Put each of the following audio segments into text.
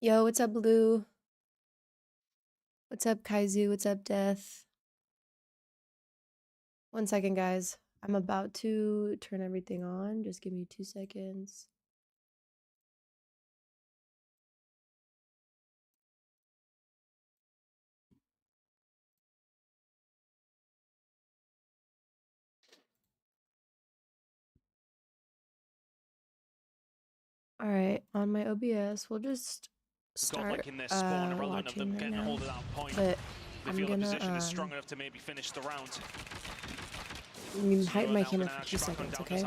Yo, what's up, Blue? What's up, Kaizu? What's up, Death? 1 second, guys. I'm about to turn everything on. Just give me 2 seconds. All right, on my OBS, we'll just start in their spawn, watching them right getting now. a hold of that point. But they I'm feel gonna the position is strong enough to maybe finish the round. hide my camera for 2 seconds, okay?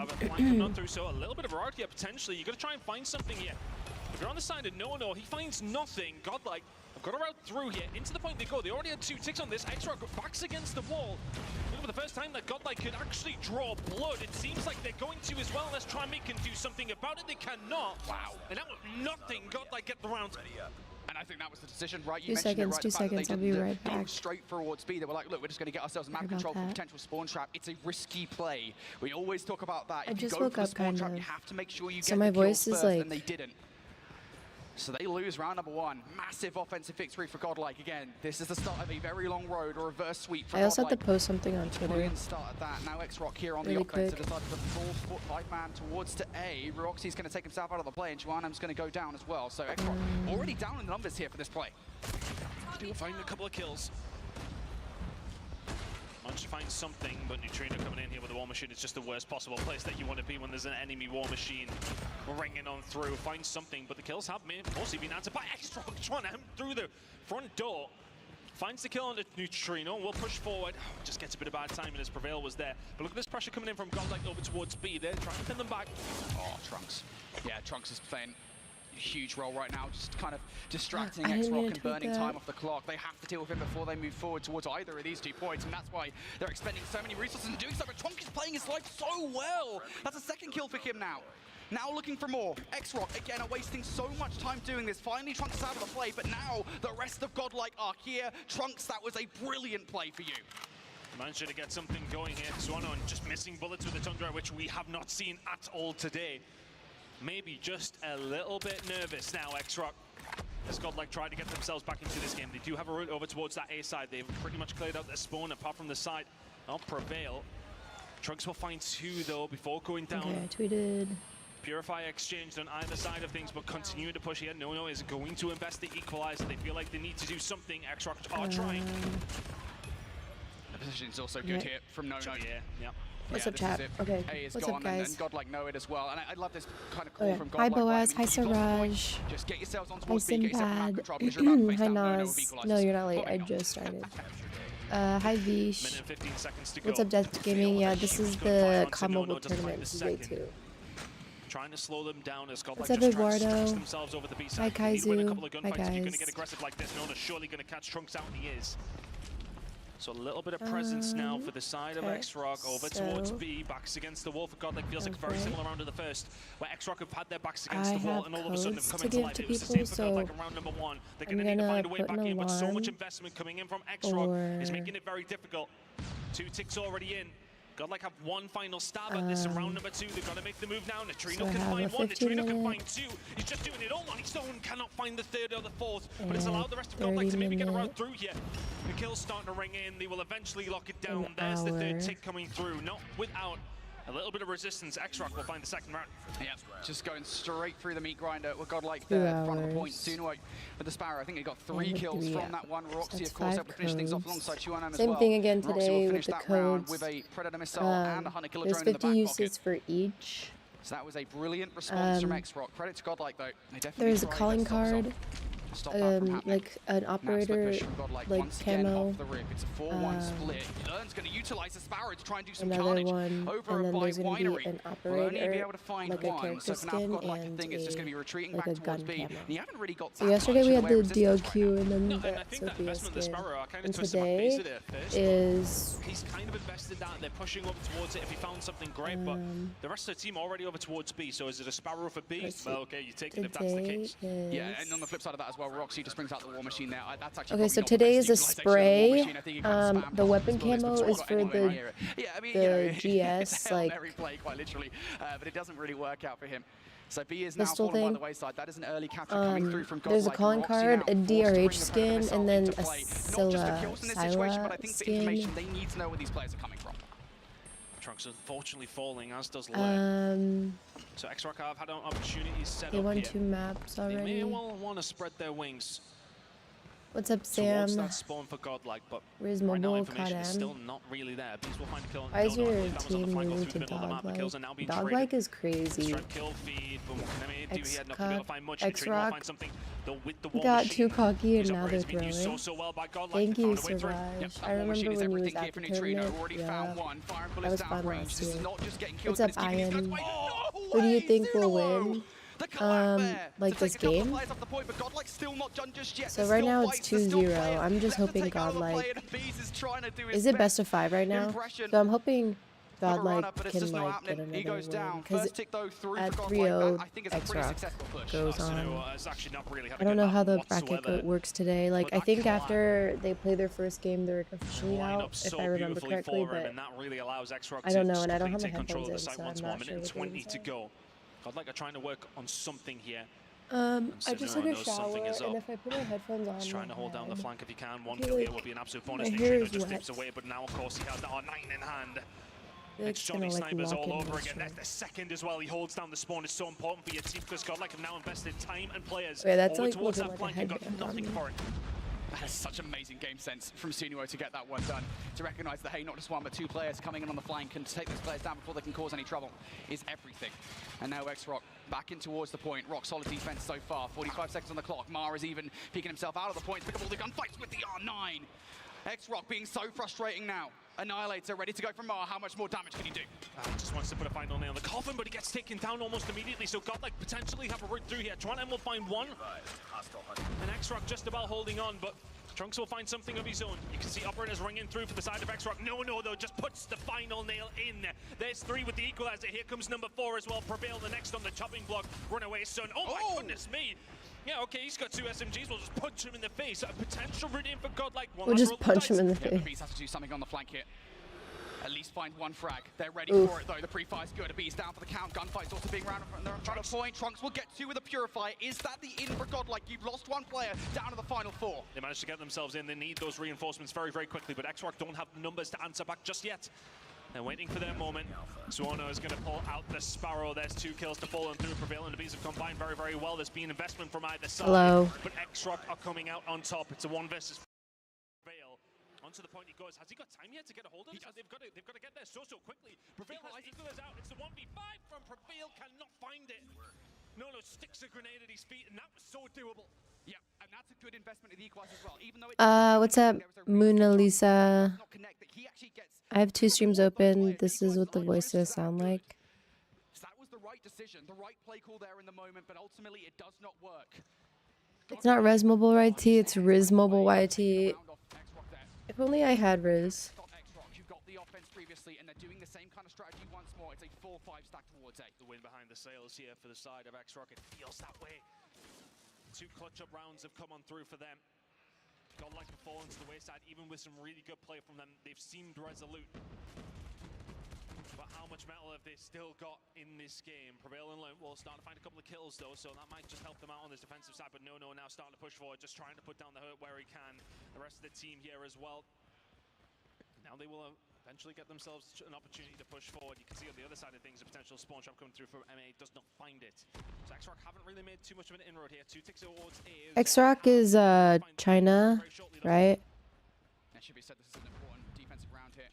So a little bit of variety here potentially. You got to try and find something here. If you're on the side of no, he finds nothing. Godlike, I've got a route through here. Into the point they go. They already had 2 ticks on this. X-Rock backs against the wall. Look, for the first time that Godlike could actually draw blood. It seems like they're going to as well. Let's try and make him do something about it. They cannot. Wow. And that was nothing. Godlike get the round. And I think that was the decision, right? You 2 seconds, 2 seconds. I'll be right back. Go straight forwards B. They were like, look, we're just going to get ourselves map control for potential spawn trap. It's a risky play. We always talk about that. I if just you go woke for up, spawn kind trap, of. you have to make sure you So get my the kills voice is first, like... and they didn't. So they lose round number 1. Massive offensive victory for Godlike. Again, this is the start of a very long road, or reverse sweep for I also Godlike. have to post something on Twitter. Brilliant start at that. Now X-Rock here on really the offense. quick. Decided to full 5-man towards to A. Roxy's going to take himself out of the play, and Juanam's going to go down as well. So X-Rock already down in the numbers here for this play. Do find a couple of kills. Managed to find something, but Neutrino coming in here with the War Machine is just the worst possible place that you want to be when there's an enemy War Machine ringing on through. Find something, but the kills have mostly been answered by X-Rock trying to him through the front door. Finds the kill on the Neutrino, we'll push forward. Just gets a bit of bad timing as Prevail was there. But look at this pressure coming in from Godlike over towards B. They're trying to pin them back. Oh, Trunks. Yeah, Trunks is playing a huge role right now, just kind of distracting I didn't X-Rock mean to and burning tweet time that. off the clock. They have to deal with him before they move forward towards either of these 2 points, and that's why they're expending so many resources and doing so. But Trunks is playing his life so well. That's a 2nd kill for him now. Now looking for more. X-Rock, again, are wasting so much time doing this. Finally, Trunks is out of the play, but now the rest of Godlike are here. Trunks, that was a brilliant play for you. Managed to get something going here. Suano just missing bullets with the Tundra, which we have not seen at all today. Maybe just a little bit nervous now, X-Rock. As Godlike tried to get themselves back into this game. They do have a route over towards that A side. They've pretty much cleared out their spawn, apart from the side of Prevail. Trunks will find 2, though, before going down. Okay, I tweeted... Purify exchanged on either side of things, but continue to push here. No is going to invest the equalizer. They feel like they need to do something. X-Rock are trying. The position is also good here from No. Yeah. What's up, chat? Okay, A is what's gone, up, guys? and Godlike know it as well. And I love this kind of call from Hi, Godlike. Boaz. Right? Hi, you've lost the point. Siraj. Just get yourselves on Hi, towards B, get yourself map Sinbad. control, because you're about to face Hi, down No Nas. with equalizers. No, you're not late. Moving I on. just started. Hi, Vish. Minute and 15 seconds to go. What's up, Death Gaming? Yeah, this is the Cod Mobile Tournament. This is day 2. Trying to slow them down as Godlike What's up, just tries to Eduardo? stretch themselves over the B Hi, side. They need to win a Kaizu. couple of gunfights. Hi, If you're going to guys. get aggressive like this, Nona's surely going to catch Trunks out, and he is. So a little bit of presence now for the side of okay, X-Rock over towards B, backs against the wall for Godlike. Feels like a very similar round to the first, where X-Rock have had their backs against the wall, and all of a sudden they've come into life. It was the same for Godlike in round number 1. They're going to need to find a way back in, but so much investment coming in from X-Rock is making it very difficult. 2 ticks already in. Godlike have 1 final stab at this in round number 2. They've got to make the move now. Neutrino so can find 1, 15 Neutrino can find 2. He's just doing it all on his own, cannot find the 3rd or the 4th, but it's allowed the rest of Godlike to maybe get a round through here. The kill's starting to ring in. They will eventually lock it down. There's the 3rd tick coming through, not without a little bit of resistance. X-Rock will find the 2nd round. Yeah, just going straight through the meat grinder with Godlike there, front of the point. Suno with the Sparrow. I think he got 3 kills from that one. Roxy, of course, able to finish things off alongside Chuanam as well. Same thing again Roxy today will with finish the that round codes. with a Predator missile and a Hunter Killer There's drone in the 50 back uses pocket. for each. So that was a brilliant response from X-Rock. Credit to Godlike, though. They definitely There's a tried calling their socks off. card. Stop that from happening. Like an operator, like once again camo. off the rip. It's a 4-1 split. Learn's going to utilize the Sparrow to try and do some Another carnage one, over and then by there's going to Winery. be an We'll only be operator, able to find like a one. character So for now, skin, Godlike, I and think it's just going to be retreating like back a towards gun B. camo. And you haven't really got So that yesterday much we in had the way the of resistance right DOQ now. and then No, and I the think that Sophia investment in the skin. Sparrow, I kind of And twisted my face today at it first. is He's kind of invested that. They're pushing up towards it if he found something great, but the rest of the team already over towards B. So is it a Sparrow for B? Well, okay, you take it if that's the case. Yeah, and on the flip side of that as well, well. Roxy just brings out the War Machine there. That's actually Okay, so probably not the today best is a utilization of the War spray. Machine. I think he kind of spammed The off weapon this bullets, camo but is got for anyway the right here. Yeah, I mean, you know, GS, it's a Hail like Mary play quite literally, but it doesn't really work out for him. So B is now pistol fallen by thing. the wayside. That is an early capture coming through from There's a Godlike. calling Roxy card, now a forced to bring DRH the Predator skin, missile and then into a play. Not just for kills in this situation, but I think for Scylla information, skin. they need to know where these players are coming from. Trunks unfortunately falling, as does Led. So X-Rock have had an opportunity set They up won here. 2 maps They already. may well want to spread their wings What's up, towards Sam? that spawn for Godlike, but Rezz right now Mobile, information is Cod still not really there. Bees will find a kill. Why is No, your I believe that was on the team flank, go moving through to the middle of the map. The kills are now being traded. Dog-like is crazy. Straight kill feed, but what can Emi do? He had not been able to find much. X-Rock Find something. With the War got Machine. too cocky and These now they're operators being used throwing. so well by Godlike. Thank They you, found a way through. Suraj. That I War remember Machine is when he was everything at here the for Neutrino. tournament. Already Yeah. found one. Fire and That bullets was fun downrange. last This is year. not just getting killed, What's but up, it's keeping these Ian? guys away. Who do you No think will way, win? The collab there Like to this take a couple of game? players off the point, but Godlike's still not done just yet. So There's right still now it's fights, there's still 2-0. players I'm just left to hoping take out of the play, Godlike. and Bees is trying to do his Is it best of 5 right now? impression So I'm hoping of a Godlike run-up, but it's can just not like get happening. He another goes down. win. Because First tick though through at for Godlike. 3-0, That, I think, is a pretty X-Rock successful push. goes So on. has actually not really had I don't know a how good the map bracket whatsoever. works today. Like, But I that think collab after they play their first game, they're officially line out, up if so I remember beautifully correctly. for him, But and that really allows X-Rock I don't to know, just and I don't have my take control of the headphones in, site so once I'm more. not sure Minute and what 20 games to are. go. Godlike are trying to work on something here. I just took Senora a knows something shower, is and up. if I put my headphones on, He's trying to my hold down the head, flank if he can. One I feel kill here like will be an absolute my bonus. hair Neutrino is just dips wet. away, but now of course he has the R9 in hand. I feel like It's it's gonna, Johnny like, Snipers lock all in over my again. That's shirt. the second as well. He holds down the spawn. It's so important for your team because Godlike have now invested time and players Okay, that's over like towards looking that like a flank and got headband on nothing me. for it. That is such amazing game sense from Sunuo to get that one done. To recognise that, hey, not just one, but 2 players coming in on the flank and to take those players down before they can cause any trouble is everything. And now X-Rock back in towards the point. Rock solid defense so far. 45 seconds on the clock. Mar is even peeking himself out of the points. Pick up all the gunfights with the R9. X-Rock being so frustrating now. Annihilator ready to go from Mar. How much more damage can he do? Just wants to put a final nail on the coffin, but he gets taken down almost immediately. So Godlike potentially have a route through here. Tron will find one. And X-Rock just about holding on, but Trunks will find something of his own. You can see operators ringing through for the side of X-Rock. No, though, just puts the final nail in. There's 3 with the equalizer. Here comes number 4 as well. Prevail the next on the chopping block. Runaway Sun. Oh my goodness me. Yeah, okay, he's got 2 SMGs. We'll just punch him in the face. A potential route in for Godlike. We'll just punch him in the Yeah, the face. Beast has to do something on the flank here. At least find one frag. They're ready Oof. for it though. The pre-fire's good. A Beast down for the count. Gunfight's also being rounded from the front of point. Trunks will get 2 with a Purifier. Is that the in for Godlike? You've lost 1 player down to the final 4. They managed to get themselves in. They need those reinforcements very, very quickly, but X-Rock don't have the numbers to answer back just yet. They're waiting for their moment. Suono is going to pull out the Sparrow. There's 2 kills to fall through. Prevail and the Bees have combined very, very well. There's been investment from either side. Hello. But X-Rock are coming out on top. It's a 1 versus Prevail. Onto the point he goes. Has he got time yet to get a hold of it? They've got to get there so quickly. Prevail has equalized out. It's the 1v5 from Prevail. Cannot find it. No, sticks a grenade at his feet, and that was so doable. Yeah, and that's a good investment of the equalizer as well. Even though it What's up, Mona Lisa? not connect, that he actually gets I have 2 streams open. This is what the voices sound like. So that was the right decision, the right play call there in the moment, but ultimately it does not work. It's not Rezz Mobile YT, it's Rezz Mobile YT. If only I had Rezz. You've got the offense previously, and they're doing the same kind of strategy once more. It's a 4-5 stack towards A. The win behind the sails here for the side of X-Rock. It feels that way. 2 clutch-up rounds have come on through for them. Godlike have fallen to the wayside, even with some really good play from them. They've seemed resolute. But how much metal have they still got in this game? Prevail and Lone will start to find a couple of kills though, so that might just help them out on this defensive side. But no, now starting to push forward, just trying to put down the hurt where he can. The rest of the team here as well. Now they will eventually get themselves an opportunity to push forward. You can see on the other side of things, a potential spawn trap coming through from MA, does not find it. So X-Rock haven't really made too much of an inroad here. 2 ticks towards A. X-Rock is China, right? That should be said, this is an important defensive round here.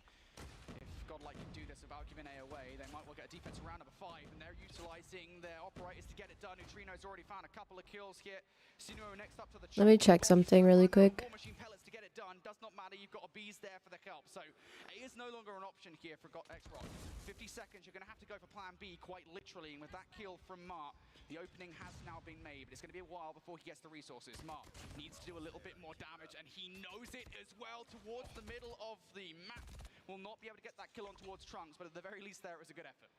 If Godlike can do this without giving A away, they might well get a defensive round number 5, and they're utilizing their operators to get it done. Neutrino's already found a couple of kills here. Sunuo next up to the Let me check something really quick. War Machine pellets to get it done. Does not matter, you've got a Bees there for the help. So A is no longer an option here for X-Rock. 50 seconds, you're going to have to go for plan B quite literally, and with that kill from Mar, the opening has now been made, but it's going to be a while before he gets the resources. Mar needs to do a little bit more damage, and he knows it as well towards the middle of the map. Will not be able to get that kill on towards Trunks, but at the very least there is a good effort.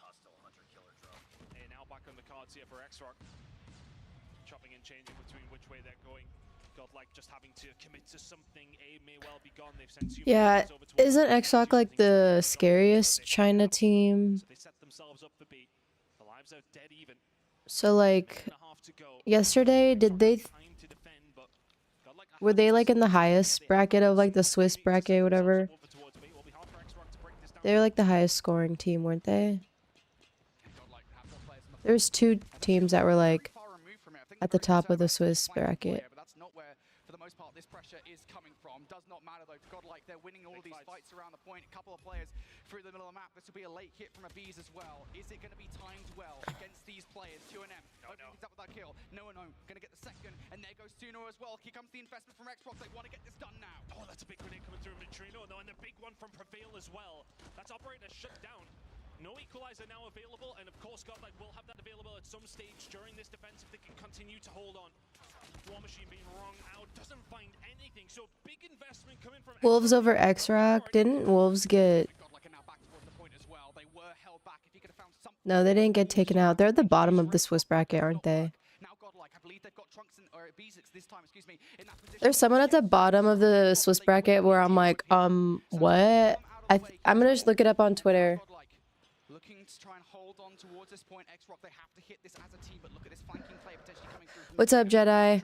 Hostile Hunter Killer drop. And now back on the cards here for X-Rock. chopping and changing between which way they're going. Godlike just having to commit to something. A may well be gone. They've sent Yeah, isn't Xrock like the scariest China team? So they set themselves up for B. The lives are dead even. So like yesterday, did they were they like in the highest bracket of like the Swiss bracket, whatever? They were like the highest scoring team, weren't they? There's two teams that were like at the top of the Swiss bracket. But that's not where, for the most part, this pressure is coming from. Does not matter though. For Godlike, they're winning all these fights around the point. A couple of players through the middle of the map. This will be a late hit from a Bees as well. Is it going to be timed well against these players? 2 and M. Opening things up with that kill. No. Going to get the second, and there goes Suno as well. Here comes the investment from Xbox. They want to get this done now. Oh, that's a big grenade coming through Neutrino, and the big one from Prevail as well. That's operator shut down. No equalizer now available, and of course Godlike will have that available at some stage during this defense if they can continue to hold on. War Machine being wrong out, doesn't find anything, so big investment coming from Wolves over Xrock. Didn't Wolves get... No, they didn't get taken out. They're at the bottom of the Swiss bracket, aren't they? There's someone at the bottom of the Swiss bracket where I'm like, what? I'm gonna just look it up on Twitter. Looking to try and hold on towards this point. Xrock, they have to hit this as a team, but look at this flanking play potentially coming through. What's up, Jedi?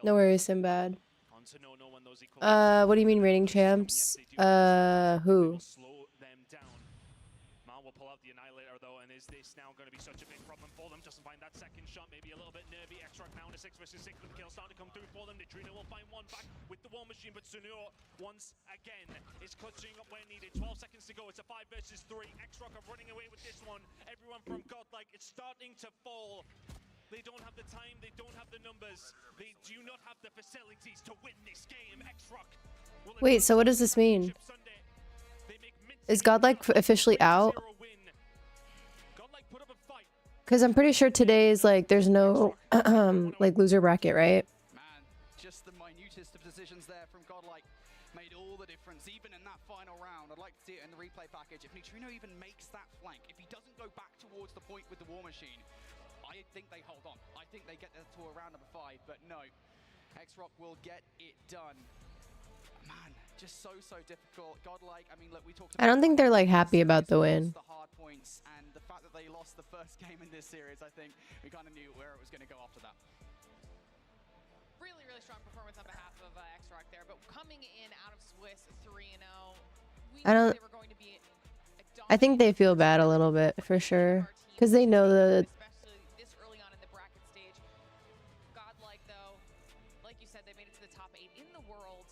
No worries, Sinbad. What do you mean reigning champs? Who? Will pull out the Annihilator though, and is this now going to be such a big problem for them? Doesn't find that second shot, maybe a little bit nervy. Xrock now in a 6 versus 6 with the kill starting to come through for them. Neutrino will find one back with the War Machine, but Sunur once again is clutching up where needed. 12 seconds to go. It's a 5 versus 3. Xrock are running away with this one. Everyone from Godlike, it's starting to fall. They don't have the time, they don't have the numbers, they do not have the facilities to win this game. Xrock. Wait, so what does this mean? Is Godlike officially out? Because I'm pretty sure today is like there's no like loser bracket, right? Man, just the minutest of decisions there from Godlike made all the difference, even in that final round. I'd like to see it in the replay package. If Neutrino even makes that flank, if he doesn't go back towards the point with the War Machine, I think they hold on. I think they get there to a round number 5, but no. Xrock will get it done. Man, just so difficult. Godlike, I mean, look, we talked about, I don't think they're like happy about the win. The hard points and the fact that they lost the first game in this series. I think we kind of knew where it was going to go after that. Really strong performance on behalf of Xrock there, but coming in out of Swiss 3-0, we knew they were going to be I think they feel bad a little bit for sure because they know the especially this early on in the bracket stage. Godlike though, like you said, they made it to the top 8 in the world.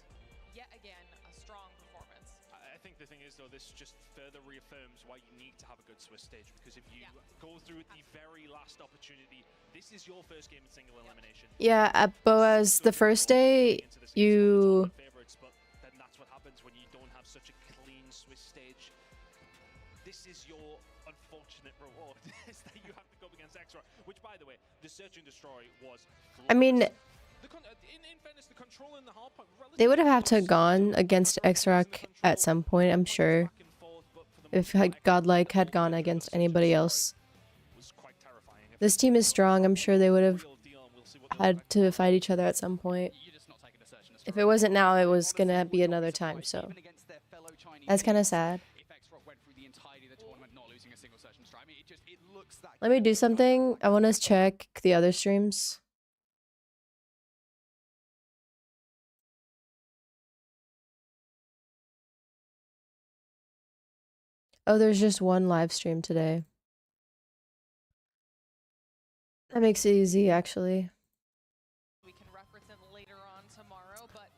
Yet again, a strong performance. I think the thing is though, this just further reaffirms why you need to have a good Swiss stage, because if you go through the very last opportunity, this is your first game in single elimination. yeah. At Boaz, the first day you. But then that's what happens when you don't have such a clean Swiss stage. This is your unfortunate reward, is that you have to go against Xrock, which by the way, the Search and Destroy was flawless. I mean, in fairness, the control in the hard point, they would have to gone against Xrock at some point, I'm sure. If Godlike had gone against anybody else. This team is strong. I'm sure they would have had to fight each other at some point. If it wasn't now, it was going to be another time, so. That's kind of sad. Let me do something. I want to check the other streams. Oh, there's just one live stream today. That makes it easy, actually. We can reference it later on tomorrow, but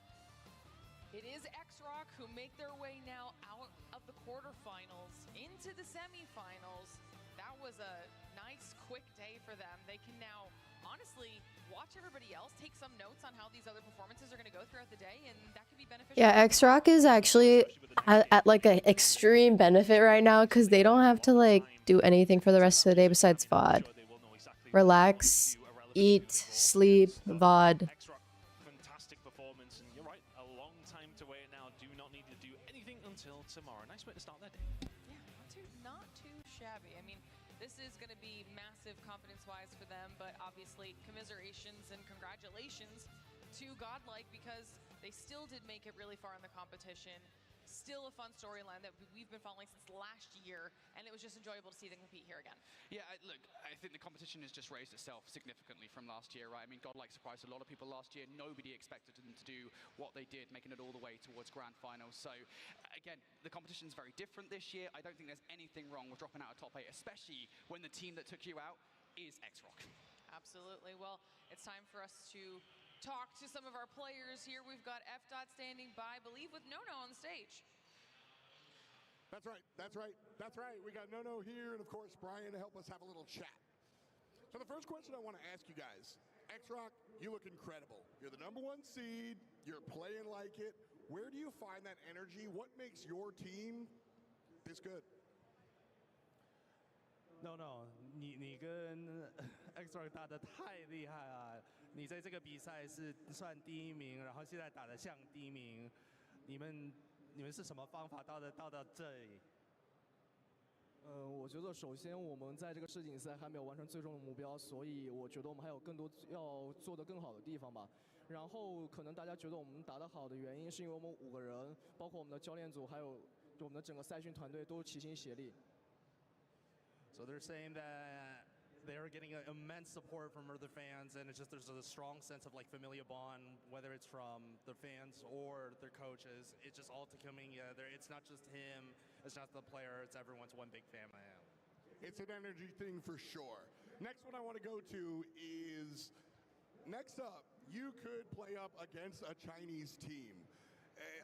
it is Xrock who make their way now out of the quarterfinals into the semifinals. That was a nice, quick day for them. They can now, honestly, watch everybody else, take some notes on how these other performances are going to go throughout the day, and that could be beneficial. Yeah, Xrock is actually at like an extreme benefit right now because they don't have to like do anything for the rest of the day besides VOD. Relax, eat, sleep, VOD. Fantastic performance, and you're right, a long time to wait now. Do not need to do anything until tomorrow. Nice way to start that day. Yeah, not too shabby. I mean, This is going to be massive confidence-wise for them, but obviously commiserations and congratulations to Godlike because they still did make it really far in the competition. Still a fun storyline that we've been following since last year, and it was just enjoyable to see them compete here again. Yeah, look, I think the competition has just raised itself significantly from last year, right? I mean, Godlike surprised a lot of people last year. Nobody expected them to do what they did, making it all the way towards grand finals. So, again, the competition is very different this year. I don't think there's anything wrong with dropping out of top 8, especially when the team that took you out is X-Rock. Absolutely. Well, it's time for us to talk to some of our players here. We've got F. standing by, I believe, with Nono on the stage. That's right, that's right, that's right. We got Nono here and, of course, Brian to help us have a little chat. So the first question I want to ask you guys, X-Rock, you look incredible. You're the #1 seed, you're playing like it. Where do you find that energy? What makes your team this good? No， 你跟 X-Rock 打得太厉害了。你在这个比赛是算第1名，然后现在打得像第1名。你们是什么方法到这里？我觉得首先我们在这个世锦赛还没有完成最终的目标，所以我觉得我们还有更多要做得更好的地方吧。然后可能大家觉得我们打得好的原因，是因为我们5个人，包括我们的教练组，还有我们的整个赛训团队都齐心协力。So they're saying that they're getting immense support from other fans, and it's just there's a strong sense of like familial bond, whether it's from the fans or their coaches. It's just all coming together. It's not just him, it's not the player, it's everyone's one big family. It's an energy thing for sure. Next one I want to go to is, next up, you could play up against a Chinese team.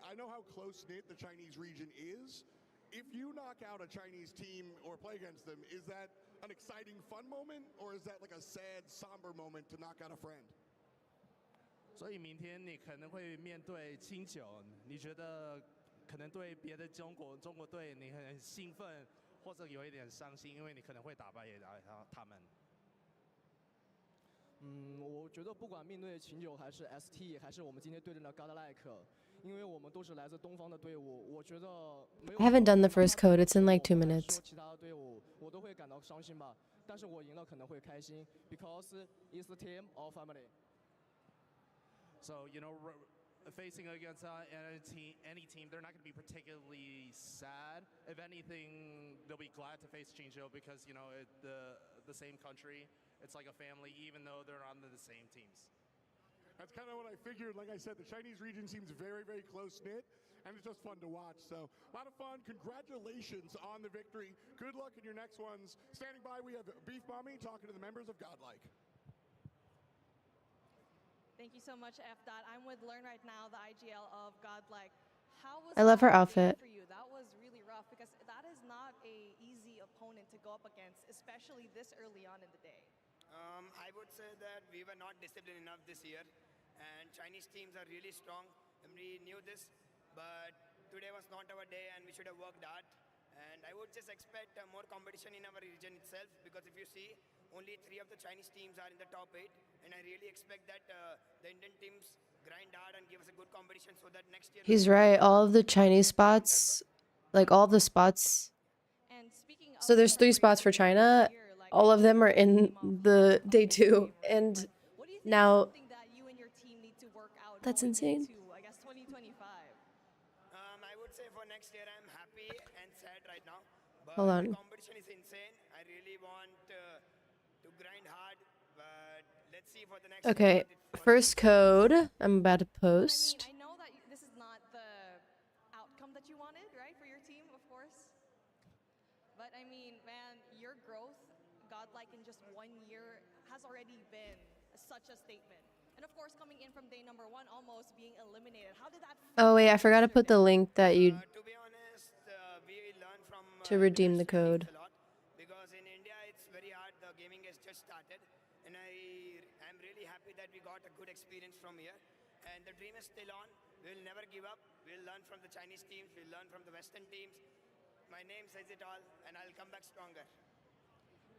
I know how close-knit the Chinese region is. If you knock out a Chinese team or play against them, is that an exciting, fun moment, or is that like a sad, somber moment to knock out a friend? 所以明天你可能会面对清酒，你觉得可能对别的中国队你很兴奋，或者有一点伤心，因为你可能会打败他们。我觉得不管面对秦九还是 ST， 还是我们今天对阵的 Godlike， 因为我们都是来自东方的队伍，我觉得没有。I haven't done the first code. It's in like 2 minutes. 其他的队伍我都会感到伤心吧，但是我赢了可能会开心 ，because it's a team of family. So facing against any team, they're not going to be particularly sad. If anything, they'll be glad to face Qingzhou because the same country. It's like a family, even though they're on the same teams. That's kind of what I figured. Like I said, the Chinese region seems very, very close-knit, and it's just fun to watch. So a lot of fun. Congratulations on the victory. Good luck in your next ones. Standing by, we have Beef Mommy talking to the members of Godlike. Thank you so much, F. I'm with Learn right now, the IGL of Godlike. How was I love her that outfit. for you? That was really rough because that is not a easy opponent to go up against, especially this early on in the day. I would say that we were not disciplined enough this year, and Chinese teams are really strong, and we knew this, but today was not our day, and we should have worked hard. And I would just expect more competition in our region itself, because if you see, only 3 of the Chinese teams are in the top 8, and I really expect that the Indian teams grind hard and give us a good competition so that next year... He's right. All of the Chinese spots, like all the spots. And speaking So there's 3 spots for China. All of them are in the day 2, and now that's insane. I guess 2025. I would say for next year I'm happy and sad right now. But Hold on. The competition is insane. I really want to grind hard, but let's see for the next Okay, year. first code I'm about to post. I know that this is not the outcome that you wanted, right, for your team, of course. But I mean, man, your growth, Godlike, in just 1 year has already been such a statement. And of course, coming in from day number 1, almost being eliminated. How did that feel? Oh wait, I forgot to put the link that you To be honest, we learn from to redeem the code. a lot, because in India it's very hard. The gaming has just started, and I'm really happy that we got a good experience from here. And the dream is still on. We'll never give up. We'll learn from the Chinese teams. We'll learn from the Western teams. My name says it all, and I'll come back stronger.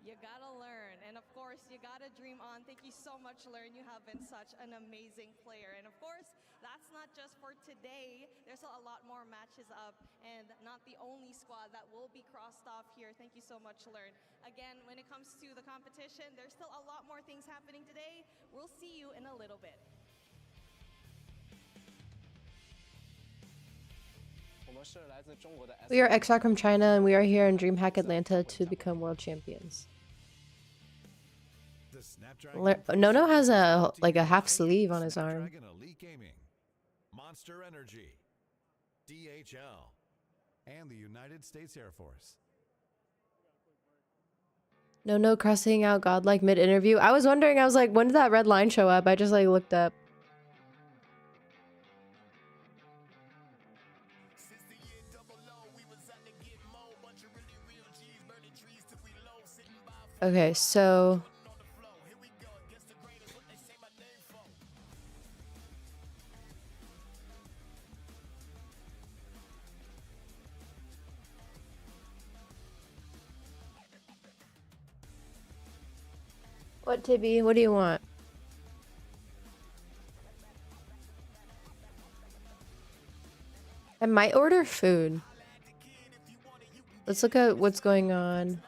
You gotta learn, and of course, you gotta dream on. Thank you so much, Learn. You have been such an amazing player. And of course, that's not just for today. There's a lot more matches up, and not the only squad that will be crossed off here. Thank you so much, Learn. Again, when it comes to the competition, there's still a lot more things happening today. We'll see you in a little bit. We are Exoc from China, and we are here in DreamHack Atlanta to become world champions. Nono has a half sleeve on his arm. Monster Energy, DHL, and the United States Air Force. No crossing out godlike mid-interview. I was wondering, I was like, when did that red line show up? I just like looked up. Okay, so what, Tibby? What do you want? I might order food. Let's look at what's going on.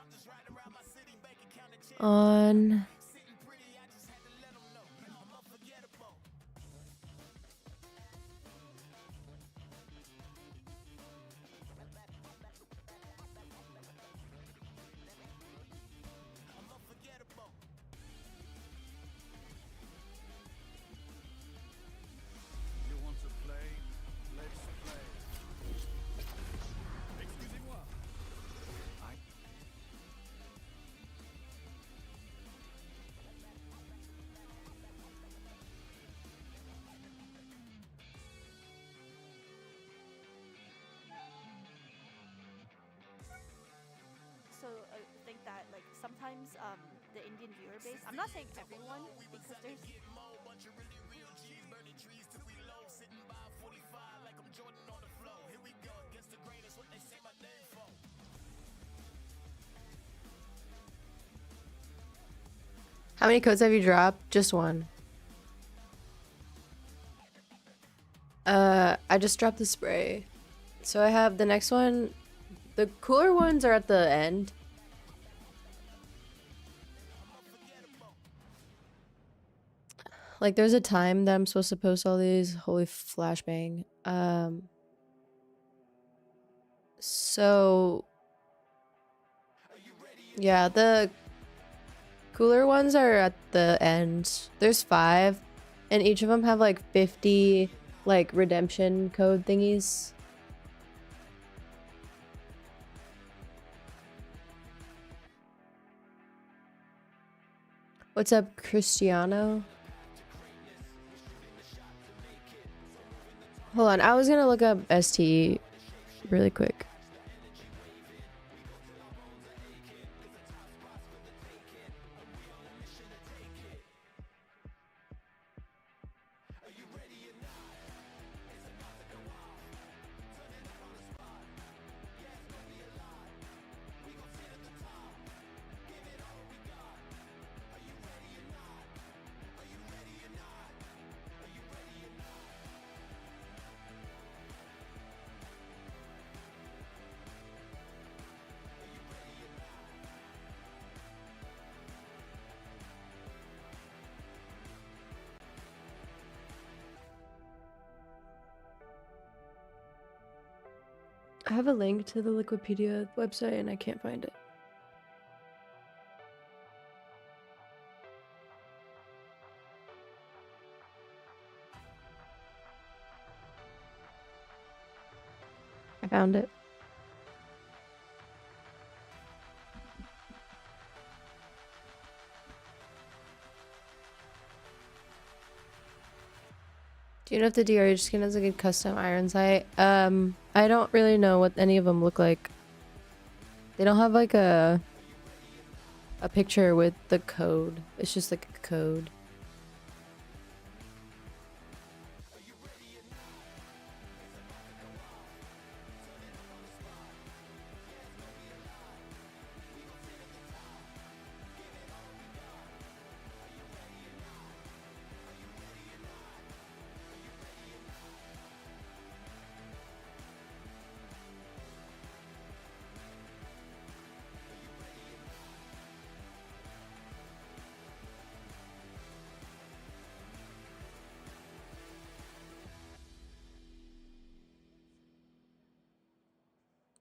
Think that like sometimes the Indian viewer base, I'm not saying everyone, because there's How many codes have you dropped? Just one. I just dropped the spray. So I have the next one. The cooler ones are at the end. Like, there's a time that I'm supposed to post all these. Holy flashbang. So yeah, the cooler ones are at the end. There's 5, and each of them have like 50 like redemption code thingies. What's up, Cristiano? Hold on, I was gonna look up STE really quick. I have a link to the Liquipedia website and I can't find it. I found it. Do you know if the DRH skin has a good custom iron sight? I don't really know what any of them look like. They don't have like a picture with the code. It's just like a code.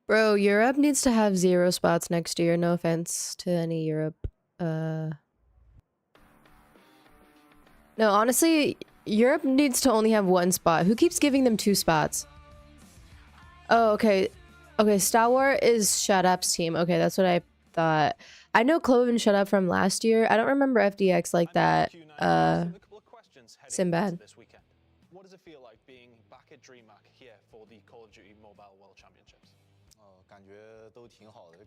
Bro, Europe needs to have 0 spots next year. No offense to any Europe. No, honestly, Europe needs to only have 1 spot. Who keeps giving them 2 spots? Oh, okay. Okay, Star Wars is Shut Up's team. Okay, that's what I thought. I know Clove and Shut Up from last year. I don't remember FDX like that. Sinbad. What does it feel like being back at DreamHack here for the Call of Duty Mobile World Championships?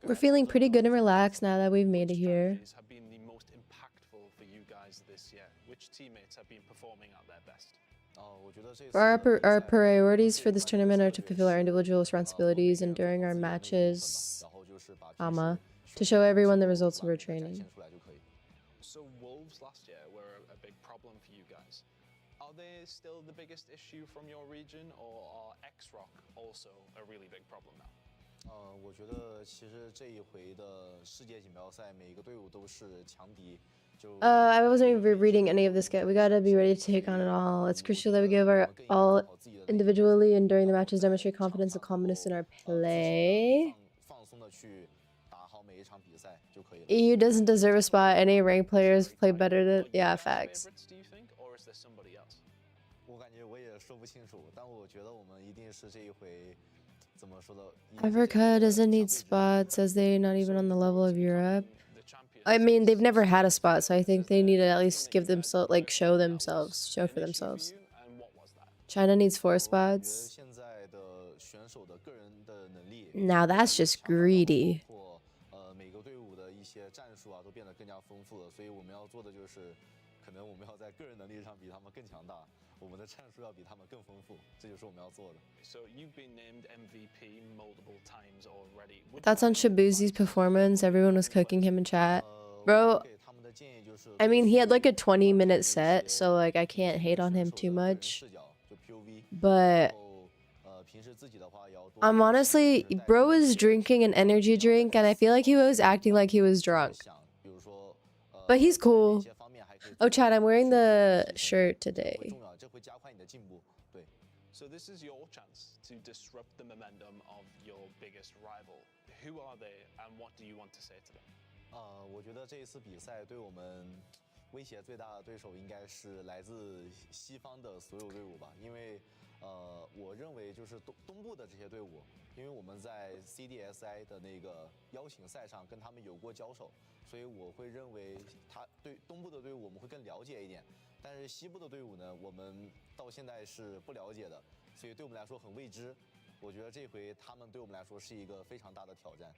We're feeling pretty good and relaxed now that we've made it here. Have been the most impactful for you guys this year? Which teammates have been performing at their best? Our priorities for this tournament are to fulfill our individual responsibilities and during our matches, to show everyone the results of our training. So Wolves last year were a big problem for you guys. Are they still the biggest issue from your region, or are X-Rock also a really big problem now? I wasn't even reading any of this yet. We gotta be ready to take on it all. It's crucial that we give our all individually and during the matches demonstrate confidence and calmness in our play. EU doesn't deserve a spot. Any ranked players play better than... Yeah, facts. Do you think, or is there somebody else? Africa doesn't need spots as they're not even on the level of Europe. I mean, they've never had a spot, so I think they need to at least give themselves, like, show for themselves. China needs 4 spots. Now that's just greedy. So you've been named MVP multiple times already. Thoughts on Shabuzi's performance? Everyone was cooking him in chat. Bro, I mean, he had like a 20-minute set, so like I can't hate on him too much. But I'm honestly, bro was drinking an energy drink and I feel like he was acting like he was drunk. But he's cool. Oh, Chad, I'm wearing the shirt today. So this is your chance to disrupt the momentum of your biggest rival. Who are they and what do you want to say to them? 我觉得这一次比赛对我们威胁最大的对手应该是来自西方的所有队伍吧，因为我认为就是东部的这些队伍，因为我们在 CDSI 的那个邀请赛上跟他们有过交手，所以我会认为他对东部的队伍我们会更了解一点。但是西部的队伍呢，我们到现在是不了解的，所以对我们来说很未知。我觉得这回他们对我们来说是一个非常大的挑战。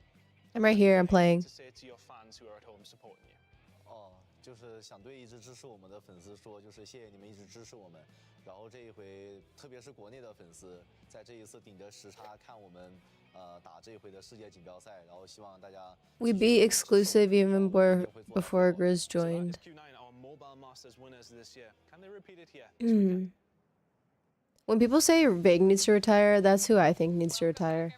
I'm right here, I'm playing. 哦，就是想对一直支持我们的粉丝说，就是谢谢你们一直支持我们。然后这一回，特别是国内的粉丝，在这一次顶着时差看我们打这一回的世界锦标赛，然后希望大家。We beat exclusive even before Rezz joined. When people say Big needs to retire, that's who I think needs to retire.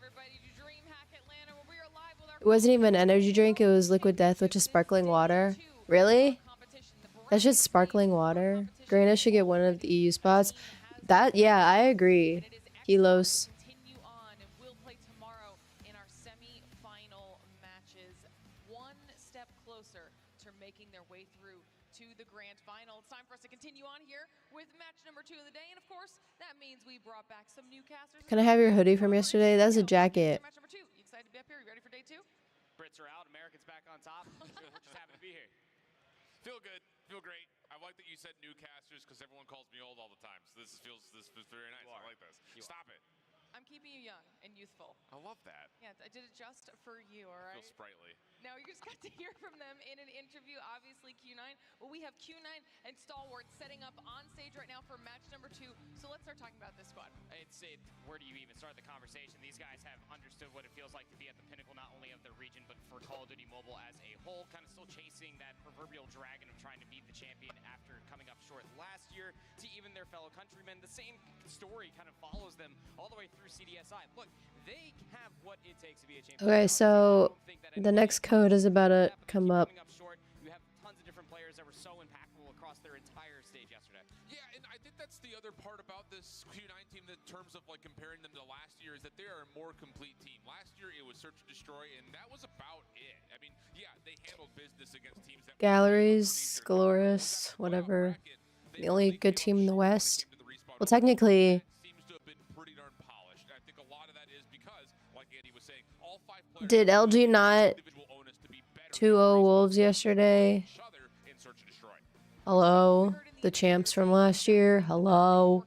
It wasn't even an energy drink, it was Liquid Death, which is sparkling water. Really? That's just sparkling water? Grena should get one of the EU spots. That, yeah, I agree. Kilos. Can I have your hoodie from yesterday? That's a jacket. Brits are out, Americans back on top. Just happy to be here. Feel good, feel great. I like that you said newcasters because everyone calls me old all the time. So this feels very nice. I like this. Stop it. I'm keeping you young and youthful. I love that. Yeah, I did it just for you, all right? Feels sprightly. Now, you just got to hear from them in an interview, obviously, Q9. Well, we have Q9 and Stalwart setting up on stage right now for match number 2. So let's start talking about this squad. Where do you even start the conversation? These guys have understood what it feels like to be at the pinnacle, not only of their region, but for Call of Duty Mobile as a whole. Kind of still chasing that proverbial dragon of trying to beat the champion after coming up short last year to even their fellow countrymen. The same story kind of follows them all the way through CDSI. Look, they have what it takes to be a champion. Okay, so the next code is about to come up. You have tons of different players that were so impactful across their entire stage yesterday. Yeah, and I think that's the other part about this Q9 team in terms of like comparing them to last year is that they are a more complete team. Last year it was search and destroy, and that was about it. I mean, yeah, they handled business against teams that Galleries, Glorious, whatever. The only good team in the West. Well, technically, did LG not 2-0 Wolves yesterday? Hello, the champs from last year. Hello.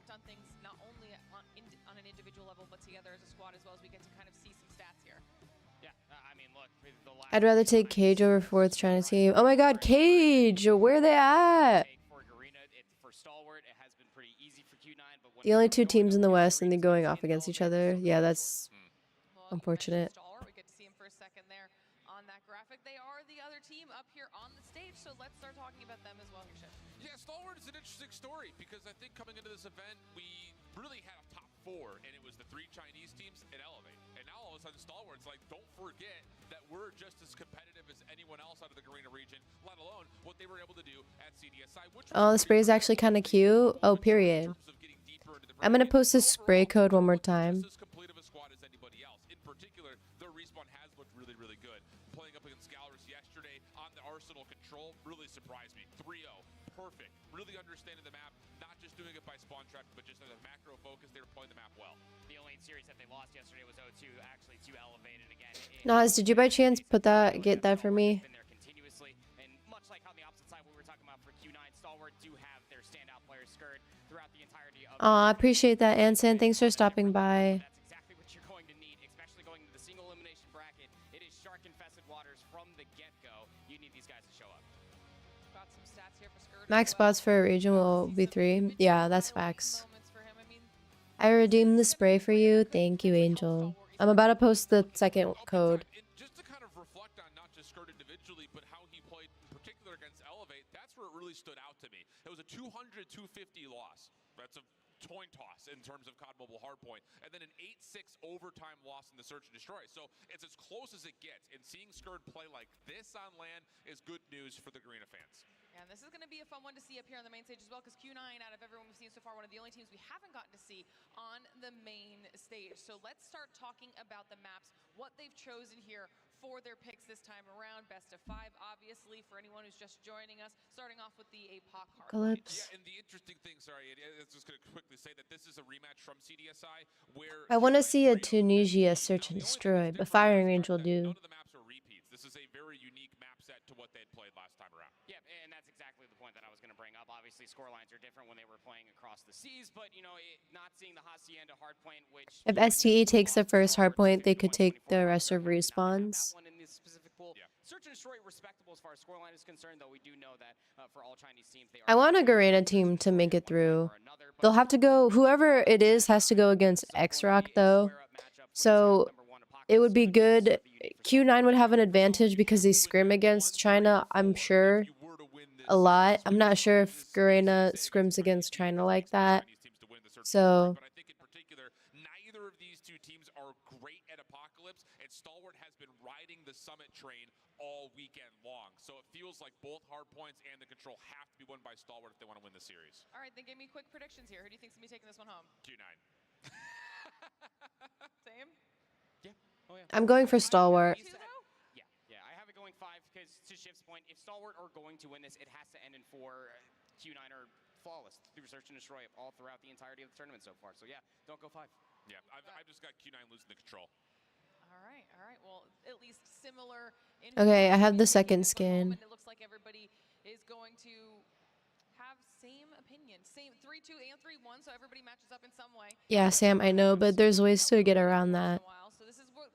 I'd rather take Cage over 4th China team. Oh my god, Cage! Where are they at? The only 2 teams in the West and they're going off against each other. Yeah, that's unfortunate. We get to see him for a second there on that graphic. They are the other team up here on the stage, so let's start talking about them as well. Yeah, Stalwart is an interesting story because I think coming into this event, we really had a top 4, and it was the 3 Chinese teams at Elevate. And now all of a sudden, Stalwart's like, don't forget that we're just as competitive as anyone else out of the Garena region, let alone what they were able to do at CDSI. Oh, the spray is actually kind of cute. Oh, period. I'm gonna post this spray code one more time. As complete of a squad as anybody else. In particular, their respawn has looked really, really good. Playing up against Galleries yesterday on the Arsenal control really surprised me. 3-0, perfect. Really understanding the map, not just doing it by spawn trap, but just as a macro focus, they were playing the map well. The only series that they lost yesterday was 0-2, actually 2 elevated again. Nas, did you by chance get that for me? Continuously, and much like on the opposite side, we were talking about for Q9, Stalwart do have their standout players skirt throughout the entirety of. Aw, I appreciate that, Anson. Thanks for stopping by. That's exactly what you're going to need, especially going into the single elimination bracket. It is shark-infested waters from the get-go. You need these guys to show up. Got some stats here for Skirt. Max spots for a region will be 3. Yeah, that's facts. I redeemed the spray for you. Thank you, Angel. I'm about to post the second code. Just to kind of reflect on not just Skirt individually, but how he played in particular against Elevate, that's where it really stood out to me. It was a 200-250 loss. That's a coin toss in terms of COD Mobile Hardpoint, and then an 8-6 overtime loss in the Search and Destroy. So it's as close as it gets, and seeing Skirt play like this on LAN is good news for the Garena fans. Yeah, and this is going to be a fun one to see up here on the main stage as well, because Q9, out of everyone we've seen so far, one of the only teams we haven't gotten to see on the main stage. So let's start talking about the maps, what they've chosen here for their picks this time around. Best of 5, obviously, for anyone who's just joining us, starting off with the APOC hard. Yeah, and the interesting thing, sorry, I was just going to quickly say that this is a rematch from CDSI, where I want to see a Tunisia search and destroy, but firing range will do. none of the maps are repeats. This is a very unique map set to what they had played last time around. Yeah, and that's exactly the point that I was going to bring up. Obviously, scorelines are different when they were playing across the seas, but, you know, not seeing the Hacienda hardpoint, which... If STE takes the first hardpoint, they could take the rest of respawns. That one in this specific pool. Search and destroy respectable as far as scoreline is concerned, though we do know that for all Chinese teams, they are... I want a Garena team to make it through. They'll have to go, whoever it is has to go against X-Rock though. So it would be good. Q9 would have an advantage because they scrim against China, I'm sure, a lot. I'm not sure if Garena scrims against China like that. So... But I think in particular, neither of these two teams are great at Apocalypse, and Stalwart has been riding the Summit train all weekend long. So it feels like both hardpoints and the control have to be won by Stalwart if they want to win the series. All right, then give me quick predictions here. Who do you think's going to be taking this one home? Q9. Same? Yeah. Oh, yeah. I'm going for Stalwart. Yeah, I have it going 5 because, to Shift's point, if Stalwart are going to win this, it has to end in 4. Q9 are flawless through Search and Destroy all throughout the entirety of the tournament so far. So yeah, don't go 5. Yeah, I've just got Q9 losing the control. All right. Well, at least similar. Okay, I have the second skin. It looks like everybody is going to have same opinion. Same 3-2 and 3-1, so everybody matches up in some way. Yeah, Sam, I know, but there's ways to get around that. So this is what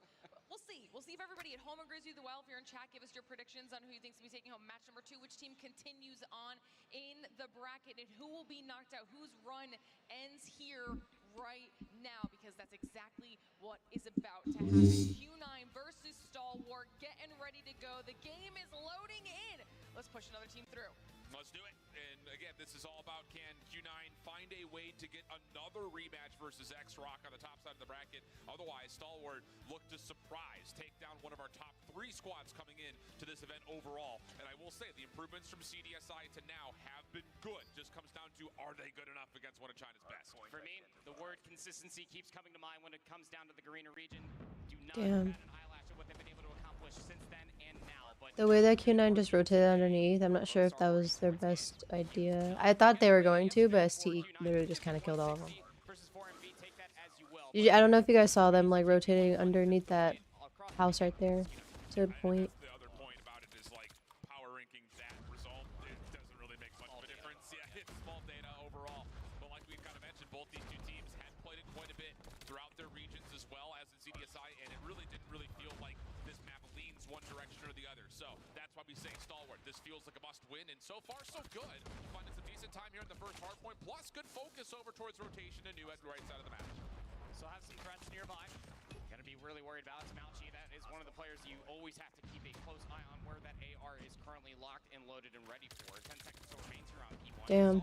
we'll see. We'll see if everybody at home agrees with you well. If you're in chat, give us your predictions on who you think's going to be taking home match number 2, which team continues on in the bracket, and who will be knocked out, whose run ends here right now, because that's exactly what is about to happen. Q9 versus Stalwart, getting ready to go. The game is loading in. Let's push another team through. Let's do it. And again, this is all about can Q9 find a way to get another rematch versus X-Rock on the top side of the bracket. Otherwise, Stalwart look to surprise, take down one of our top 3 squads coming in to this event overall. And I will say, the improvements from CDSI to now have been good. Just comes down to, are they good enough against one of China's best? For me, the word consistency keeps coming to mind when it comes down to the Garena region. Do not Damn. bat an eyelash at what they've been able to accomplish since then and now. But The way that Q9 just rotated underneath, I'm not sure if that was their best idea. I thought they were going to, but STE literally just kind of killed all of them. I don't know if you guys saw them like rotating underneath that house right there to the point. The other point about it is like power ranking that result, it doesn't really make much of a difference. Yeah, it's small data overall. But like we've kind of mentioned, both these two teams had played it quite a bit throughout their regions as well as in CDSI, and it really didn't feel like this map leans one direction or the other. So that's why we say Stalwart. This feels like a must win, and so far so good. Finding some decent time here in the first hard point, plus good focus over towards rotation and new at the right side of the map. So have some threats nearby. Gonna be really worried about Malchi. That is one of the players you always have to keep a close eye on where that AR is currently locked and loaded and ready for. 10 seconds still remains here on P1. Damn.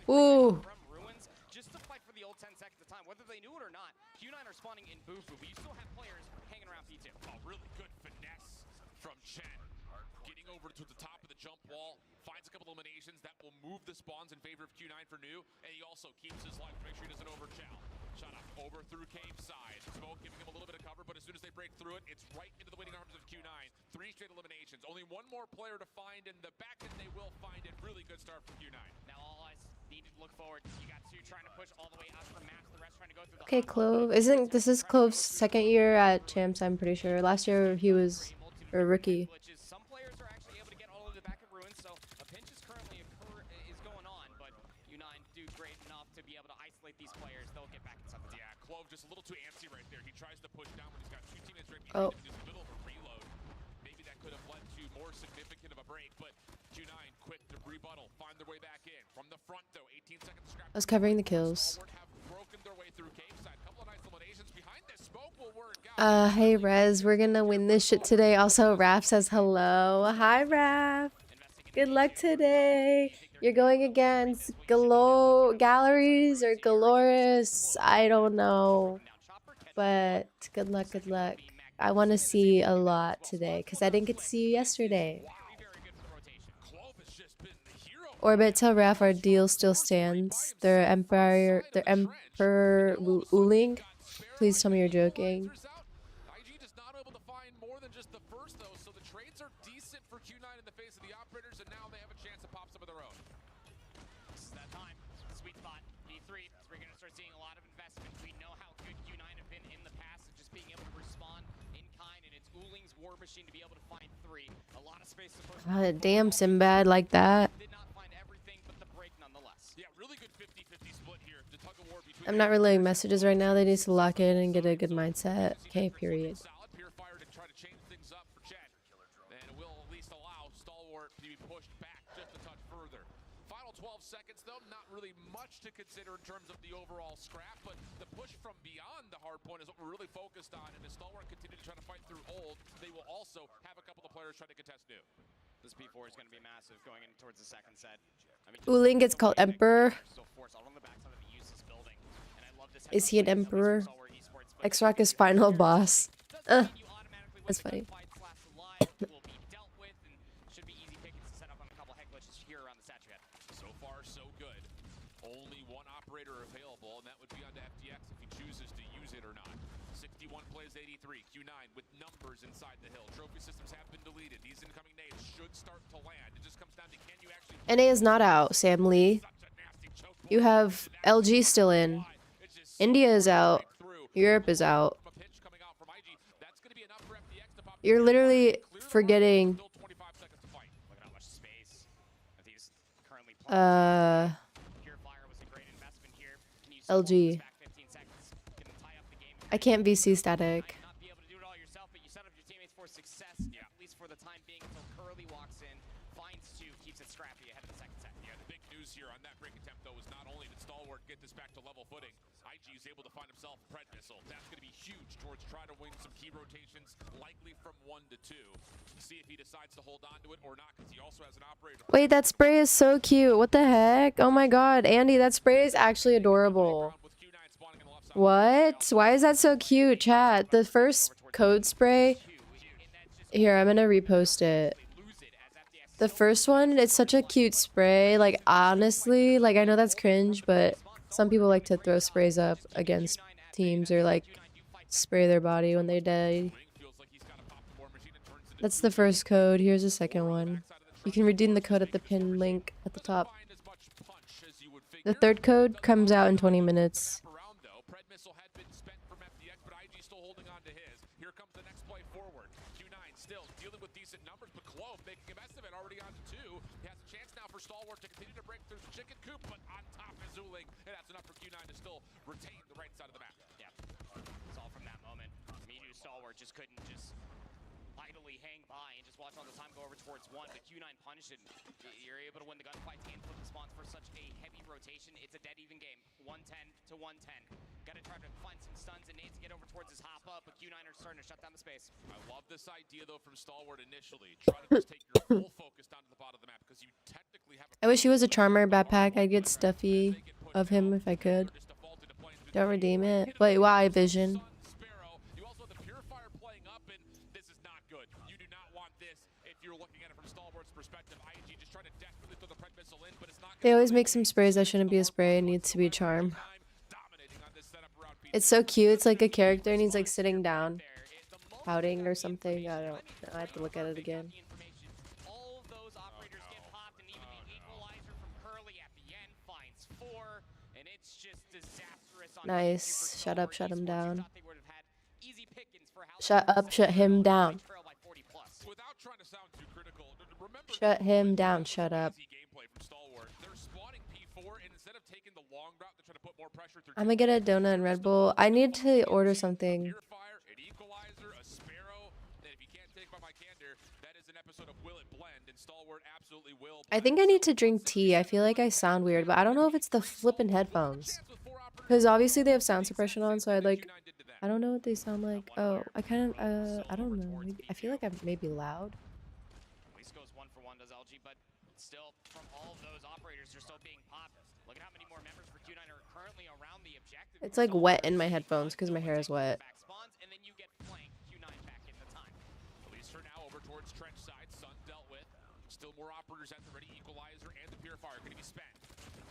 Ooh. From ruins just to fight for the old 10 seconds of time. Whether they knew it or not, Q9 are spawning in Bufu, but you still have players hanging around P2. A really good finesse from Chen. Getting over to the top of the jump wall, finds a couple eliminations that will move the spawns in favor of Q9 for new, and he also keeps his life to make sure he doesn't overshell. Shot up over through cave side. Smoke giving him a little bit of cover, but as soon as they break through it, it's right into the waiting arms of Q9. 3 straight eliminations. Only one more player to find in the back, and they will find it. Really good start from Q9. Now all eyes need to look forward. You got 2 trying to push all the way out from maps. The rest trying to go through the Okay, Clove. This is Clove's second year at Champs, I'm pretty sure. Last year he was a rookie. Some players are actually able to get all of the back of ruins, so a pinch is currently going on, but U9 do great enough to be able to isolate these players. They'll get back in some time. Yeah, Clove just a little too antsy right there. He tries to push down when he's got 2 teammates right behind him in the middle of a reload. Maybe that could have led to more significant of a break, but Q9 quick to rebuttal, find their way back in. From the front though, 18 seconds to scrap. I was covering the kills. Have broken their way through cave side. Couple of nice eliminations behind this. Smoke will work out. Hey Rezz, we're gonna win this shit today. Also, Raph says hello. Hi Raph. Good luck today. You're going against Galleries or Galoris. I don't know. But good luck, good luck. I want to see a lot today because I didn't get to see you yesterday. Orbit, tell Raph our deal still stands. Their Emperor Uling. Please tell me you're joking. IG just not able to find more than just the first though, so the trades are decent for Q9 in the face of the operators, and now they have a chance to pop some of their own. This is that time. Sweet spot. D3. So we're going to start seeing a lot of investment. We know how good Q9 have been in the past at just being able to respond in kind, and it's Uling's war machine to be able to find 3. A lot of space to push. God damn, Sinbad like that. Did not find everything, but the break nonetheless. Yeah, really good 50-50 split here. The tug of war between I'm not relaying messages right now. They need to lock in and get a good mindset. Okay, period. solid Purifier to try to change things up for Chen. And it will at least allow Stalwart to be pushed back just a touch further. Final 12 seconds though, not really much to consider in terms of the overall scrap, but the push from beyond the hard point is what we're really focused on, and as Stalwart continue to try to fight through old, they will also have a couple of players trying to contest new. This P4 is going to be massive going in towards the second set. I mean, Uling gets called Emperor. still forced out on the backside of the Usis building. And I love this. Is he an Emperor? X-Rock is final boss. That's funny. Will be dealt with and should be easy pickings to set up on a couple head glitches here around the statue head. So far, so good. Only one operator available, and that would be on to FTX if he chooses to use it or not. 61 plays 83. Q9 with numbers inside the hill. Trophy systems have been deleted. These incoming nades should start to land. It just comes down to can you actually... NA is not out, Sam Lee. You have LG still in. India is out. Europe is out. You're literally forgetting... LG. I can't VC static. Not be able to do it all yourself, but you set up your teammates for success, at least for the time being, until Curly walks in, finds 2, keeps it scrappy ahead of the second set. Yeah, the big news here on that break attempt, though, is not only did Stalwart get this back to level footing, IG is able to find himself Pred Missile. That's going to be huge towards trying to win some key rotations, likely from 1 to 2. See if he decides to hold on to it or not, because he also has an operator. Wait, that spray is so cute. What the heck? Oh my god, Andy, that spray is actually adorable. What? Why is that so cute, chat? The first code spray... Here, I'm gonna repost it. The first one, it's such a cute spray. Like, honestly, like, I know that's cringe, but some people like to throw sprays up against teams or, like, spray their body when they die. That's the first code. Here's the second one. You can redeem the code at the pinned link at the top. The third code comes out in 20 minutes. Stalwart to continue to break through the chicken coop, but on top is Uling, and that's enough for Q9 to still retain the right side of the map. Yeah, it's all from that moment. Minu Stalwart just couldn't just idly hang by and just watch all the time go over towards 1, but Q9 punished it. You're able to win the gunfights and flip the spawns for such a heavy rotation. It's a dead even game, 110 to 110. Gotta try to find some stuns and nades to get over towards his hop up, but Q9 are starting to shut down the space. I love this idea, though, from Stalwart initially. Try to just take your full focus down to the bottom of the map, because you technically have I wish he was a Charmer backpack. I'd get stuffy of him if I could. Don't redeem it. Wait, why, Vision? You also have the Purifier playing up, and this is not good. You do not want this if you're looking at it from Stalwart's perspective. IG just trying to desperately throw the Pred Missile in, but it's not. They always make some sprays that shouldn't be a spray. It needs to be a charm. It's so cute. It's like a character and he's like sitting down, pouting or something. I don't know. I have to look at it again. All of those operators get popped, and even the equalizer from Curly at the end finds 4, and it's just disastrous. Nice. Shut up, shut him down. Shut up, shut him down. Shut him down, shut up. I'm gonna get a donut and Red Bull. I need to order something. I think I need to drink tea. I feel like I sound weird, but I don't know if it's the flippin' headphones. Because obviously they have sound suppression on, so I don't know what they sound like. Oh, I kind of, I don't know. Maybe, I feel like I'm maybe loud. At least goes 1 for 1 does LG, but still from all of those operators are still being popped. Look at how many more members for Q9 are currently around the objective. It's like wet in my headphones because my hair is wet. And then you get flanked. Q9 back in the time. At least for now, over towards trench side. Sun dealt with. Still more operators at the ready. Equalizer and the Purifier going to be spent.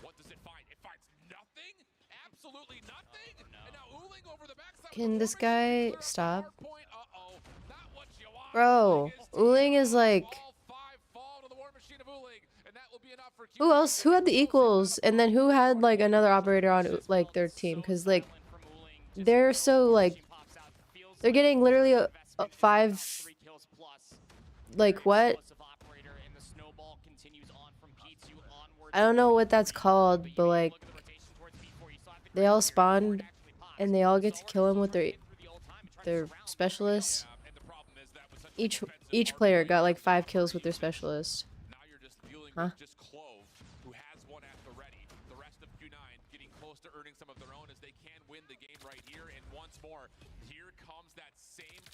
What does it find? It finds nothing? Absolutely nothing? Oh, no. And now Uling over the backside. Can this guy stop? Bro, Uling is like... Who else? Who had the equals? And then who had like another operator on like their team? Because like they're so like they're getting literally a 5. Like what? I don't know what that's called, but like they all spawned and they all get to kill him with their specialists. Each player got like 5 kills with their specialist. Huh?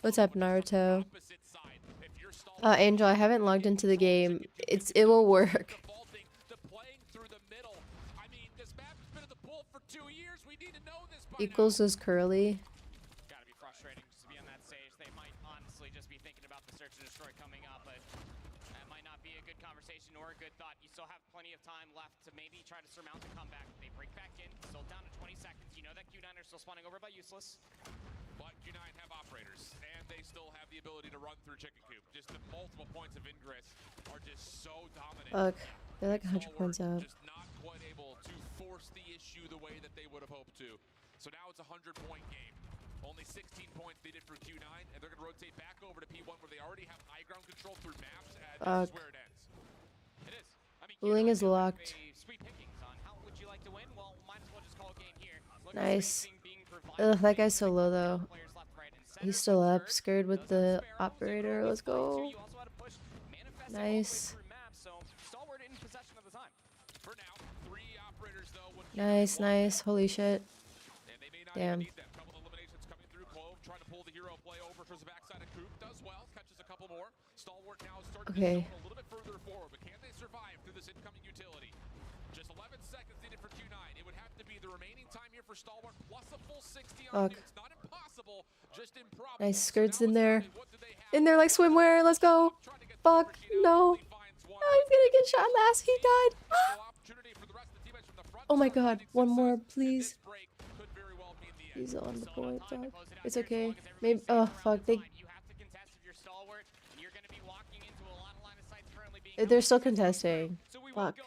What's up, Naruto? Angel, I haven't logged into the game. It will work. Equals is Curly. Gotta be frustrating just to be on that stage. They might honestly just be thinking about the search and destroy coming up, but that might not be a good conversation or a good thought. You still have plenty of time left to maybe try to surmount the comeback. They break back in, still down to 20 seconds. You know that Q9 are still spawning over by Useless. But Q9 have operators, and they still have the ability to run through Chicken Coop. Just the multiple points of ingress are just so dominant. Fuck, they're like 100 points up. Just not quite able to force the issue the way that they would have hoped to. So now it's a 100-point game. Only 16 points needed for Q9, and they're going to rotate back over to P1 where they already have high ground control through maps, and this is where it ends. It is. I mean, Uling is locked. Sweet pickings on how would you like to win? Well, might as well just call a game here. Nice. Ugh, that guy's so low though. He's still up, scared with the operator. Let's go. Nice. For now, 3 operators though. Nice, nice. Holy shit. Damn. Couple eliminations coming through. Clove trying to pull the hero play over towards the backside of Coop. Does well. Catches a couple more. Stalwart now starting to zone a little bit further forward, but can they survive through this incoming utility? Just 11 seconds needed for Q9. It would have to be the remaining time here for Stalwart plus a full 60 on it. It's not impossible, just improbable. Nice skirts in there. In there like swimwear. Let's go. Fuck. No. Oh, he's gonna get shot in the ass. He died. Oh my god. One more, please. He's on the point. Fuck. It's okay. Maybe. Oh, fuck. They're still contesting. Fuck.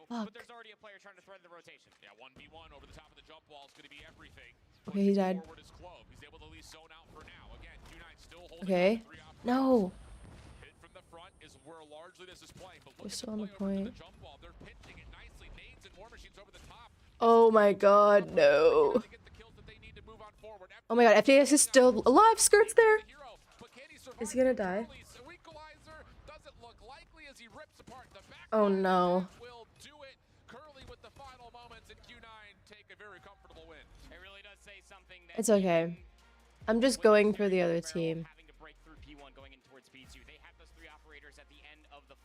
Fuck. Yeah, 1v1 over the top of the jump wall is going to be everything. Okay, he died. He's able to at least zone out for now. Again, Q9 still holding Okay. No. Hit from the front is where largely this is playing. But They're still on the point. jump wall. They're pinching it nicely. Nades and war machines over the top. Oh my god, no. Oh my god, FDS is still alive. Skirt's there. Is he gonna die? Oh no. It's okay. I'm just going for the other team. Having to break through P1 going in towards P2. They had those 3 operators at the end of the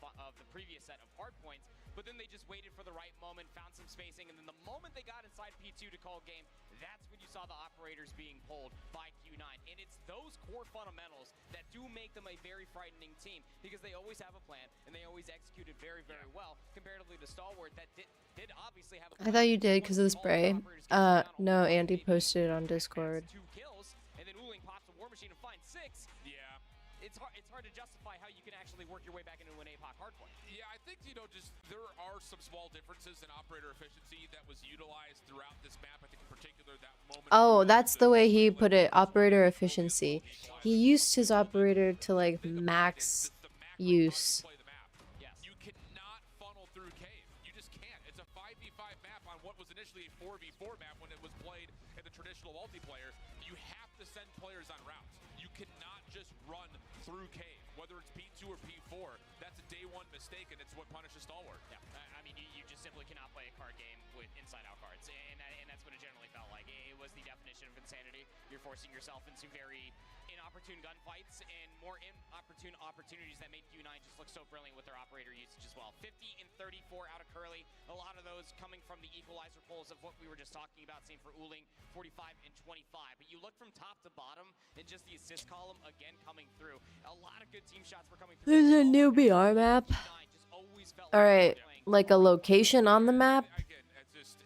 previous set of hard points, but then they just waited for the right moment, found some spacing, and then the moment they got inside P2 to call game, that's when you saw the operators being pulled by Q9. And it's those core fundamentals that do make them a very frightening team, because they always have a plan and they always execute it very, very well, comparatively to Stalwart that did obviously have a plan. I thought you did because of the spray. No, Andy posted it on Discord. 2 kills, and then Uling pops a war machine and finds 6. Yeah. It's hard to justify how you can actually work your way back into an APOC hardpoint. Yeah, I think, just there are some small differences in operator efficiency that was utilized throughout this map. I think in particular that moment. Oh, that's the way he put it. Operator efficiency. He used his operator to like max use. You cannot funnel through cave. You just can't. It's a 5v5 map on what was initially a 4v4 map when it was played in the traditional multiplayer. You have to send players on routes. You cannot just run through cave, whether it's P2 or P4. That's a day 1 mistake, and it's what punishes Stalwart. Yeah, I mean, you just simply cannot play a card game with inside-out cards, and that's what it generally felt like. It was the definition of insanity. You're forcing yourself into very inopportune gunfights and more inopportune opportunities that made Q9 just look so brilliant with their operator usage as well. 50 and 34 out of Curly. A lot of those coming from the equalizer pulls of what we were just talking about. Same for Uling, 45 and 25. But you look from top to bottom and just the assist column again coming through. A lot of good team shots were coming through. There's a new BR map. Alright, like a location on the map?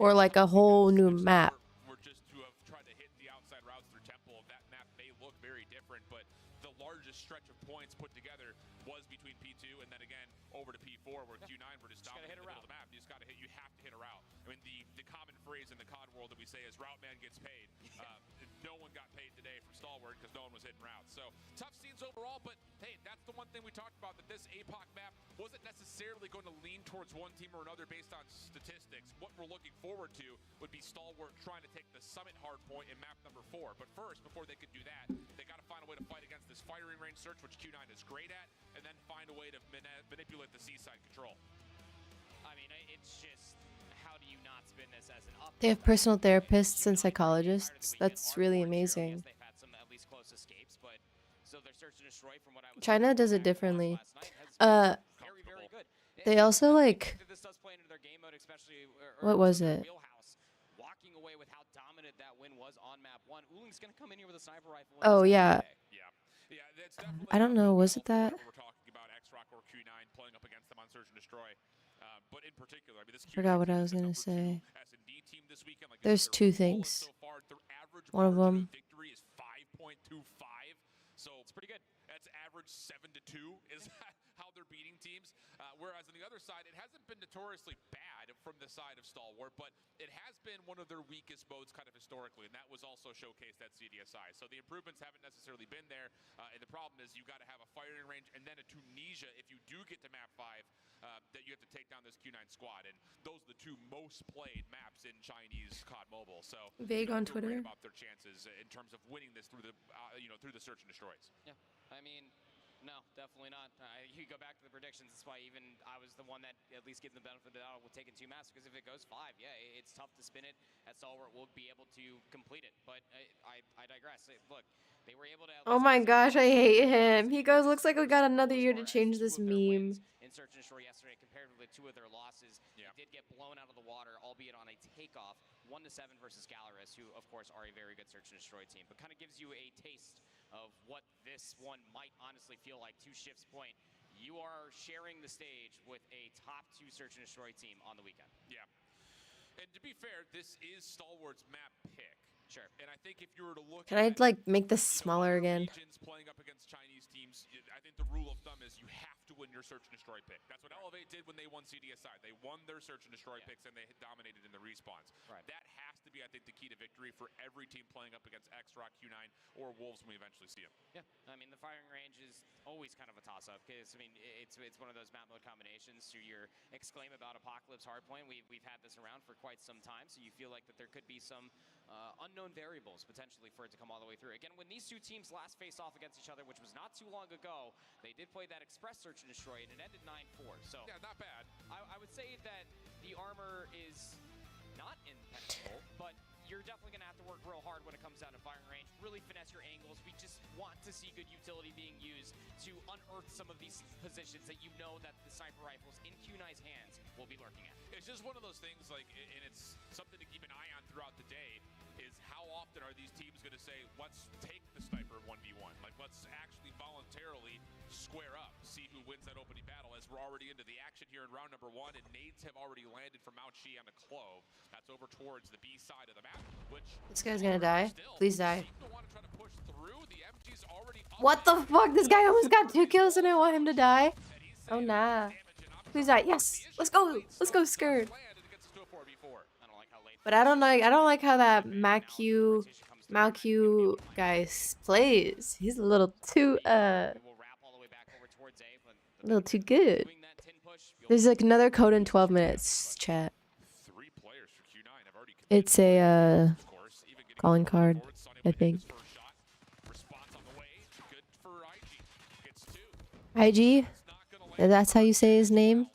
Or like a whole new map? We're just to have tried to hit the outside routes through Temple. That map may look very different, but the largest stretch of points put together was between P2 and then again over to P4, where Q9 were just dominating the middle of the map. You just gotta hit. You have to hit a route. I mean, the common phrase in the COD world that we say is "route man gets paid." No one got paid today from Stalwart because no one was hitting routes. So tough scenes overall, but hey, that's the one thing we talked about, that this APOC map wasn't necessarily going to lean towards one team or another based on statistics. What we're looking forward to would be Stalwart trying to take the summit hardpoint in map number 4. But first, before they could do that, they got to find a way to fight against this firing range search, which Q9 is great at, and then find a way to manipulate the seaside control. I mean, it's just, how do you not spin this as an up? They have personal therapists and psychologists. That's really amazing. They've had some at least close escapes, but so their search and destroy from what I was China does it differently. very, very good. They also like, This does play into their game mode, especially what was it? wheelhouse. Walking away with how dominant that win was on map 1. Uling's gonna come in here with a sniper rifle. Oh yeah. Yeah, that's definitely. I don't know. Was it that? We're talking about X-Rock or Q9 playing up against them on search and destroy. But in particular, I mean, this Forgot what I was gonna say. S&D team this weekend, like There's 2 things. One of them. Victory is 5.25, so it's pretty good. That's average 7-2 is how they're beating teams. Whereas on the other side, it hasn't been notoriously bad from the side of Stalwart, but it has been one of their weakest modes kind of historically, and that was also showcased at CDSI. So the improvements haven't necessarily been there, and the problem is you got to have a firing range and then a Tunisia if you do get to map 5 that you have to take down this Q9 squad, and those are the 2 most played maps in Chinese COD Mobile. So Vague on Twitter about their chances in terms of winning this through the through the search and destroys. Yeah, I mean, No, definitely not. You go back to the predictions. That's why even I was the one that at least given the benefit of the doubt with taking 2 maps, because if it goes 5, yeah, it's tough to spin it. At Stalwart will be able to complete it. But I digress. Look, they were able to. Oh my gosh, I hate him. He goes, looks like we got another year to change this meme. In Search and Destroy yesterday, compared with the 2 of their losses, they did get blown out of the water, albeit on a takeoff, 1-7 versus Gallerus, who of course are a very good Search and Destroy team. But kind of gives you a taste of what this one might honestly feel like. To Shift's point, you are sharing the stage with a top 2 Search and Destroy team on the weekend. Yeah. And to be fair, this is Stalwart's map pick. Sure. And I think if you were to look Can I like make this smaller again? regions playing up against Chinese teams, I think the rule of thumb is you have to win your Search and Destroy pick. That's what Elevate did when they won CDSI. They won their Search and Destroy picks and they dominated in the respawns. Right. That has to be, I think, the key to victory for every team playing up against X-Rock, Q9, or Wolves when we eventually see them. Yeah, I mean, the firing range is always kind of a toss-up, because, I mean, it's one of those map mode combinations. To your exclaim about Apocalypse Hardpoint, we've had this around for quite some time, so you feel like that there could be some unknown variables potentially for it to come all the way through. Again, when these 2 teams last faced off against each other, which was not too long ago, they did play that Express Search and Destroy, and it ended 9-4. So yeah, not bad. I would say that the armor is not impenetrable, but you're definitely going to have to work real hard when it comes down to firing range. Really finesse your angles. We just want to see good utility being used to unearth some of these positions that you know that the sniper rifles in Q9's hands will be lurking at. It's just one of those things, like, and it's something to keep an eye on throughout the day, is how often are these teams going to say, let's take the sniper 1v1? Like, let's actually voluntarily square up, see who wins that opening battle, as we're already into the action here in round number 1, and nades have already landed from Mount Chi on the Clove. That's over towards the B side of the map, which... This guy's gonna die. Please die. The What the fuck? This guy almost got 2 kills and I want him to die. Oh nah. Please die. Yes. Let's go. Let's go, Skirt. But I don't like how that Macu guy plays. He's a little too good. There's like another code in 12 minutes, chat. It's a calling card, I think. IG? That's how you say his name?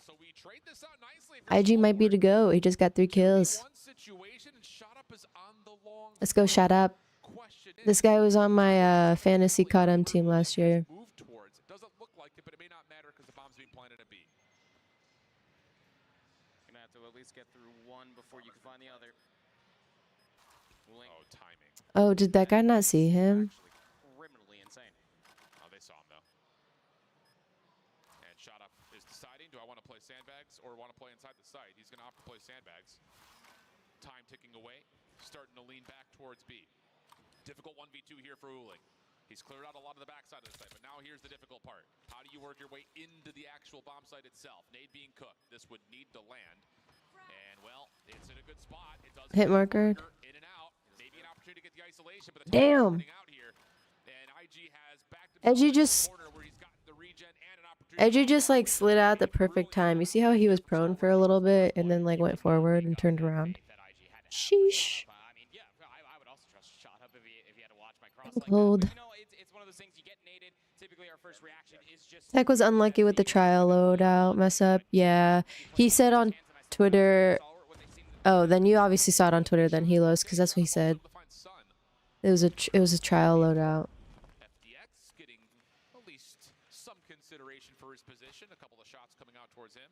IG might be to go. He just got 3 kills. Let's go, shut up. This guy was on my fantasy Cod team last year. Doesn't look like it, but it may not matter because the bomb's being planted at B. Gonna have to at least get through one before you can find the other. Oh, timing. Oh, did that guy not see him? Criminally insane. Oh, they saw him though. And Shot Up is deciding, do I want to play sandbags or want to play inside the site? He's going to opt to play sandbags. Time ticking away, starting to lean back towards B. Difficult 1v2 here for Uling. He's cleared out a lot of the backside of the site, but now here's the difficult part. How do you work your way into the actual bomb site itself? Nade being cooked. This would need to land. And, well, it's in a good spot. It does Hit marker. in and out. Maybe an opportunity to get the isolation, but the damn. out here. And IG has back to Edgy just like slid out at the perfect time. You see how he was prone for a little bit and then like went forward and turned around. Sheesh. Cold. Tech was unlucky with the trial loadout mess up. Yeah, he said on Twitter. Oh, then you obviously saw it on Twitter. Then Helos, because that's what he said. It was a trial loadout. FDX getting at least some consideration for his position. A couple of shots coming out towards him.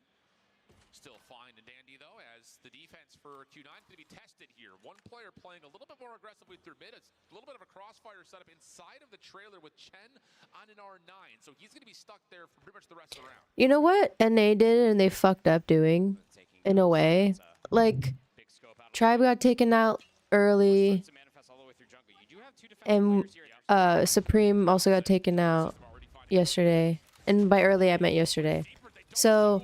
Still fine and dandy though, as the defense for Q9 is going to be tested here. One player playing a little bit more aggressively through mid. It's a little bit of a crossfire setup inside of the trailer with Chen on an R9. So he's going to be stuck there for pretty much the rest of the round. You know what NA did and they fucked up doing, in a way? Like, Tribe got taken out early, and Supreme also got taken out yesterday. And by early, I meant yesterday. So,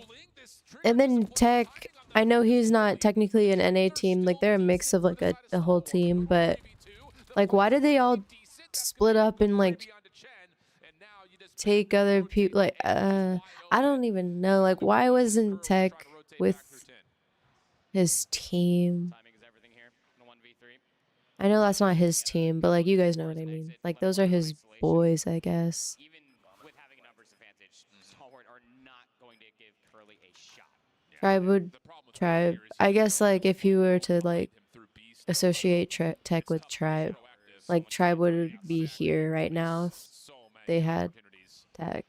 and then Tech, I know he's not technically an NA team. Like, they're a mix of, like, a whole team. But, like, why did they all split up and, like, take other people? Like, I don't even know. Like, why wasn't Tech with his team? I know that's not his team, but, like, you guys know what I mean. Like, those are his boys, I guess. Tribe. I guess like if you were to like associate tech with Tribe, like Tribe would be here right now if they had tech.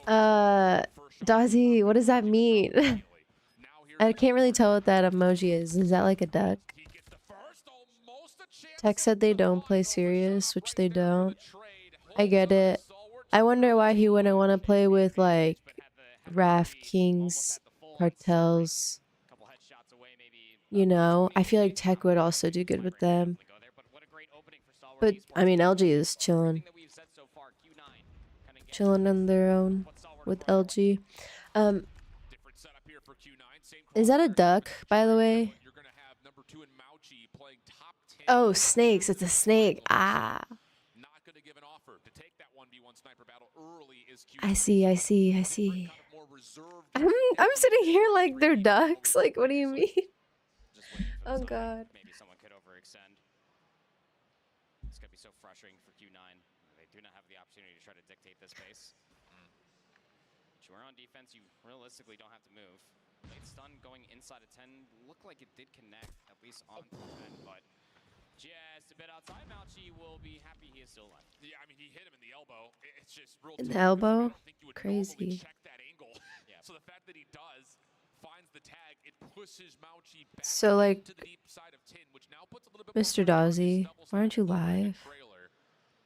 Dozzy, what does that mean? I can't really tell what that emoji is. Is that like a duck? Tech said they don't play serious, which they don't. I get it. I wonder why he wouldn't want to play with like Raf Kings, cartels. You know, I feel like Tech would also do good with them. But I mean, LG is chilling. Chilling on their own with LG. Is that a duck, by the way? Oh, snakes. It's a snake. Ah. I see. I'm sitting here like they're ducks. Like, what do you mean? Oh god. Maybe someone could overextend. It's gonna be so frustrating for Q9. They do not have the opportunity to try to dictate this pace. But you are on defense, you realistically don't have to move. Late stun going inside of 10 looked like it did connect, at least on 10, but just a bit outside. Mauchi will be happy he is still alive. Yeah, I mean, he hit him in the elbow. It's just real In the elbow? Crazy. check that angle. Yeah. So the fact that he does finds the tag, it pushes Mauchi back So like, to the deep side of tin, which now puts a little bit Mr. Dozzy, why aren't you live?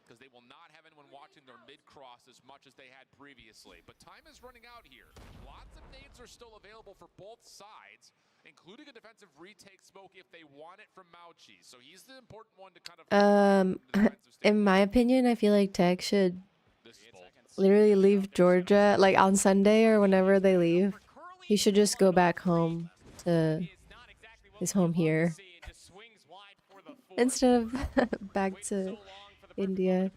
because they will not have anyone watching their mid-cross as much as they had previously. But time is running out here. Lots of nades are still available for both sides, including a defensive retake smoke if they want it from Mauchi. So he's the important one to kind of... In my opinion, I feel like Tech should literally leave Georgia, like on Sunday or whenever they leave. He should just go back home to his home here instead of back to India.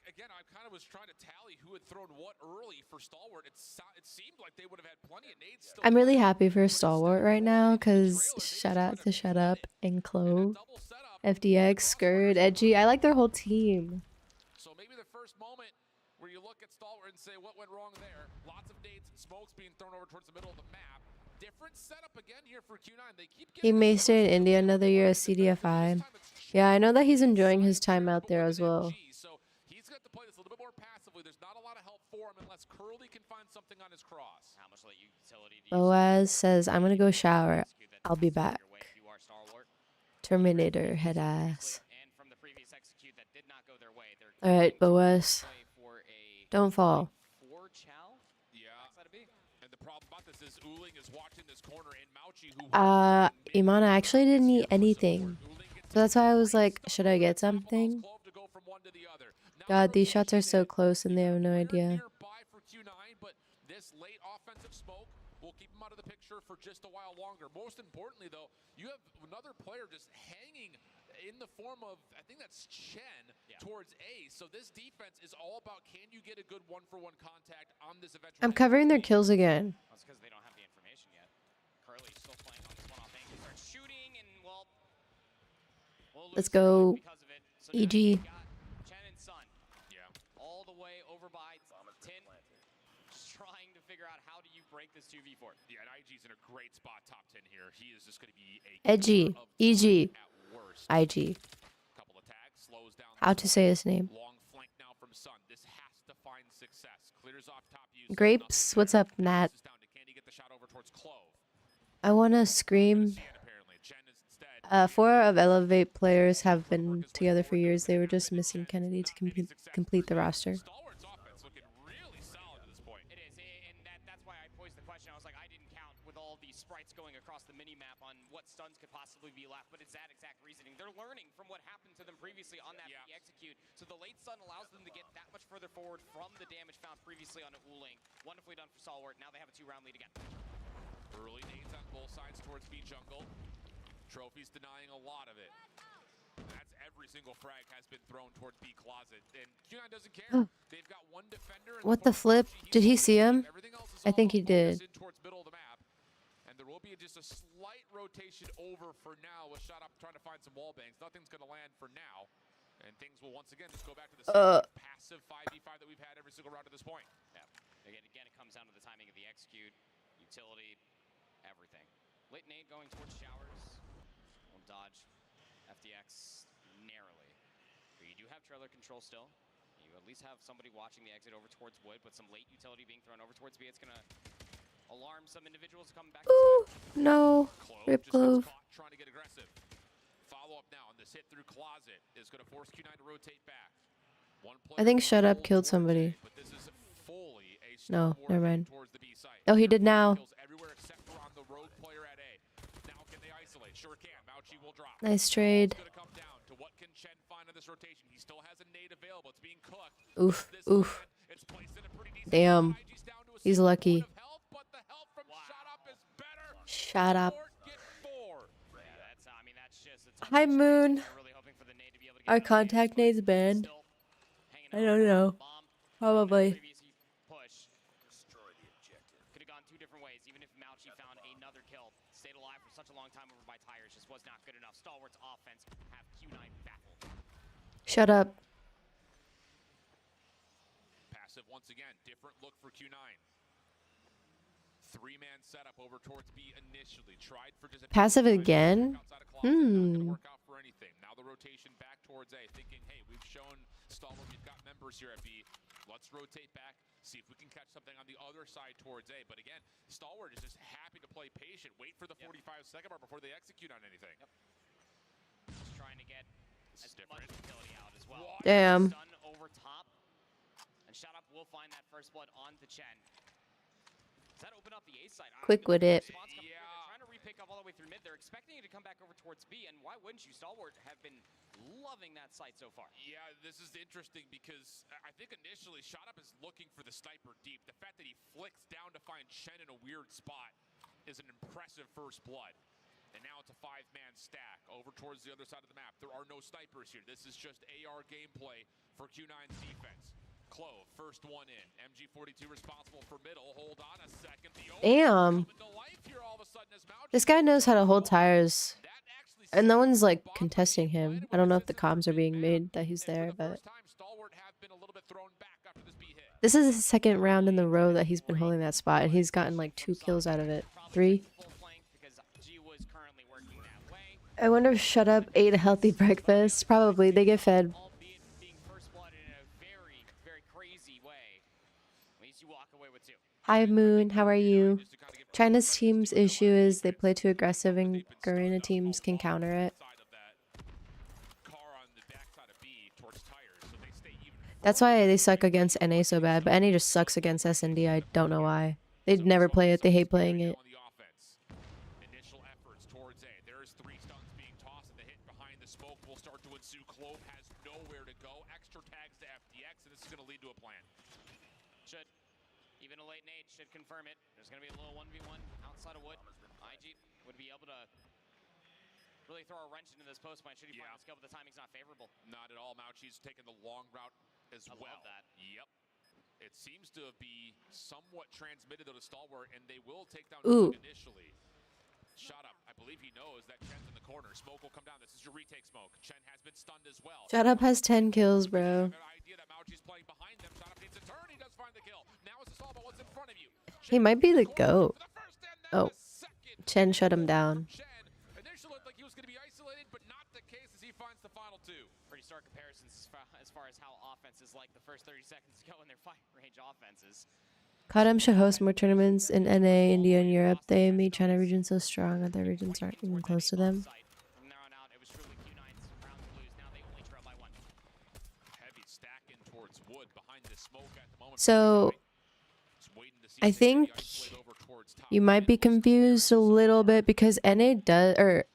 Again, I kind of was trying to tally who had thrown what early for Stalwart. It seemed like they would have had plenty of nades still. I'm really happy for Stalwart right now because shout out to Shut Up and Clove, FDX, Skurd, Edgy. I like their whole team. So maybe the first moment where you look at Stalwart and say what went wrong there. Lots of nades and smokes being thrown over towards the middle of the map. Different setup again here for Q9. They keep He may stay in India another year as CDFI. Yeah, I know that he's enjoying his time out there as well. So he's got to play this a little bit more passively. There's not a lot of help for him unless Curly can find something on his cross. How much utility Boaz says, I'm gonna go shower. I'll be back. Terminator, head ass. Alright, Boaz. Don't fall. Imana actually didn't eat anything. So that's why I was like, should I get something? God, these shots are so close and they have no idea. This late offensive smoke will keep him out of the picture for just a while longer. Most importantly, though, you have another player just hanging in the form of, I think that's Chen, towards A. So this defense is all about, can you get a good one-for-one contact on this eventual... I'm covering their kills again. That's because they don't have the information yet. Curly's still playing on this one-off angle. Starts shooting and, well Let's go, EG. Chen and Sun. Yeah. All the way over by Tin. Just trying to figure out how do you break this 2v4. Yeah, and IG's in a great spot, top 10 here. He is just going to be a... Edgy, EG, IG. How to say his name. Long flank now from Sun. This has to find success. Clears off top use. Grapes, what's up, Nat? I wanna scream. 4 of Elevate players have been together for years. They were just missing Kennedy to complete the roster. Sprites going across the mini-map on what stuns could possibly be left, but it's that exact reasoning. They're learning from what happened to them previously on that execute, so the late stun allows them to get that much further forward from the damage found previously on Uling. Wonderfully done for Stalwart. Now they have a 2-round lead again. Early nades on both sides towards B jungle. Trophy's denying a lot of it. That's every single frag has been thrown towards B closet, and Q9 doesn't care. They've got one defender. What the flip? Did he see him? I think he did. Towards middle of the map. And there will be just a slight rotation over for now with Shot Up trying to find some wall bangs. Nothing's going to land for now. And things will once again just go back to the same passive 5v5 that we've had every single round to this point. Yeah. Again, it comes down to the timing of the execute, utility, everything. Late nade going towards showers. Will dodge FDX narrowly. But you do have trailer control still. You at least have somebody watching the exit over towards wood, but some late utility being thrown over towards B. It's going to alarm some individuals coming back. Ooh, no. Rip Clove. Trying to get aggressive. Follow up now, and this hit through closet is going to force Q9 to rotate back. I think Shut Up killed somebody. But this is fully a No, never mind. towards the B site. Oh, he did now. Everywhere except for on the rogue player at A. Now can they isolate? Sure can. Mauchi will drop. Nice trade. It's going to come down to what can Chen find on this rotation. He still has a nade available. It's being cooked. Oof, oof. Damn. He's lucky. Shut up. Hi, Moon. Our contact nade's banned. I don't know. Probably. Could have gone two different ways, even if Mauchi found another kill. Stayed alive for such a long time over by tires, just was not good enough. Stalwart's offense have Q9 baffled. Shut up. Passive once again. Different look for Q9. Three-man setup over towards B initially. Tried for just Passive again? Work out for anything. Now the rotation back towards A, thinking, hey, we've shown Stalwart we've got members here at B. Let's rotate back, see if we can catch something on the other side towards A. But again, Stalwart is just happy to play patient, wait for the 45-second mark before they execute on anything. Just trying to get as much utility out as well. Damn. Stun over top. And Shut Up will find that first blood onto Chen. Does that open up the A side? Quick with it. They're trying to repick up all the way through mid. They're expecting it to come back over towards B, and why wouldn't you? Stalwart have been loving that site so far. Yeah, this is interesting because I think initially Shot Up is looking for the sniper deep. The fact that he flicks down to find Chen in a weird spot is an impressive first blood. And now it's a five-man stack over towards the other side of the map. There are no snipers here. This is just AR gameplay for Q9's defense. Clove, first one in. MG42 responsible for middle. Hold on a second. Damn. This guy knows how to hold tires. And no one's like contesting him. I don't know if the comms are being made that he's there, but this is the second round in the row that he's been holding that spot, and he's gotten like 2 kills out of it. 3. I wonder if Shut Up ate a healthy breakfast. Probably. They get fed. Hi, Moon. How are you? China's team's issue is they play too aggressive and Garena teams can counter it. That's why they suck against NA so bad, but NA just sucks against SND. I don't know why. They'd never play it. They hate playing it. Initial efforts towards A. There's 3 stuns being tossed, and the hit behind the smoke will start to ensue. Clove has nowhere to go. Extra tags to FTX, and this is going to lead to a plan. Should. Even a late nade should confirm it. There's going to be a little 1v1 outside of wood. IG would be able to really throw a wrench into this post point. Should he find the skill, but the timing's not favorable. Not at all. Mauchi's taking the long route as well. I love that. Yep. It seems to be somewhat transmitted to the Stalwart, and they will take down initially. Shot Up. I believe he knows that Chen's in the corner. Smoke will come down. This is your retake smoke. Chen has been stunned as well. Shut Up has 10 kills, bro. He might be the GOAT. Oh. Chen shut him down. Initially looked like he was going to be isolated, but not the case as he finds the final 2. Pretty stark comparisons as far as how offenses like the first 30 seconds go in their fight range offenses. Cod should host more tournaments in NA, India, and Europe. They made China region so strong that their regions aren't even close to them. From there on out, it was truly Q9's round to lose. Now they only trail by 1. Heavy stacking towards wood behind the smoke at the moment. So, I think you might be confused a little bit because NA does, or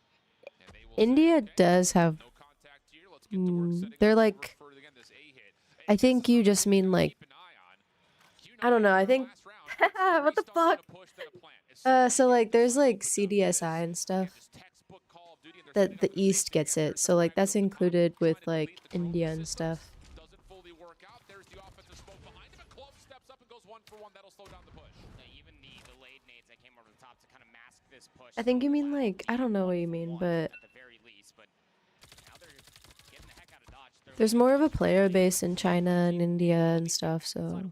India does have, they're like, I think you just mean like, I don't know, I think, what the fuck? So like, there's like CDSI and stuff that the East gets it. So like, that's included with like India and stuff. I think you mean like, I don't know what you mean, but There's more of a player base in China and India and stuff, so.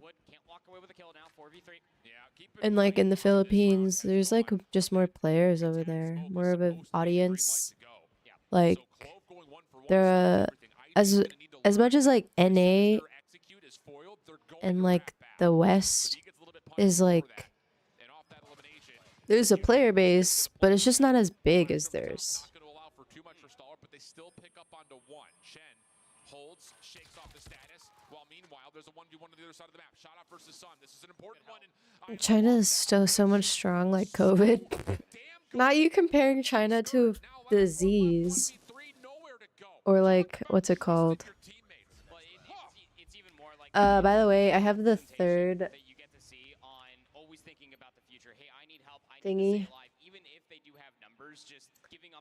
And like in the Philippines, there's like just more players over there, more of an audience. Like there, as much as like NA and like the West is like there's a player base, but it's just not as big as theirs. China is still so much strong, like COVID. Not you comparing China to a disease. Or like, what's it called? By the way, I have the third thingy.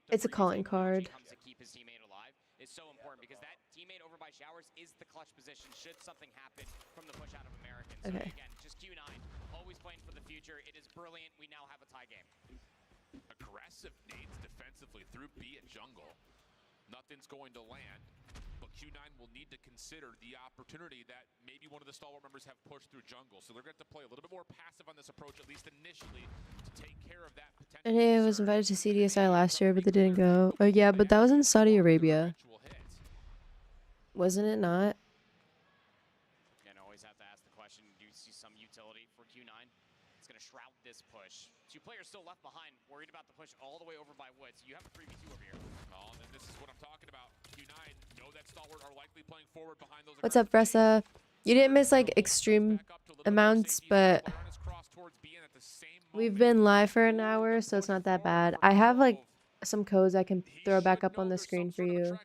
It's a calling card. Is so important because that teammate over by Showers is the clutch position should something happen from the push out of Americans. Okay. So again, just Q9, always playing for the future. It is brilliant. We now have a tie game. Aggressive nades defensively through B at jungle. Nothing's going to land, but Q9 will need to consider the opportunity that maybe one of the stalwart members have pushed through jungle. So they're going to have to play a little bit more passive on this approach, at least initially, to take care of that potential. And I was invited to CDSI last year, but they didn't go. Oh yeah, but that was in Saudi Arabia. Wasn't it not? And always have to ask the question, do you see some utility for Q9? It's going to shroud this push. Two players still left behind, worried about the push all the way over by Woods. You have a 3v2 over here. Oh, and this is what I'm talking about. Q9 know that stalwart are likely playing forward behind those. What's up, Bressa? You didn't miss like extreme amounts, but we've been live for an hour, so it's not that bad. I have like some codes I can throw back up on the screen for you.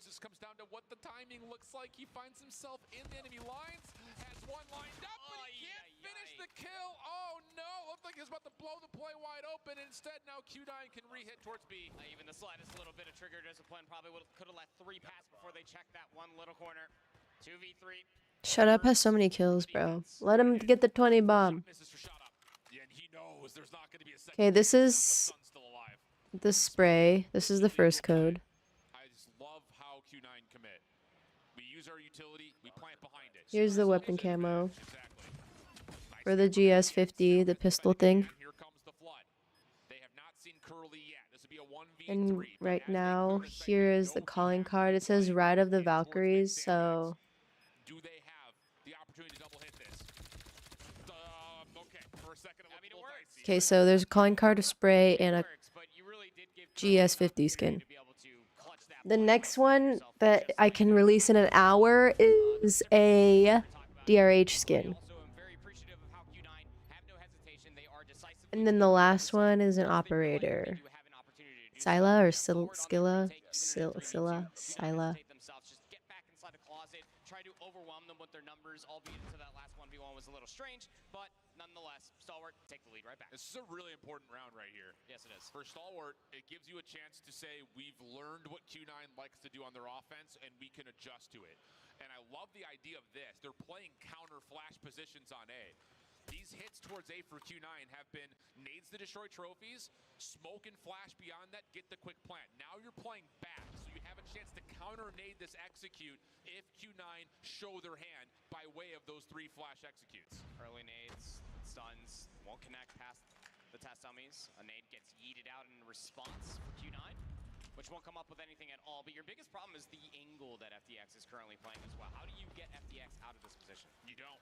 This comes down to what the timing looks like. He finds himself in the enemy lines, has one lined up, but he can't finish the kill. Oh no, looked like he was about to blow the play wide open. Instead, now Q9 can re-hit towards B. Even the slightest little bit of trigger discipline probably could have let 3 pass before they checked that one little corner. 2v3. Shut Up has so many kills, bro. Let him get the 20 bomb. Okay, this is the spray. This is the first code. Here's the weapon camo for the GS50, the pistol thing. And right now, here is the calling card. It says Ride of the Valkyries, so... Okay, so there's a calling card, a spray, and a GS50 skin. The next one that I can release in an hour is a DRH skin. And then the last one is an operator. Scylla or Scylla? Scylla. Try to overwhelm them with their numbers, albeit into that last 1v1 was a little strange, but nonetheless, Stalwart take the lead right back. This is a really important round right here. Yes, it is. For Stalwart, it gives you a chance to say, we've learned what Q9 likes to do on their offense, and we can adjust to it. And I love the idea of this. They're playing counter flash positions on A. These hits towards A for Q9 have been nades to destroy trophies, smoke and flash beyond that, get the quick plant. Now you're playing back, so you have a chance to counter nade this execute if Q9 show their hand by way of those 3 flash executes. Early nades, stuns, won't connect past the test dummies. A nade gets yeeted out in response for Q9, which won't come up with anything at all. But your biggest problem is the angle that FDX is currently playing as well. How do you get FDX out of this position? You don't.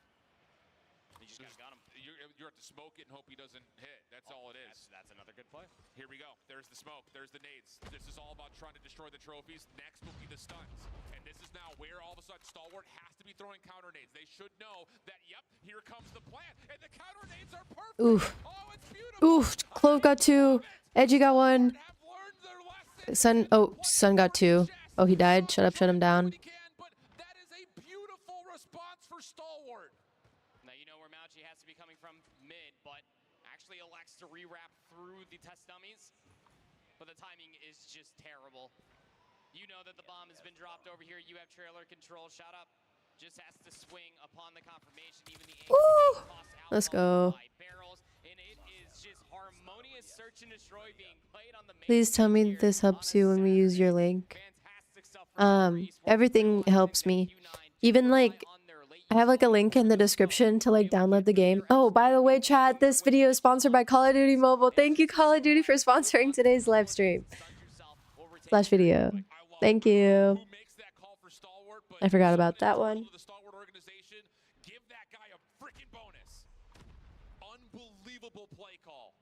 You just gotta gun him. You have to smoke it and hope he doesn't hit. That's all it is. That's another good play. Here we go. There's the smoke. There's the nades. This is all about trying to destroy the trophies. Next will be the stuns. And this is now where all of a sudden Stalwart has to be throwing counter nades. They should know that, yep, here comes the plant. And the counter nades are perfect. Oof. Oh, it's beautiful. Oof. Clove got 2. Edgy got 1. Sun got 2. Oh, he died. Shut up, shut him down. But that is a beautiful response for Stalwart. Now you know where Mauchi has to be coming from mid, but actually elects to rewrap through the test dummies. But the timing is just terrible. You know that the bomb has been dropped over here. You have trailer control. Shut up. Just has to swing upon the confirmation. Even the Woo! Let's go. Barrels, and it is just harmonious search and destroy being played on the main. Please tell me this helps you when we use your link. Everything helps me. Even like I have like a link in the description to like download the game. Oh, by the way, chat, this video is sponsored by Call of Duty Mobile. Thank you, Call of Duty, for sponsoring today's live stream / video. Thank you. I forgot about that one. Give that guy a freaking bonus. Unbelievable play call.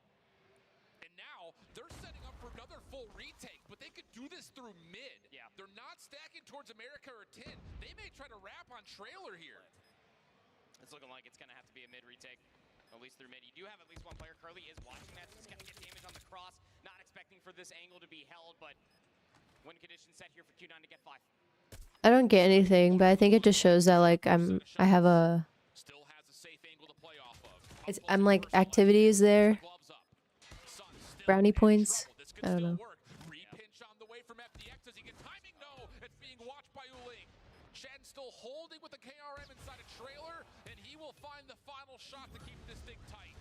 And now they're setting up for another full retake, but they could do this through mid. Yeah. They're not stacking towards America or 10. They may try to wrap on trailer here. It's looking like it's going to have to be a mid retake, at least through mid. You do have at least one player. Curly is watching that. He's going to get damage on the cross. Not expecting for this angle to be held, but win condition set here for Q9 to get 5. I don't get anything, but I think it just shows that like I have a I'm like activities there. Brownie points. I don't know. Repinch on the way from FDX. Does he get timing? No. It's being watched by Uling. Shen still holding with the KRM inside a trailer, and he will find the final shot to keep this thing tight.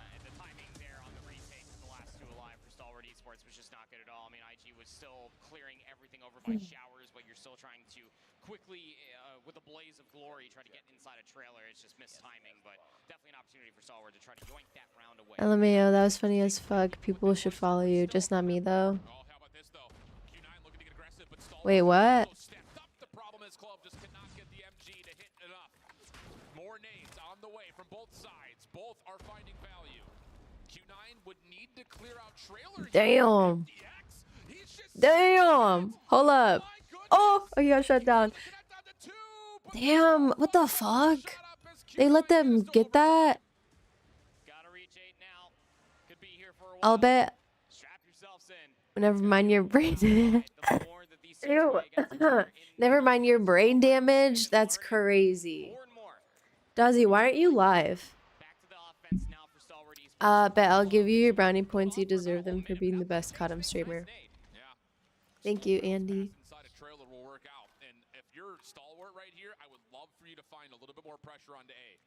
And the timing there on the retake of the last two alive for Stalwart Esports was just not good at all. I mean, IG was still clearing everything over by showers, but you're still trying to quickly, with a blaze of glory, try to get inside a trailer. It's just missed timing, but definitely an opportunity for Stalwart to try to yoink that round away. LMAO, that was funny as fuck. People should follow you, just not me though. Wait, what? The problem is Club just cannot get the MG to hit enough. More nades on the way from both sides. Both are finding value. Q9 would need to clear out trailer. Damn. Damn. Hold up. Oh, he got shut down. Damn, what the fuck? They let them get that? I'll bet. Never mind your brain. Ew. Never mind your brain damage. That's crazy. Dazzy, why aren't you live? Bet I'll give you your brownie points. You deserve them for being the best Cod streamer. Thank you, Andy. Inside a trailer will work out. And if you're Stalwart right here, I would love for you to find a little bit more pressure onto A.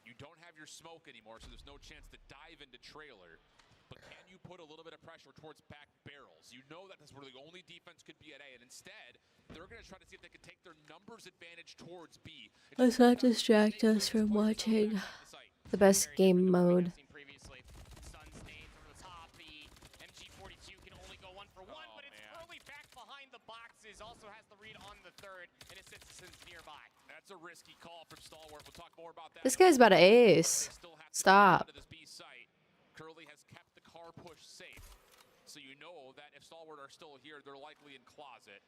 You don't have your smoke anymore, so there's no chance to dive into trailer. But can you put a little bit of pressure towards back barrels? You know that that's where the only defense could be at A, and instead, they're going to try to see if they can take their numbers advantage towards B. Let's not distract us from watching the best game mode. Also has the read on the third, and it sits nearby. That's a risky call from Stalwart. We'll talk more about that. This guy's about to ace. Stop. Curly has kept the car push safe, so you know that if Stalwart are still here, they're likely in closet.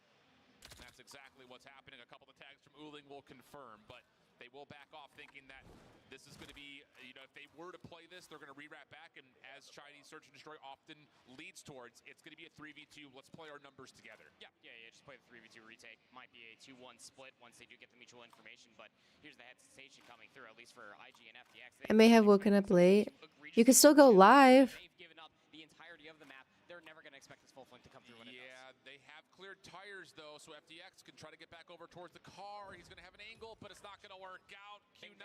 That's exactly what's happening. A couple of tags from Uling will confirm, but they will back off thinking that this is going to be, you know, if they were to play this, they're going to re-wrap back, and as Chinese Search and Destroy often leads towards, it's going to be a 3v2. Let's play our numbers together. Yeah, just play the 3v2 retake. Might be a 2-1 split once they do get the mutual information, but here's the hesitation coming through, at least for IG and FDX. I may have woken up late. You can still go live. They've given up the entirety of the map. They're never going to expect this full flank to come through when it does. They have cleared tires, though, so FDX can try to get back over towards the car. He's going to have an angle, but it's not going to work out. Q9.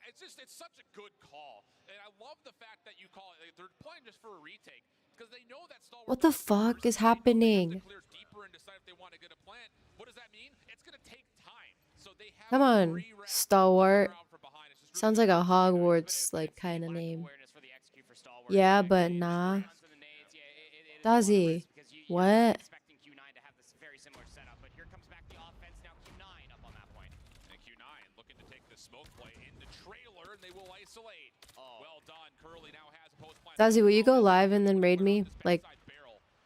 It's such a good call. And I love the fact that you call it, they're playing just for a retake. Because they know that Stalwart. What the fuck is happening? Clear deeper and decide if they want to get a plant. What does that mean? It's going to take time. So they have Come on, Stalwart. Sounds like a Hogwarts like kind of name. Yeah, but nah. Dazzy, what? Expecting Q9 to have this very similar setup, but here comes back the offense now. Q9 up on that point. And Q9 looking to take the smoke play into trailer, and they will isolate. Well done. Curly now has a post plant. Dazzy, will you go live and then raid me? Like,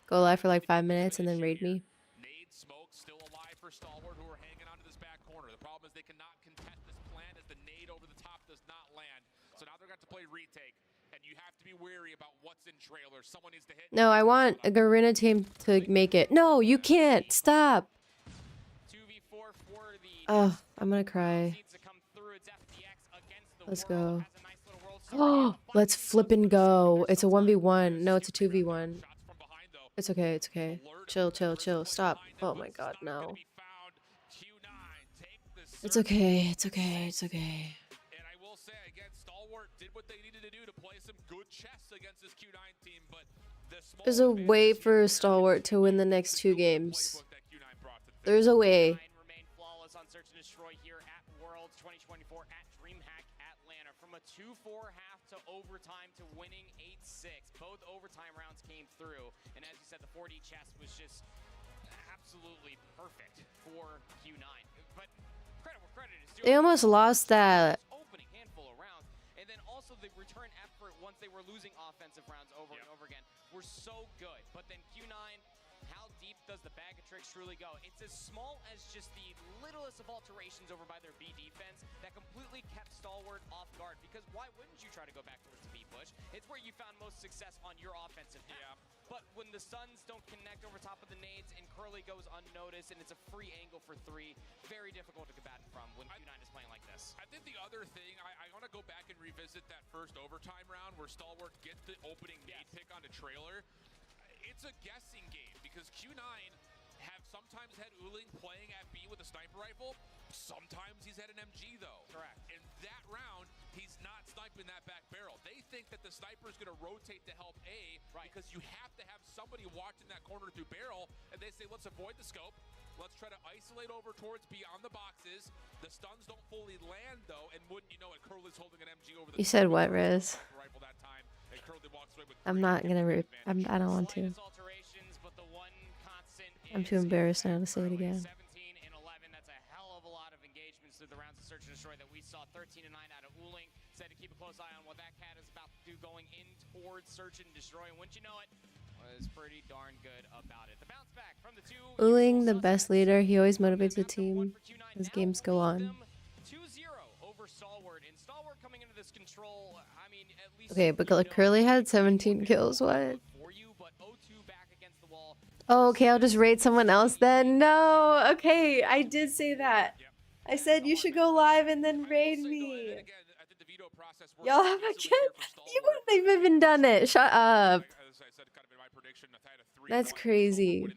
go live for like 5 minutes and then raid me? Nade smoke still alive for Stalwart, who are hanging onto this back corner. The problem is they cannot contest this plant as the nade over the top does not land. So now they're going to play retake. And you have to be wary about what's in trailer. Someone needs to hit. No, I want a Garena team to make it. No, you can't. Stop. 2v4 for the Oh, I'm gonna cry. Let's go. Oh, let's flip and go. It's a 1v1. No, it's a 2v1. It's okay. It's okay. Chill, chill, chill. Stop. Oh my god, no. It's okay. It's okay. It's okay. And I will say again, Stalwart did what they needed to do to play some good chess against this Q9 team, but There's a way for Stalwart to win the next 2 games. There's a way. Remain flawless on Search and Destroy here at Worlds 2024 at DreamHack Atlanta. From a 2-4 half to overtime to winning 8-6. Both overtime rounds came through. And as you said, the 4D chest was just absolutely perfect for Q9. But credit where credit is due. They almost lost that. Opening handful of rounds. And then also the return effort once they were losing offensive rounds over and over again were so good. But then Q9, how deep does the bag of tricks truly go? It's as small as just the littlest of alterations over by their B defense that completely kept Stalwart off guard. Because why wouldn't you try to go back towards the B push? It's where you found most success on your offensive half. But when the Suns don't connect over top of the nades and Curly goes unnoticed and it's a free angle for 3, very difficult to combat from when Q9 is playing like this. I think the other thing, I want to go back and revisit that first overtime round where Stalwart gets the opening nade pick on the trailer. It's a guessing game because Q9 have sometimes had Uling playing at B with a sniper rifle. Sometimes he's had an MG though. Correct. In that round, he's not sniping that back barrel. They think that the sniper is going to rotate to help A because you have to have somebody watching that corner through barrel. And they say, let's avoid the scope. Let's try to isolate over towards B on the boxes. The stuns don't fully land though. And wouldn't you know it, Curly's holding an MG over the You said what, Rezz? rifle that time. And Curly walks away with I'm not gonna I don't want to. I'm too embarrassed now to say it again. 17 and 11, that's a hell of a lot of engagements through the rounds of Search and Destroy that we saw. 13 and 9 out of Uling. Said to keep a close eye on what that cat is about to do going in towards Search and Destroy. And wouldn't you know it, was pretty darn good about it. The bounce back from the 2. Uling, the best leader, he always motivates the team as games go on. 2-0 over Stalwart. And Stalwart coming into this control, I mean, at least Okay, but Curly had 17 kills. What? Oh, okay, I'll just raid someone else then. No, okay, I did say that. I said you should go live and then raid me. Y'all have a kid? You wouldn't have even done it. Shut up. That's crazy.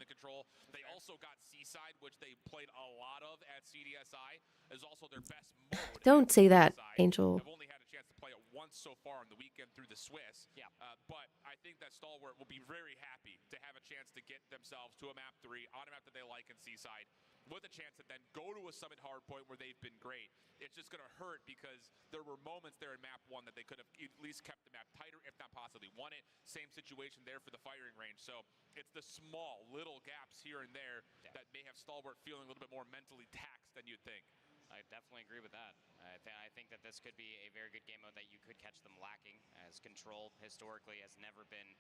They also got Seaside, which they played a lot of at CDSI, is also their best mode. Don't say that, Angel. I've only had a chance to play it once so far on the weekend through the Swiss. But I think that Stalwart will be very happy to have a chance to get themselves to a map 3 on a map that they like in Seaside, with a chance to then go to a Summit hardpoint where they've been great. It's just going to hurt because there were moments there in map 1 that they could have at least kept the map tighter, if not possibly won it. Same situation there for the firing range. So it's the small little gaps here and there that may have Stalwart feeling a little bit more mentally taxed than you'd think. I definitely agree with that. I think that this could be a very good game mode that you could catch them lacking, as Control historically has never been,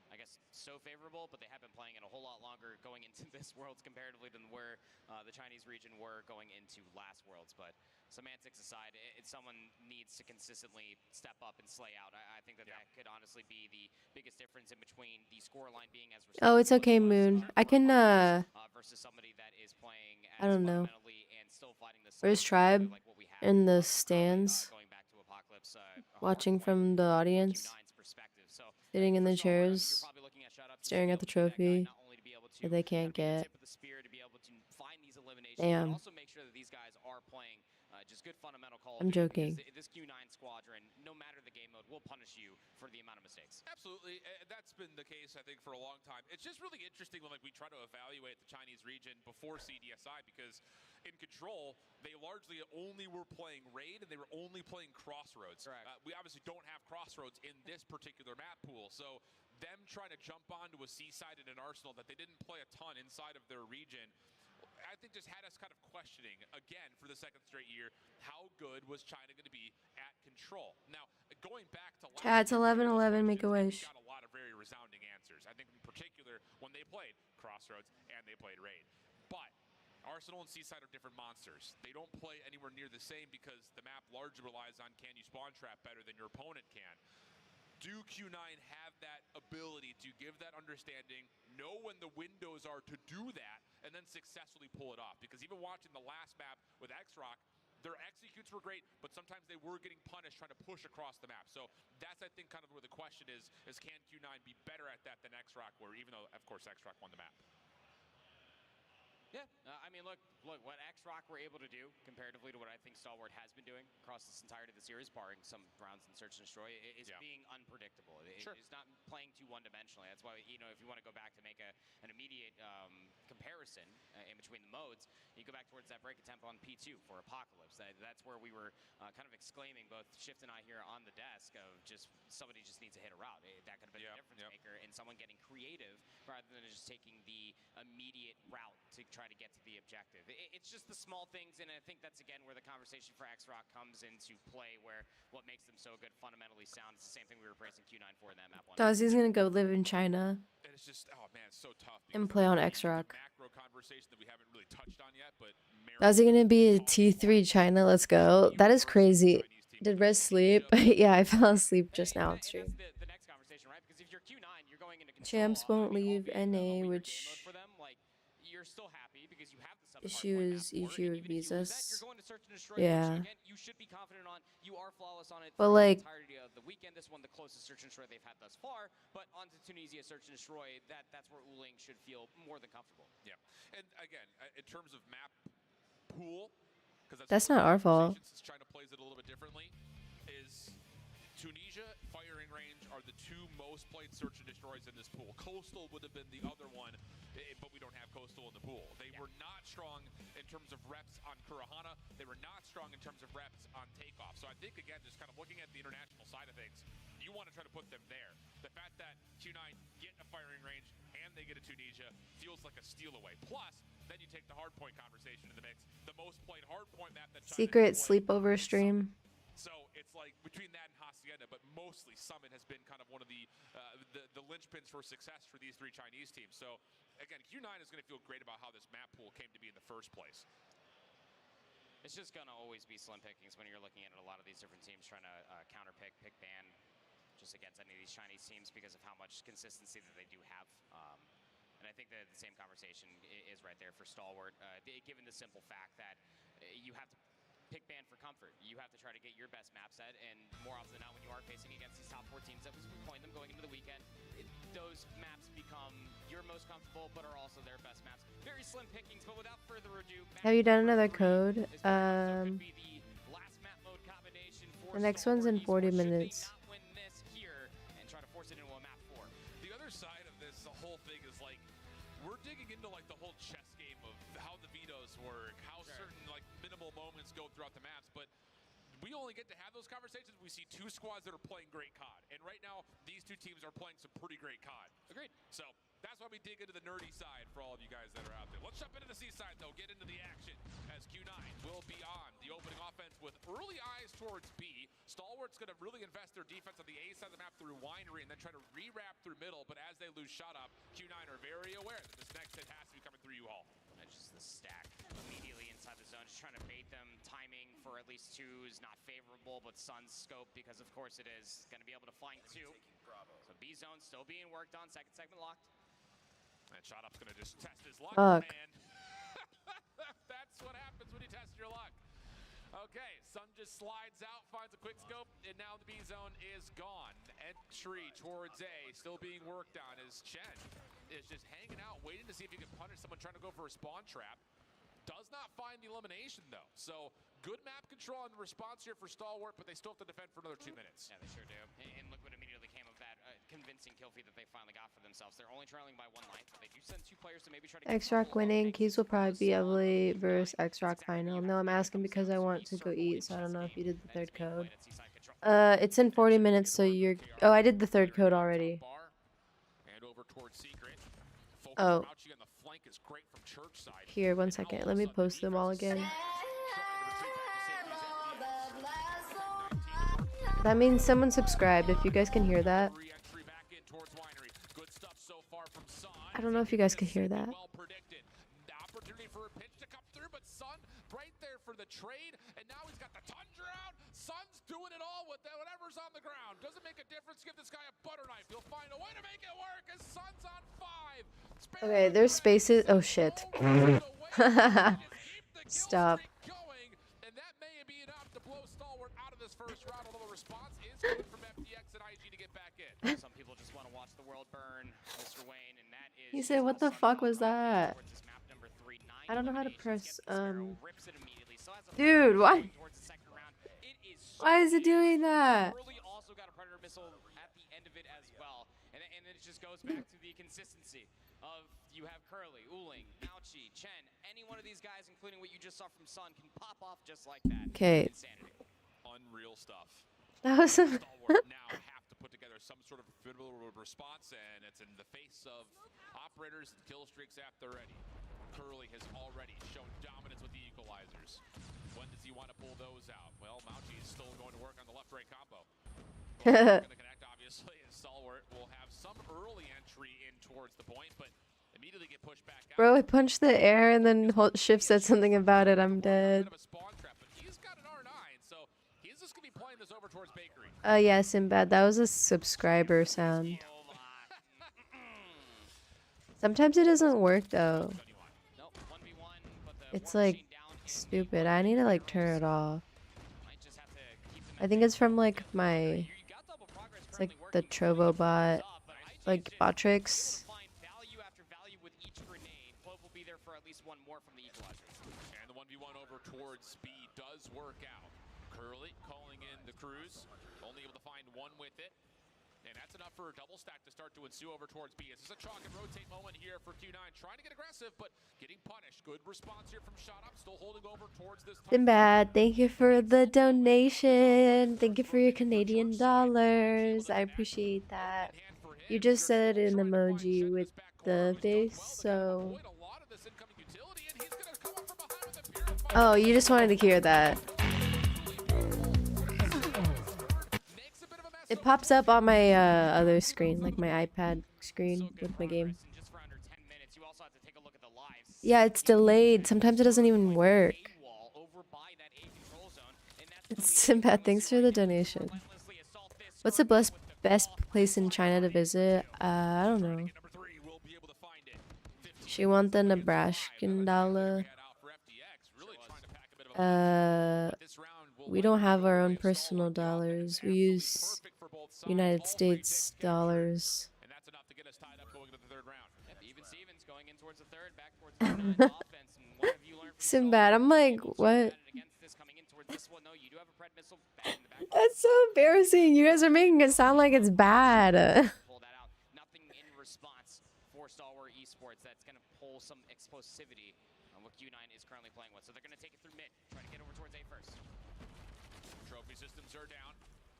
I guess, so favorable, but they have been playing it a whole lot longer going into this Worlds comparatively than where the Chinese region were going into last Worlds. But semantics aside, someone needs to consistently step up and slay out. I think that that could honestly be the biggest difference in between the scoreline being as Oh, it's okay, Moon. I can, versus somebody that is playing I don't know. and still fighting the Where's Tribe? In the stands. Watching from the audience. Sitting in the chairs. Staring at the trophy that they can't get. Damn. Also make sure that these guys are playing just good fundamental calls. I'm joking. This Q9 squadron, no matter the game mode, will punish you for the amount of mistakes. Absolutely. That's been the case, I think, for a long time. It's just really interesting when we try to evaluate the Chinese region before CDSI, because in Control, they largely only were playing Raid and they were only playing Crossroads. We obviously don't have Crossroads in this particular map pool, so them trying to jump onto a Seaside and an Arsenal that they didn't play a ton inside of their region, I think just had us kind of questioning, again, for the second straight year, how good was China going to be at Control? Now, going back to last Chat's 11-11, make a wish. got a lot of very resounding answers. I think in particular when they played Crossroads and they played Raid. But Arsenal and Seaside are different monsters. They don't play anywhere near the same because the map largely relies on can you spawn trap better than your opponent can. Do Q9 have that ability to give that understanding, know when the windows are to do that, and then successfully pull it off? Because even watching the last map with X-Rock, their executes were great, but sometimes they were getting punished trying to push across the map. So that's, I think, kind of where the question is can Q9 be better at that than X-Rock, where even though, of course, X-Rock won the map? Yeah, I mean, look, what X-Rock were able to do comparatively to what I think Stalwart has been doing across this entirety of the series, barring some rounds in Search and Destroy, is being unpredictable. It's not playing too one-dimensionally. That's why, if you want to go back to make an immediate comparison in between the modes, you go back towards that break of tempo on P2 for Apocalypse. That's where we were kind of exclaiming, both Shift and I here on the desk, of just somebody just needs to hit a route. That could have been a difference maker, and someone getting creative rather than just taking the immediate route to try to get to the objective. It's just the small things, and I think that's again where the conversation for X-Rock comes into play, where what makes them so good, fundamentally sound. It's the same thing we were praising Q9 for in that map one. Dazzy's gonna go live in China. And it's just, oh man, it's so tough. And play on X-Rock. Macro conversation that we haven't really touched on yet, but Dazzy gonna be a T3 China. Let's go. That is crazy. Did Rezz sleep? Yeah, I fell asleep just now on stream. The next conversation, right? Because if you're Q9, you're going into control. Champs won't leave NA, which for them, like, you're still happy because you have the issue is issue with visas. you're going to Search and Destroy, Yeah. which, again, you should be confident on. You are flawless on it But, for like, the entirety of the weekend. This one, the closest Search and Destroy they've had thus far. But onto Tunisia, Search and Destroy, that's where Uling should feel more than comfortable. Yeah, and again, in terms of map pool, because That's not our fault. Since China plays it a little bit differently, is Tunisia, firing range are the two most played Search and Destroys in this pool. Coastal would have been the other one, but we don't have Coastal in the pool. They were not strong in terms of reps on Kurahana. They were not strong in terms of reps on Takeoff. So I think, again, just kind of looking at the international side of things, you want to try to put them there. The fact that Q9 get a firing range and they get a Tunisia feels like a steal away. Plus, then you take the hardpoint conversation in the mix. The most played hardpoint map that China Secret has played. sleepover stream. So it's like between that and Hacienda, but mostly Summit has been kind of one of the linchpins for success for these three Chinese teams. So again, Q9 is going to feel great about how this map pool came to be in the first place. It's just going to always be slim pickings when you're looking at a lot of these different teams trying to counterpick, pick ban just against any of these Chinese teams because of how much consistency that they do have. And I think that the same conversation is right there for Stalwart, given the simple fact that you have to pick ban for comfort. You have to try to get your best map set, and more often than not, when you are facing against these top 4 teams that was point them going into the weekend, those maps become your most comfortable, but are also their best maps. Very slim pickings, but without further ado, Have you done another code? The next one's in 40 minutes. The other side of this, the whole thing is like, we're digging into like the whole chess game of how the vetoes work, how certain like minimal moments go throughout the maps, but we only get to have those conversations when we see two squads that are playing great COD. And right now, these two teams are playing some pretty great COD. Agreed. So that's why we dig into the nerdy side for all of you guys that are out there. Let's jump into the C side, though. Get into the action as Q9 will be on the opening offense with early eyes towards B. Stalwart's going to really invest their defense on the A side of the map through Winery and then try to re-wrap through middle. But as they lose shot up, Q9 are very aware that this next hit has to be coming through U-Haul. It's just the stack immediately inside the zone, just trying to bait them. Timing for at least 2 is not favorable, but Sun's scope, because of course it is, going to be able to find 2. So B zone still being worked on, second segment locked. And shot up's going to just test his luck, Fuck. man. That's what happens when you test your luck. Okay, Sun just slides out, finds a quick scope, and now the B zone is gone. Entry towards A, still being worked on as Chen is just hanging out, waiting to see if he can punish someone trying to go for a spawn trap. Does not find the elimination, though. So, good map control and response here for Stalwart, but they still have to defend for another 2 minutes. Yeah, they sure do. And look what immediately came of that convincing kill feed that they finally got for themselves. They're only trailing by 1 life, but they do send 2 players to maybe try to X-Rock winning. Keys will probably be Evely versus X-Rock final. No, I'm asking because I want to go eat, so I don't know if you did the 3rd code. It's in 40 minutes, so you're... Oh, I did the 3rd code already. And over towards Secret. Oh. Crouching on the flank is great from church side. Here, 1 second. Let me post them all again. That means someone subscribed, if you guys can hear that. I don't know if you guys can hear that. The opportunity for a pitch to come through, but Sun right there for the trade, and now he's got the Tundra out. Sun's doing it all with whatever's on the ground. Doesn't make a difference. Give this guy a butter knife. He'll find a way to make it work as Sun's on 5. Okay, there's spaces. Oh shit. Stop. And that may be enough to blow Stalwart out of this first round, although the response is good from FTX and IG to get back in. Some people just want to watch the world burn, Mr. Wayne, and that is... He said, what the fuck was that? This map number 3, 9 I don't know how to Eliminations press, gets the Sparrow, rips it immediately. So as a Dude, Fnatic why? going towards the second round, it is so Why is it doing chaotic. that? Curly also got a Predator missile at the end of it as well. And then it just goes back to the consistency of you have Curly, Uling, Mauchi, Chen, any one of these guys, including what you just saw from Sun, can pop off just like that. Okay. Insanity. Unreal stuff. That was some. Stalwart now have to put together some sort of formidable response, and it's in the face of operators and kill streaks after ready. Curly has already shown dominance with the equalizers. When does he want to pull those out? Well, Mauchi is still going to work on the left-right combo. Going to connect, obviously, and Stalwart will have some early entry in towards the point, but immediately get pushed back out. Bro, I punched the air and then Shift said something about it. I'm dead. He's got an R9, so he's just going to be playing this over towards Bakery. Yeah, Sinbad. That was a subscriber sound. Sometimes it doesn't work though. It's like stupid. I need to like turn it off. I think it's from like my, it's like the Trovo bot, like Botrix. And the 1v1 over towards B does work out. Curly calling in the cruise, only able to find one with it. And that's enough for a double stack to start to ensue over towards B. This is a chalk and rotate moment here for Q9, trying to get aggressive, but getting punished. Good response here from Shot Up, still holding over towards this. Sinbad, thank you for the donation. Thank you for your Canadian dollars. I appreciate that. You just said an emoji with the face, so. Oh, you just wanted to hear that. It pops up on my other screen, like my iPad screen with my game. Yeah, it's delayed. Sometimes it doesn't even work. Sinbad, thanks for the donation. What's the best place in China to visit? I don't know. She want the Nebraskan dollar. We don't have our own personal dollars. We use United States dollars. Sinbad, I'm like, what? That's so embarrassing. You guys are making it sound like it's bad. Nothing in response for Stalwart Esports that's going to pull some explosivity on what Q9 is currently playing with. So they're going to take it through mid, try to get over towards A first. Trophy systems are down.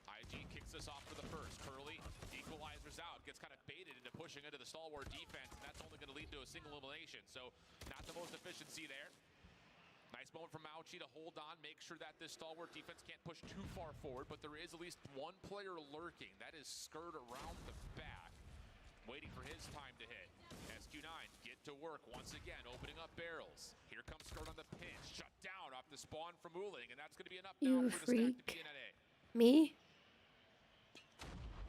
IG kicks us off for the first. Curly equalizers out, gets kind of baited into pushing into the Stalwart defense, and that's only going to lead to a single elimination. So not the most efficiency there. Nice moment from Mauchi to hold on, make sure that this Stalwart defense can't push too far forward, but there is at least one player lurking. That is Skirt around the back, waiting for his time to hit. SQ9 get to work once again, opening up barrels. Here comes Skirt on the pinch, shut down off the spawn from Uling, and that's going to be enough now for the stack to be in at A. Me?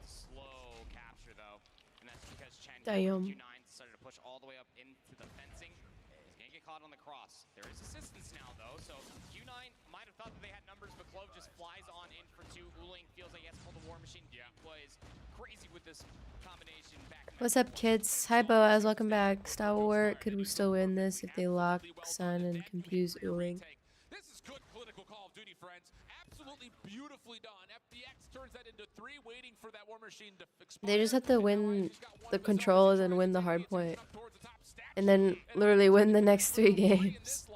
Slow capture though, and that's because Chen Damn. Q9 started to push all the way up into the fencing. He's gonna get caught on the cross. There is assistance now though, so Q9 might have thought that they had numbers, but Clove just flies on in for two. Uling feels like he has to pull the War Machine. Yeah, plays crazy with this combination back. What's up, kids? Hi, Boaz. Welcome back. Stalwart could we still win this if they lock Sun and confuse Uling? This is good political Call of Duty, friends. Absolutely beautifully done. FDX turns that into 3, waiting for that War Machine to explode. They just have to win the controls and win the hard point. And then literally win the next 3 games.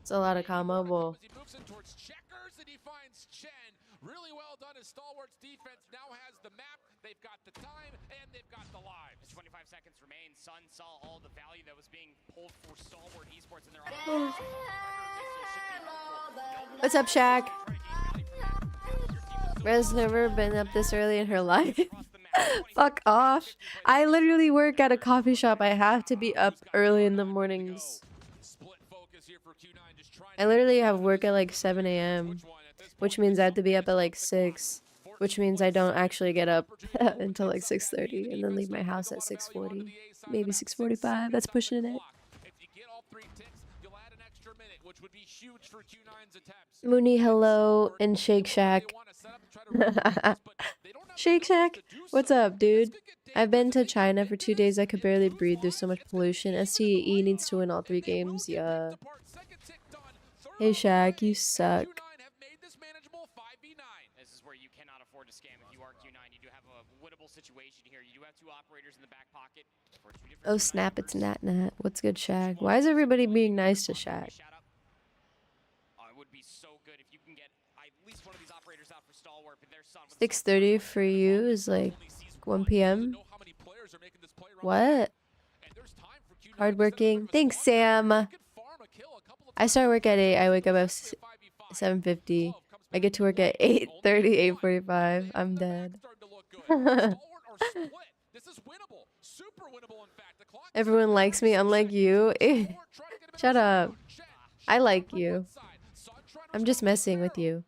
It's a lot of Cod Mobile. He moves in towards checkers and he finds Chen. Really well done as Stalwart's defense now has the map. They've got the time and they've got the lives. 25 seconds remain. Sun saw all the value that was being pulled for Stalwart Esports, and they're on. What's up, Shaq? Rezz never been up this early in her life. Fuck off. I literally work at a coffee shop. I have to be up early in the mornings. I literally have work at like 7 a.m. which means I have to be up at like 6, which means I don't actually get up until like 6:30 and then leave my house at 6:40, maybe 6:45. That's pushing it. Mooney, hello, and Shake Shack. Shake Shack, what's up, dude? I've been to China for 2 days. I could barely breathe. There's so much pollution. STE needs to win all 3 games. Yeah. Hey, Shaq, you suck. This is where you cannot afford to scam. If you are Q9, you do have a winnable situation here. You do have 2 operators in the back pocket. Oh, snap, it's Nat. What's good, Shaq? Why is everybody being nice to Shaq? It would be so good if you can get at least one of these operators out for stalwart, but their son 6:30 for you is like 1 p.m. What? Hardworking. Thanks, Sam. I start work at 8. I wake up at 7:50. I get to work at 8:30, 8:45. I'm dead. Everyone likes me, unlike you. Shut up. I like you. I'm just messing with you.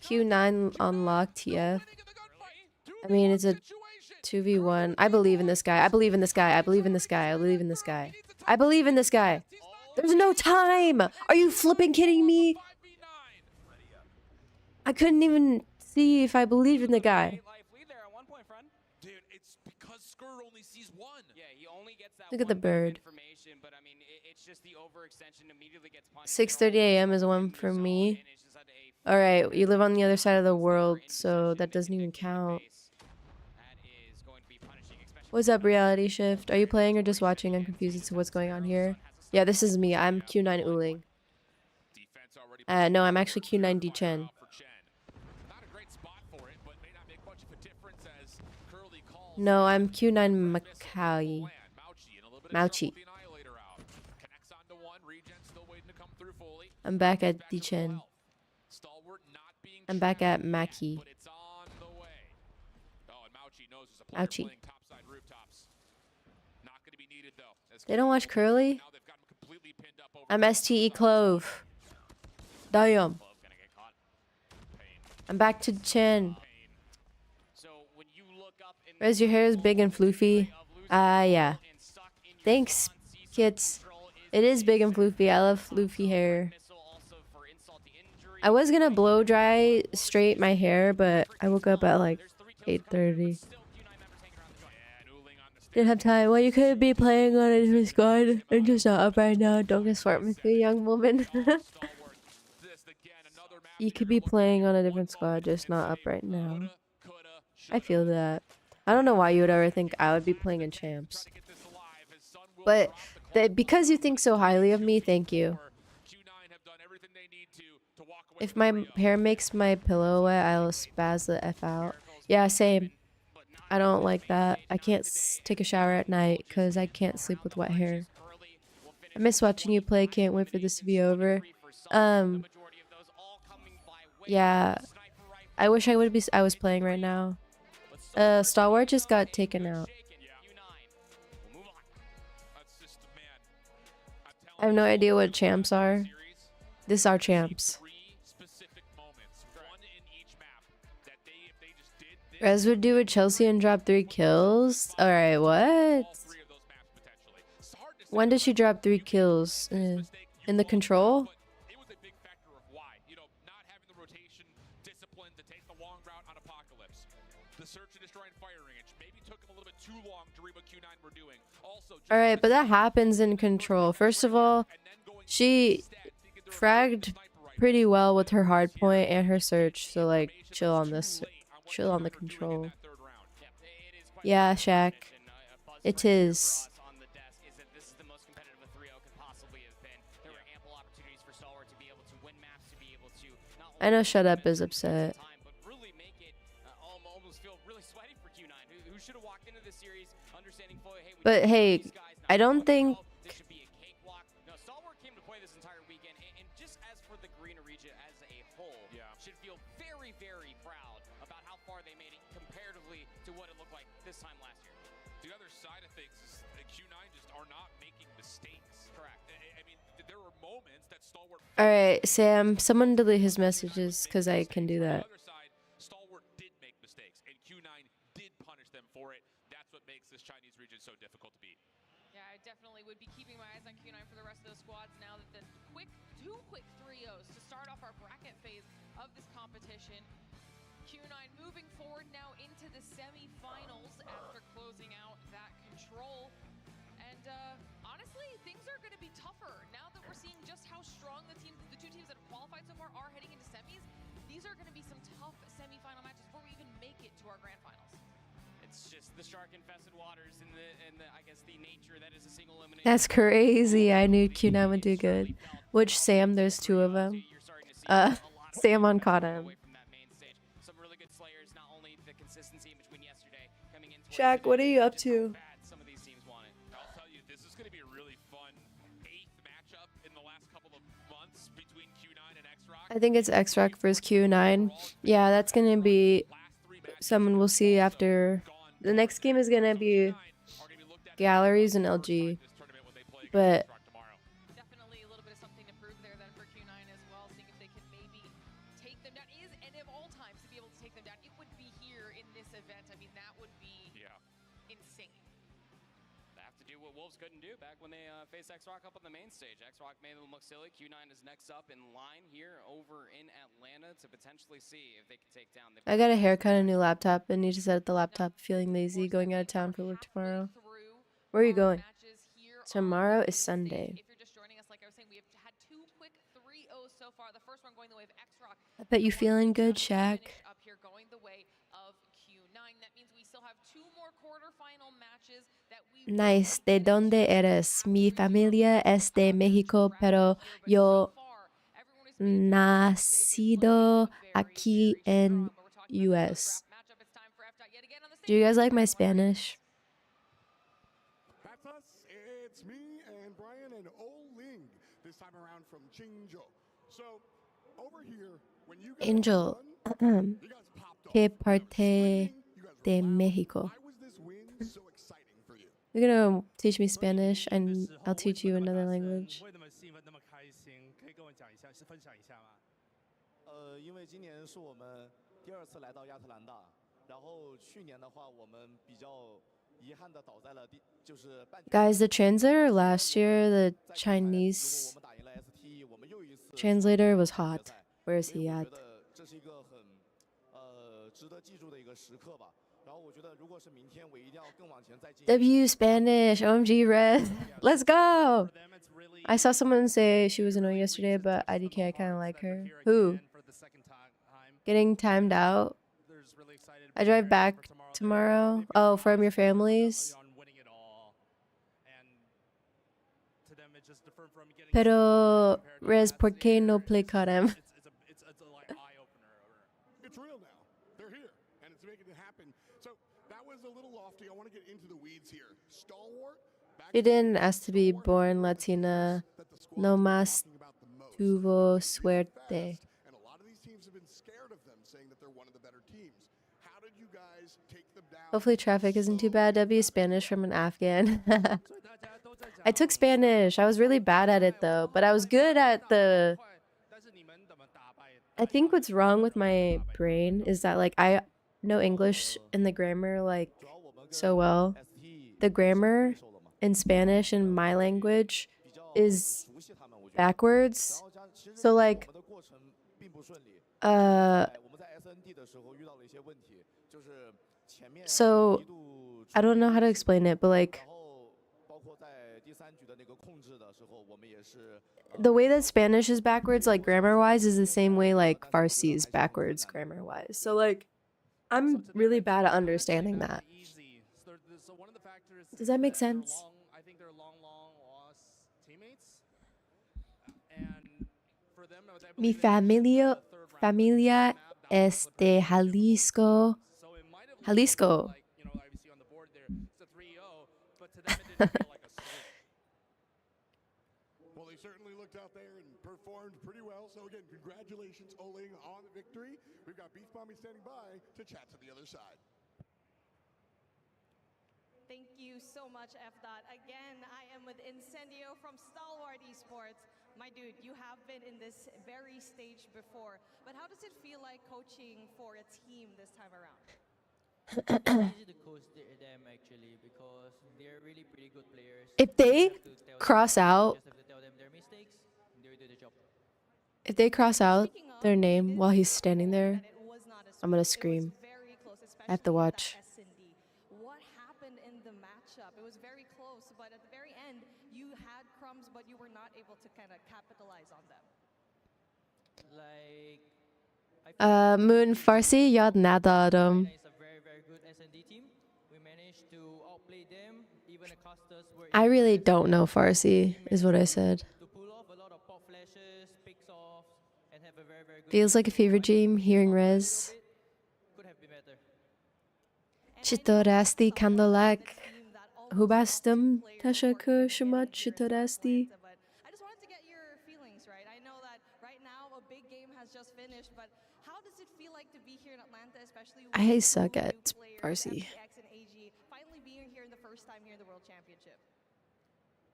Q9 unlocked TF. I mean, it's a 2v1. I believe in this guy. I believe in this guy. I believe in this guy. I believe in this guy. I believe in this guy. There's no time. Are you flipping kidding me? I couldn't even see if I believed in the guy. Look at the bird. 6:30 a.m. is one for me. All right, you live on the other side of the world, so that doesn't even count. What's up, Reality Shift? Are you playing or just watching? I'm confused as to what's going on here. Yeah, this is me. I'm Q9 Uling. No, I'm actually Q9 D Chen. No, I'm Q9 Macaulay. Mauchi. I'm back at D Chen. I'm back at Maki. Ouchie. They don't watch Curly? I'm STE Clove. Damn. I'm back to Chen. Rezz, your hair is big and floofy. Yeah. Thanks, kids. It is big and floofy. I love floofy hair. I was gonna blow dry straight my hair, but I woke up at like 8:30. Didn't have time. Well, you could be playing on a different squad and just not up right now. Don't get smart with me, young woman. You could be playing on a different squad, just not up right now. I feel that. I don't know why you would ever think I would be playing in champs. But because you think so highly of me, thank you. If my hair makes my pillow wet, I'll spaz the F out. Yeah, same. I don't like that. I can't take a shower at night because I can't sleep with wet hair. I miss watching you play. Can't wait for this to be over. Yeah. I wish I was playing right now. Stalwart just got taken out. I have no idea what champs are. This is our champs. Rezz would do with Chelsea and drop 3 kills? Alright, what? When did she drop 3 kills? In the control? Alright, but that happens in control. First of all, she fragged pretty well with her hard point and her search, so like chill on this. Chill on the control. Yeah, Shaq. It is. I know Shut Up is upset. But hey, I don't think... Alright, Sam, someone delete his messages, because I can do that. Stalwart did make mistakes, and Q9 did punish them for it. That's what makes this Chinese region so difficult to beat. Yeah, I definitely would be keeping my eyes on Q9 for the rest of those squads now that the two quick 3-0s to start off our bracket phase of this competition. Q9 moving forward now into the semifinals after closing out that control. And honestly, things are going to be tougher now that we're seeing just how strong the two teams that have qualified so far are heading into semis. These are going to be some tough semifinal matches before we even make it to our grand finals. It's just the shark-infested waters and the I guess the nature that is a single elimination. That's crazy. I knew Q9 would do good. Which Sam? There's two of them. Sam on Cod. Some really good slayers, not only the consistency in between yesterday coming into Shaq, what are you up to? Some of these teams want it. I'll tell you, this is going to be a really fun 8th matchup in the last couple of months between Q9 and X-Rock. I think it's X-Rock versus Q9. Yeah, that's gonna be someone we'll see after. The next game is gonna be Galleries and LG. But Definitely a little bit of something to prove there then for Q9 as well, seeing if they can maybe take them down. Is and of all times to be able to take them down, it would be here in this event. I mean, that would be insane. They have to do what Wolves couldn't do back when they faced X-Rock up on the main stage. X-Rock made them look silly. Q9 is next up in line here over in Atlanta to potentially see if they can take down the... I got a haircut and a new laptop and need to set up the laptop. Feeling lazy, going out of town for work tomorrow. Where are you going? Tomorrow is Sunday. If you're just joining us, like I was saying, we have had two quick 3-0s so far. The first one going the way of X-Rock. I bet you feeling good, Shaq. Up here going the way of Q9. That means we still have 2 more quarterfinal matches that we Nice. ¿De dónde eres? Mi familia es de México, pero yo nacido aquí en US. Do you guys like my Spanish? That's us. It's me and Brian and Oling this time around from Qingzhou. So over here, when you guys Angel, won, you guys popped off. ¿Qué parte de México? Why was this win so exciting for you? You're gonna teach me Spanish and I'll teach you another language. 因为今年是我们第2次来到亚特兰大，然后去年的话，我们比较遗憾的倒在了就是半决。 Guys, the translator last year, the Chinese translator was hot. Where is he at? 这是一个很值得记住的一个时刻吧。然后我觉得，如果是明天，我一定要更往前再进。 W Spanish, OMG Rezz. Let's go! I saw someone say she was annoying yesterday, but IDK, I kind of like her. Who? Getting timed out. I drive back tomorrow. Oh, from your families? Pero, Rezz, ¿por qué no play Cod M? It's real now. They're here, and it's making it happen. So that was a little lofty. I want to get into the weeds here. Stalwart. She didn't ask to be born Latina. No más tuvo suerte. And a lot of these teams have been scared of them, saying that they're one of the better teams. How did you guys take them down? Hopefully traffic isn't too bad. W Spanish from an Afghan. I took Spanish. I was really bad at it though, but I was good at the... I think what's wrong with my brain is that like I know English and the grammar like so well. The grammar in Spanish in my language is backwards. So like so I don't know how to explain it, but like the way that Spanish is backwards, like grammar-wise, is the same way like Farsi is backwards grammar-wise. So like, I'm really bad at understanding that. Does that make sense? I think they're long lost teammates. And for them, Mi familia es de Jalisco. Jalisco. you know, obviously on the board there, it's a 3-0, but to them it didn't feel like a swing. Well, they certainly looked out there and performed pretty well. So again, congratulations, Oling, on the victory. We've got Beast Bomby standing by to chat to the other side. Thank you so much, F-Dot. Again, I am with Incendio from Stalwart Esports. My dude, you have been in this very stage before, but how does it feel like coaching for a team this time around? If they cross out their name while he's standing there, I'm gonna scream. I have to watch. What happened in the matchup? It was very close, but at the very end, you had crumbs, but you were not able to kind of capitalize on them. Moon Farsi yad nadadım. I really don't know Farsi, is what I said. Feels like a fever dream hearing Rezz. Chitorasti kandalak. Hubastum tashakur shumat chitorasti. I just wanted to get your feelings, right? I know that right now a big game has just finished, but how does it feel like to be here in Atlanta, especially with I suck at Farsi. FTX and AG finally being here the first time here in the World Championship?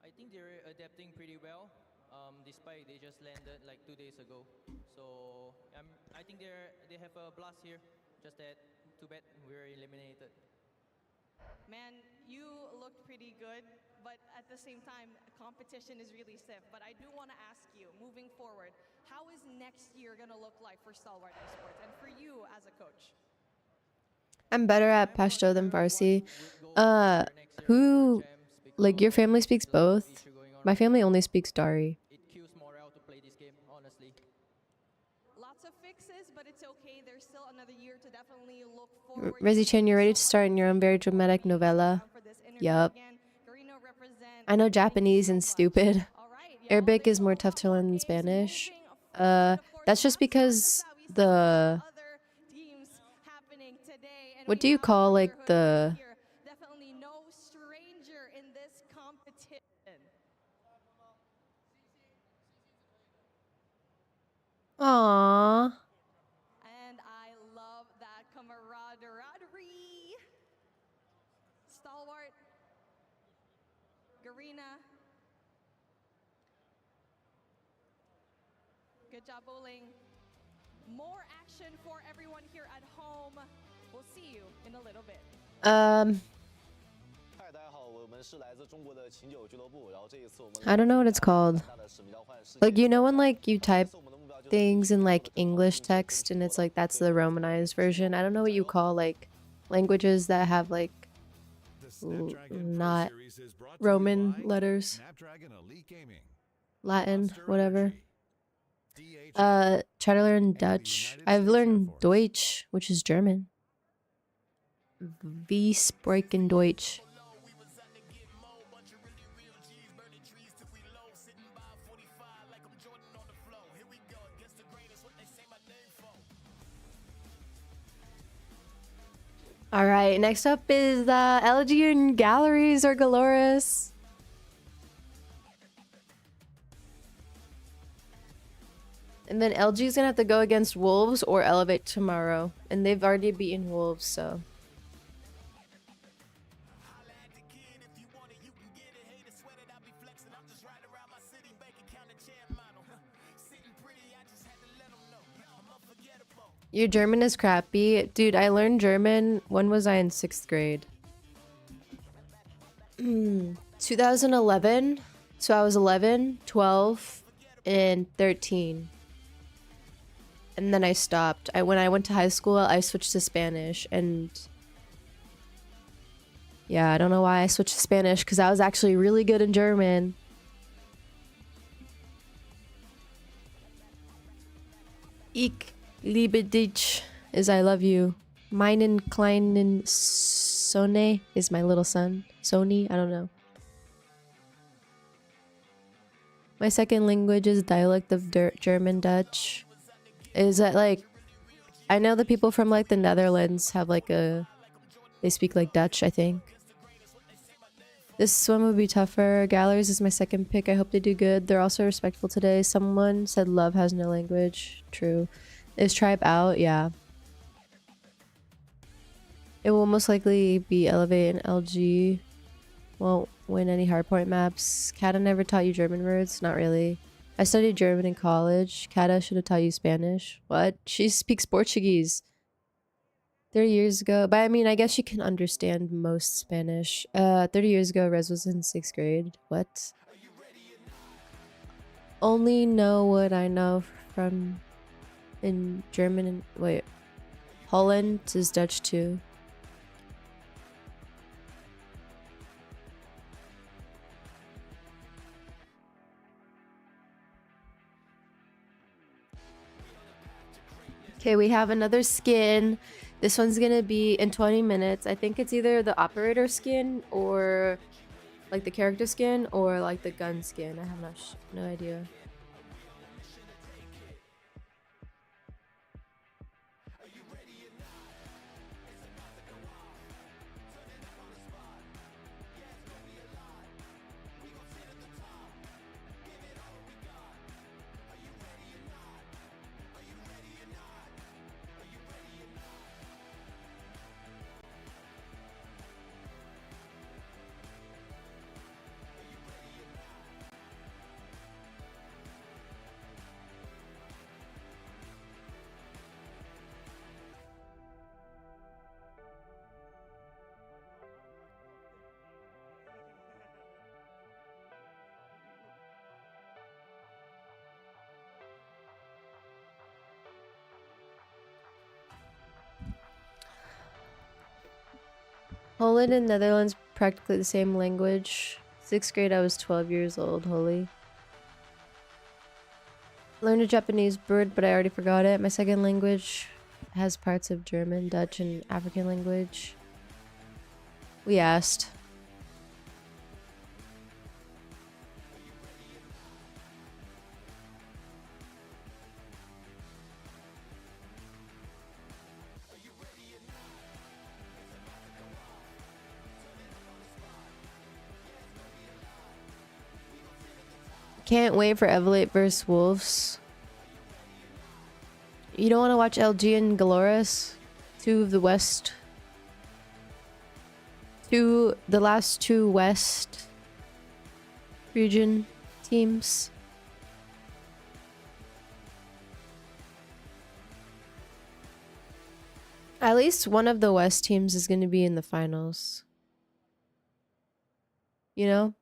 I think they're adapting pretty well, despite they just landed like 2 days ago. So I think they have a blast here. Just that, too bad we're eliminated. Man, you looked pretty good, but at the same time, competition is really stiff. But I do want to ask you, moving forward, how is next year going to look like for Stalwart Esports and for you as a coach? I'm better at Pashto than Farsi. Who, like, your family speaks both? My family only speaks Dari. Lots of fixes, but it's okay. There's still another year to definitely look forward. Rezzy Chan, you're ready to start in your own very dramatic novella? Yup. I know Japanese and stupid. Arabic is more tough to learn than Spanish. That's just because the... What do you call, like, the... Definitely no stranger in this competition. Aww. And I love that camaraderie. Stalwart, Garena. Good job bowling. More action for everyone here at home. We'll see you in a little bit. I don't know what it's called. Like, you know when, like, you type things in, like, English text and it's like that's the romanized version? I don't know what you call, like, languages that have, like, not Roman letters. Latin, whatever. Try to learn Dutch. I've learned Deutsch, which is German. Wie sprechen Deutsch. All right, next up is LG and Galleries or Galoris. And then LG is gonna have to go against Wolves or Elevate tomorrow, and they've already beaten Wolves, so. Your German is crappy. Dude, I learned German. When was I in 6th grade? 2011. So I was 11, 12, and 13. And then I stopped. When I went to high school, I switched to Spanish. And yeah, I don't know why I switched to Spanish, because I was actually really good in German. Ich liebe dich is I love you. Meinen kleinen Sonne is my little son. Sony, I don't know. My second language is dialect of German Dutch. Is that like, I know the people from like the Netherlands have like they speak like Dutch, I think. This one would be tougher. Galleries is my second pick. I hope they do good. They're also respectful today. Someone said love has no language. True. Is Tribe out? Yeah. It will most likely be Elevate and LG. Won't win any hardpoint maps. Kata never taught you German words? Not really. I studied German in college. Kata should have taught you Spanish. What? She speaks Portuguese. 30 years ago, but I mean, I guess you can understand most Spanish. 30 years ago, Rezz was in 6th grade. What? Only know what I know from in German and wait, Holland is Dutch too. Okay, we have another skin. This one's gonna be in 20 minutes. I think it's either the operator skin or like the character skin or like the gun skin. I have no idea. Holland and Netherlands practically the same language. 6th grade, I was 12 years old. Holy. Learned a Japanese word, but I already forgot it. My second language has parts of German, Dutch, and African language. We asked. Can't wait for Evolate vs Wolves. You don't want to watch LG and Galoris? Two of the West. The last two West region teams. At least one of the West teams is going to be in the finals. You know?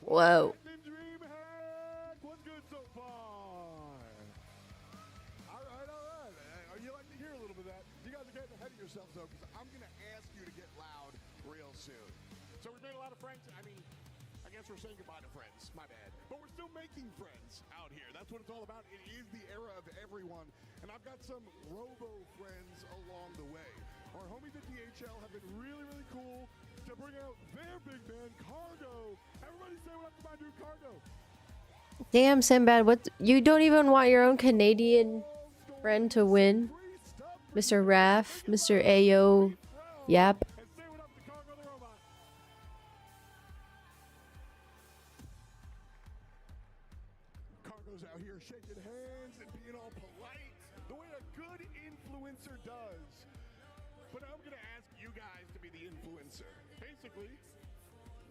Whoa. What's good so far? All right. You like to hear a little bit of that. You guys are getting ahead of yourselves, though, because I'm going to ask you to get loud real soon. So we've made a lot of friends. I mean, I guess we're saying goodbye to friends. My bad. But we're still making friends out here. That's what it's all about. It is the era of everyone. And I've got some robo-friends along the way. Our homies at DHL have been really, really cool to bring out their big man, Cargo. Everybody say what up to my dude, Cargo. Damn, Sinbad, what? You don't even want your own Canadian friend to win? Mr. Raff, Mr. Ayo, Yap. Cargo's out here shaking hands and being all polite, the way a good influencer does. But I'm going to ask you guys to be the influencer. Basically,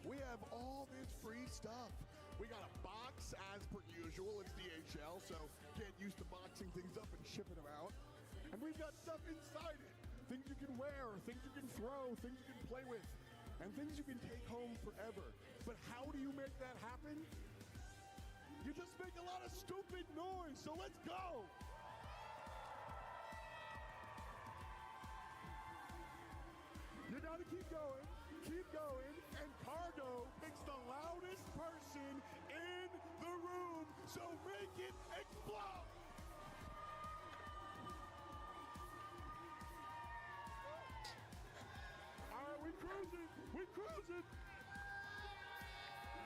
we have all this free stuff. We got a box as per usual. It's DHL, so get used to boxing things up and shipping them out. And we've got stuff inside it. Things you can wear, things you can throw, things you can play with, and things you can take home forever. But how do you make that happen? You just make a lot of stupid noise, so let's go! You gotta keep going, and Cargo picks the loudest person in the room, so make it explode! All right, we cruising!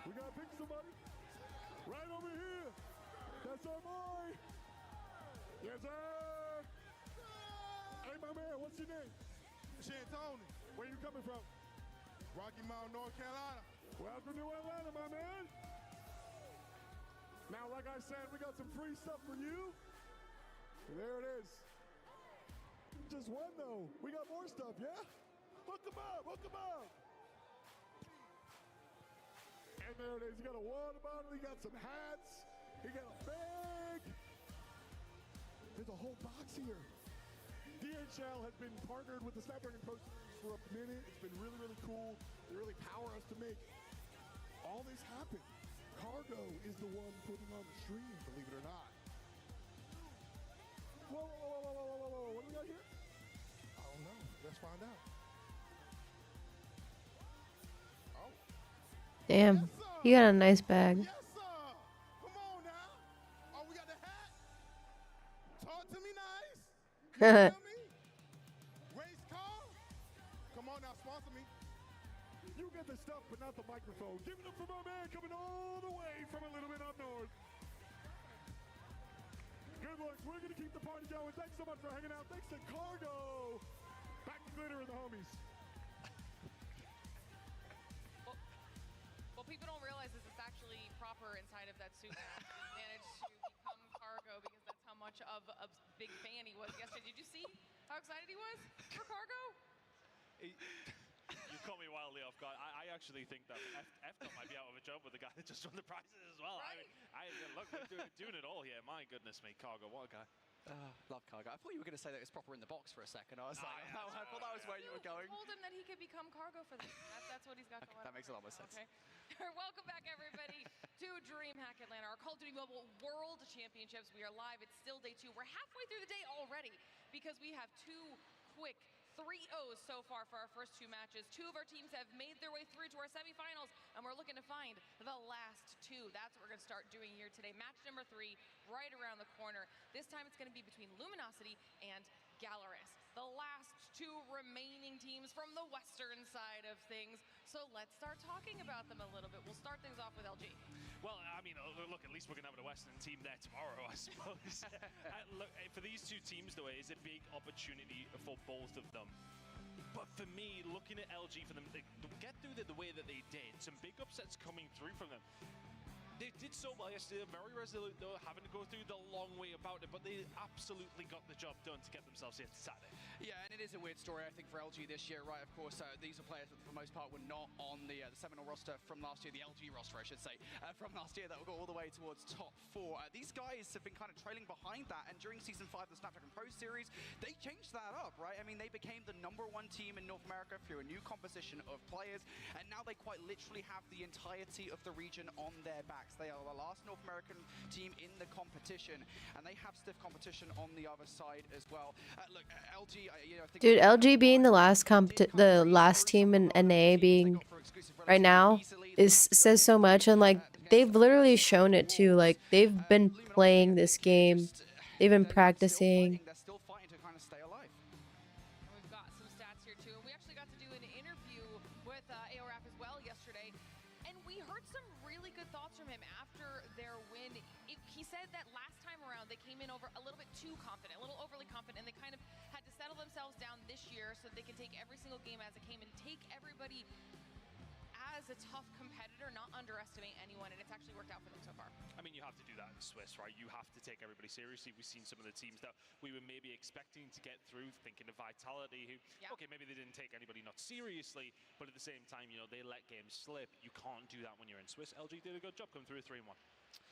We gotta pick somebody. Right over here. That's our boy. Yes, sir. Hey, my man, what's your name? Tony. Where you coming from? Rocky Mount, North Carolina. Welcome to Atlanta, my man. Now, like I said, we got some free stuff for you. There it is. Just one, though. We got more stuff, yeah? Hook them up, hook them up. And there it is. You got a water bottle, you got some hats, you got a bag. There's a whole box here. DHL has been partnered with the Snapdragon Pro Series for a minute. It's been really, really cool. They really power us to make all this happen. Cargo is the one putting on the stream, believe it or not. Whoa, whoa, whoa, whoa, whoa, whoa, whoa. What do we got here? I don't know. Let's find out. Oh. Damn, you got a nice bag. Yes, sir. Come on now. Oh, we got the hat. Talk to me nice. You feel me? Race car. Come on now, sponsor me. You get the stuff, but not the microphone. Give it up for my man coming all the way from a little bit up north. Good looks. We're going to keep the party going. Thanks so much for hanging out. Thanks to Cargo. Back to Glitter and the homies. Well, people don't realize this is actually proper inside of that suit. He managed to become Cargo because that's how much of a big fan he was yesterday. Did you see how excited he was for Cargo? You caught me wildly off guard. I actually think that F might be out of a job with the guy that just won the prizes as well. Right. Look, we're doing it all here. My goodness me, Cargo, what a guy. Love Cargo. I thought you were going to say that it's proper in the box for a second. I was like, I thought that was where you were going. Told him that he could become Cargo for them. That's what he's got going on. That makes a lot more sense. Okay. Welcome back, everybody, to DreamHack Atlanta, our Call of Duty Mobile World Championships. We are live. It's still day 2. We're halfway through the day already because we have 2 quick 3-0s so far for our first 2 matches. 2 of our teams have made their way through to our semifinals, and we're looking to find the last 2. That's what we're going to start doing here today. Match number 3, right around the corner. This time it's going to be between Luminosity and Gallerus, the last 2 remaining teams from the western side of things. So let's start talking about them a little bit. We'll start things off with LG. Well, I mean, look, at least we're going to have a Western team there tomorrow, I suppose. Look, for these 2 teams, though, it is a big opportunity for both of them. But for me, looking at LG, for them to get through the way that they did, some big upsets coming through from them. They did so well yesterday, very resolute though, having to go through the long way about it, but they absolutely got the job done to get themselves here to Saturday. Yeah, and it is a weird story, I think, for LG this year, right? Of course, these are players that, for the most part, were not on the Seminole roster from last year, the LG roster, I should say, from last year that will go all the way towards top 4. These guys have been kind of trailing behind that, and during Season 5 of the Snapdragon Pro Series, they changed that up, right? I mean, they became the #1 team in North America through a new composition of players, and now they quite literally have the entirety of the region on their backs. They are the last North American team in the competition, and they have stiff competition on the other side as well. Look, LG, I think, Dude, LG being the last team in NA being right now says so much, and like they've literally shown it too. Like they've been playing this game, they've been practicing. they're still fighting to kind of stay alive. And we've got some stats here too. And we actually got to do an interview with AORAF as well yesterday, and we heard some really good thoughts from him after their win. He said that last time around they came in over a little bit too confident, a little overly confident, and they kind of had to settle themselves down this year so they can take every single game as it came and take everybody as a tough competitor, not underestimate anyone, and it's actually worked out for them so far. I mean, you have to do that in Swiss, right? You have to take everybody seriously. We've seen some of the teams that we were maybe expecting to get through, thinking of Vitality, who, okay, maybe they didn't take anybody not seriously, but at the same time, you know, they let games slip. You can't do that when you're in Swiss. LG did a good job coming through 3-1.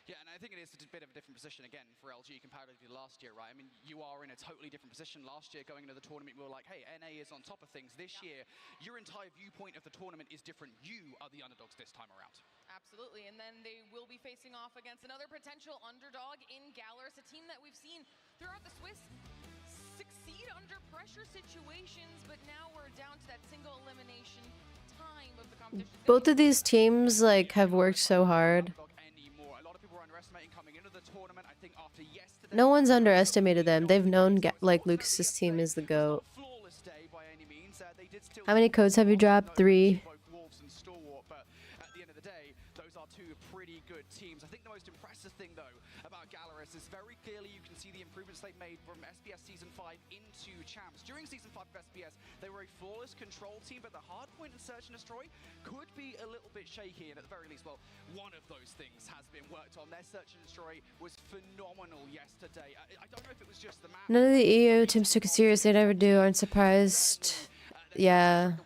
Yeah, and I think it is a bit of a different position again for LG comparatively to last year, right? I mean, you are in a totally different position. Last year, going into the tournament, we were like, hey, NA is on top of things. This year, your entire viewpoint of the tournament is different. You are the underdogs this time around. Absolutely, and then they will be facing off against another potential underdog in Gallerus, a team that we've seen throughout the Swiss succeed under pressure situations, but now we're down to that single elimination time of the competition. Both of these teams like have worked so hard. No one's underestimated them. They've known like Lucas's team is the GOAT. How many codes have you dropped? 3. the end of the day, those are two pretty good teams. I think the most impressive thing, though, about Gallerus is very clearly you can see the improvements they've made from SBS Season 5 into Champs. During Season 5 of SBS, they were a flawless control team, but the hardpoint and Search and Destroy could be a little bit shaky, and at the very least, well, one of those things has been worked on. Their Search and Destroy was phenomenal yesterday. I don't know if it was just the map. None of the EO teams took it serious. They never do. Aren't surprised. Yeah.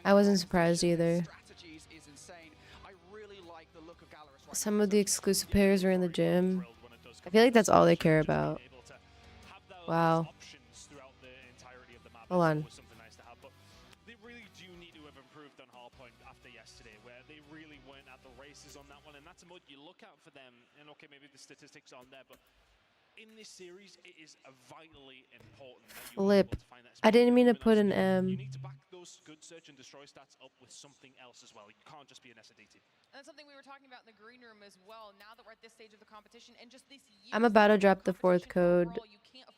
I wasn't surprised either. Some of the exclusive players were in the gym. I feel like that's all they care about. Wow. Hold on. They really do need to have improved on hardpoint after yesterday, where they really weren't at the races on that one, and that's what you look at for them. And okay, maybe the statistics aren't there, but in this series, it is vitally important that you are able to find that. I didn't mean to put an You need to back those good search and destroy stats up with something else as well. You can't just be an SND team. And that's something we were talking about in the green room as well. Now that we're at this stage of the competition, and just this year, I'm about to drop the 4th code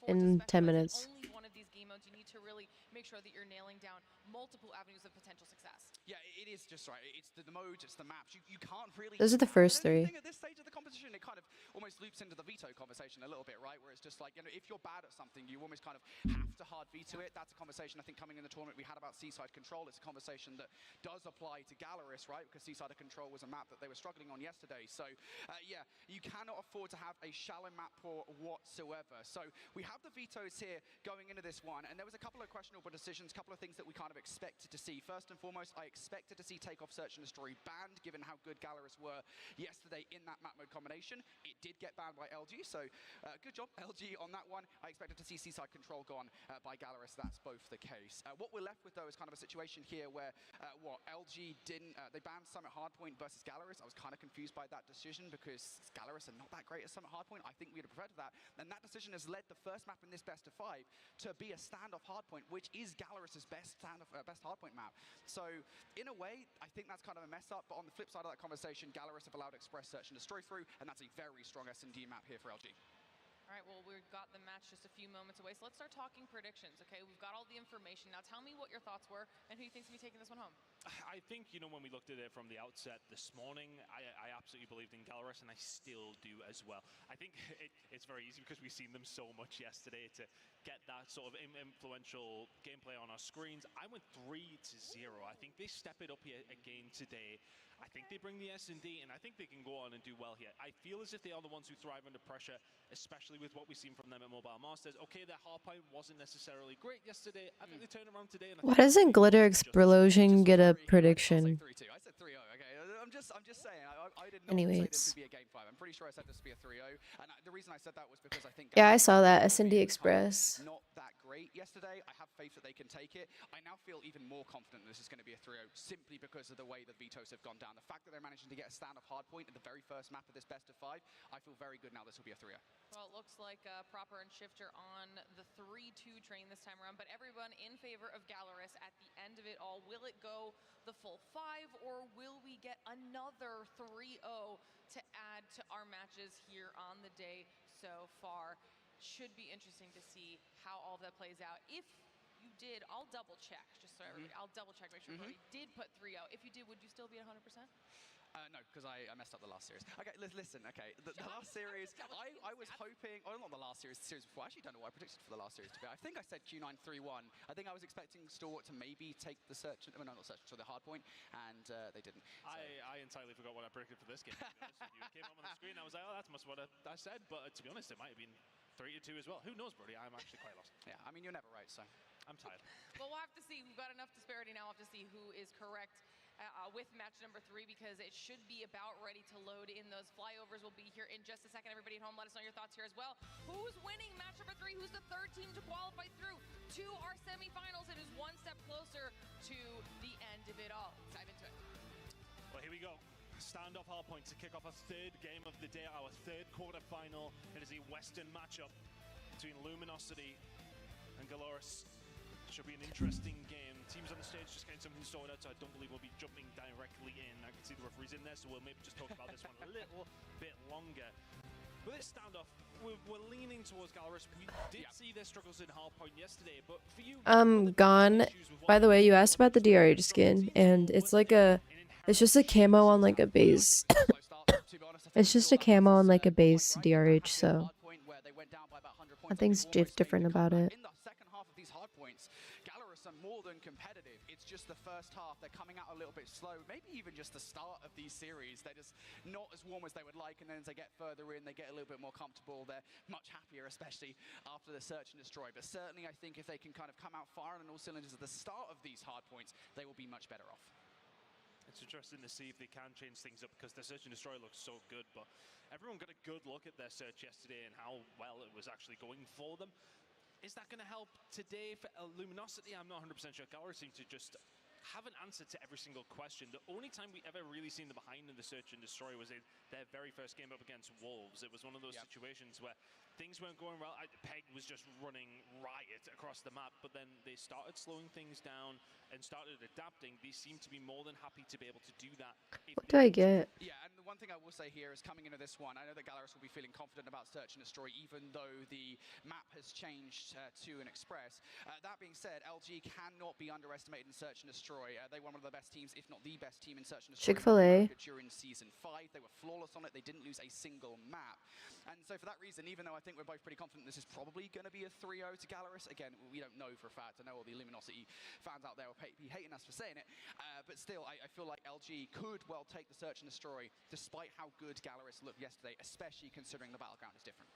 in 10 minutes. only one of these game modes, you need to really make sure that you're nailing down multiple avenues of potential success. Yeah, it is just right. It's the modes, it's the maps. You can't really. Those are the first 3. At this stage of the competition, it kind of almost loops into the veto conversation a little bit, right? Where it's just like, you know, if you're bad at something, you almost kind of have to hard veto it. That's a conversation I think coming in the tournament we had about Seaside Control. It's a conversation that does apply to Gallerus, right? Because Seaside Control was a map that they were struggling on yesterday. So, yeah, you cannot afford to have a shallow map pool whatsoever. So we have the vetoes here going into this one, and there was a couple of questionable decisions, a couple of things that we kind of expected to see. First and foremost, I expected to see Takeoff, Search and Destroy banned, given how good Gallerus were yesterday in that map mode combination. It did get banned by LG, so good job, LG, on that one. I expected to see Seaside Control gone by Gallerus. That's both the case. What we're left with, though, is kind of a situation here where, LG didn't, they banned Summit Hardpoint versus Gallerus. I was kind of confused by that decision because Gallerus are not that great at Summit Hardpoint. I think we'd have preferred that. And that decision has led the first map in this best of 5 to be a standoff hardpoint, which is Gallerus's best hardpoint map. So, in a way, I think that's kind of a mess up, but on the flip side of that conversation, Gallerus have allowed Express Search and Destroy through, and that's a very strong S&D map here for LG. All right, well, we've got the match just a few moments away, so let's start talking predictions, okay? We've got all the information. Now tell me what your thoughts were and who you think's going to be taking this one home. I think, you know, when we looked at it from the outset this morning, I absolutely believed in Gallerus, and I still do as well. I think it's very easy because we've seen them so much yesterday to get that sort of influential gameplay on our screens. I went 3-0. I think they step it up here again today. I think they bring the S&D, and I think they can go on and do well here. I feel as if they are the ones who thrive under pressure, especially with what we've seen from them at Mobile Masters. Okay, their hardpoint wasn't necessarily great yesterday. I think they turn around today. And Why doesn't Glitter Explosion get a prediction? I said 3-0, okay? I'm just saying, I did not Anyways. say this would be a game 5. I'm pretty sure I said this would be a 3-0, and the reason I said that was because I think... Yeah, I saw that. S&D Express. Not that great yesterday. I have faith that they can take it. I now feel even more confident this is going to be a 3-0 simply because of the way the vetoes have gone down. The fact that they're managing to get a stand-off hardpoint at the very first map of this best of 5, I feel very good now this will be a 3-0. Well, it looks like Proper and Shifter on the 3-2 train this time around, but everyone in favor of Gallerus at the end of it all. Will it go the full 5, or will we get another 3-0 to add to our matches here on the day so far? Should be interesting to see how all of that plays out. If you did, I'll double check, just so everybody, I'll double check, make sure everybody did put 3-0. If you did, would you still be at 100%? No, because I messed up the last series. Okay, listen, okay. The last series, I was hoping, oh, not the last series, the series before. I actually don't know what I predicted for the last series to be. I think I said Q9 3-1. I think I was expecting Stalwart to maybe take the search, no, not search, so the hard point, and they didn't. So. I entirely forgot what I predicted for this game. You came up on the screen, I was like, oh, that's must what I said, but to be honest, it might have been 3-2 as well. Who knows, Brody? I'm actually quite lost. Yeah, I mean, you're never right, so. I'm tired. Well, we'll have to see. We've got enough disparity now. We'll have to see who is correct with match number 3, because it should be about ready to load in. Those flyovers will be here in just a second. Everybody at home, let us know your thoughts here as well. Who's winning match number 3? Who's the third team to qualify through to our semifinals and is one step closer to the end of it all? Let's dive into it. Well, here we go. Standoff hardpoint to kick off our 3rd game of the day, our 3rd quarterfinal. It is a Western matchup between Luminosity and Gallerus. Should be an interesting game. Teams on the stage just getting something sorted out, so I don't believe we'll be jumping directly in. I can see the referees in there, so we'll maybe just talk about this one a little bit longer. With this standoff, we're leaning towards Gallerus. We did see their struggles in hardpoint yesterday, but for you... Gone. By the way, you asked about the DRH skin, and it's like a It's just a camo on like a base. It's just a camo on like a base DRH, so nothing's different about it. In the second half of these hard points, Gallerus are more than competitive. It's just the first half. They're coming out a little bit slow. Maybe even just the start of these series. They're just not as warm as they would like. And then as they get further in, they get a little bit more comfortable. They're much happier, especially after the search and destroy. But certainly, I think if they can kind of come out firing on all cylinders at the start of these hard points, they will be much better off. It's interesting to see if they can change things up because their search and destroy looks so good, but everyone got a good look at their search yesterday and how well it was actually going for them. Is that going to help today for Luminosity? I'm not 100% sure. Gallerus seems to just have an answer to every single question. The only time we ever really seen them behind in the search and destroy was in their very first game up against Wolves. It was one of those situations where things weren't going well. Peg was just running riot across the map, but then they started slowing things down and started adapting. They seem to be more than happy to be able to do that. What do I get? Yeah, and the one thing I will say here is coming into this one, I know that Gallerus will be feeling confident about search and destroy, even though the map has changed to an express. That being said, LG cannot be underestimated in search and destroy. They were one of the best teams, if not the best team in search and destroy. Chick-fil-A. During season 5, they were flawless on it. They didn't lose a single map. And so for that reason, even though I think we're both pretty confident this is probably going to be a 3-0 to Gallerus, again, we don't know for a fact. I know all the Luminosity fans out there will be hating us for saying it. But still, I feel like LG could well take the search and destroy, despite how good Gallerus looked yesterday, especially considering the battleground is different.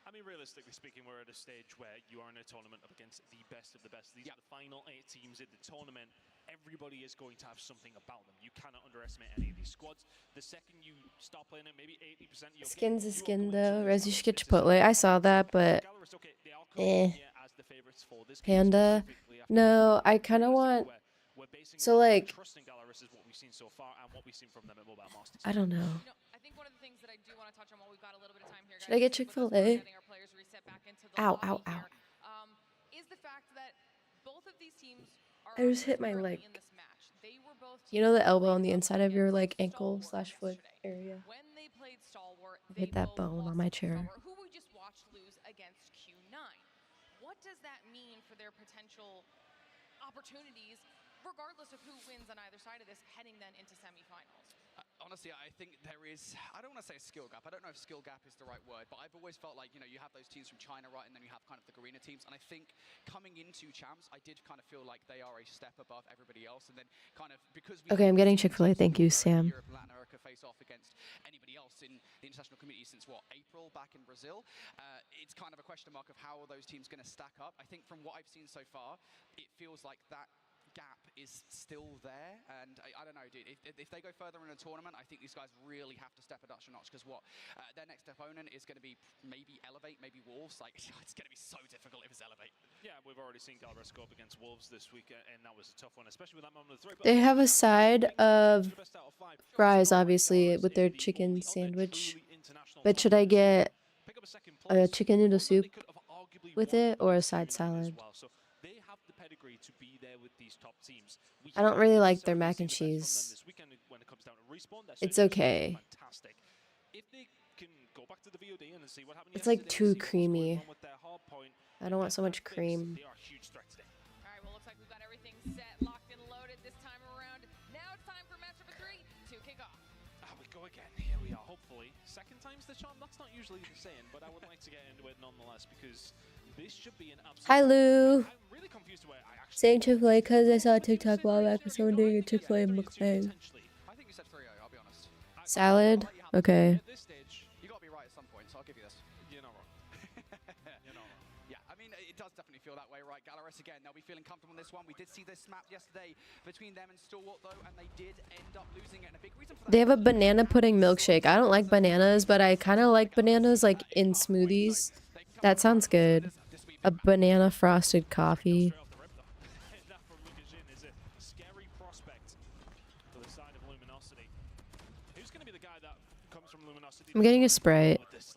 I mean, realistically speaking, we're at a stage where you are in a tournament up against the best of the best. These are the final 8 teams in the tournament. Everybody is going to have something about them. You cannot underestimate any of these squads. The second you stop playing it, maybe 80% of your Skin's a skin though. Rezz, you should get Chipotle. I saw that, but Panda. No, I kind of want. So like, I don't know. I think one of the things that I do want to touch on while we've got a little bit of time here, guys, Should I get Chick-fil-A? Ow, ow, ow. Is the fact that both of these teams are I just hit my leg. in this match. They were both You know the elbow on the inside of your like ankle/foot area. when they played Stalwart, Hit that bone on my chair. who we just watched lose against Q9. What does that mean for their potential opportunities, regardless of who wins on either side of this, heading then into semifinals? Honestly, I think there is, I don't want to say a skill gap. I don't know if skill gap is the right word, but I've always felt like, you know, you have those teams from China, right, and then you have kind of the Garena teams. And I think coming into Champs, I did kind of feel like they are a step above everybody else. And then kind of because Okay, I'm getting Chick-fil-A. Thank you, Sam. Europe and Latin America face off against anybody else in the international community since what, April back in Brazil. It's kind of a question mark of how are those teams going to stack up. I think from what I've seen so far, it feels like that gap is still there, and I don't know, dude, if they go further in a tournament, I think these guys really have to step a notch, because their next opponent is going to be maybe Elevate, maybe Wolves. Like, it's going to be so difficult if it's Elevate. Yeah, we've already seen Gallerus go up against Wolves this week, and that was a tough one, especially with that moment of the 3. They have a side of fries, obviously, with their chicken sandwich. But should I get a chicken noodle soup with it or a side salad? They have the pedigree to be there with these top teams. I don't really like their mac and cheese. It's okay. If they can go back to the VOD and see what happened It's like too creamy. I don't want so much cream. They are a huge threat today. All right, well, looks like we've got everything set, locked and loaded this time around. Now it's time for match number 3 to kick off. We go again. Here we are, hopefully. Second time's the charm. That's not usually the saying, but I would like to get into it nonetheless because this should be an absolute... Hi, Lou. I'm really confused where I actually... Saying Chick-fil-A because I saw a TikTok while back with someone doing a Chick-fil-A mukbang. I think you said 3-0, I'll be honest. Salad? Okay. At this stage, you got to be right at some point, so I'll give you this. You're not wrong. You're not wrong. Yeah, I mean, it does definitely feel that way, right? Gallerus, again, they'll be feeling comfortable in this one. We did see this map yesterday between them and Stalwart, though, and they did end up losing it. And a big reason for that... They have a banana pudding milkshake. I don't like bananas, but I kind of like bananas like in smoothies. That sounds good. A banana frosted coffee. I'm getting a Sprite. These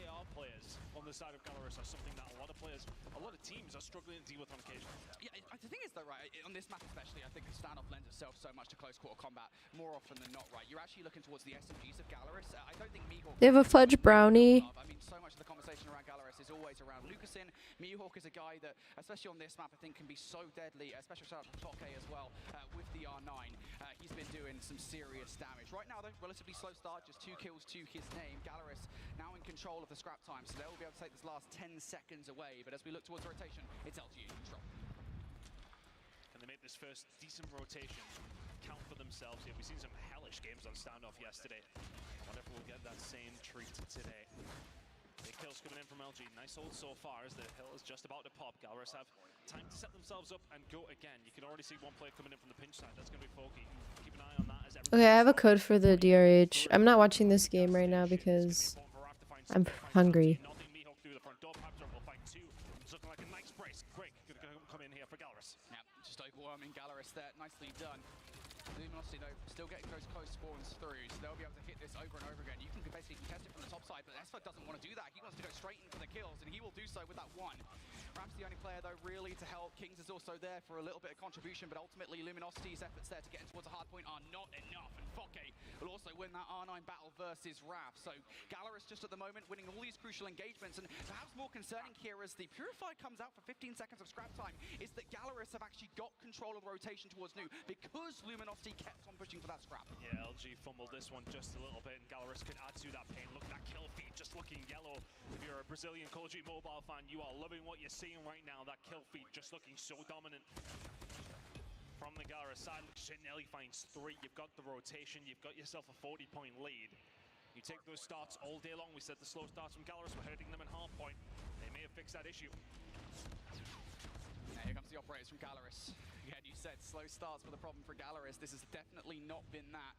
AR players on the side of Gallerus are something that a lot of players a lot of teams are struggling to deal with on occasion. Yeah, the thing is though, right, on this map especially, I think the standoff lends itself so much to close quarter combat more often than not, right? You're actually looking towards the SMGs of Galaris. I don't think Mihawk... They have a fudge brownie. I mean, so much of the conversation around Galaris is always around Lucasin. Mihawk is a guy that, especially on this map, I think can be so deadly, especially shout out to Toke as well, with the R9. He's been doing some serious damage. Right now, though, relatively slow start, just 2 kills to his name. Galaris now in control of the scrap time, so they'll be able to take this last 10 seconds away. But as we look towards the rotation, it's LG in control. Can they make this first decent rotation count for themselves here? We've seen some hellish games on standoff yesterday. I wonder if we'll get that same treat today. Big kills coming in from LG. Nice hold so far as the hill is just about to pop. Galaris have time to set themselves up and go again. You can already see one player coming in from the pinch side. That's going to be Foki. Keep an eye on that as Okay, I have a code for the DRH. I'm not watching this game right now because I'm hungry. Yeah, just overwhelming Galaris there. Nicely done. Luminosity, though, still getting those close spawns through, so they'll be able to hit this over and over again. You can basically contest it from the top side, but Esford doesn't want to do that. He wants to go straight in for the kills, and he will do so with that one. Ram's the only player, though, really to help. Kings is also there for a little bit of contribution, but ultimately Luminosity's efforts there to get in towards a hard point are not enough, and Foke will also win that R9 battle versus Raf. So Galaris just at the moment winning all these crucial engagements, and perhaps more concerning here as the Purified comes out for 15 seconds of scrap time is that Galaris have actually got control of the rotation towards Nu because Luminosity kept on pushing for that scrap. Yeah, LG fumbled this one just a little bit, and Galaris could add to that pain. Look at that kill feed just looking yellow. If you're a Brazilian Cod Mobile fan, you are loving what you're seeing right now. That kill feed just looking so dominant. From the Galaris side, Shinelli finds 3. You've got the rotation, you've got yourself a 40-point lead. You take those starts all day long. We said the slow starts from Galaris were hurting them in hard point. They may have fixed that issue. Now here comes the operators from Galaris. Again, you said slow starts were the problem for Galaris. This has definitely not been that.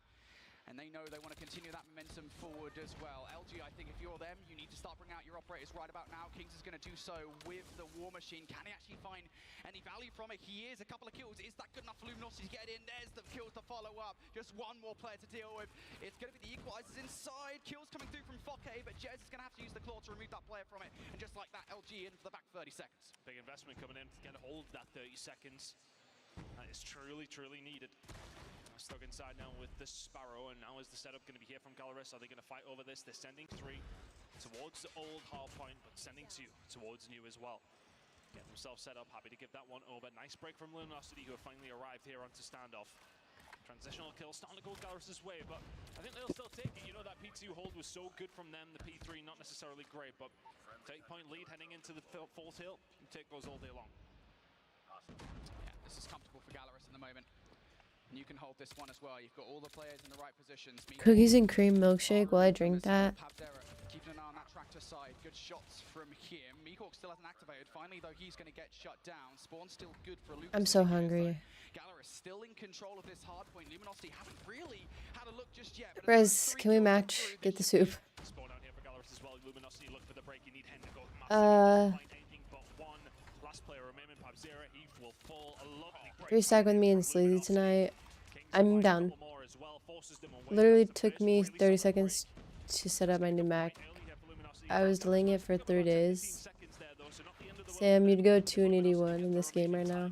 And they know they want to continue that momentum forward as well. LG, I think if you're them, you need to start bringing out your operators right about now. Kings is going to do so with the War Machine. Can he actually find any value from it? He is. A couple of kills. Is that good enough for Luminosity to get in? There's the kills to follow up. Just one more player to deal with. It's going to be the equalizers inside. Kills coming through from Foke, but Jez is going to have to use the claw to remove that player from it. And just like that, LG in for the back 30 seconds. Big investment coming in to get a hold of that 30 seconds. That is truly, truly needed. Stuck inside now with the Sparrow, and now is the setup going to be here from Galaris? Are they going to fight over this? They're sending 3 towards the old hard point, but sending 2 towards new as well. Get themselves set up, happy to give that one over. Nice break from Luminosity, who have finally arrived here onto standoff. Transitional kill starting to go Galaris' way, but I think they'll still take it. You know, that P2 hold was so good from them. The P3 not necessarily great, but 30-point lead heading into the fourth hill. You take those all day long. Yeah, this is comfortable for Galaris in the moment. And you can hold this one as well. You've got all the players in the right positions. Cookies and cream milkshake while I drink that. Keeping an eye on that tractor side. Good shots from him. Mihawk still hasn't activated. Finally, though, he's going to get shut down. Spawn still good for Lucas. I'm so hungry. Galaris still in control of this hard point. Luminosity haven't really had a look just yet. Rezz, can we match? Get the soup. Spawn out here for Galaris as well. Luminosity look for the break. You need Hen to go massive. Find anything but one. Last player remaining, Pabzera. He will fall. A lovely break. Restack with me and Sleazy tonight. I'm down. Literally took me 30 seconds to set up my new Mac. I was delaying it for 3 days. Sam, you'd go 281 in this game right now.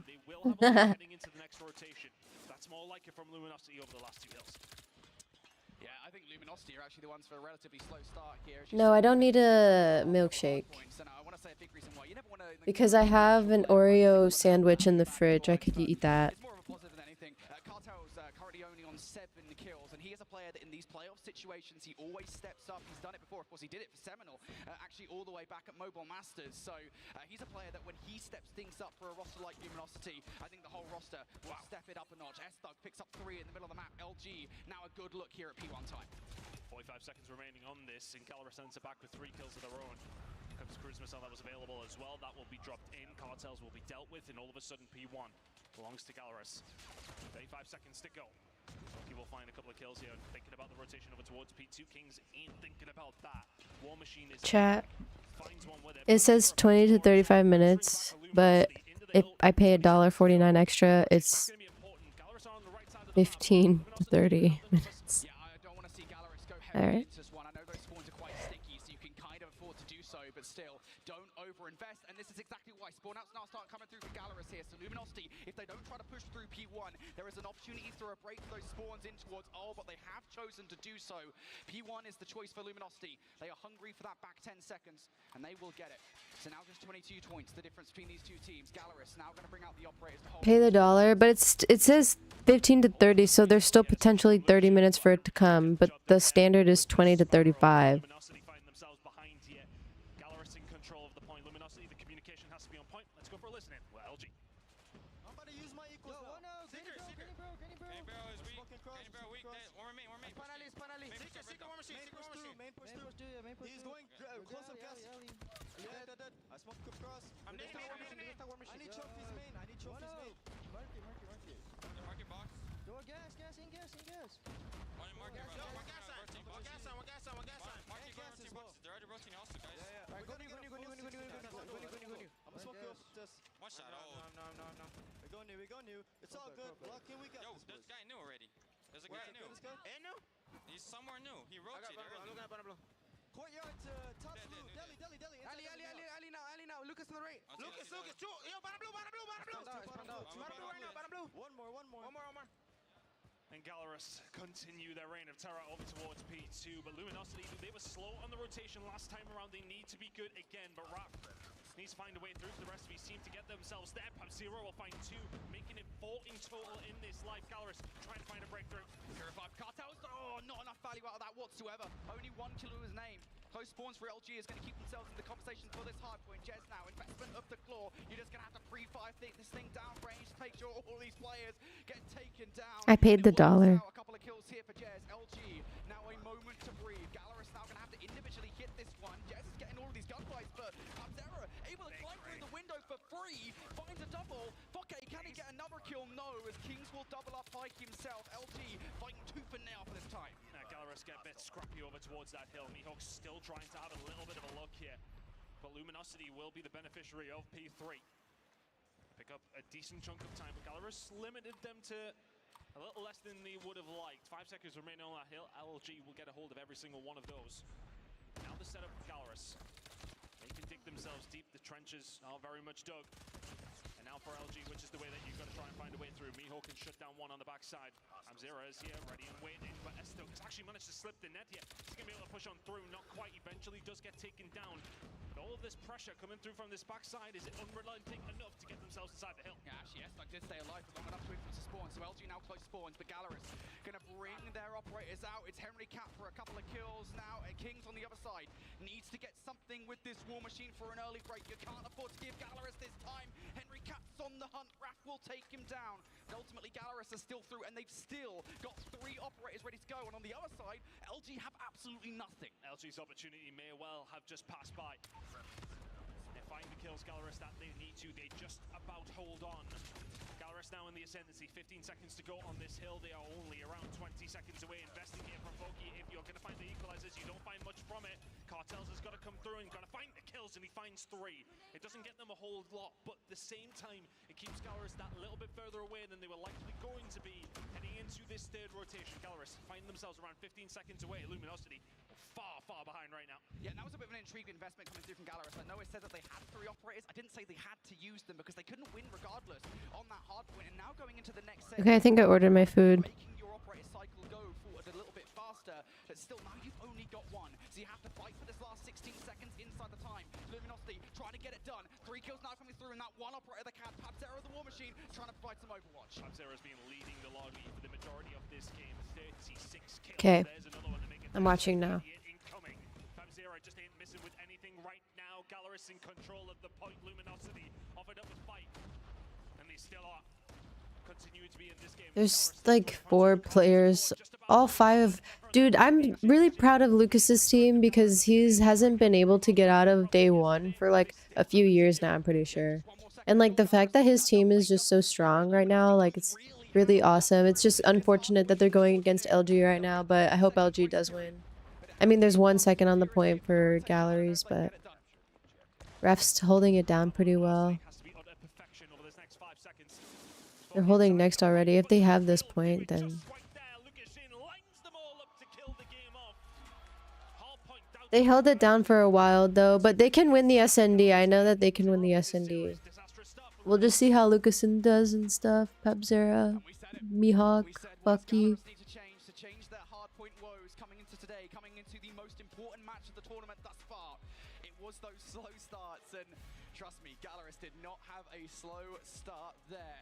No, I don't need a milkshake. Because I have an Oreo sandwich in the fridge. I could eat that. Kills, and he is a player that in these playoff situations he always steps up. He's done it before. Of course, he did it for Seminole, actually all the way back at Mobile Masters. So he's a player that when he steps things up for a roster like Luminosity, I think the whole roster will step it up a notch. S-Thug picks up 3 in the middle of the map. LG now a good look here at P1 time. 45 seconds remaining on this, and Galaris sends it back with 3 kills of their own. Comes cruise missile that was available as well. That will be dropped in. Cartels will be dealt with, and all of a sudden P1 belongs to Galaris. 35 seconds to go. He will find a couple of kills here. Thinking about the rotation over towards P2. Kings ain't thinking about that. War Machine is Chat. It says 20 to 35 minutes, but if I pay $1.49 extra, it's 15 to 30 minutes. Alright. I know those spawns are quite sticky, so you can kind of afford to do so, but still, don't overinvest. And this this is exactly why. Spawn outs now start coming through for Gallerus here. So Luminosity, if they don't try to push through P1, there is an opportunity to break those spawns in towards Ol, but they have chosen to do so. P1 is the choice for Luminosity. They are hungry for that back 10 seconds, and they will get it. So now just 22 points, the difference between these two teams. Gallerus now going to bring out the operators to hold. Pay the dollar, but it says 15 to 30, so there's still potentially 30 minutes for it to come, but the standard is 20 to 35. Luminosity find themselves behind here. Gallerus in control of the point. Luminosity, the communication has to be on point. Let's go for a listening. Well, LG. I'm about to use my equals now. Seeker. Kenny bro is weak. Kenny bro weak. One more main. Finally. Seeker, war machine. Main push through. He's going close up gas. Yeah, dead. I smoked cross. I'm nading. I need trophies main. Market box. Go gas. In gas. One market. One gas on. Market rotating boxes. They're already rotating also, guys. Yeah. Alright, go new. I'm gonna smoke kills. Just one shot. No. We go new. It's all good. Block in, we got this. Yo, there's a guy new already. There's a guy new. And new? He's somewhere new. He rotated. I'm looking at blue. Courtyard to top blue. Deli. Ali now. Lucas to the right. Lucas. Yo, bottom blue. Bottom blue. One more. And Gallerus continue their reign of terror over towards P2, but Luminosity, they were slow on the rotation last time around. They need to be good again, but Raph needs to find a way through for the rest of his team to get themselves there. Pub-Zero will find 2, making it 4 in total in this life. Gallerus trying to find a breakthrough. Purified cartels. Oh, not enough value out of that whatsoever. Only 1 kill to his name. Close spawns for LG is going to keep themselves in the conversation for this hard point. Jez now, investment of the claw. You're just going to have to pre-fire this thing down range to make sure all these players get taken down. I paid the dollar. A couple of kills here for Jez. LG, now a moment to breathe. Gallerus now going to have to individually hit this one. Jez is getting all of these gunfights, but Pub-Zero able to climb through the window for free. Finds a double. Foke, can he get another kill? No, as Kings will double up Pike himself. LG fighting tooth and nail for this time. Gallerus get a bit scrappy over towards that hill. Mihawk's still trying to have a little bit of a look here, but Luminosity will be the beneficiary of P3. Pick up a decent chunk of time, but Gallerus limited them to a little less than they would have liked. 5 seconds remaining on that hill. LG will get a hold of every single one of those. Now the setup for Gallerus. They can dig themselves deep. The trenches are very much dug. And now for LG, which is the way that you've got to try and find a way through. Mihawk can shut down one on the backside. Pub-Zero is here, ready and waiting, but Esto has actually managed to slip the net here. He's going to be able to push on through, not quite. Eventually does get taken down. But all of this pressure coming through from this backside, is it unrelenting enough to get themselves inside the hill? Yeah, actually, Esto did stay alive for long enough to wait for to spawn, so LG now close spawns, but Gallerus going to bring their operators out. It's Henry Cap for a couple of kills now, and Kings on the other side needs to get something with this war machine for an early break. You can't afford to give Gallerus this time. Henry Cap's on the hunt. Raph will take him down. And ultimately, Gallerus are still through, and they've still got 3 operators ready to go. And on the other side, LG have absolutely nothing. LG's opportunity may well have just passed by. They find the kills, Gallerus, that they need to. They just about hold on. Gallerus now in the ascendancy. 15 seconds to go on this hill. They are only around 20 seconds away. Investing here from Foki. If you're going to find the equalizers, you don't find much from it. Cartels has got to come through and got to find the kills, and he finds 3. It doesn't get them a whole lot, but at the same time, it keeps Gallerus that little bit further away than they were likely going to be heading into this 3rd rotation. Gallerus find themselves around 15 seconds away. Luminosity far behind right now. Yeah, that was a bit of an intriguing investment coming through from Gallerus. I know it said that they had 3 operators. I didn't say they had to use them because they couldn't win regardless on that hard point. And now going into the next set, Okay, I think I ordered my food. making your operator cycle go forward a little bit faster, but still now you've only got 1. So you have to fight for this last 16 seconds inside the time. Luminosity trying to get it done. 3 kills now coming through, and that 1 operator that can. Pub-Zero the war machine trying to provide some overwatch. Pub-Zero's been leading the lobby for the majority of this game. 36 kills. Okay. There's another one to make it. I'm watching now. Incoming. Pub-Zero just ain't missing with anything right now. Gallerus in control at the point. Luminosity offered up a fight, and they still are. Continuing to be in this game. There's like 4 players, all 5. Dude, I'm really proud of Lucas's team because hasn't been able to get out of day 1 for like a few years now, I'm pretty sure. And like the fact that his team is just so strong right now, like it's really awesome. It's just unfortunate that they're going against LG right now, but I hope LG does win. I mean, there's 1 second on the point for galleries, but Ref's holding it down pretty well. They're holding next already. If they have this point, then They held it down for a while though, but they can win the SND. I know that they can win the SND. We'll just see how Lucasen does and stuff. Pepzera, Mihawk, Bucky. To change their hardpoint woes coming into today, coming into the most important match of the tournament thus far. It was those slow starts, and trust me, Galaris did not have a slow start there.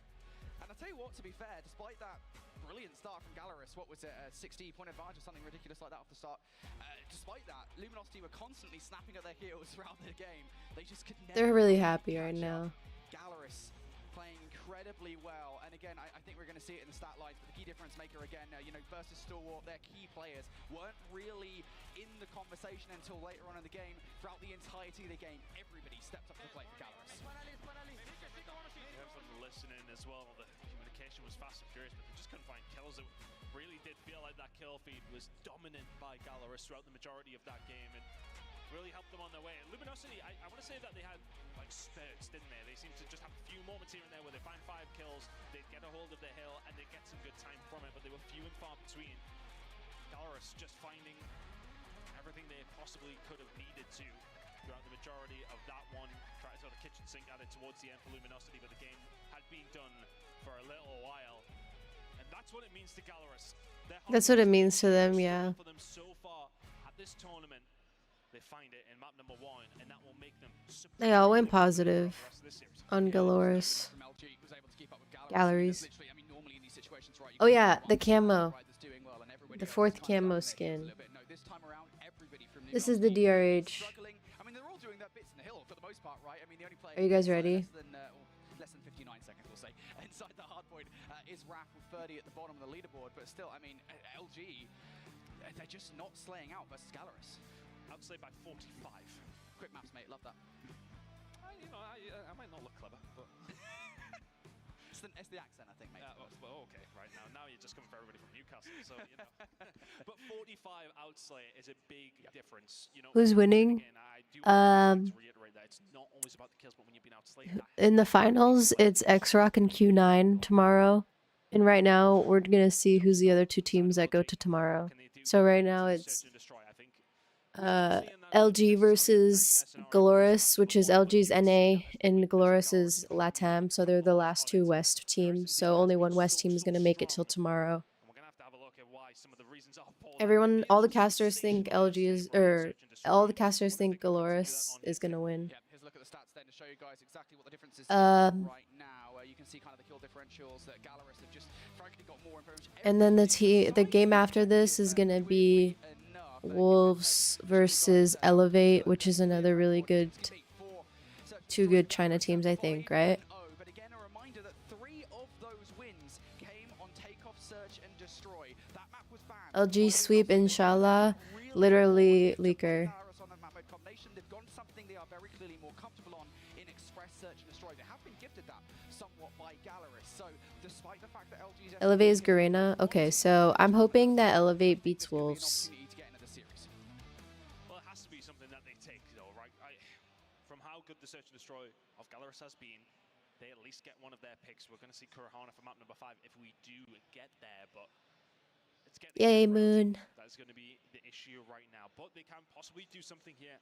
And I'll tell you what, to be fair, despite that brilliant start from Galaris, what was it, a 60-point advantage or something ridiculous like that off the start, despite that, Luminosity were constantly snapping at their heels throughout the game. They just could never... They're really happy right now. Galaris playing incredibly well, and again, I think we're going to see it in the stat lines, but the key difference maker again, you know, versus Stalwart, their key players weren't really in the conversation until later on in the game. Throughout the entirety of the game, everybody stepped up to the plate for Galaris. Listening as well, the communication was fast and furious, but they just couldn't find kills. It really did feel like that kill feed was dominant by Galaris throughout the majority of that game, and really helped them on their way. And Luminosity, I want to say that they had like spurts, didn't they? They seemed to just have a few moments here and there where they find 5 kills, they'd get a hold of the hill, and they'd get some good time from it, but they were few and far between. Galaris just finding everything they possibly could have needed to throughout the majority of that one. Try to sort of kitchen sink at it towards the end for Luminosity, but the game had been done for a little while. And that's what it means to Galaris. That's what it means to them, yeah. For them so far at this tournament, they find it in map number 1, and that will make them... They all went positive on Galoris. Galleries. Oh yeah, the camo. The 4th camo skin. This is the DRH. Are you guys ready? Less than 59 seconds, we'll say. Inside the hardpoint is Raph with 30 at the bottom of the leaderboard, but still, I mean, LG, they're just not slaying out versus Galaris. Outslay by 45. Quick maps, mate, love that. You know, I might not look clever, but... it's the accent, I think, mate. Well, okay, right now you're just coming for everybody from Newcastle, so, you know. But 45 outslay is a big difference. You know, who's winning? Again, to reiterate that it's not always about the kills, but when you've been outslayed. In the finals, it's X-Rock and Q9 tomorrow. And right now, we're going to see who's the other 2 teams that go to tomorrow. So right now, it's LG versus Galoris, which is LG's NA, and Galoris is LATAM. So they're the last 2 West teams. So only one West team is going to make it till tomorrow. Everyone, all the casters think LG is, or all the casters think Galoris is going to win. Here's a look at the stats then to show you guys exactly what the difference is right now. You can see kind of the kill differentials that Galaris have just frankly got more information. And then the game after this is going to be Wolves versus Elevate, which is another really good, 2 good China teams, I think, right? But again, a reminder that 3 of those wins came on takeoff, search, and destroy. That map was banned. LG sweep, inshallah. Literally, leaker. They've gone something they are very clearly more comfortable on in express, search, and destroy. They have been gifted that somewhat by Galaris. So, despite the fact that LG's... Elevate is Garena. Okay, so I'm hoping that Elevate beats Wolves. Well, it has to be something that they take, though, right? From how good the search and destroy of Galaris has been, they at least get one of their picks. We're going to see Kurahana for map number 5 if we do get there, but it's getting... Yay, Moon. That's going to be the issue right now, but they can possibly do something here.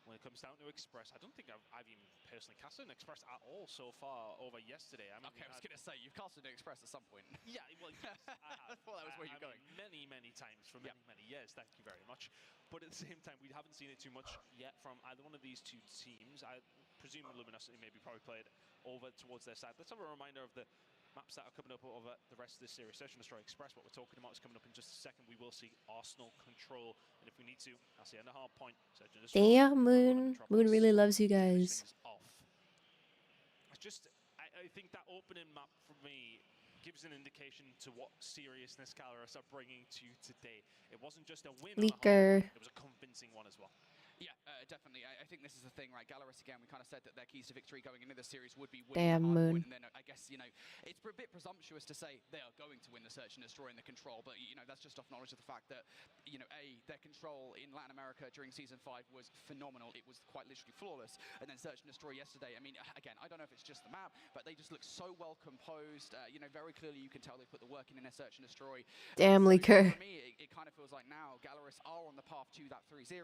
When it comes down to Express, I don't think I've even personally casted an Express at all so far over yesterday. I mean, okay, I was going to say, you've casted an Express at some point. Yeah, well, yes, I have. I thought that was where you're going. Many times for many years, thank you very much. But at the same time, we haven't seen it too much yet from either one of these 2 teams. I presume Luminosity maybe probably played over towards their side. Let's have a reminder of the maps that are coming up over the rest of this series. Search and Destroy Express, what we're talking about, is coming up in just a second. We will see Arsenal Control, and if we need to, that's the end of hard point. Search and Destroy. Damn, Moon. Moon really loves you guys. I think that opening map for me gives an indication to what seriousness Galaris are bringing to today. It wasn't just a win. Leaker. It was a convincing one as well. Yeah, definitely. I think this is the thing, right? Galaris, again, we kind of said that their keys to victory going into the series would be winning Damn, Moon. And then I guess, you know, it's a bit presumptuous to say they are going to win the search and destroy and the control, but, you know, that's just off knowledge of the fact that, you know, their control in Latin America during Season 5 was phenomenal. It was quite literally flawless. And then search and destroy yesterday, I mean, again, I don't know if it's just the map, but they just look so well composed. You know, very clearly you can tell they put the work in their search and destroy. Damn, Leaker. For me, it kind of feels like now Galaris are on the path to that 3-0.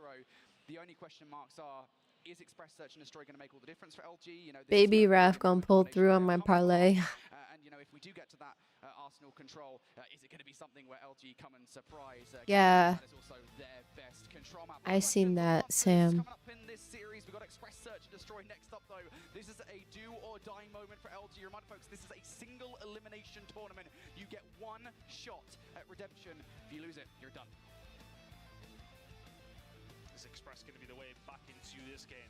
The only question marks are, is Express Search and Destroy going to make all the difference for LG? You know, Baby Raph gonna pull through on my parlay. And you know, if we do get to that Arsenal control, is it going to be something where LG come and surprise? Yeah. That is also their best control map. I seen that, Sam. Coming up in this series, we've got Express Search and Destroy next up, though. This is a do or die moment for LG. Remind folks, this is a single elimination tournament. You get one shot at redemption. If you lose it, you're done. Is Express going to be the way back into this game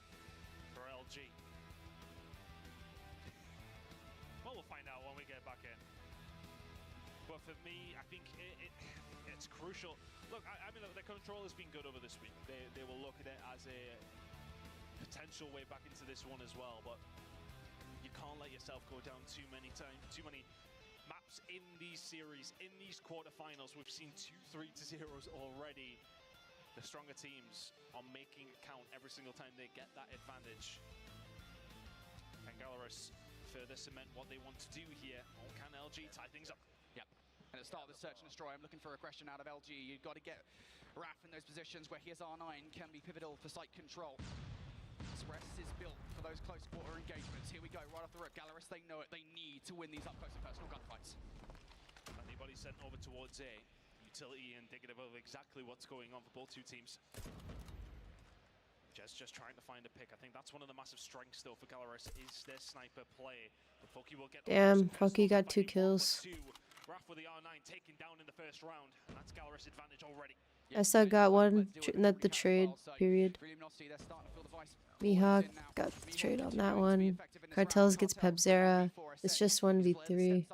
for LG? Well, we'll find out when we get back in. But for me, I think it's crucial. Look, I mean, the control has been good over this week. They will look at it as a potential way back into this one as well. But you can't let yourself go down too many maps in these series, in these quarterfinals. We've seen 2 3-0s already. The stronger teams are making it count every single time they get that advantage. Can Gallerus further cement what they want to do here, or can LG tie things up? Yep. And at the start of the Search and Destroy, I'm looking for aggression out of LG. You've got to get Raph in those positions where his R9 can be pivotal for site control. Express is built for those close quarter engagements. Here we go, right off the rip. Gallerus, they know it. They need to win these up close and personal gunfights. Anybody sent over towards A. Utility indicative of exactly what's going on for both two teams. Just trying to find a pick. I think that's one of the massive strengths though for Gallerus is their sniper play. But Foki will get Damn, Foki got 2 kills. Raph with the R9 taken down in the first round, and that's Gallerus' advantage already. I still got one, not the trade period. Mihawk got the trade on that one. Cartels gets Pebzera. It's just 1v3.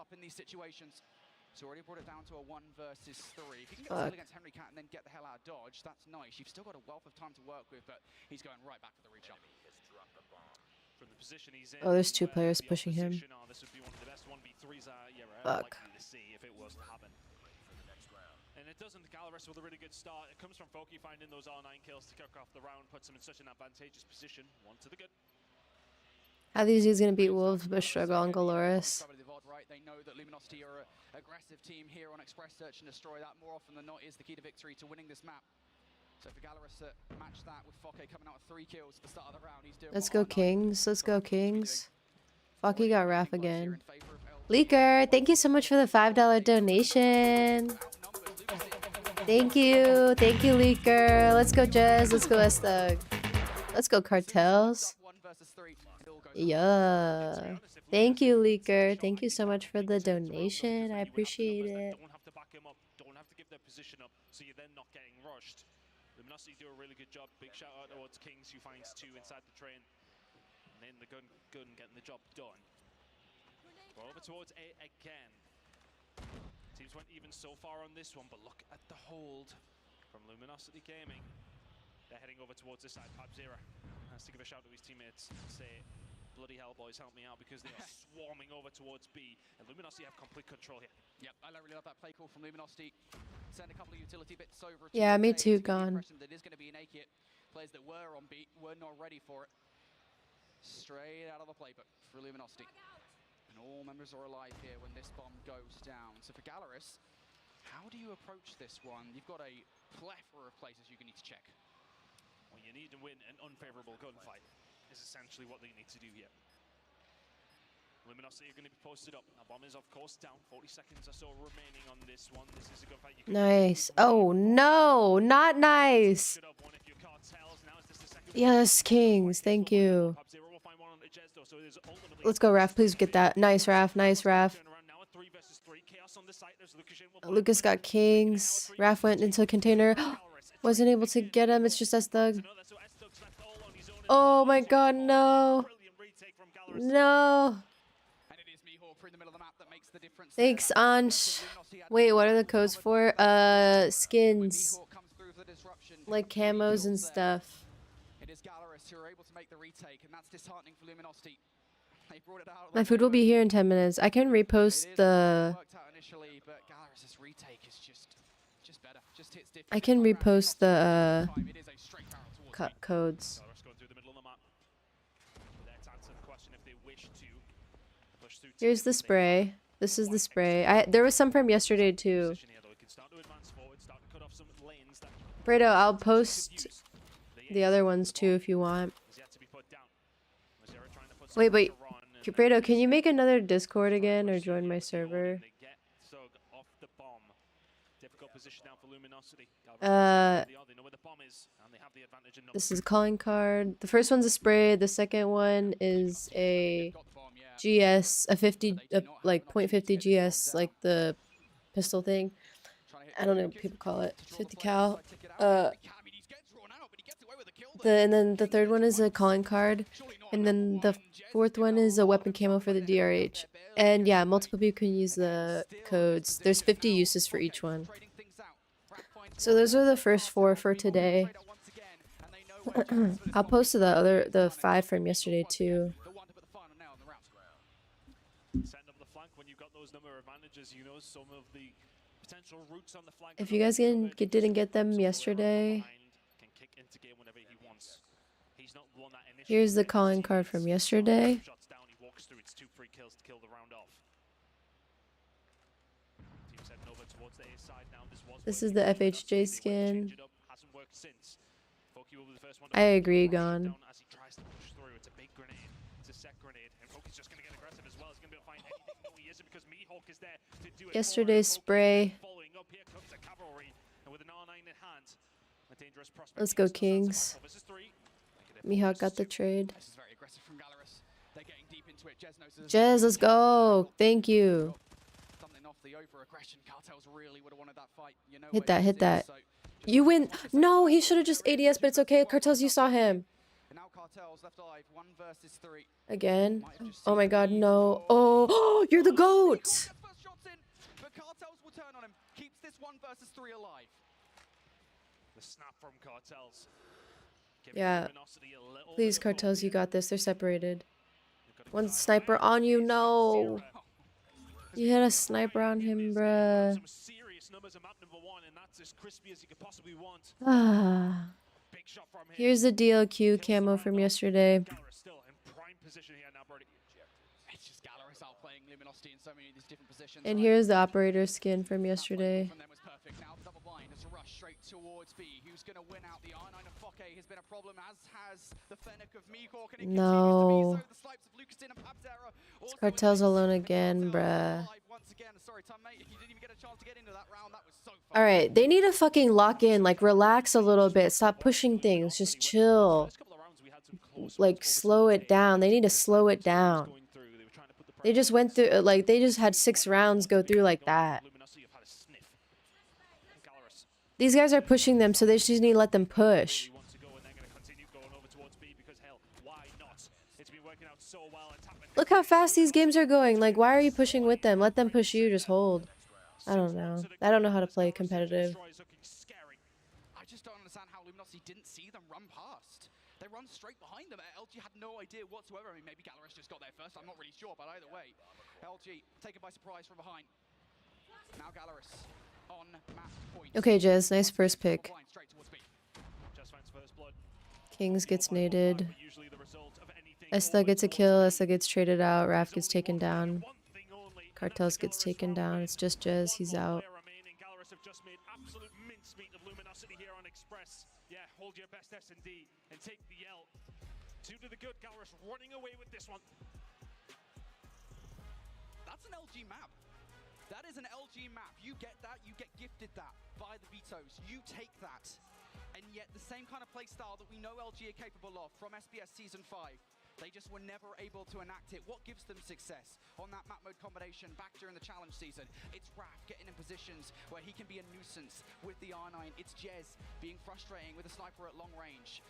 So already brought it down to a 1 versus 3. If you can get the against Henry Cat and then get the hell out of dodge, that's nice. You've still got a wealth of time to work with, but he's going right back for the reach up. From the position he's in, Oh, there's 2 players pushing him. This would be one of the best 1v3s Fuck. likely to see if it was to happen. And it doesn't. Gallerus with a really good start. It comes from Foki finding those R9 kills to kick off the round, puts him in such an advantageous position. One to the good. How these dudes gonna beat Wolves but struggle on Gallerus? They know that Luminosity are an aggressive team here on Express Search and Destroy. That more often than not is the key to victory, to winning this map. So for Gallerus to match that with Foke coming out with 3 kills at the start of the round, he's doing. Let's go Kings. Let's go Kings. Foki got Raph again. Leaker, thank you so much for the $5 donation. Thank you, Leaker. Let's go Jez. Let's go S-Thug. Let's go Cartels. Yeah. Thank you, Leaker. Thank you so much for the donation. I appreciate it. Don't have to back him up. Don't have to give their position up, so you're then not getting rushed. Luminosity do a really good job. Big shout out towards Kings, who finds 2 inside the train. And then the gun getting the job done. We're over towards A again. Teams went even so far on this one, but look at the hold from Luminosity Gaming. They're heading over towards this side. Pabzera has to give a shout to his teammates and say, bloody hell, boys, help me out, because they are swarming over towards B, and Luminosity have complete control here. Yep, I really love that play call from Luminosity. Send a couple of utility bits over. Yeah, me too, gone. That is going to be an A kit. Players that were on B were not ready for it. Straight out of the playbook for Luminosity. And all members are alive here when this bomb goes down. So for Gallerus, how do you approach this one? You've got a plethora of places you can need to check. Well, you need to win an unfavorable gunfight. Is essentially what they need to do here. Luminosity are going to be posted up. Now, bomb is, of course, down. 40 seconds or so remaining on this one. This is a gunfight. Nice. Oh, no. Not nice. Yes, Kings. Thank you. Let's go, Raph. Please get that. Nice, Raph. Nice, Raph. Lucas got Kings. Raph went into a container. Wasn't able to get him. It's just S-Thug. Oh my god, no. No. Thanks, Ansh. Wait, what are the codes for? Skins. Like camos and stuff. It is Gallerus who are able to make the retake, and that's disheartening for Luminosity. They brought it out. My food will be here in 10 minutes. I can repost the... I can repost the codes. Here's the spray. This is the spray. There was some from yesterday too. Fredo, I'll post the other ones too if you want. Wait. Cupredo, can you make another Discord again or join my server? This is calling card. The first one's a spray. The second one is a GS, a 50, like .50 GS, like the pistol thing. I don't know what people call it. 50 cal. And then the third one is a calling card, and then the fourth one is a weapon camo for the DRH. And yeah, multiple people can use the codes. There's 50 uses for each one. So those are the first 4 for today. I'll post the 5 from yesterday too. If you guys didn't get them yesterday, here's the calling card from yesterday. This is the FHJ skin. I agree, Gon. Yesterday's spray. Let's go, Kings. Mihawk got the trade. Jez, let's go. Thank you. Hit that. You win. No, he should have just ADS, but it's okay. Cartels, you saw him. Again. Oh my god, no. Oh, you're the GOAT. Yeah. Please, Cartels, you got this. They're separated. One sniper on you. No. You had a sniper on him, bruh. Ah. Here's the DLQ camo from yesterday. And here's the operator skin from yesterday. No. It's Cartels alone again, bruh. Alright, they need to fucking lock in, like relax a little bit, stop pushing things, just chill. Like slow it down. They need to slow it down. They just went through, like they just had 6 rounds go through like that. These guys are pushing them, so they just need to let them push. Look how fast these games are going. Like, why are you pushing with them? Let them push you, just hold. I don't know. I don't know how to play competitive. I just don't understand how Luminosity didn't see them run past. They run straight behind them. LG had no idea whatsoever. I mean, maybe Gallerus just got there first. I'm not really sure, but either way, LG taken by surprise from behind. Now Gallerus on map point. Okay, Jez, nice first pick. Kings gets naded. Esta gets a kill. Esta gets traded out. Raph gets taken down. Cartels gets taken down. It's just Jez. He's out. Yeah, hold your best S&D and take the L. 2 to the good. Gallerus running away with this one. That's an LG map. That is an LG map. You get that, you get gifted that by the vetoes. You take that. And yet the same kind of play style that we know LG are capable of from SBS Season 5. They just were never able to enact it. What gives them success on that map mode combination back during the challenge season? It's Raph getting in positions where he can be a nuisance with the R9. It's Jez being frustrating with a sniper at long range.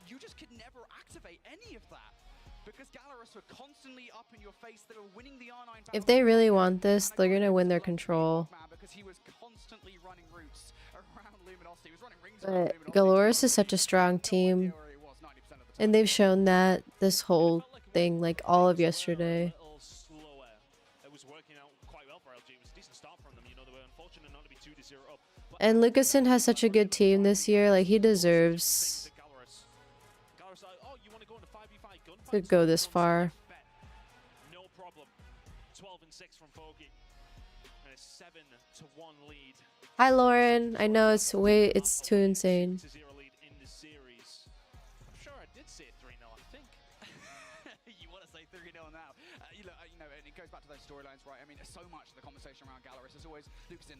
You just could never activate any of that because Gallerus were constantly up in your face. They were winning the R9. If they really want this, they're gonna win their control. Because he was constantly running routes around Luminosity. He was running rings But Gallerus is such a strong team. And they've shown that this whole thing, like all of yesterday. And Lucasen has such a good team this year, like he deserves to go this far. No problem. 12-6 from Foggy. And a 7-1 lead. Hi Lauren, I know it's too insane. 3-0 now. You know, and it goes back to those storylines, right? I mean, there's so much of the conversation around Gallerus. There's always Lucas in,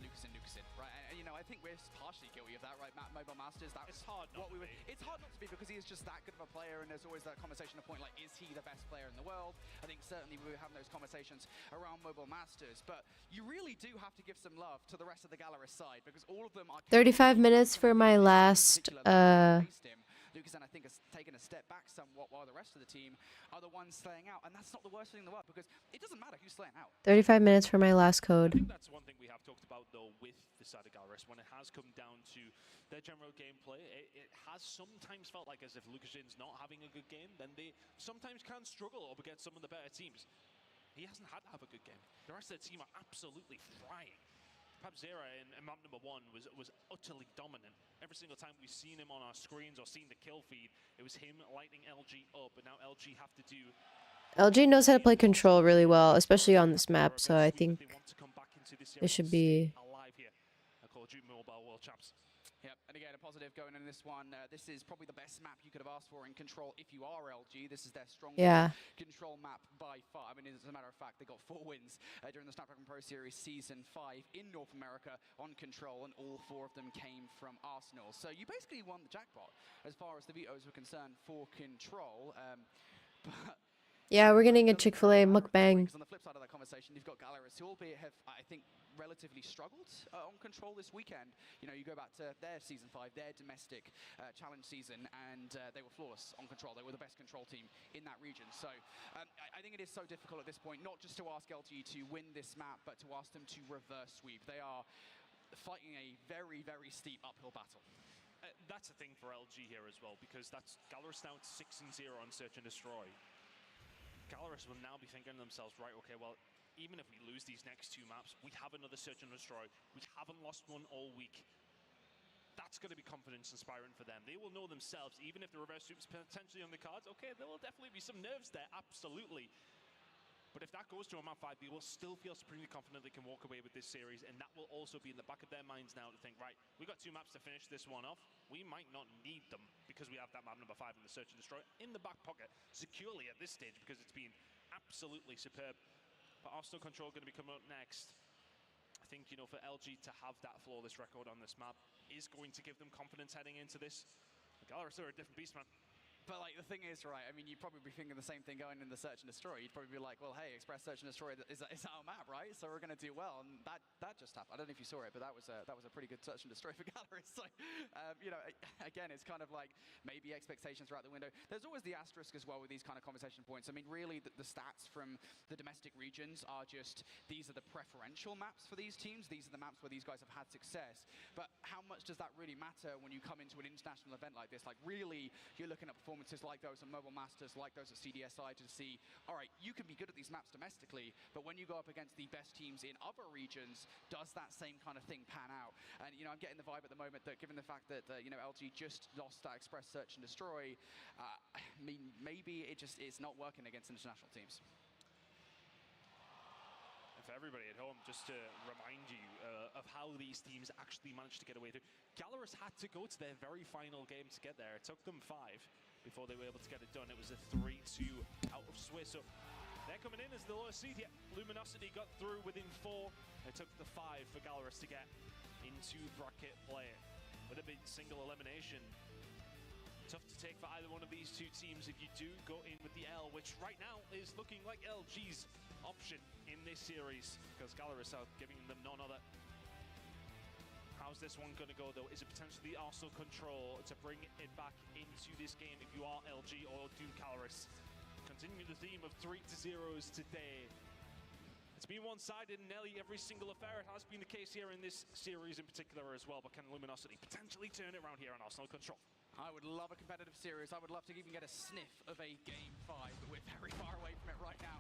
right? And you know, I think we're partially guilty of that, right? Mobile Masters, that's hard not to be. It's hard not to be because he is just that good of a player, and there's always that conversation of point like, is he the best player in the world? I think certainly we were having those conversations around Mobile Masters, but you really do have to give some love to the rest of the Gallerus side because all of them are 35 minutes for my last Lucas, and I think, has taken a step back somewhat while the rest of the team are the ones slaying out. And that's not the worst thing in the world because it doesn't matter who's slaying out. 35 minutes for my last I code. think that's one thing we have talked about, though, with the side of Gallerus. When it has come down to their general gameplay, it has sometimes felt like as if Lucashin's not having a good game, then they sometimes can struggle up against some of the better teams. He hasn't had to have a good game. The rest of the team are absolutely frying. Pabzera in map number 1 was utterly dominant. Every single time we've seen him on our screens or seen the kill feed, it was him lighting LG up, and now LG have to do... LG knows how to play control really well, especially on this map, so I think it should be... alive here at Cod Mobile World Champs. Yep, and again, a positive going in this one. This is probably the best map you could have asked for in control if you are LG. This is their strongest control map by far. I mean, as a matter of fact, they got 4 wins during the Snapdragon Pro Series Season 5 in North America on control, and all 4 of them came from Arsenal. So you basically won the jackpot as far as the vetoes were concerned for control. But yeah, we're getting a Chick-fil-A mukbang. On the flip side of that conversation, you've got Gallerus, who albeit have, I think, relatively struggled on control this weekend. You know, you go back to their Season 5, their domestic challenge season, and they were flawless on control. They were the best control team in that region. So I think it is so difficult at this point, not just to ask LG to win this map, but to ask them to reverse sweep. They are fighting a very, very steep uphill battle. That's the thing for LG here as well, because that's Gallerus now 6-0 on Search and Destroy. Gallerus will now be thinking to themselves, right, okay, well, even if we lose these next 2 maps, we have another Search and Destroy. We haven't lost one all week. That's going to be confidence inspiring for them. They will know themselves, even if the reverse sweep's potentially on the cards, okay, there will definitely be some nerves there, absolutely. But if that goes to a map 5, they will still feel supremely confident they can walk away with this series, and that will also be in the back of their minds now to think, right, we got 2 maps to finish this one off. We might not need them because we have that map number 5 in the Search and Destroy in the back pocket securely at this stage because it's been absolutely superb. But Arsenal Control going to be coming up next. I think, you know, for LG to have that flawless record on this map is going to give them confidence heading into this. Gallerus are a different beast, man. But like the thing is, right, I mean, you'd probably be thinking the same thing going in the Search and Destroy. You'd probably be like, well, hey, Express Search and Destroy is our map, right? So we're going to do well. And that just happened. I don't know if you saw it, but that was a pretty good Search and Destroy for Gallerus. So, you know, again, it's kind of like maybe expectations are out the window. There's always the asterisk as well with these kind of conversation points. I mean, really, the stats from the domestic regions are just, these are the preferential maps for these teams. These are the maps where these guys have had success. But how much does that really matter when you come into an international event like this? Like, really, you're looking at performances like those at Mobile Masters, like those at CDSI to see, all right, you can be good at these maps domestically, but when you go up against the best teams in other regions, does that same kind of thing pan out? And, you know, I'm getting the vibe at the moment that given the fact that, you know, LG just lost that Express Search and Destroy, I mean, maybe it's not working against international teams. For everybody at home, just to remind you of how these teams actually managed to get away through. Gallerus had to go to their very final game to get there. It took them 5 before they were able to get it done. It was a 3-2 out of Swiss. So they're coming in as the lowest seed here. Luminosity got through within 4. It took the 5 for Gallerus to get into bracket play. With a big single elimination. Tough to take for either one of these 2 teams if you do go in with the L, which right now is looking like LG's option in this series, because Gallerus are giving them none other. How's this one going to go, though? Is it potentially Arsenal Control to bring it back into this game if you are LG, or do Gallerus continue the theme of 3-0s today? It's been one-sided in nearly every single affair. It has been the case here in this series in particular as well, but can Luminosity potentially turn it around here on Arsenal Control? I would love a competitive series. I would love to even get a sniff of a Game 5, but we're very far away from it right now.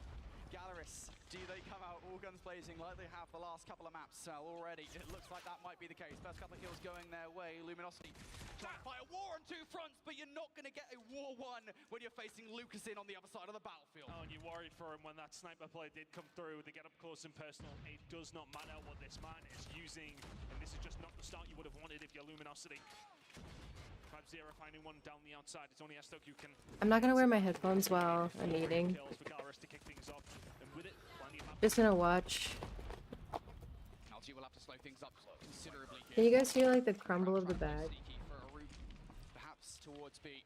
Gallerus, do they come out all guns blazing like they have the last couple of maps already? It looks like that might be the case. First couple of kills going their way. Luminosity trying to fight a war on 2 fronts, but you're not going to get a war won when you're facing Lucas in on the other side of the battlefield. Oh, and you worried for him when that sniper play did come through. They get up close and personal. It does not matter what this man is using, and this is just not the start you would have wanted if you're Luminosity. Zero finding one down the outside. It's only Estog who can. I'm not gonna wear my headphones while I'm eating. Kills for Gallerus to kick things off. And with it, plenty of Just gonna watch. LG will have to slow things up considerably here. Can you guys hear like the crumble of the bag? For a route, perhaps towards B.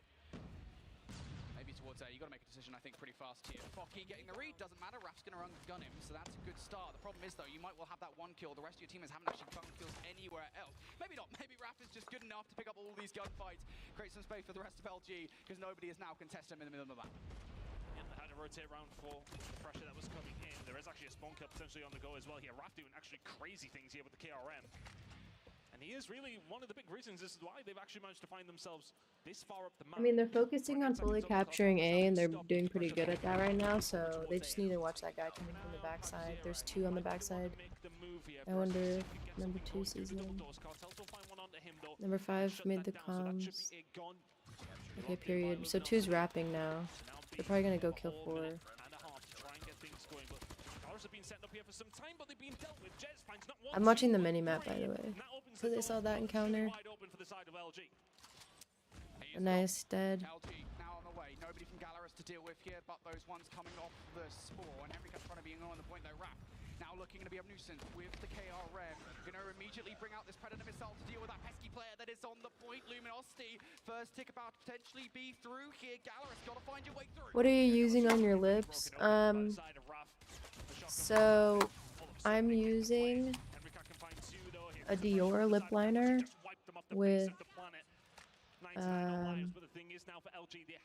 Maybe towards A. You got to make a decision, I think, pretty fast here. Focky getting the read, doesn't matter. Raf's going to run gun him, so that's a good start. The problem is, though, you might well have that one kill. The rest of your teammates haven't actually found kills anywhere else. Maybe not. Maybe Raf is just good enough to pick up all these gunfights, create some space for the rest of LG, because nobody is now contesting him in the middle of the map. Yeah, they had to rotate around for the pressure that was coming in. There is actually a spawn kill potentially on the go as well here. Raf doing actually crazy things here with the KRM. And he is really one of the big reasons this is why they've actually managed to find themselves this far up the map. I mean, they're focusing on fully capturing A, and they're doing pretty good at that right now, so they just need to watch that guy coming from the backside. There's 2 on the backside. I wonder if number 2 sees him. Number 5 made the comms. Okay, period. So 2's rapping now. They're probably gonna go kill 4. I'm watching the mini-map, by the way, because I saw that encounter. A nice dead. LG now on the way. Nobody from Gallerus to deal with here, but those ones coming off the spore. And Henry trying to be on the point though. Rap now looking to be a nuisance with the KRM. Gonna immediately bring out this Predator missile to deal with that pesky player that is on the point. Luminosity. First tick about to potentially be through here. Gallerus gotta find your way through. What are you using on your lips? So I'm using a Dior lip liner with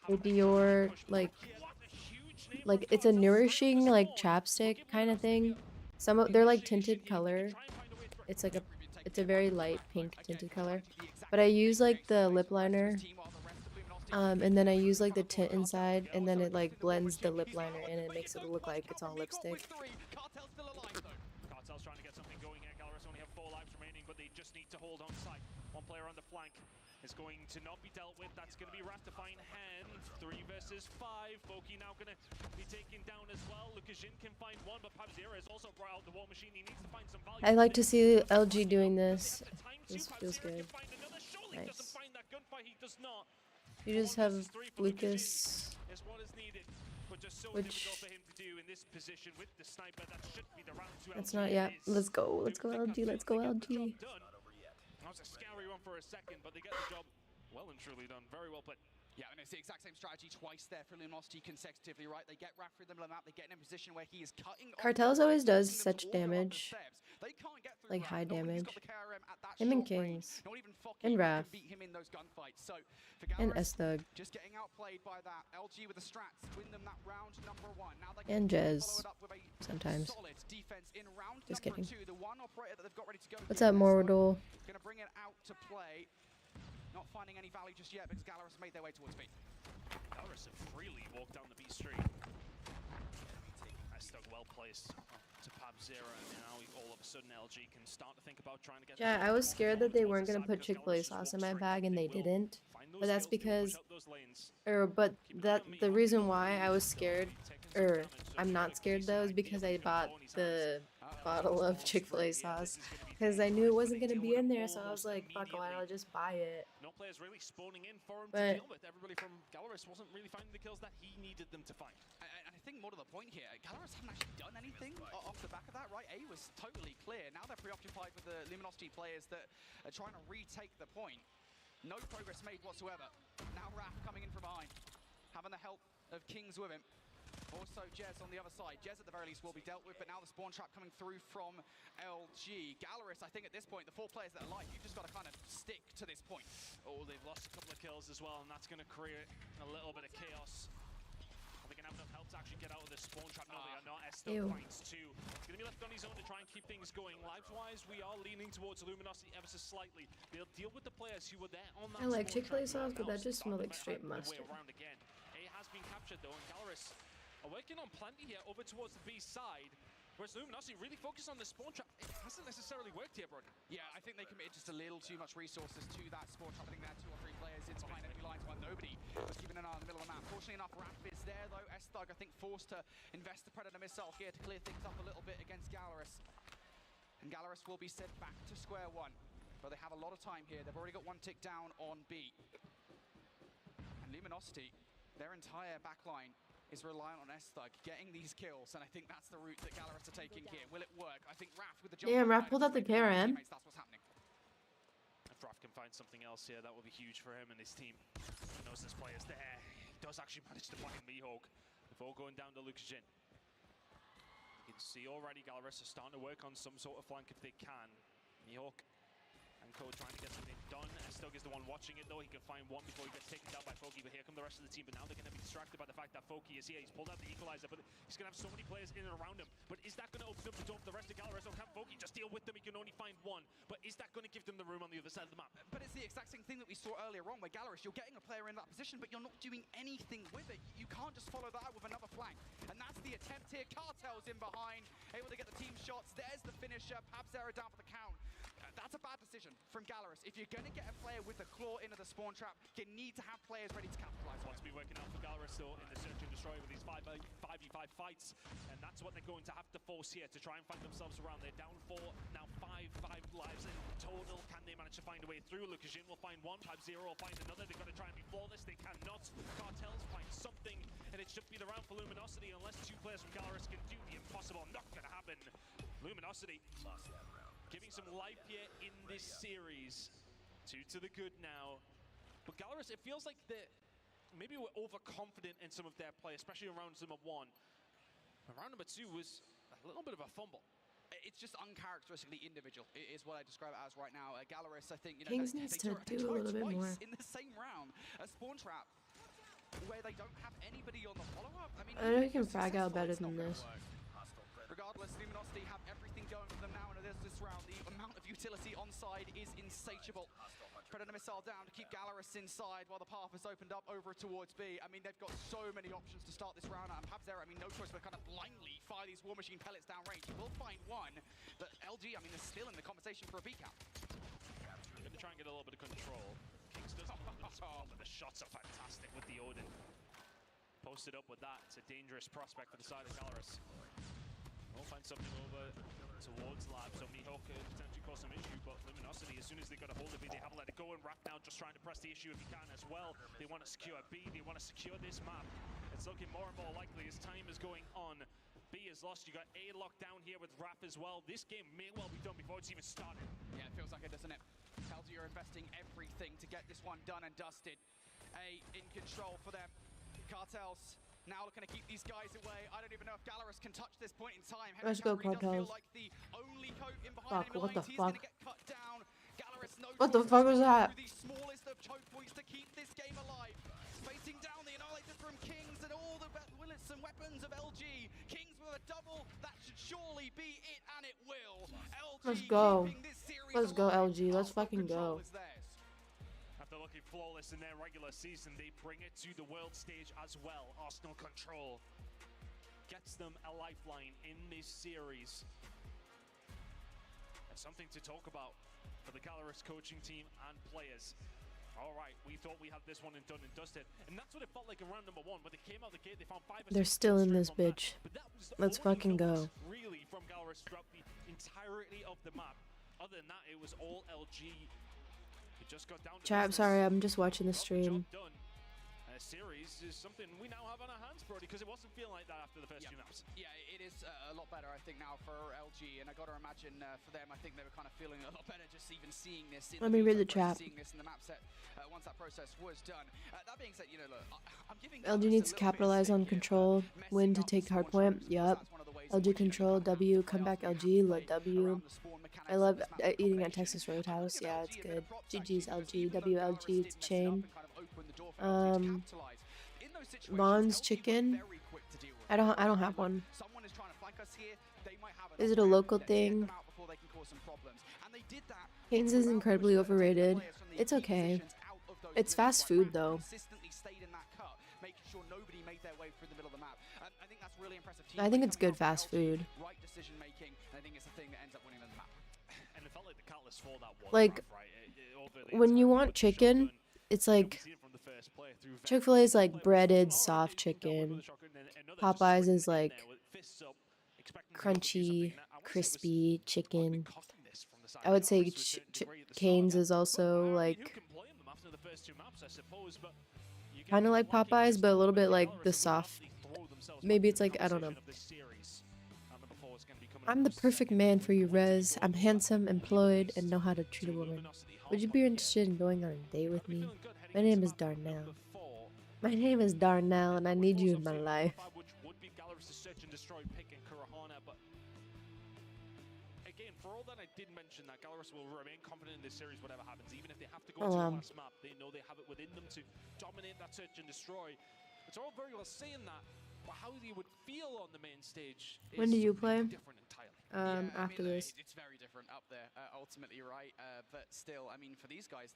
the Dior like it's a nourishing like chapstick kind of thing. They're like tinted color. It's a very light pink tinted color. But I use like the lip liner, and then I use like the tint inside, and then it like blends the lip liner in and it makes it look like it's all lipstick. Cartel's trying to get something going here. Gallerus only have 4 lives remaining, but they just need to hold on sight. One player on the flank is going to not be dealt with. That's going to be Raf to find hand. 3 versus 5. Boki now going to be taken down as well. Lukashin can find 1, but Pabzera has also brought out the war machine. He needs to find some value. I like to see LG doing this. This feels good. Nice. You just have Lucas, which that's not yet. Let's go LG, let's go LG. That was a scary one for a second, but they get the job well and truly done. Very well played. Yeah, and it's the exact same strategy twice there for Luminosity consecutively, right? They get Raf through the middle of the map, they get in a position where he is cutting. Cartels always does such damage, like high damage. Him and Kings, and Raf, and S-Thug, just getting outplayed by that. LG with the strats win them that round number 1. Now they and Rezz sometimes. Just kidding. What's up, Mordor? Gonna bring it out to play. Not finding any value just yet because Gallerus made their way towards B. Gallerus have freely walked down the B street. Estog well placed to Pabzera, and now all of a sudden LG can start to think about trying to get. Yeah, I was scared that they weren't gonna put Chick-fil-A sauce in my bag, and they didn't. But that's because, the reason why I was scared, I'm not scared though, is because I bought the bottle of Chick-fil-A sauce. Because I knew it wasn't going to be in there, so I was like, fuck, why don't I just buy it? No players really spawning in for him to deal with. Everybody from Gallerus wasn't really finding the kills that he needed them to find. And I think more to the point here, Gallerus haven't actually done anything off the back of that, right? A was totally clear. Now they're preoccupied with the Luminosity players that are trying to retake the point. No progress made whatsoever. Now Raf coming in from behind, having the help of Kings with him. Also Jez on the other side. Jez at the very least will be dealt with, but now the spawn trap coming through from LG. Gallerus, I think at this point, the 4 players that are alive, you've just got to kind of stick to this point. Oh, they've lost a couple of kills as well, and that's going to create a little bit of chaos. Are they going to have enough help to actually get out of this spawn trap? No, they are not. Estog finds 2. He's going to be left on his own to try and keep things going. Lives-wise, we are leaning towards Luminosity ever so slightly. They'll deal with the players who were there on that. I like Chick-fil-A sauce, but that just smelled like straight mustard. A has been captured though, and Gallerus are working on plenty here over towards the B side, whereas Luminosity really focused on the spawn trap. It hasn't necessarily worked here, bro. Yeah, I think they committed just a little too much resources to that spawn trap. I think they had 2 or 3 players in behind enemy lines while nobody was keeping an eye on the middle of the map. Fortunately enough, Raf is there though. S-Thug, I think, forced to invest the Predator missile here to clear things up a little bit against Gallerus. And Gallerus will be sent back to square 1. But they have a lot of time here. They've already got 1 tick down on B. Luminosity, their entire backline is reliant on S-Thug getting these kills, and I think that's the route that Gallerus are taking here. Will it work? I think Raph with the jump. Damn, Raph pulled out the Karen. That's what's happening. If Raph can find something else here, that will be huge for him and his team. He knows this player's there. He does actually manage to find Mihawk before going down to Lucas Jin. You can see already Gallerus are starting to work on some sort of flank if they can. Mihawk and Code trying to get something done. Stug is the one watching it though. He can find one before he gets taken down by Foki, but here come the rest of the team. But now they're going to be distracted by the fact that Foki is here. He's pulled out the equalizer, but he's going to have so many players in and around him. But is that going to open up the door for the rest of Gallerus? Or can Foki just deal with them? He can only find one. But is that going to give them the room on the other side of the map? But it's the exact same thing that we saw earlier on, where Gallerus, you're getting a player in that position, but you're not doing anything with it. You can't just follow that with another flank. And that's the attempt here. Cartel's in behind, able to get the team shots. There's the finisher. Pabzera down for the count. That's a bad decision from Gallerus. If you're going to get a player with the claw into the spawn trap, you need to have players ready to capitalize. What's been working out for Gallerus still in the search and destroy with these 5v5 fights, and that's what they're going to have to force here to try and find themselves around. They're down 4, now 5 lives in total. Can they manage to find a way through? Lucas Jin will find one, 5-0 will find another. They've got to try and be flawless. They cannot. Cartels find something, and it should be the round for Luminosity unless 2 players from Gallerus can do the impossible. Not going to happen. Luminosity giving some life here in this series. 2 to the good now. But Gallerus, it feels like maybe we're overconfident in some of their play, especially in round number 1. But round number 2 was a little bit of a fumble. It's just uncharacteristically individual, is what I describe it as right now. Gallerus, I think, Kings needs to do a little bit more in the same round. A spawn trap where they don't have anybody on the follow-up. I mean, I know he can frag out better than this. Regardless, Luminosity have everything going for them now, and there's this round. The amount of utility on side is insatiable. Predator missile down to keep Gallerus inside while the path has opened up over towards B. I mean, they've got so many options to start this round out. And Pabzera, I mean, no choice but kind of blindly fire these War Machine pellets down range. He will find one, but LG, I mean, they're still in the conversation for a B cap. Going to try and get a little bit of control. Kings does but the shots are fantastic with the Odin. Posted up with that. It's a dangerous prospect for the side of Gallerus. We'll find something over towards Lab, so Mihawk could potentially cause some issue, but Luminosity, as soon as they got a hold of it, they haven't let it go, and Raph now just trying to press the issue if he can as well. They want to secure B, they want to secure this map. It's looking more and more likely as time is going on. B is lost, you got A locked down here with Raph as well. This game may well be done before it's even started. Yeah, it feels like it, doesn't it? LG are investing everything to get this one done and dusted. A in control for them. Cartels now looking to keep these guys away. I don't even know if Gallerus can touch this point in time. Let's go, Cartels. Like the only coat in behind Fuck, what the He's fuck? gonna get cut down. Gallerus knows What the fuck was that? the smallest of choke points to keep this game alive. Facing down the Annihilator from Kings and all the bullets and weapons of LG. Kings with a double. That should surely be it, and it will. LG Let's go. keeping this series Let's go, alive. LG. Let's fucking Control go. is theirs. After looking flawless in their regular season, they bring it to the world stage as well. Arsenal Control gets them a lifeline in this series. And something to talk about for the Gallerus coaching team and players. All right, we thought we had this one done and dusted, and that's what it felt like in round number 1. When they came out the gate, they found 5 or 6 They're still in this straight from bitch. that. But that was Let's all fucking you go. noticed, really, from Gallerus throughout the entirety of the map. Other than that, it was all LG. It just got down to Chat, I'm business. sorry, I'm just watching the stream. Job done. Series is something we now have on our hands, Brody, because it wasn't feeling like that after the first few maps. Yeah, it is a lot better, I think, now for LG, and I got to imagine for them, I think they were kind of feeling a lot better just even seeing this. Let me read the chat. Seeing this in the map set once that process was done. That being said, you know, look, I'm giving LG needs to capitalize on control, win to take hardpoint. Yup. LG control, W, come back LG, let W. I love eating at Texas Roadhouse. Yeah, it's good. GG's LG, WLG, it's chain. Vaughn's chicken. I don't have one. Is it a local thing? Kings is incredibly overrated. It's okay. It's fast food though. I think it's good fast food. Like, when you want chicken, it's like Chick-fil-A is like breaded soft chicken. Popeyes is like crunchy, crispy chicken. I would say Cane's is also like Kind of like Popeyes, but a little bit like the soft. Maybe it's like, I don't know. I'm the perfect man for you, Rezz. I'm handsome, employed, and know how to treat a woman. Would you be interested in going on a date with me? My name is Darnell. My name is Darnell, and I need you in my life. Again, for all that I did mention that Gallerus will remain confident in this series, whatever happens. Even if they have to go to the last map, they know they have it within them to dominate that search and destroy. It's all very well saying that, but how they would feel on the main stage is When do you play? different entirely. After this. It's very different up there, ultimately, right? But still, I mean, for these guys,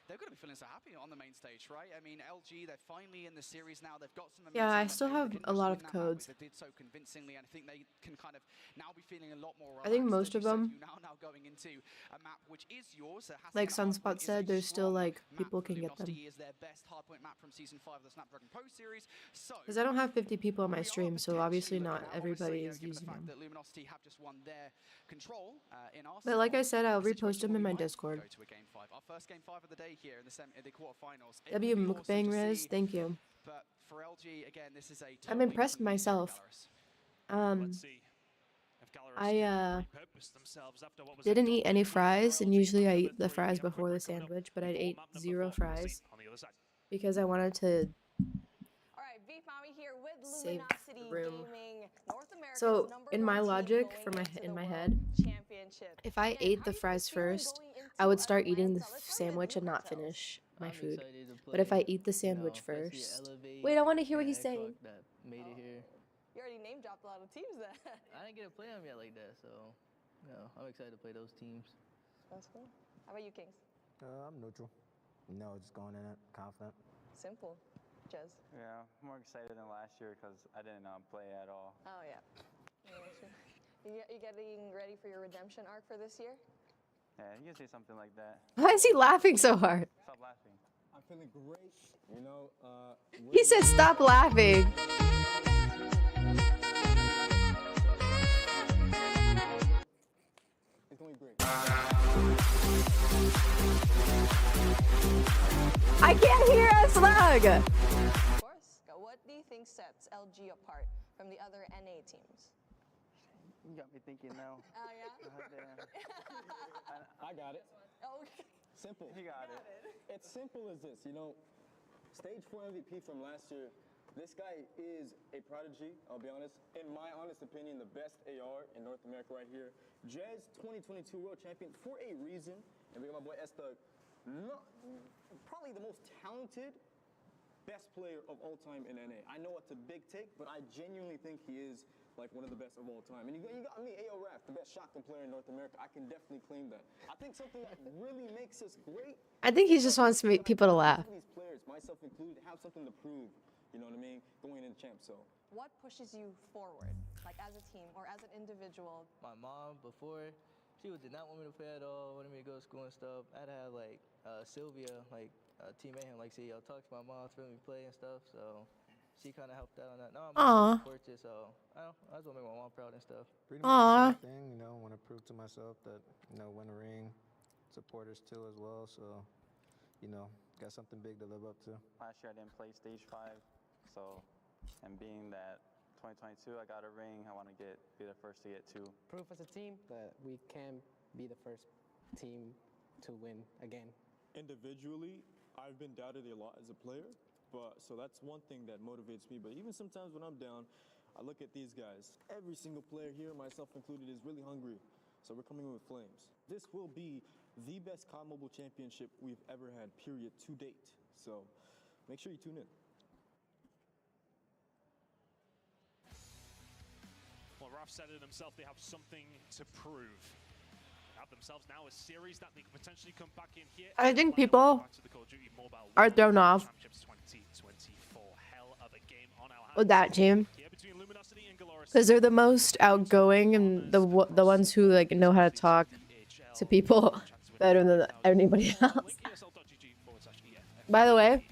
they're going to be feeling so happy on the main stage, right? I mean, LG, they're finally in the series now. They've got some momentum. Yeah, I still have a lot of codes. They did so convincingly, and I think they can kind of now be feeling a lot more I think most of them, now going into a map which is yours. like Sunspot said, there's still like people can get them. Is their best hardpoint map from season 5 of the Snapdragon Pro series. So Because I don't have 50 people on my stream, so obviously not everybody is using them. that Luminosity have just won their control in our But like I said, I'll repost them in my Discord. go to a game 5. Our first game 5 of the day here in the quarterfinals. W Mukbang Rezz, thank you. But for LG, again, this is a I'm impressed myself. I didn't eat any fries, and usually I eat the fries before the sandwich, but I ate 0 fries because I wanted to save room. So in my logic, in my head, if I ate the fries first, I would start eating the sandwich and not finish my food. But if I eat the sandwich first, wait, I want to hear what he's saying. Made it here. You already name dropped a lot of teams then. I didn't get to play them yet like that, so I'm excited to play those teams. That's cool. How about you, Kings? I'm neutral. No, just going in it confident. Simple. Jez? Yeah, more excited than last year because I didn't play at all. Oh, yeah. You getting ready for your redemption arc for this year? Yeah, you can say something like that. Why is he laughing so hard? Stop laughing. I'm feeling great. You know, He said stop laughing. It's going great. I can't hear us, Slug. Of course. What do you think sets LG apart from the other NA teams? You got me thinking now. Oh, yeah? I got it. Oh, okay. Simple. He got it. It's simple as this, you know. Stage 4 MVP from last year. This guy is a prodigy, I'll be honest. In my honest opinion, the best AR in North America right here. Jez, 2022 World Champion for a reason. And we got my boy Estug, probably the most talented, best player of all time in NA. I know it's a big take, but I genuinely think he is like one of the best of all time. And you got me, AO Raf, the best shotgun player in North America. I can definitely claim that. I think something that really makes us great. I think he just wants to make people to laugh. These players, myself included, have something to prove. You know what I mean? Going into champs. So What pushes you forward, like as a team or as an individual? My mom, before, she did not want me to play at all, wanted me to go to school and stuff. I had to have, like, Sylvia, like, teammate him, like, see, I'll talk to my mom, to let me play and stuff, so she kind of helped out on that. No, I'm support you, so I just want to make my mom proud and stuff. pretty much the same thing, you know, want to prove to myself that, you know, win a ring, supporters too as well, so, you know, got something big to live up to. Last year I didn't play stage 5, so, and being that 2022 I got a ring, I want to be the first to get 2. Proof as a team that we can be the first team to win again. Individually, I've been doubted a lot as a player, but so that's one thing that motivates me. But even sometimes when I'm down, I look at these guys. Every single player here, myself included, is really hungry. So we're coming in with flames. This will be the best Cod Mobile Championship we've ever had, period, to date. So make sure you tune in. Well, Raf said it himself, they have something to prove. They have themselves now a series that they could potentially come back in here. I think people are thrown off with that team because they're the most outgoing and the ones who like know how to talk to people better than anybody else. By the way,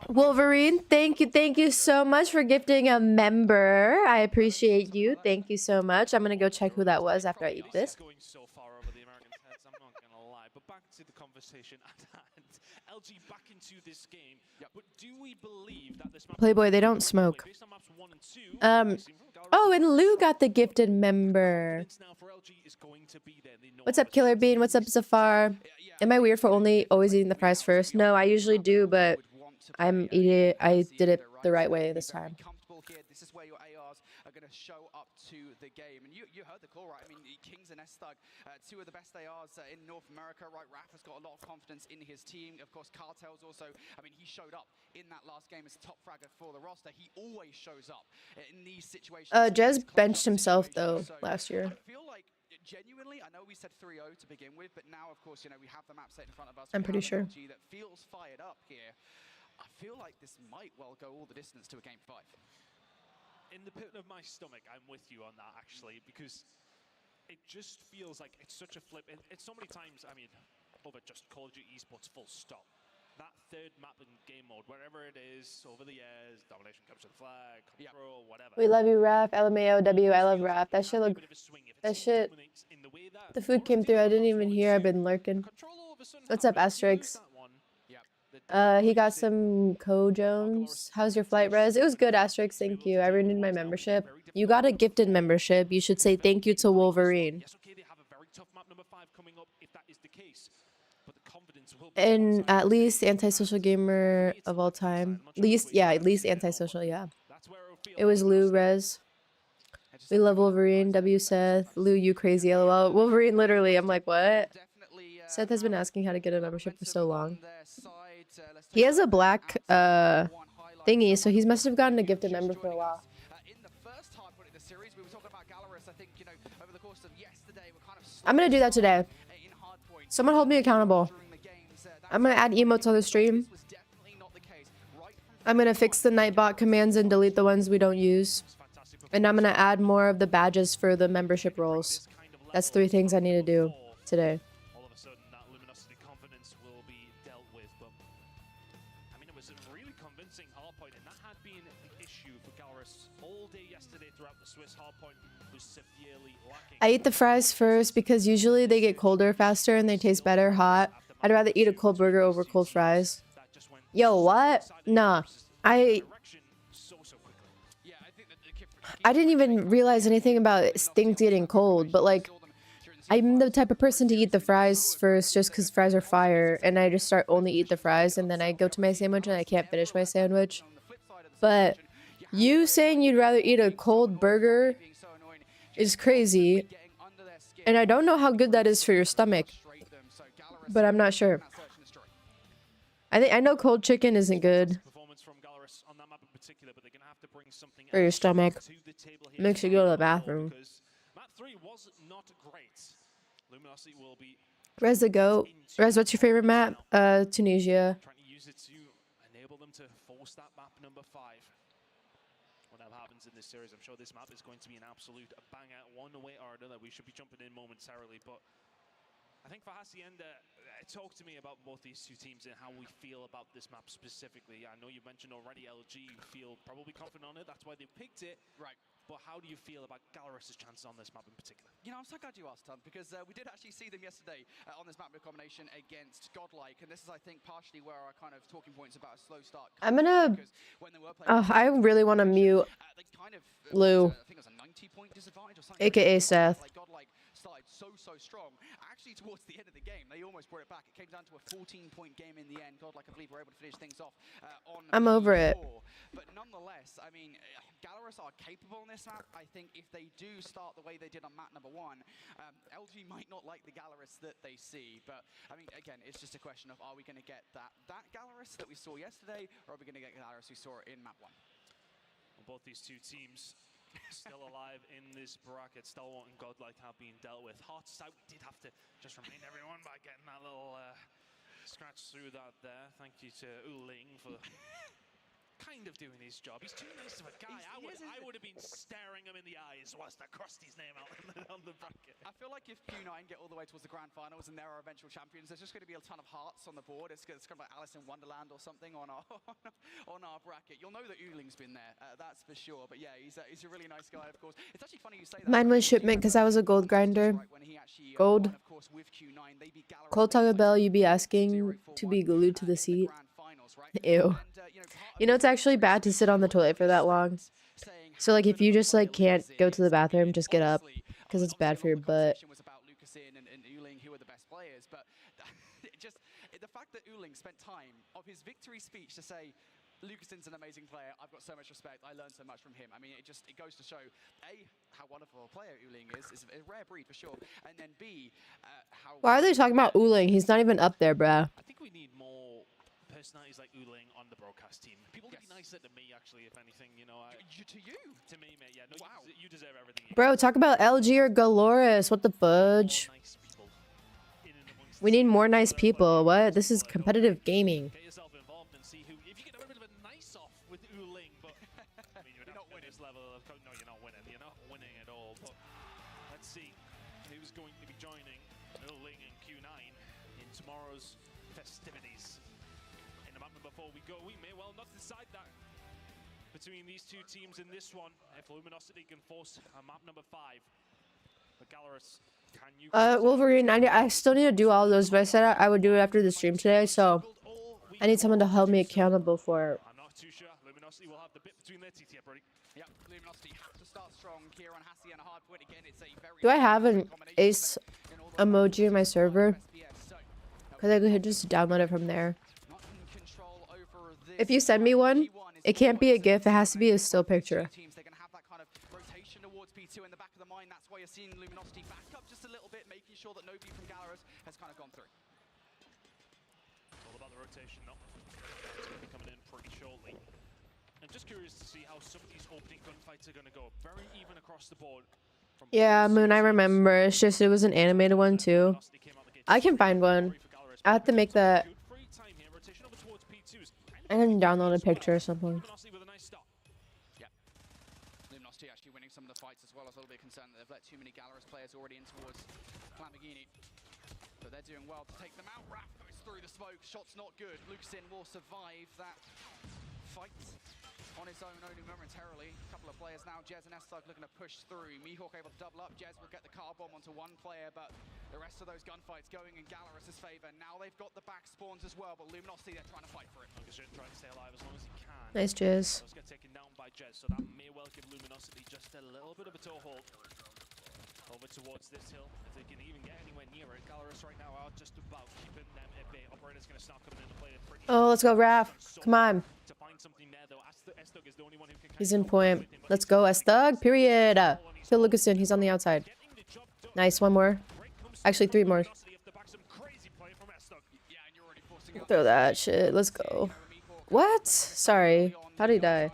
Wolverine, thank you so much for gifting a member. I appreciate you. Thank you so much. I'm gonna go check who that was after I eat this. Going so far over the Americans' heads, I'm not gonna lie. But back to the conversation. conversation and LG back into this game. But do we believe that this map Playboy, they don't smoke. based on maps 1 and 2? Oh, and Lou got the gifted member. Now for LG is going to be there. They know What's up, Killer Bean? What's up, Zafar? Am I weird for always eating the fries first? No, I usually do, but I did it the right way this time. This is where your ARs are going to show up to the game. And you heard the call, right? I mean, Kings and S-Thug, two of the best ARs in North America, right? Raph has got a lot of confidence in his team. Of course, Cartel's also, I mean, he showed up in that last game as top fragger for the roster. He always shows up in these situations. Jez benched himself, though, last year. I feel like, genuinely, I know we said 3-0 to begin with, but now, of course, you know, we have the map set in front of us. I'm pretty sure. That feels fired up here. I feel like this might well go all the distance to a game 5. In the pit of my stomach, I'm with you on that, actually, because it just feels like it's such a flip. It's so many times, I mean, over just Call of Duty esports full stop. That third map in game mode, wherever it is, over the years, domination comes to the flag, control, whatever. We love you, Raph. LMAOW. I love Raph. That shit look. That shit. The food came through. I didn't even hear. I've been lurking. What's up, Asterix? He got some Co-Jones. How's your flight, Rezz? It was good, Asterix. Thank you. I renewed my membership. You got a gifted membership. You should say thank you to Wolverine. And at least antisocial gamer of all time. At least antisocial, yeah. It was Lou, Rezz. We love Wolverine. W Seth. Lou, you crazy, lol. Wolverine, literally. I'm like, what? Seth has been asking how to get a membership for so long. He has a black thingy, so he must have gotten a gifted member for a while. I'm gonna do that today. Someone hold me accountable. I'm gonna add emotes on the stream. I'm gonna fix the Nightbot commands and delete the ones we don't use. And I'm gonna add more of the badges for the membership roles. That's 3 things I need to do today. I eat the fries first because usually they get colder faster and they taste better hot. I'd rather eat a cold burger over cold fries. Yo, what? Nah. I didn't even realize anything about things getting cold, but like, I'm the type of person to eat the fries first just because fries are fire, and I just start only eat the fries, and then I go to my sandwich and I can't finish my sandwich. But you saying you'd rather eat a cold burger is crazy, and I don't know how good that is for your stomach, but I'm not sure. I know cold chicken isn't good for your stomach. Makes you go to the bathroom. Rezz the goat. Rezz, what's your favorite map? Tunisia. In this series, I'm sure this map is going to be an absolute banger one way or another. We should be jumping in momentarily, but I think for Hacienda, talk to me about both these two teams and how we feel about this map specifically. I know you mentioned already LG feel probably confident on it, that's why they picked it. Right. But how do you feel about Gallerus' chances on this map in particular? You know, I'm so glad you asked, Tom, because we did actually see them yesterday on this map combination against Godlike, and this is, I think, partially where our kind of talking points about a slow start. I'm gonna. I really want to mute Lou, aka Seth. Godlike started so strong. Actually, towards the end of the game, they almost brought it back. It came down to a 14-point game in the end. Godlike, I believe, were able to finish things off on. I'm over it. But nonetheless, I mean, Gallerus are capable on this map. I think if they do start the way they did on map number 1, LG might not like the Gallerus that they see. But I mean, again, it's just a question of, are we going to get that Gallerus that we saw yesterday, or are we going to get Gallerus we saw in map 1? Well, both these two teams still alive in this bracket. Stalwart and Godlike have been dealt with. Hearts out. We did have to just remind everyone by getting that little scratch through that there. Thank you to Uling for kind of doing his job. He's too nice of a guy. I would have been staring him in the eyes whilst I crossed his name out on the bracket. I feel like if Q9 get all the way towards the grand finals and there are eventual champions, there's just going to be a ton of hearts on the board. It's kind of like Alice in Wonderland or something on our on our bracket. You'll know that Ooling's been there, that's for sure. But yeah, he's a really nice guy, of course. It's actually funny you say that. Mine was shipment because I was a gold grinder. Gold. Cold Taco Bell, you be asking to be glued to the seat. Ew. You know, it's actually bad to sit on the toilet for that long. So, like, if you just, like, can't go to the bathroom, just get up. Because it's bad for your butt. Was about Lucasin and Ooling, who are the best players. But the fact that Ooling spent time of his victory speech to say, Lucasin's an amazing player. I've got so much respect. I learned so much from him. I mean, it goes to show, A, how wonderful a player Ooling is. It's a rare breed for sure. And then B, how... Why are they talking about Ooling? He's not even up there, bruh. I think we need more personalities like Ooling on the broadcast team. People to be nicer to me, actually, if anything, you know. To me, mate. Yeah, no, wow. You deserve everything. Bro, talk about LG or Galoris. What the fudge? We need more nice people. What? This is competitive gaming. Get yourself involved and see who... If you get a bit of a nice off with Ooling, but... I mean, you're not winning this level of... No, you're not winning. You're not winning at all. But let's see who's going to be joining Ooling and Q9 in tomorrow's festivities. In the map before we go, we may well not decide that between these two teams in this one. If Luminosity can force a map number 5. But Gallerus, can you... Wolverine, I still need to do all those, but I said I would do it after the stream today, so I need someone to hold me accountable for it. I'm not too sure. Luminosity will have the bit between their teeth here, buddy. Yep, Luminosity have to start strong. Kieran Hassie and a hard point again. It's a very... Do I have an ace emoji in my server? Because I could just download it from there. If you send me one, it can't be a GIF. It has to be a still picture. They're going to have that kind of rotation towards P2 in the back of the mind. That's why you're seeing Luminosity back up just a little bit, making sure that nobody from Gallerus has kind of gone through. All about the rotation, though. It's going to be coming in pretty shortly. I'm just curious to see how some of these opening gunfights are going to go. Very even across the board. Yeah, Moon, I remember. It's just it was an animated one too. I can find one. I have to make that. I can download a picture or something. Luminosity actually winning some of the fights as well. I was a little bit concerned that they've let too many Gallerus players already in towards Lamborghini. But they're doing well to take them out. Raph goes through the smoke. Shot's not good. Lucasin will survive that fight on his own only momentarily. A couple of players now. Jez and Estog looking to push through. Mihawk able to double up. Jez will get the car bomb onto one player, but the rest of those gunfights going in Gallerus' favor. Now they've got the back spawns as well, but Luminosity, they're trying to fight for it. Lucasin trying to stay alive as long as he can. Nice, Jez. Let's get taken down by Jez, so that may well give Luminosity just a little bit of a toehold. Over towards this hill, if they can even get anywhere near it. Gallerus right now are just about keeping them at bay. Operator's going to start coming into play. Oh, let's go, Raph. Come on. To find something there, though, Estog is the only one who can... He's in point. Let's go, Estog. Period. Kill Lucasin. He's on the outside. Nice. One more. Actually, 3 more. Throw that shit. Let's go. What? Sorry. How did he die?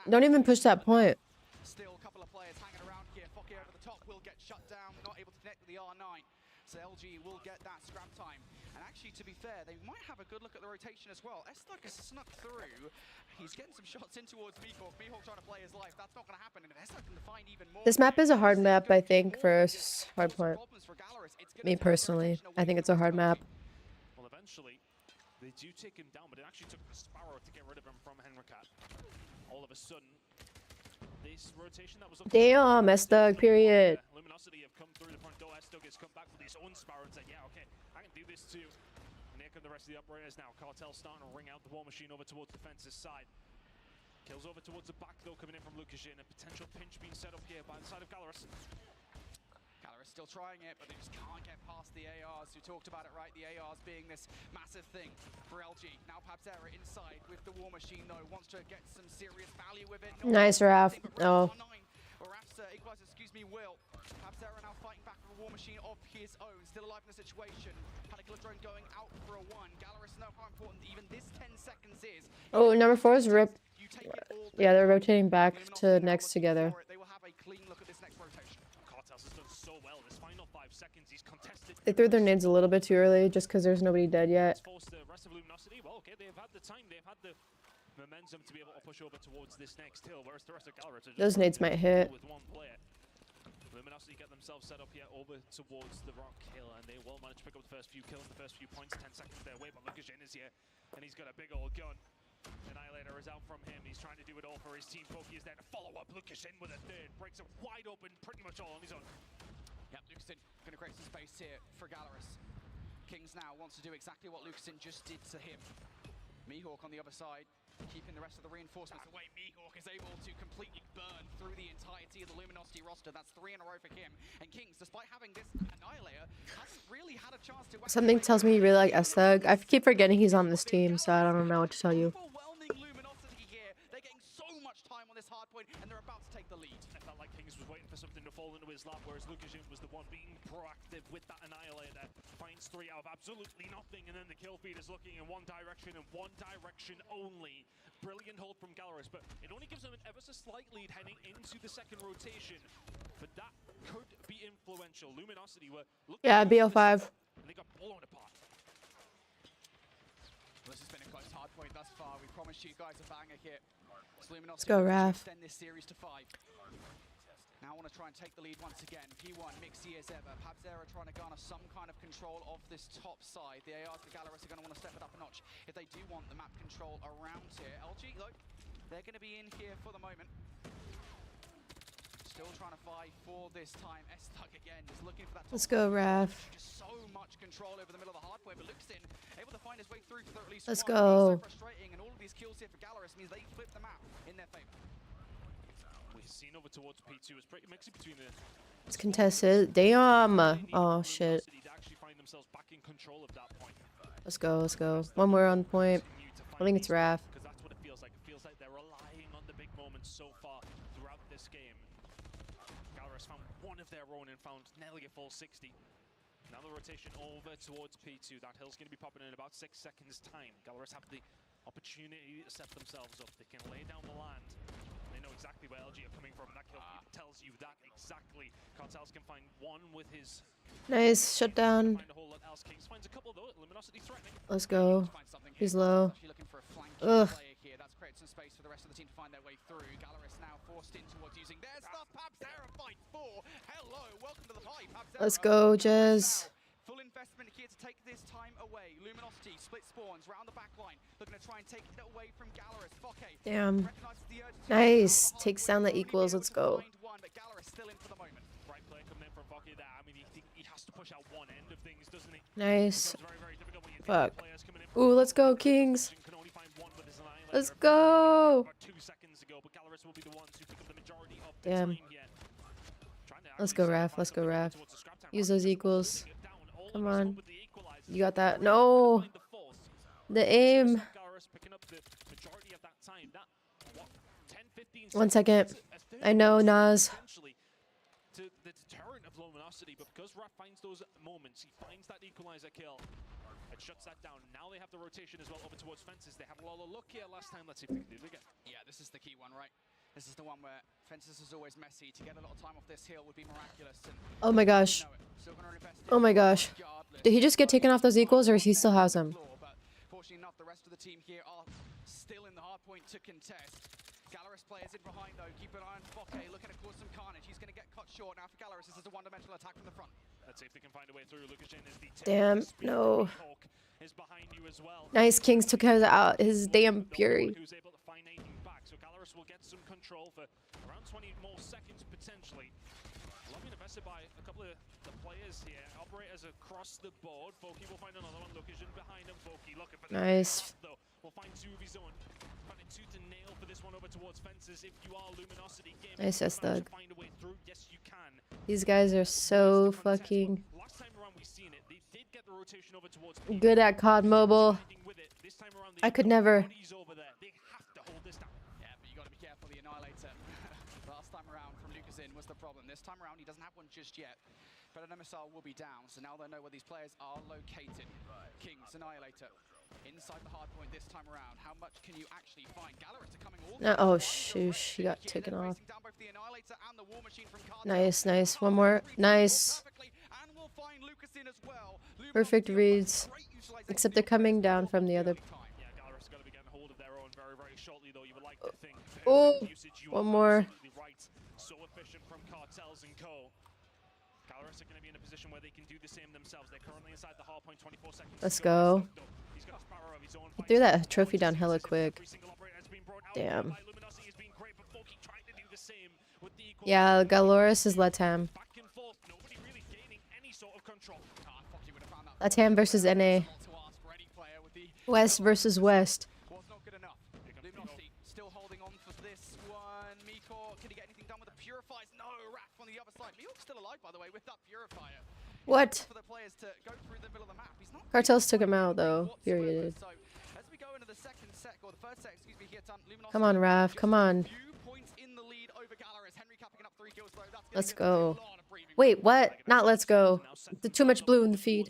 Don't even push that point. Still a couple of players hanging around here. Fokke over the top will get shut down, not able to connect with the R9. So LG will get that scrap time. And actually, to be fair, they might have a good look at the rotation as well. Estog has snuck through. He's getting some shots in towards Mihawk. Mihawk trying to play his life. That's not going to happen. And if Estog can find even more... This map is a hard map, I think, for hard point. Me personally, I think it's a hard map. Well, eventually, they do take him down, but it actually took the Sparrow to get rid of him from Henricat. All of a sudden, this rotation that was... Damn, Estog, period. Luminosity have come through the front door. Estog has come back with his own Sparrow and said, yeah, okay, I can do this too. And here come the rest of the operators now. Cartel starting to ring out the War Machine over towards the fence's side. Kills over towards the back though, coming in from Lucasin. A potential pinch being set up here by the side of Gallerus. Gallerus still trying it, but they just can't get past the ARs. We talked about it, right? The ARs being this massive thing for LG. Now Pabzera inside with the War Machine, though. Wants to get some serious value with it. Nice, Raph. Oh. Raph's equalizer, excuse me, Will. Pabzera now fighting back with a War Machine of his own. Still alive in the situation. Panic drone going out for a 1. Gallerus know how important even this 10 seconds is. Oh, number 4 is ripped. Yeah, they're rotating back to next together. They will have a clean look at this next rotation. Cartel's has done so well. This final 5 seconds, he's contested. They threw their nades a little bit too early just because there's nobody dead yet. Forced the rest of Luminosity. Well, okay, they've had the time, they've had the momentum to be able to push over towards this next hill, whereas the rest of Gallerus are just Those nades might hit. with one player. Luminosity get themselves set up here over towards the rock hill, and they will manage to pick up the first few kills, the first few points, 10 seconds their way, but Lukashin is here, and he's got a big old gun. Annihilator is out from him, he's trying to do it all for his team. Foki is there to follow up Lukashin with a third, breaks it wide open, pretty much all on his own. Yep, Lucasin going to create some space here for Gallerus. Kings now wants to do exactly what Lucasin just did to him. Mihawk on the other side, keeping the rest of the reinforcements away. Mihawk is able to completely burn through the entirety of the Luminosity roster. That's 3 in a row for him. And Kings, despite having this Annihilator, hasn't really had a chance to... Something tells me you really like S-Thug. I keep forgetting he's on this team, so I don't know what to tell you. Overwhelming Luminosity here. They're getting so much time on this hard point, and they're about to take the lead. I felt like Kings was waiting for something to fall into his lap, whereas Lukashin was the one being proactive with that Annihilator. Finds 3 out of absolutely nothing, and then the kill feed is looking in one direction and one direction only. Brilliant hold from Gallerus, but it only gives them an ever so slight lead heading into the second rotation. But that could be influential. Luminosity were looking BO5. and they got blown apart. Well, this has been a close hard point thus far. We promised you guys a banger here. Let's go, Raph. Extend this series to 5. Now I want to try and take the lead once again. P1, mixy as ever. Pabzera trying to garner some kind of control of this top side. The ARs for Gallerus are going to want to step it up a notch if they do want the map control around here. LG, look, they're going to be in here for the moment. Still trying to fight for this time. S-Thug again is looking for that top. Let's go, Raph. Just so much control over the middle of the hard point, but Lucasin able to find his way through for at least Let's one. go. So frustrating, and all of these kills here for Gallerus means they flip the map in their favor. We've seen over towards P2. It's pretty mixy between the... It's contested. Damn. Oh, shit. to actually find themselves back in control of that point. Let's go, let's go. One more on point. I think it's Raph. Because that's what it feels like. It feels like they're relying on the big moments so far throughout this game. Gallerus found one of their own and found nearly a full 60. Now the rotation over towards P2. That hill's going to be popping in about 6 seconds time. Gallerus have the opportunity to set themselves up. They can lay down the land. They know exactly where LG are coming from. That kill tells you that exactly. Cartels can find one with his... Nice, shut down. Find a whole lot else. Kings finds a couple though. Luminosity threatening. Let's go. He's low. Ugh. That's created some space for the rest of the team to find their way through. Gallerus now forced in towards using their stuff. Pabzera fight 4. Hello, welcome to the fight. Let's go, Jez. Full investment here to take this time away. Luminosity split spawns round the back line. Looking to try and take it away from Gallerus. Foke Damn. Nice. Takes down the equals. Let's go. But Gallerus still in for the moment. Right play coming in from Foke there. I mean, he has to push out one end of things, doesn't he? Nice. Very, very difficult when you Fuck. players coming in. Ooh, let's go, Kings. Let's go. 2 seconds ago, but Gallerus will be the ones who pick up the majority of the Damn. time here. Let's go, Raph. Let's go, Raph. Use those equals. Come on. You got that? No. The aim. 1 second. I know, Nas. To the deterrent of Luminosity, but because Raph finds those moments, he finds that equalizer kill. It shuts that down. Now they have the rotation as well over towards Fences. They had a lot of luck here last time. Let's see if they can do it again. Yeah, this is the key one, right? This is the one where Fences is always messy. To get a lot of time off this hill would be miraculous. And Oh my gosh. Oh my gosh. Did he just get taken off those equals, or he still has them? Fortunately enough, the rest of the team here are still in the hard point to contest. Gallerus players in behind though. Keep an eye on Foke, looking to cause some carnage. He's going to get cut short now for Gallerus. This is a one-dimensional attack from the front. Let's see if they can find a way through. Lukashin is the Damn. No. is behind you as well. Nice. Kings took his damn Fury. Who's able to find anything back. So Gallerus will get some control for around 20 more seconds potentially. Lovely invested by a couple of the players here. Operators across the board. Foki will find another one. Lukashin behind him. Foki looking for the Nice. though. We'll find 2 of his own. Find a tooth and nail for this one over towards Fences. If you are Luminosity game, Nice S-Thug. find a way through. Yes, you can. These guys are so fucking Last time around we've seen it. They did get the rotation over towards good at COD Mobile. this time around. I could never. Over there. They have to hold this down. Yeah, but you got to be careful. The Annihilator last time around from Lucasin was the problem. This time around he doesn't have one just yet. But an missile will be down, so now they know where these players are located. Kings, Annihilator, inside the hard point this time around. How much can you actually find? Gallerus are coming all Oh, shoosh. He got taken off. Nice, nice. One more. Nice. Perfect reads. Except they're coming down from the other hold of their own very, very shortly, though. You would like to think. Oh, Usage, you one are more. absolutely right. So efficient from Cartels and Co. Gallerus are going to be in a position where they can do the same themselves. They're currently inside the hard point, 24 seconds. Let's go. He's got a Sparrow of his own. He threw that trophy down hella quick. Damn. Yeah, Galoris is Latam. Latam versus NA. West versus West. Still holding on for this one. Meekor, can he get anything done with the purifiers? No, Raph on the other side. Meekor's still alive, by the way, with that purifier. What? For the players to go through the middle of the map. He's not Cartels took him out though. Period. so as we go into the second set, or the first set, excuse me, here, Luminosity. Come on, Raph. Come on. Points in the lead over Gallerus. Henry picking up 3 kills though. That's Let's go. Wait, what? Not let's go. Too much blue in the feed.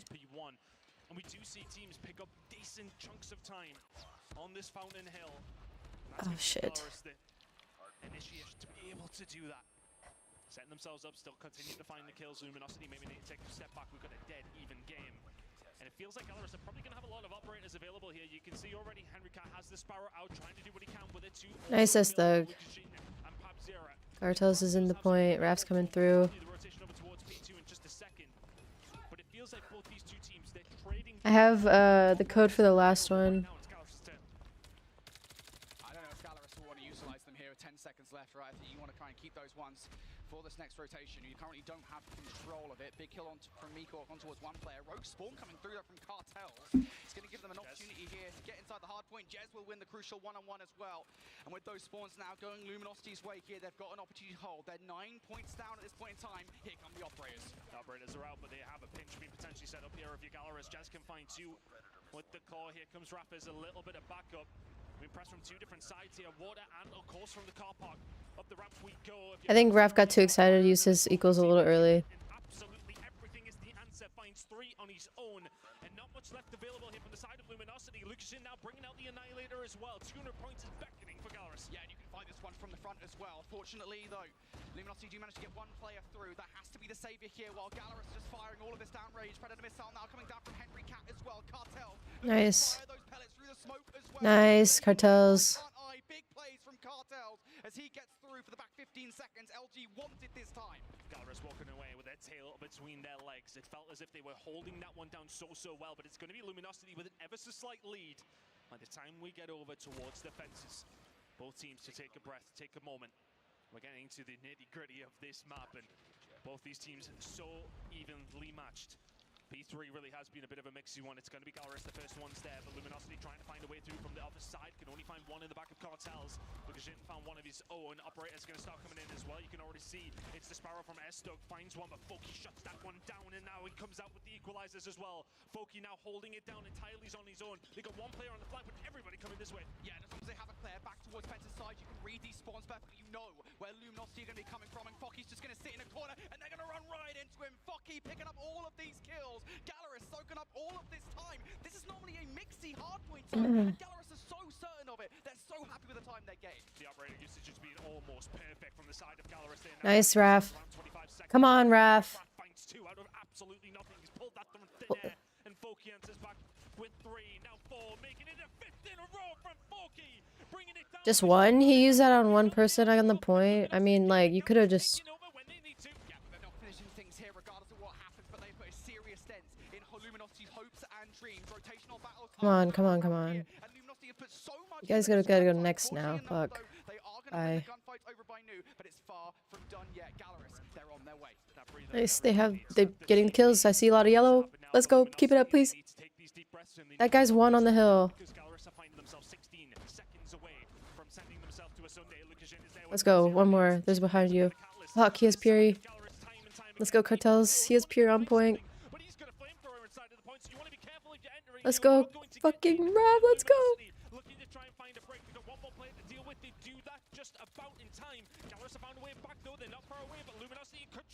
And we do see teams pick up decent chunks of time on this Fountain Hill. Oh shit. Initiate to be able to do that. Setting themselves up, still continue to find the kills. Luminosity maybe need to take a step back. We've got a dead even game. And it feels like Gallerus are probably going to have a lot of operators available here. You can see already Henry Cat has the Sparrow out, trying to do what he can with it too. Nice as thug. Cartels is in the point. Raph's coming through. I have the code for the last one. I don't know if Gallerus will want to utilize them here with 10 seconds left, right? I think you want to try and keep those ones for this next rotation. You currently don't have control of it. Big kill from Meekor on towards one player. Rogue Spawn coming through there from Cartels. It's going to give them an opportunity here to get inside the hard point. Jez will win the crucial one-on-one as well. And with those spawns now going Luminosity's way here, they've got an opportunity to hold. They're 9 points down at this point in time. Here come the operators. The operators are out, but they have a pinch being potentially set up here. If you're Gallerus, Jez can find 2 with the core. Here comes Rappers, a little bit of backup. We press from 2 different sides here. Water and of course from the car park. Up the ramp we go. I think Raph got too excited to use his equals a little early. Absolutely everything is the answer. Finds 3 on his own. And not much left available here from the side of Luminosity. Lucashin now bringing out the Annihilator as well. 200 points is beckoning for Gallerus. Yeah, and you can find this one from the front as well. Fortunately, though, Luminosity do manage to get 1 player through. That has to be the savior here, while Gallerus just firing all of this downrange. Predator missile now coming down from Henry Cat as well. Cartel. Nice. Those pellets through the smoke as well. Nice, Cartels. Big plays from Cartels as he gets through for the back 15 seconds. LG wanted this time. Gallerus walking away with their tail between their legs. It felt as if they were holding that one down so well, but it's going to be Luminosity with an ever so slight lead by the time we get over towards the fences. Both teams to take a breath, take a moment. We're getting to the nitty-gritty of this map, and both these teams so evenly matched. P3 really has been a bit of a mixy one. It's going to be Gallerus, the first one's there, but Luminosity trying to find a way through from the other side. Can only find 1 in the back of Cartels. Lucashin found 1 of his own. Operator's going to start coming in as well. You can already see it's the Sparrow from Estog. Finds 1, but Foki shuts that one down, and now he comes out with the equalizers as well. Foki now holding it down entirely on his own. They got 1 player on the flag, but everybody coming this way. Yeah, and as long as they have a player back towards Fence's side, you can read these spawns perfectly. You know where Luminosity are going to be coming from, and Foki's just going to sit in a corner, and they're going to run right into him. Foki picking up all of these kills. Gallerus soaking up all of this time. This is normally a mixy hardpoint zone, and Gallerus are so certain of it. They're so happy with the time they gained. The operator usage has been almost perfect from the side of Gallerus. Nice, Raph. Come on, Raph. Finds 2 out of absolutely nothing. He's pulled that from thin air, and Foki answers back with 3, now 4, making it a 5th in a row from Foki, bringing it down. Just 1? He used that on 1 person on the point. I mean, like, you could have just... Come on, come on, come on. You guys gotta go next now. Fuck. Bye. Nice, they're getting kills. I see a lot of yellow. Let's go, keep it up, please. That guy's 1 on the hill. Let's go, 1 more. There's behind you. Fuck, he has Fury. Let's go, Cartels. He has Fury on point. Let's go, fucking Rav, let's go!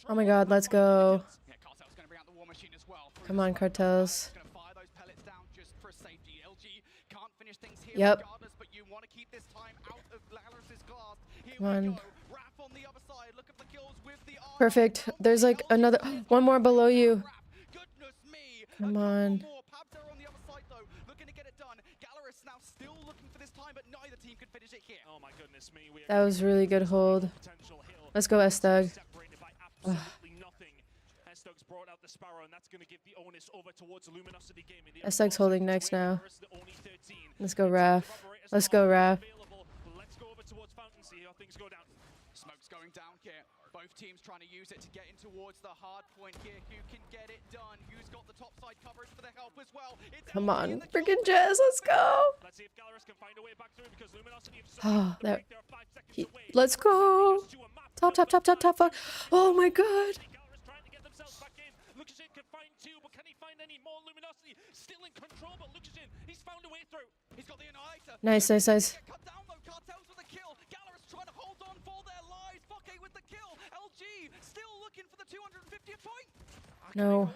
Oh my god, let's go. Come on, Cartels. Yep. Come on. Perfect. There's like another... 1 more below you. Come on. but neither team could finish it here. Oh my goodness me. That was really good hold. Let's go, S-Thug. S-Thug's brought out the Sparrow, and that's going to give the onus over towards Luminosity Gaming. S-Thug's holding next now. Let's go, Raph. Let's go, Raph. Let's go over towards Fountain, see how things go down. Smoke's going down here. Both teams trying to use it to get in towards the hard point here. Who can get it done? Who's got the top side coverage for the help as well? It's Come on, freaking Jazz, let's go. Let's see if Gallerus can find a way back through because Luminosity Oh, that. Let's go. Top, top, top, top, top. Fuck. Oh my god. Lucashin can find two, but can he find any more? Luminosity still in control, but Lucashin, he's found a way through. He's got the Annihilator. Nice, nice, nice. Cut down though, Cartels with the kill. Gallerus trying to hold on for their lives. Fokke with the kill. LG still looking for the 250th point. No.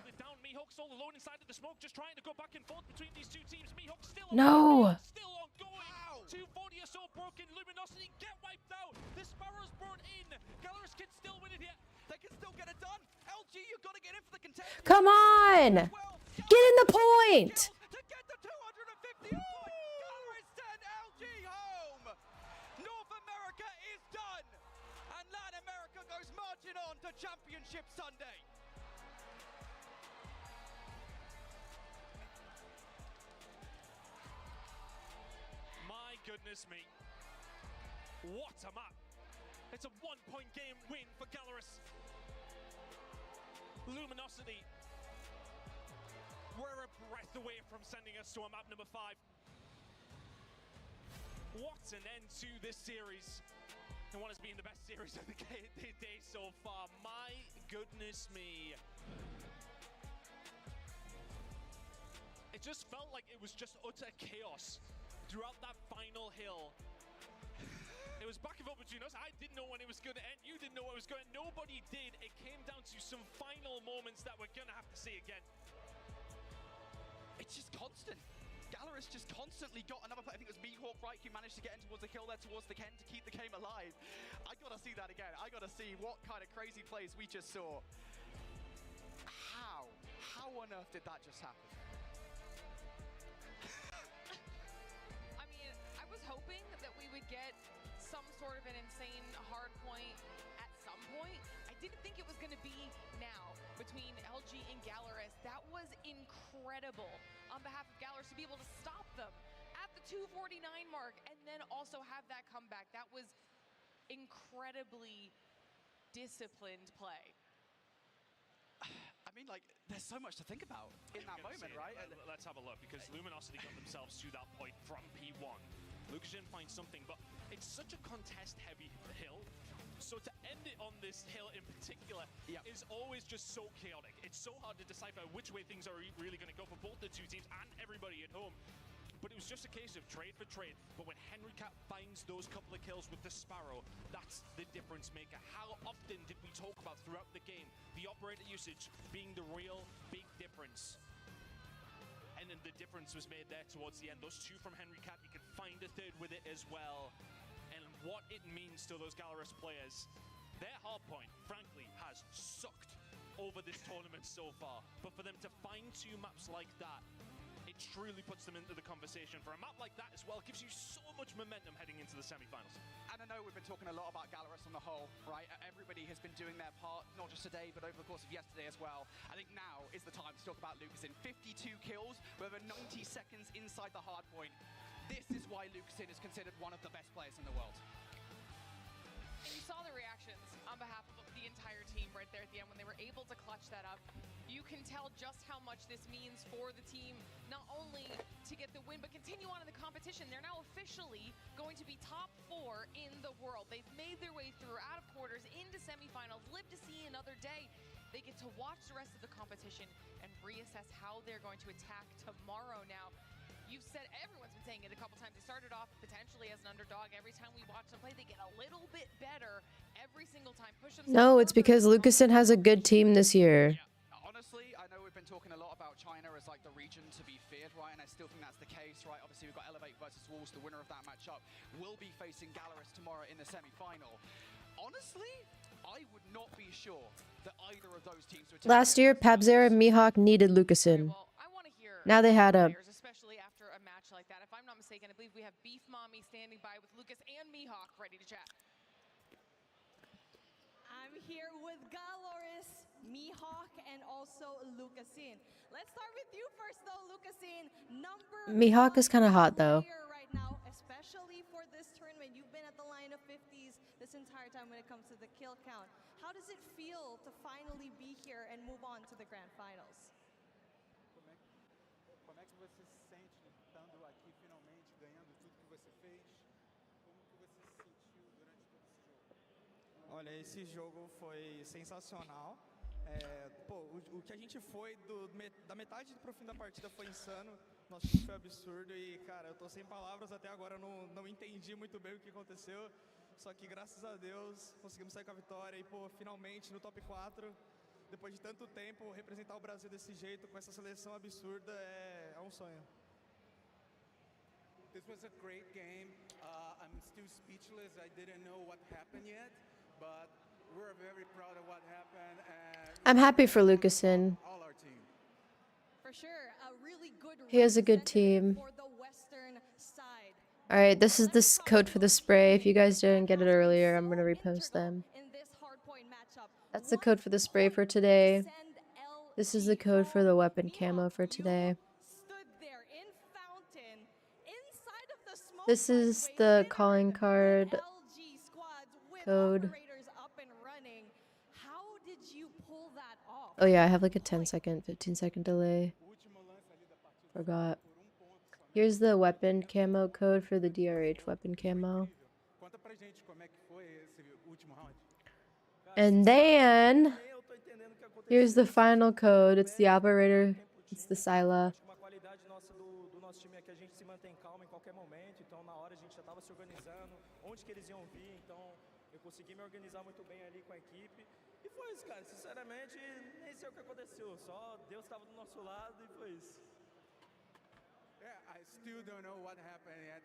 Mihawk's all alone inside of the smoke, just trying to go back and forth between these two teams. Mihawk's still No. Still ongoing. 240 or so broken. Luminosity get wiped out. The Sparrow's brought in. Gallerus can still win it here. They can still get it done. LG, you've got to get in for the contention. Come on. Get in the point. To get the 250th point. Gallerus send LG home. North America is done. And Latin America goes marching on to Championship Sunday. My goodness me. What a map. It's a 1-point game win for Gallerus. Luminosity. We're a breath away from sending us to a map number 5. What an end to this series. And what has been the best series of the day so far. My goodness me. It just felt like it was just utter chaos throughout that final hill. It was back and forth between us. I didn't know when it was going to end. You didn't know what it was going to end. Nobody did. It came down to some final moments that we're going to have to see again. It's just constant. Gallerus just constantly got another play. I think it was Mihawk, right? He managed to get in towards the kill there, towards the Ken to keep the game alive. I got to see that again. I got to see what kind of crazy plays we just saw. How on earth did that just happen? I mean, I was hoping that we would get some sort of an insane hard point at some point. I didn't think it was going to be now between LG and Gallerus. That was incredible on behalf of Gallerus to be able to stop them at the 249 mark and then also have that comeback. That was incredibly disciplined play. I mean, like, there's so much to think about in that moment, right? Let's have a look, because Luminosity got themselves to that point from P1. Lucashin finds something, but it's such a contest-heavy hill. So to end it on this hill in particular is always just so chaotic. It's so hard to decipher which way things are really going to go for both the two teams and everybody at home. But it was just a case of trade for trade. But when Henry Cat finds those couple of kills with the Sparrow, that's the difference maker. How often did we talk about throughout the game the operator usage being the real big difference? And then the difference was made there towards the end. Those two from Henry Cat, you can find a third with it as well. And what it means to those Gallerus players. Their hard point, frankly, has sucked over this tournament so far. But for them to find two maps like that, it truly puts them into the conversation. For a map like that as well, gives you so much momentum heading into the semi-finals. And I know we've been talking a lot about Gallerus on the whole, right? Everybody has been doing their part, not just today, but over the course of yesterday as well. I think now is the time to talk about Lucashin. 52 kills, with over 90 seconds inside the hard point. This is why Lucashin is considered one of the best players in the world. And you saw the reactions on behalf of the entire team right there at the end when they were able to clutch that up. You can tell just how much this means for the team, not only to get the win, but continue on in the competition. They're now officially going to be top 4 in the world. They've made their way through out of quarters into semifinals, live to see another day. They get to watch the rest of the competition and reassess how they're going to attack tomorrow. Now, you've said, everyone's been saying it a couple times, they started off potentially as an underdog. Every time we watch them play, they get a little bit better every single time. Push themselves. No, it's because Lucashin has a good team this year. Honestly, I know we've been talking a lot about China as like the region to be feared, right? And I still think that's the case, right? Obviously, we've got Elevate versus Wolves. The winner of that matchup will be facing Gallerus tomorrow in the semi-final. Honestly, I would not be sure that either of those teams would. Last year, Pabzera and Mihawk needed Lucashin. Well, I want to hear Now they had a players, especially after a match like that. If I'm not mistaken, I believe we have Beef Mommy standing by with Lucas and Mihawk ready to chat. I'm here with Galoris, Mihawk, and also Lucasin. Let's start with you first, though, Lucasin. Mihawk is kind of hot though. Right now, especially for this tournament, you've been at the line of 50s this entire time when it comes to the kill count. How does it feel to finally be here and move on to the grand finals? Como é que você se sente estando aqui finalmente, ganhando tudo que você fez? Como que você se sentiu durante todo esse jogo? Olha, esse jogo foi sensacional. O que a gente foi da metade pro fim da partida foi insano. Nosso time foi absurdo e, cara, eu tô sem palavras até agora, não entendi muito bem o que aconteceu. Só que, graças a Deus, conseguimos sair com a vitória e, finalmente, no top 4, depois de tanto tempo, representar o Brasil desse jeito, com essa seleção absurda, é um sonho. This was a great game. I'm still speechless. I didn't know what happened yet, but we're very proud of what happened. And I'm happy for Lucasin. All our team. For sure, a really good He has a good team. for the Western side. Alright, this is this code for the spray. If you guys didn't get it earlier, I'm gonna repost them. That's the code for the spray for today. This is the code for the weapon camo for today. This is the calling card code. Oh yeah, I have like a 10-second, 15-second delay. Forgot. Here's the weapon camo code for the DRH weapon camo. And then here's the final code. It's the operator. It's the Sila. Nosso time aqui, a gente se mantém calmo em qualquer momento, então na hora a gente já estava se organizando, onde que eles iam vir, então eu consegui me organizar muito bem ali com a equipe. E foi isso, cara, sinceramente, nem sei o que aconteceu, só Deus estava do nosso lado e foi isso. Yeah, I still don't know what happened yet.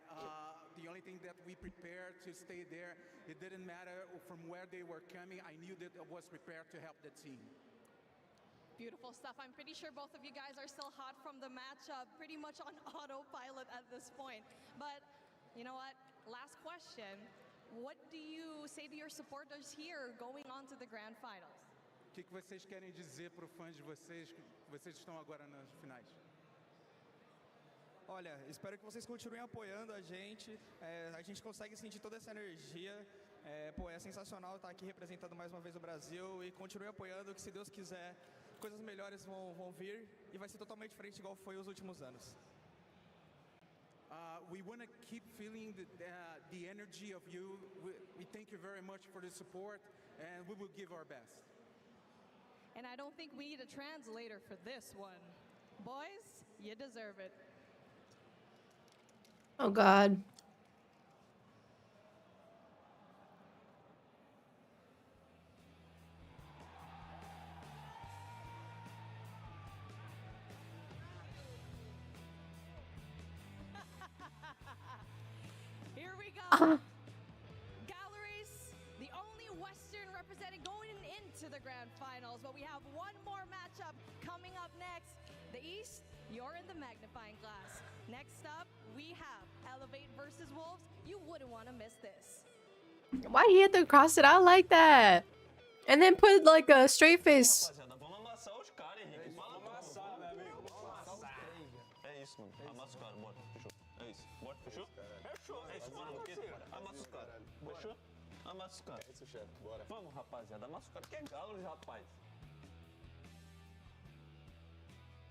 The only thing that we prepared to stay there, it didn't matter from where they were coming. I knew that I was prepared to help the team. Beautiful stuff. I'm pretty sure both of you guys are still hot from the matchup, pretty much on autopilot at this point. But you know what? Last question. What do you say to your supporters here going on to the grand finals? O que vocês querem dizer para os fãs de vocês que vocês estão agora nas finais? Olha, espero que vocês continuem apoiando a gente. A gente consegue sentir toda essa energia. É sensacional estar aqui representando mais uma vez o Brasil e continue apoiando, que se Deus quiser, coisas melhores vão vir e vai ser totalmente diferente igual foi os últimos anos. We want to keep feeling the energy of you. We thank you very much for the support and we will give our best. And I don't think we need a translator for this one. Boys, you deserve it. Oh God. Here we go. Galleries, the only Western representing going into the grand finals, but we have one more matchup coming up next. The East, you're in the magnifying glass. Next up, we have Elevate versus Wolves. You wouldn't want to miss this. Why do you have to cross it out like that? And then put like a straight face. Vamos, rapaziada, amassa o cara que é galo, rapaz.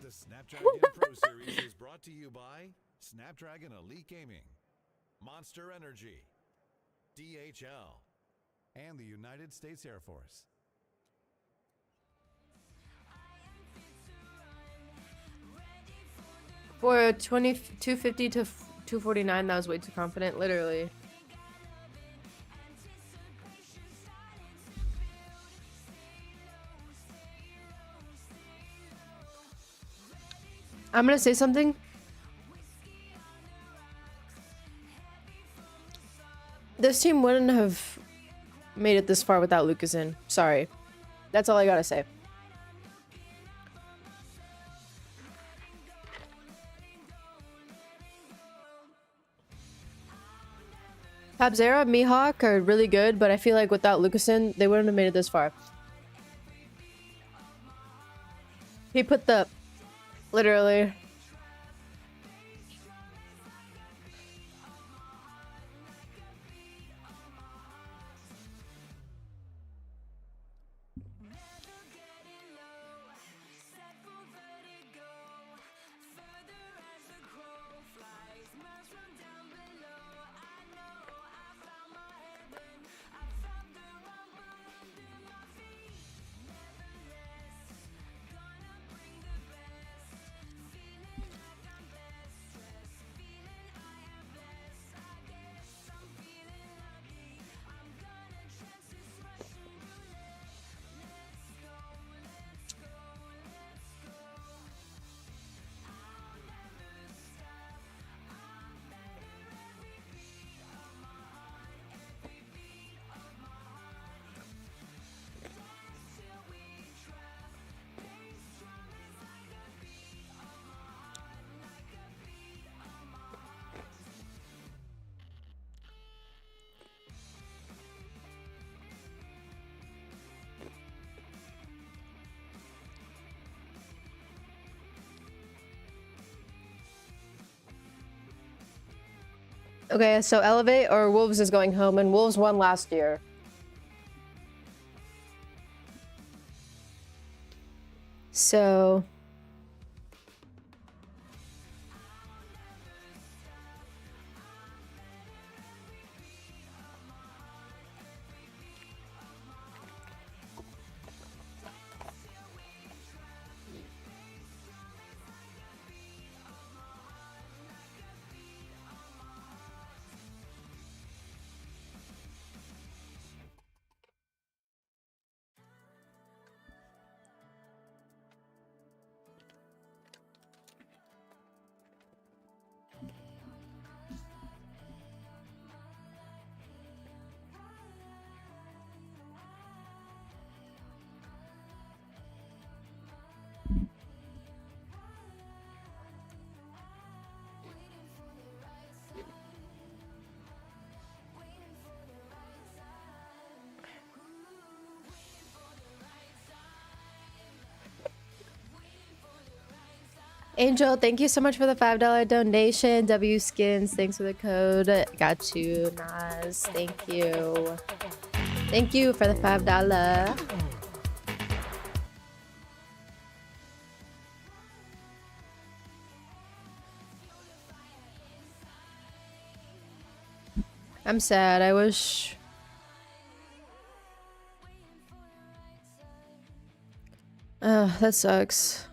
The Snapdragon Pro Series is brought to you by Snapdragon Elite Gaming, Monster Energy, DHL, and the United States Air Force. For 250 to 249, that was way too confident, literally. I'm gonna say something. This team wouldn't have made it this far without Lucasin. Sorry. That's all I gotta say. Habzera, Mihawk are really good, but I feel like without Lucasen, they wouldn't have made it this far. He put the... literally... Okay, so Elevate or Wolves is going home, and Wolves won last year. So... Angel, thank you so much for the $5 donation. W Skins, thanks for the code. Got you, Nas. Thank you. Thank you for the $5. I'm sad. I wish... that sucks.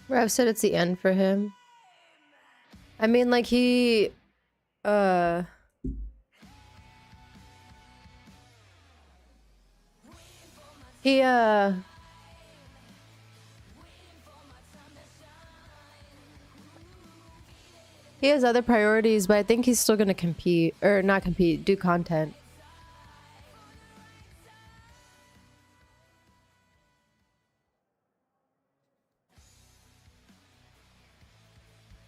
Rev said it's the end for him. I mean, like, he... He, he has other priorities, but I think he's still gonna compete. Or not compete, do content.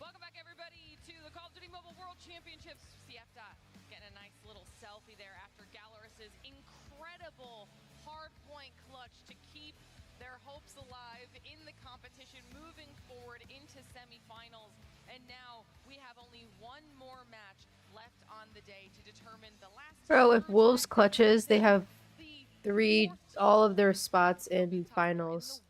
Welcome back, everybody, to the Call of Duty Mobile World Championships. CFDA getting a nice little selfie there after Galaris's incredible hard-point clutch to keep their hopes alive in the competition, moving forward into semifinals. And now we have only one more match left on the day to determine the last. Bro, if Wolves clutches, they have all of their spots in finals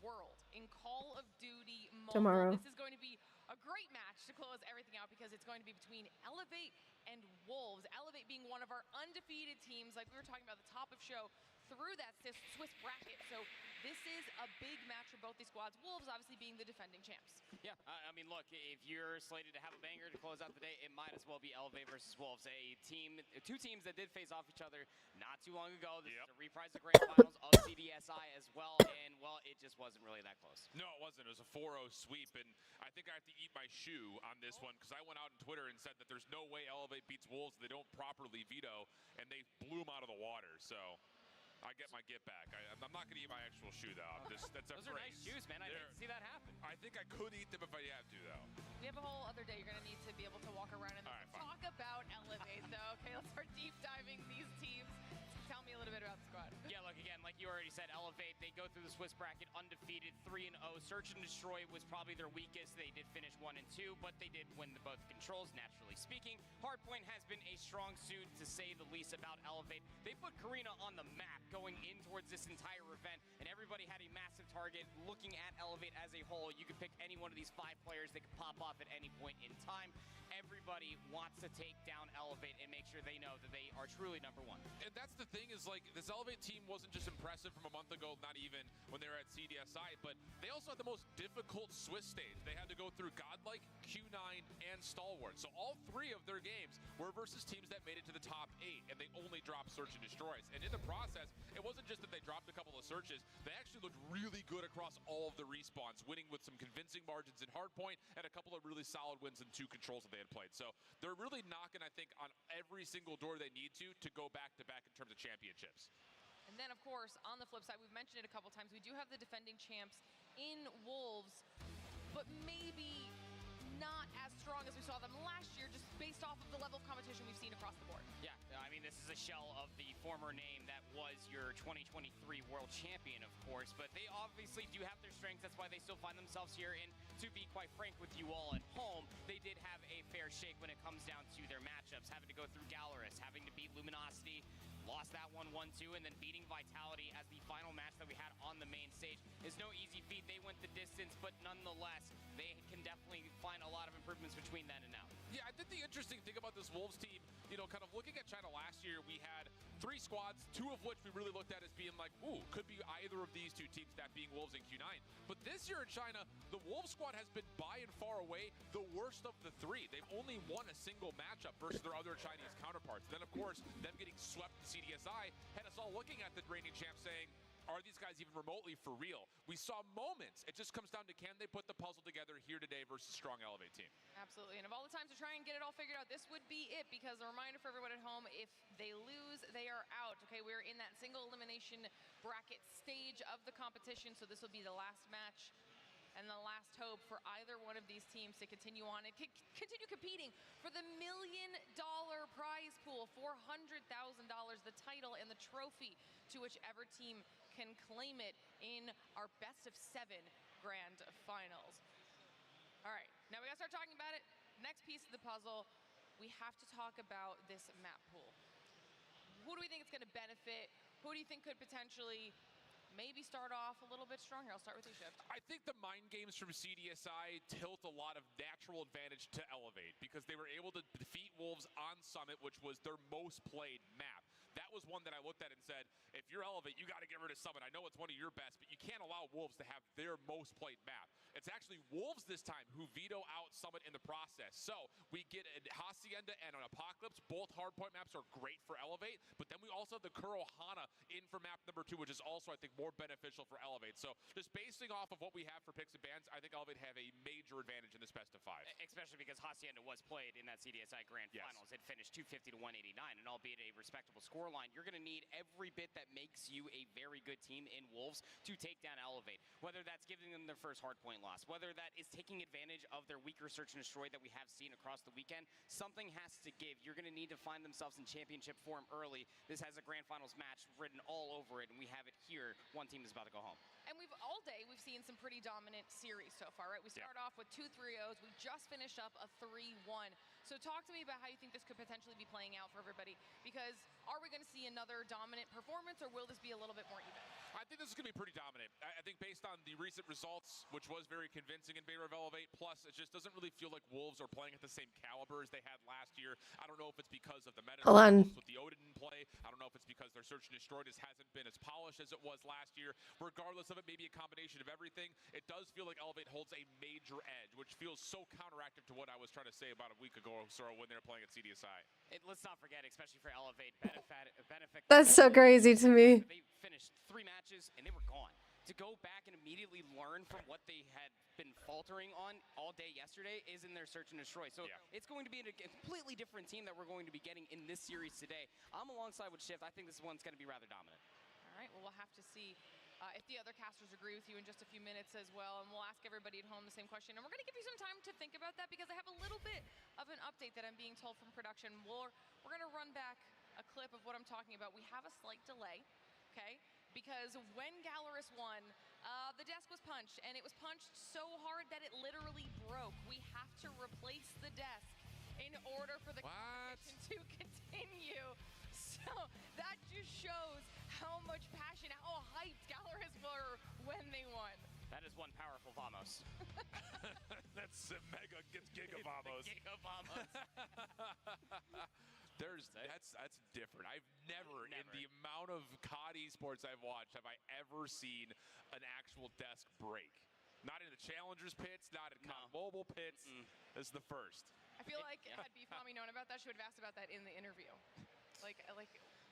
tomorrow. This is going to be a great match to close everything out because it's going to be between Elevate and Wolves. Elevate being one of our undefeated undefeated teams, like we were talking about at the top of show, through that Swiss bracket. So this is a big match for both these squads. Wolves obviously being the defending champs. Yeah, I mean, look, if you're slated to have a banger to close out the day, it might as well be Elevate versus Wolves, two teams that did face off each other not too long ago. This is a reprise of the grand finals of CDSI as well, and well, it just wasn't really that close. No, it wasn't. It was a 4-0 sweep, and I think I have to eat my shoe on this one because I went out on Twitter and said that there's no way Elevate beats Wolves if they don't properly veto, and they blew them out of the water. So I get my get back. I'm not going to eat my actual shoe, though. That's a Those are nice shoes, man. I didn't see that happen. I think I could eat them if I had to, though. We have a whole other day. You're going to need to be able to walk around and talk about Elevate, though. Okay, let's start deep diving these teams. Tell me a little bit about the squad. Yeah, look, again, like you already said, Elevate, they go through the Swiss bracket undefeated, 3-0. Search and Destroy was probably their weakest. They did finish 1-2, but they did win both controls, naturally speaking. Hardpoint has been a strong suit, to say the least, about Elevate. They put Karina on the map going in towards this entire event, and everybody had a massive target. Looking at Elevate as a whole, you could pick any one of these 5 players that could pop off at any point in time. Everybody wants to take down Elevate and make sure they know that they are truly #1. And that's the thing is, like, this Elevate team wasn't just impressive from a month ago, not even when they were at CDSI, but they also had the most difficult Swiss stage. They had to go through Godlike, Q9, and Stalwart. So all 3 of their games were versus teams that made it to the top 8, and they only dropped Search and Destroys. And in the process, it wasn't just that they dropped a couple of searches, they actually looked really good across all of the respawns, winning with some convincing margins in Hardpoint and a couple of really solid wins in 2 controls that they had played. So they're really knocking, I think, on every single door they need to go back-to-back in terms of championships. And then, of course, on the flip side, we've mentioned it a couple times, we do have the defending champs in Wolves, but maybe not as strong as we saw them last year, just based off of the level of competition we've seen across the board. Yeah, I mean, this is a shell of the former name that was your 2023 world champion, of course, but they obviously do have their strengths. That's why they still find themselves here. And to be quite frank with you all at home, they did have a fair shake when it comes down to their matchups, having to go through Gallerus, having to beat Luminosity, lost that one 1-2, and then beating Vitality as the final match that we had on the main stage is no easy feat. They went the distance, but nonetheless, they can definitely find a lot of improvements between then and now. Yeah, I think the interesting thing about this Wolves team, you know, kind of looking at China last year, we had 3 squads, 2 of which we really looked at as being like, ooh, could be either of these 2 teams, that being Wolves and Q9. But this year in China, the Wolves squad has been by and far away the worst of the 3. They've only won a single matchup versus their other Chinese counterparts. Then, of course, them getting swept in CDSI had us all looking at the reigning champs saying, are these guys even remotely for real? We saw moments. It just comes down to, can they put the puzzle together here today versus strong Elevate team? Absolutely. And of all the times to try and get it all figured out, this would be it, because a reminder for everyone at home, if they lose, they are out. Okay, we're in that single elimination bracket stage of the competition, so this will be the last match and the last hope for either one of these teams to continue on and continue competing for the $1 million prize pool, $400,000, the title and the trophy, to whichever team can claim it in our best of 7 grand finals. All right, now we gotta start talking about it. Next piece of the puzzle, we have to talk about this map pool. Who do we think it's gonna benefit? Who do you think could potentially maybe start off a little bit stronger? I'll start with you, Shift. I think the mind games from CDSI tilt a lot of natural advantage to Elevate because they were able to defeat Wolves on Summit, which was their most played map. That was one that I looked at and said, if you're Elevate, you got to get rid of Summit. I know it's one of your best, but you can't allow Wolves to have their most played map. It's actually Wolves this time who veto out Summit in the process. So we get a Hacienda and an Apocalypse. Both hardpoint maps are great for Elevate, but then we also have the Kurohana in for map number 2, which is also, I think, more beneficial for Elevate. So just basing off of what we have for picks and bans, I think Elevate have a major advantage in this best of 5. Especially because Hacienda was played in that CDSI Grand Finals. It finished 250 to 189, and albeit a respectable scoreline, you're going to need every bit that makes you a very good team in Wolves to take down Elevate. Whether that's giving them their first hardpoint loss, whether that is taking advantage of their weaker Search and Destroy that we have seen across the weekend, something has to give. You're going to need to find themselves in championship form early. This has a Grand Finals match written all over it, and we have it here. One team is about to go home. And all day we've seen some pretty dominant series so far, right? We start off with 2 3-0s. We just finished up a 3-1. So talk to me about how you think this could potentially be playing out for everybody, because are we going to see another dominant performance, or will this be a little bit more even? I think this is going to be pretty dominant. I think based on the recent results, which was very convincing in favor of Elevate, plus it just doesn't really feel like Wolves are playing at the same caliber as they had last year. I don't know if it's because of the meta Hold on. with the Odin in play. I don't know if it's because their Search and Destroy just hasn't been as polished as it was last year. Regardless of it, maybe a combination of everything, it does feel like Elevate holds a major edge, which feels so counteractive to what I was trying to say about a week ago or so when they were playing at CDSI. Let's not forget, especially for Elevate, benefit. That's so crazy to me. They finished 3 matches and they were gone. To go back and immediately learn from what they had been faltering on all day yesterday is in their Search and Destroy. So it's going to be a completely different team that we're going to be getting in this series today. I'm alongside with Shift. I think this one's going to be rather dominant. All right, well, we'll have to see if the other casters agree with you in just a few minutes as well. And we'll ask everybody at home the same question. And we're going to give you some time to think about that because I have a little bit of an update that I'm being told from production. We're going to run back a clip of what I'm talking about. We have a slight delay, okay? Because when Gallerus won, the desk was punched, and it was punched so hard that it literally broke. We have to replace the desk in order for the competition to continue. So that just shows how much passion, how hyped Gallerus were when they won. That is one powerful Vamos. That's Mega gets Giga Vamos. Giga Vamos. That's different. I've never, in the amount of COD esports I've watched, have I ever seen an actual desk break. Not in the challengers pits, not in COD Mobile pits. This is the first. I feel like had Beef Mommy known about that, she would have asked about that in the interview. Like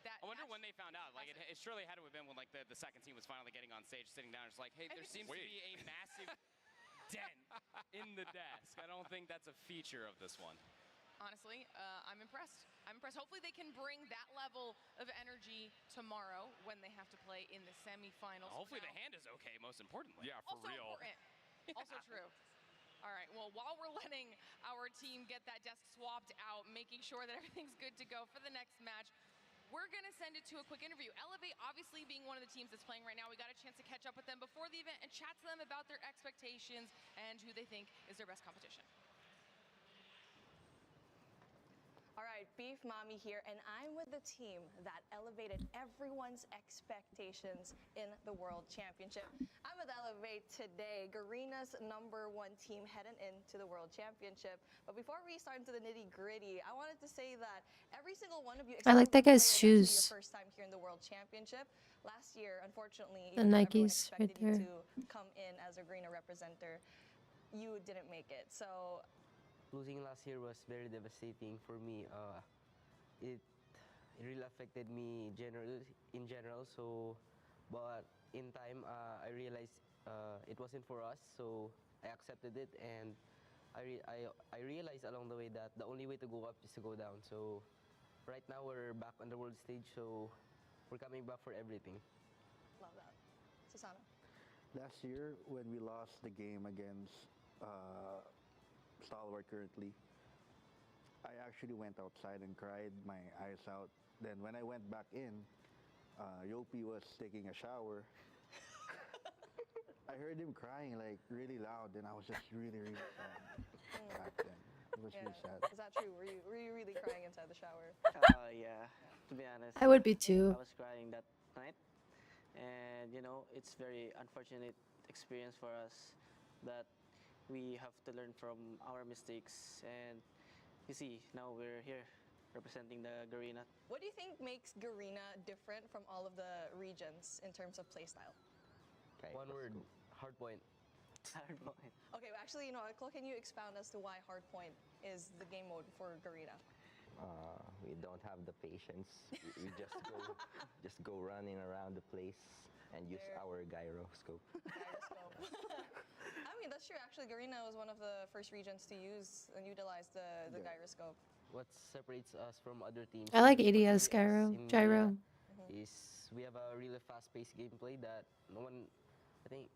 that. I wonder when they found out. Like it surely had to have been when like the second team was finally getting on stage, sitting down. It's like, hey, there seems to be a massive dent in the desk. I don't think that's a feature of this one. Honestly, I'm impressed. Hopefully they can bring that level of energy tomorrow when they have to play in the semifinals. Hopefully the hand is okay, most importantly. Yeah, for also real. Important. Also true. All right, well, while we're letting our team get that desk swapped out, making sure that everything's good to go for the next match, we're going to send it to a quick interview. Elevate, obviously, being one of the teams that's playing right now, we got a chance to catch up with them before the event and chat to them about their expectations and who they think is their best competition. All right, Beef Mommy here, and I'm with the team that elevated everyone's expectations in the World Championship. I'm with Elevate today, Garena's #1 team heading into the World Championship. But before we start into the nitty-gritty, I wanted to say that every single one of you, I like that guy's shoes. your first time here in the World Championship. Last year, unfortunately, The even though everyone Nikes right expected you there. to come in as a Garena representative, you didn't make it. So losing last year was very devastating for me. It really affected me in general. So, but in time, I realized it wasn't for us. So I accepted it, and I realized along the way that the only way to go up is to go down. So right now we're back on the world stage. So we're coming back for everything. love that. Susana. Last year, when we lost the game against Stalwart currently, I actually went outside and cried my eyes out. Then when I went back in, Yopi was taking a shower. I heard him crying like really loud, and I was just really, really sad back then. It was really sad. Is that true? Were you really crying inside the shower? Yeah, to be honest. I would be too. I was crying that night. And, you know, it's very unfortunate experience for us that we have to learn from our mistakes. And you see, now we're here representing the Garena. What do you think makes Garena different from all of the regions in terms of playstyle? One word, hard point. Hard point. Okay, well, actually, can you expound as to why Hardpoint is the game mode for Garena? We don't have the patience. We just go running around the place and use our gyroscope. I mean, that's true. Actually, Garena was one of the first regions to use and utilize the gyroscope. What separates us from other teams? I like ADS gyro. Is we have a really fast-paced gameplay that I think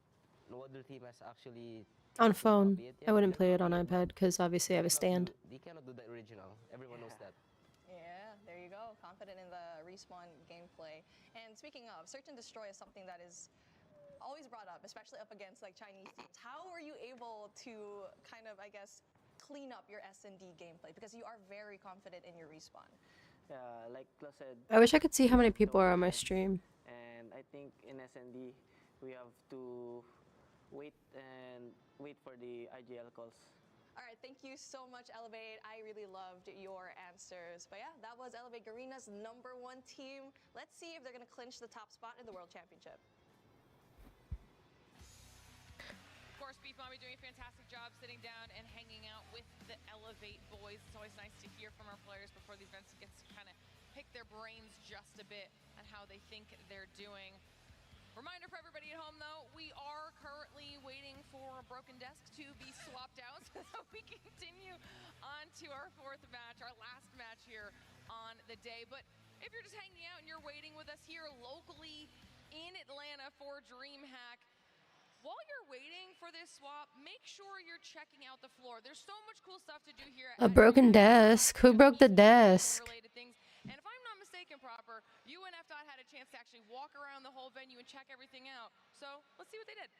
no other team has actually. On phone. I wouldn't play it on iPad because obviously I have a stand. They cannot do the original. Everyone knows that. Yeah, there you go. Confident in the respawn gameplay. And speaking of, Search and Destroy is something that is always brought up, especially up against like Chinese teams. How were you able to kind of, I guess, clean up your S&D gameplay? Because you are very confident in your respawn. Like Kla said. I wish I could see how many people are on my stream. And I think in in SND, we have to wait for the IGL calls. All right, thank you so much, Elevate. I really loved your answers. But yeah, that was Elevate Garena's #1 team. Let's see if they're going to clinch the top spot in the World Championship. Of course, Beef Mommy doing a fantastic job sitting down and hanging out with the Elevate boys. It's always nice to hear from our players before the events get to kind of pick their brains just a bit on how they think they're doing. Reminder for everybody at home, though, we are currently waiting for a broken desk to be swapped out so that we can continue on to our 4th match, our last match here on the day. But if you're just hanging out and you're waiting with us here locally in Atlanta for DreamHack, while you're waiting for this swap, make sure you're checking out the floor. There's so much cool stuff to do here. A broken desk. Who broke the desk? And if I'm not mistaken, Proper, you and FDOT had a chance to actually walk around the whole venue and check everything out. So let's see what they did.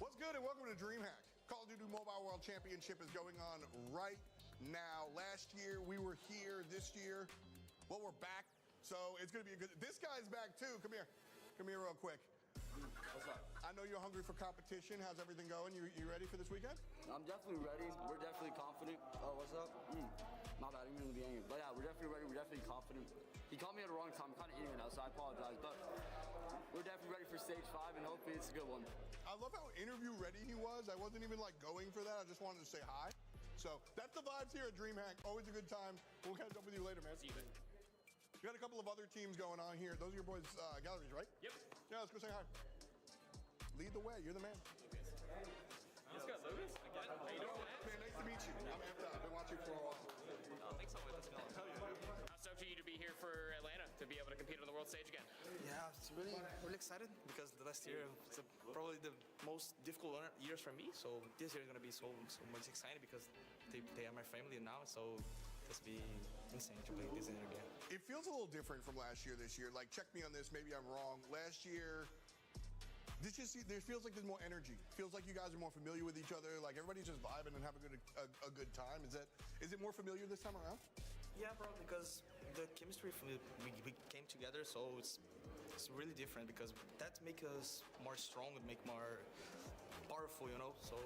What's good and welcome to DreamHack. Call of Duty Mobile World Championship is going on right now. Last year we were here. This year, well, we're back. So it's going to be a good. This guy's back too. Come here. Come here real quick. What's up? I know you're hungry for competition. How's everything going? You ready for this weekend? I'm definitely ready. We're definitely confident. Oh, what's up? My bad, I didn't mean to be angry. But yeah, we're definitely ready. We're definitely confident. He caught me at the wrong time. I'm kind of eating now, so I apologize. But we're definitely ready for stage 5, and hopefully it's a good one. I love how interview ready he was. I wasn't even like going for that. I just wanted to say hi. So that's the vibes here at DreamHack. Always a good time. We'll catch up with you later, man. See you later. We got a couple of other teams going on here. Those are your boys' galleries, right? Yep. Yeah, let's go say hi. Lead the way. You're the man. Let's go, Lucas. Again, how you doing, man? Man, nice to meet you. I'm Amped. I've been watching for a while. Oh, thanks so much. Let's go. How stoked are you to be here for Atlanta, to be able to compete on the world stage again? Yeah, it's really excited because the last year was probably the most difficult years for me. So this year is gonna be so much exciting because they are my family now. So it's be insane to play this year again. It feels a little different from last year. This year, like, check me on this. Maybe I'm wrong. Last year, there feels like there's more energy. Feels like you guys are more familiar with each other. Like everybody's just vibing and having a good time. Is it more familiar this time around? Yeah, bro, because the chemistry we came together, so it's really different because that makes us more strong and make more powerful, you know. So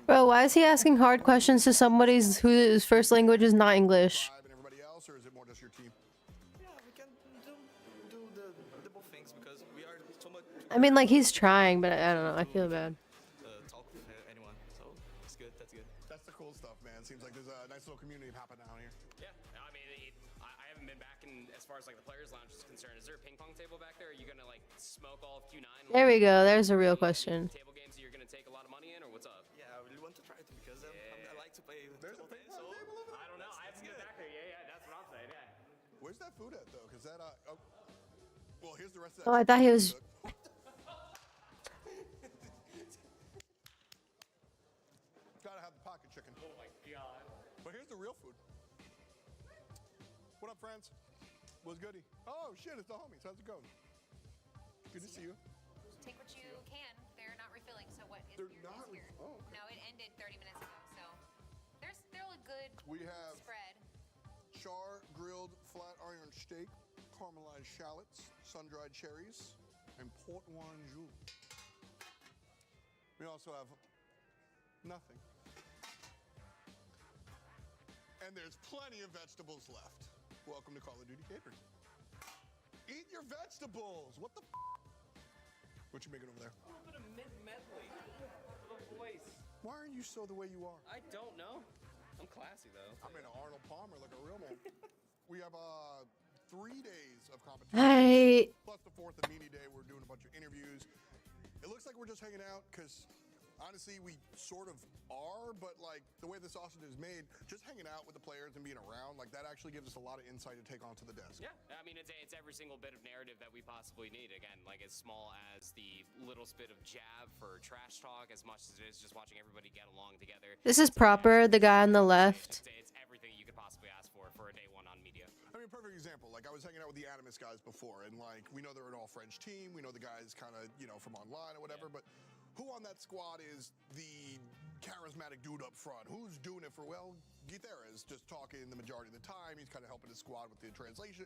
Bro, why is he asking hard questions to somebody whose first language is not English? And everybody else, or is it more just your team? Yeah, we can do the both things because we are so much. I mean, like, he's trying, but I don't know. I feel bad. Talk with anyone, so it's good. That's good. That's the cool stuff, man. Seems like there's a nice little community happening down here. Yeah, I mean, I haven't been back in as far as like the players' lounge is concerned. Is there a ping pong table back there? Are you gonna like smoke all of Q9? There we go. There's a real question. Table games that you're gonna take a lot of money in, or what's up? Yeah, I really want to try it because I like to play. There's a ping pong table over there? I don't know. I haven't been back there. Yeah, that's what I'm saying. Yeah. Where's that food at though? Because that well, here's the rest of that. Oh, I thought he was. Gotta have the pocket chicken. Oh my god. But here's the real food. What up, friends? What's goody? Oh shit, it's the homies. How's it going? Good to see you. Take what you can. They're not refilling, so what is They're your not here? oh, okay. No, it ended 30 minutes ago, so they're a good We have spread. char grilled flat iron steak, caramelized shallots, sun-dried cherries, and port wine jus. We also have nothing. And there's plenty of vegetables left. Welcome to Call of Duty Catering. Eat your vegetables! What the f? What you making over there? A little bit of mid-medley for the voice. Why aren't you so the way you are? I don't know. I'm classy though. I'm in Arnold Palmer like a real man. We have 3 days of competition. Plus the 4th, the meanie day, we're doing a bunch of interviews. It looks like we're just hanging out because honestly, we sort of are, but like the way the sausage is made, just hanging out with the players and being around, like that actually gives us a lot of insight to take onto the desk. Yeah, I mean, it's every single bit of narrative that we possibly need. Again, like as small as the little bit of jab for trash talk, as much as it is just watching everybody get along together. This is Proper, the guy on the left. It's everything you could possibly ask for a day one on media. I mean, perfect example. Like I was hanging out with the Animus guys before, and like we know they're an all-French team. We know the guys kind of, you know, from online or whatever, but who on that squad is the charismatic dude up front? Who's doing it for, well, Guiterres just talking the majority of the time. He's kind of helping his squad with the translation.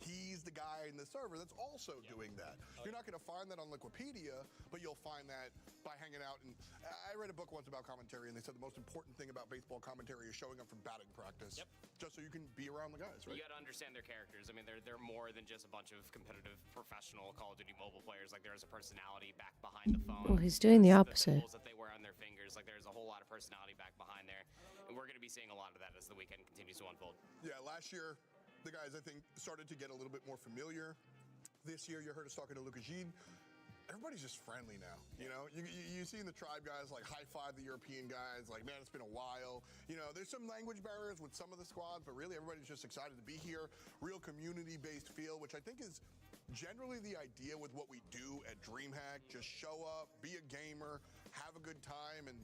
he's the guy in the server that's also doing that. You're not going to find that on Wikipedia, but you'll find that by hanging out. And I read a book once about commentary, and they said the most important thing about baseball commentary is showing up for batting practice, just so you can be around the guys, right? You got to understand their characters. I mean, they're more than just a bunch of competitive professional Call of Duty mobile players. Like, there's a personality back behind the phone. Well, he's doing the opposite. The symbols that they wear on their fingers, like there's a whole lot of personality back behind there, and we're going to be seeing a lot of that as the weekend continues to unfold. Yeah, last year the guys, I think, started to get a little bit more familiar. This year, you heard us talking to Lucas Gide. Everybody's just friendly now, you know? You see in the tribe guys, like, high-five the European guys, like, man, it's been a while. You know, there's some language barriers with some of the squads, but really everybody's just excited to be here. Real community-based feel, which I think is generally the idea with what we do at DreamHack. Just show up, be a gamer, have a good time, and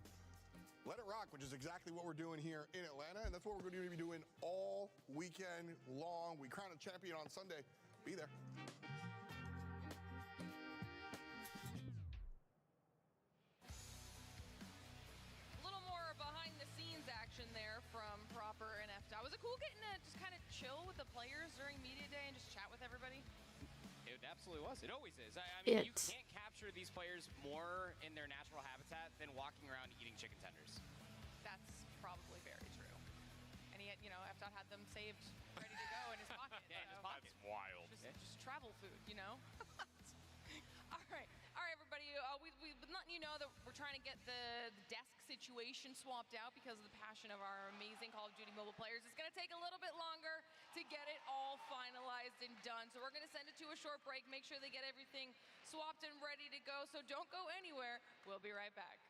let it rock, which is exactly what we're doing here in Atlanta, and that's what we're going to be doing all weekend long. We crown a champion on Sunday. Be there. A little more behind-the-scenes action there from Proper and FDOT. Was it cool getting to just kind of chill with the players during media day and just chat with everybody? It absolutely was. It always is. I mean, you It- can't capture these players more in their natural habitat than walking around eating chicken tenders. That's probably very true. And he had, you know, FDOT had them saved, ready to go in his pocket. Yeah, in his pocket. That's wild. Just travel food, you know? All right, everybody. We've been letting you know that we're trying to get the desk situation swapped out because of the passion of our amazing Call of Duty mobile players. It's going to take a little bit longer to get it all finalized and done. So we're going to send it to a short break, make sure they get everything swapped and ready to go. So don't go anywhere. We'll be right back.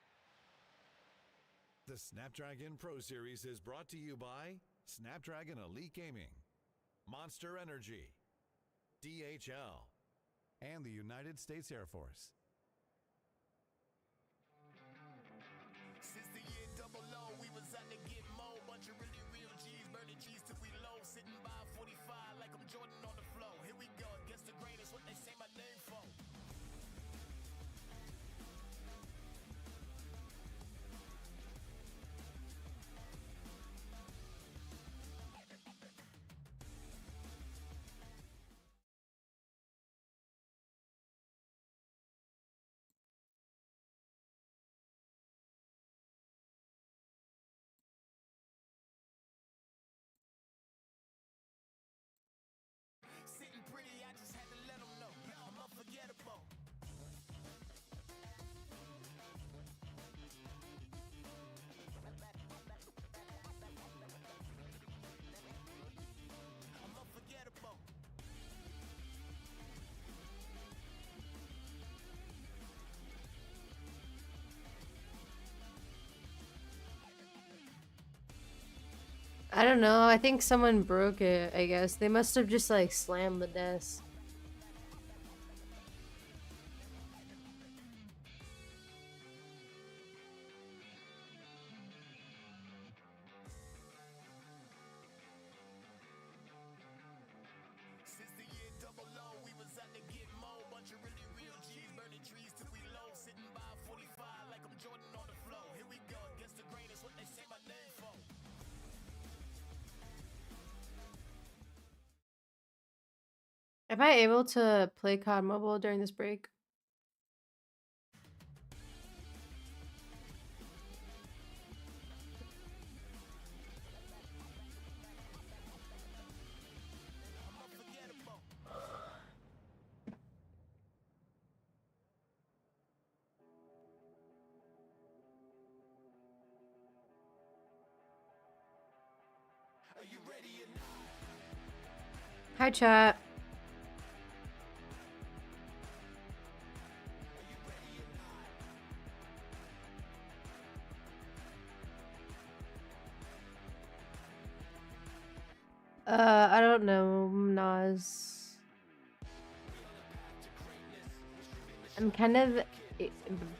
The Snapdragon Pro Series is brought to you by Snapdragon Elite Gaming, Monster Energy, DHL, and the United States Air Force. Since the year double O, we was out to get more. Bunch of really real G's, burning G's till we low. Sitting by 45 like I'm Jordan on the floor. Here we go, against the grain is what they say my name for. Sitting pretty, I just had to let them know I'm unforgettable. I'm unforgettable. I don't know. I think someone broke it, I guess. They must have just like slammed the desk. Since the year double O, we was out to get more. Bunch of really real G's, burning trees till we low. Sitting by 45 like I'm Jordan on the floor. Here we go, against the grain is what they say my name for. Am I able to play COD Mobile during this break? Are you ready or not? Hi, chat. I don't know, Nas. I'm kind of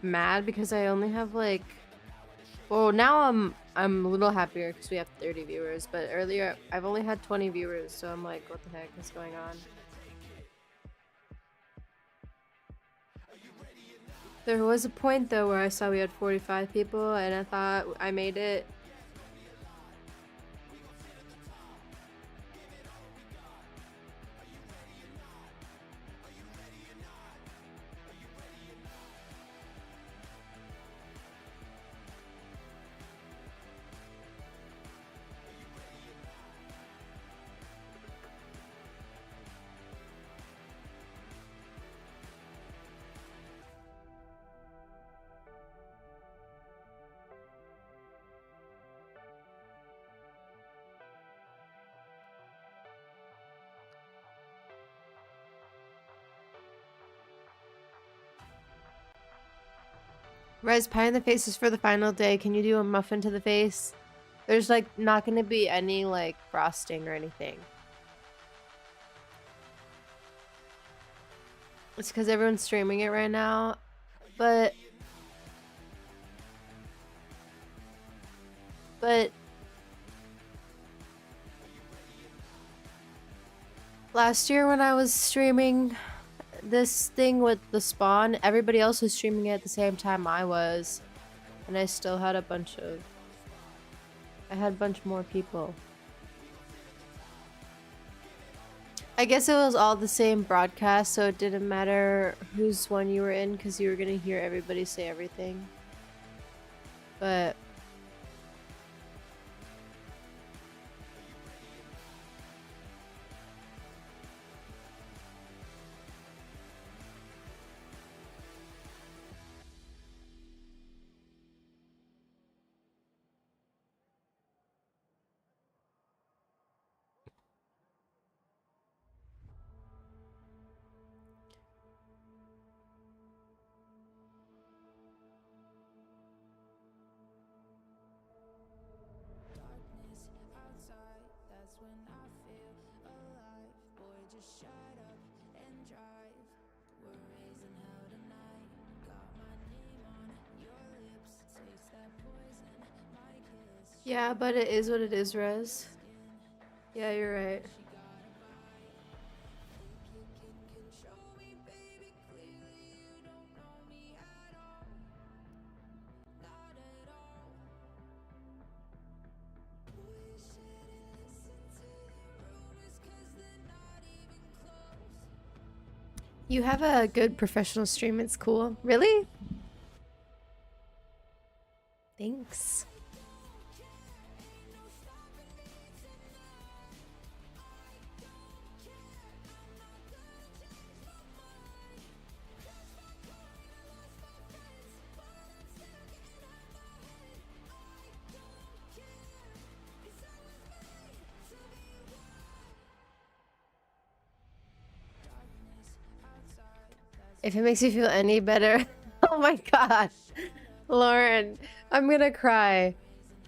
mad because I only have like, well, now I'm a little happier because we have 30 viewers, but earlier I've only had 20 viewers, so I'm like, what the heck is going on? There was a point though where I saw we had 45 people and I thought I made it. Rezz, pie in the face is for the final day. Can you do a muffin to the face? There's like not gonna be any like frosting or anything. It's because everyone's streaming it right now, but last year when I was streaming this thing with the spawn, everybody else was streaming it at the same time I was, and I still had a bunch more people. I guess it was all the same broadcast, so it didn't matter whose one you were in because you were gonna hear everybody say everything. But yeah, but it is what it is, Rezz. Yeah, you're right. You have a good professional stream, it's cool. Really? Thanks. If it makes you feel any better. Oh my god. Lauren, I'm gonna cry.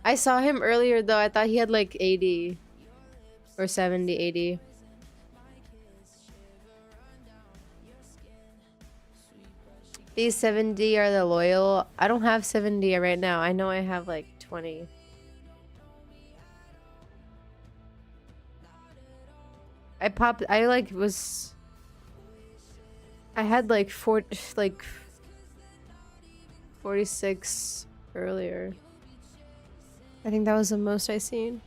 I saw him earlier though. I thought he had like 80 or 70, 80. These 70 are the loyal. I don't have 70 right now. I know I have like 20. I had like 46 earlier. I think that was the most I seen.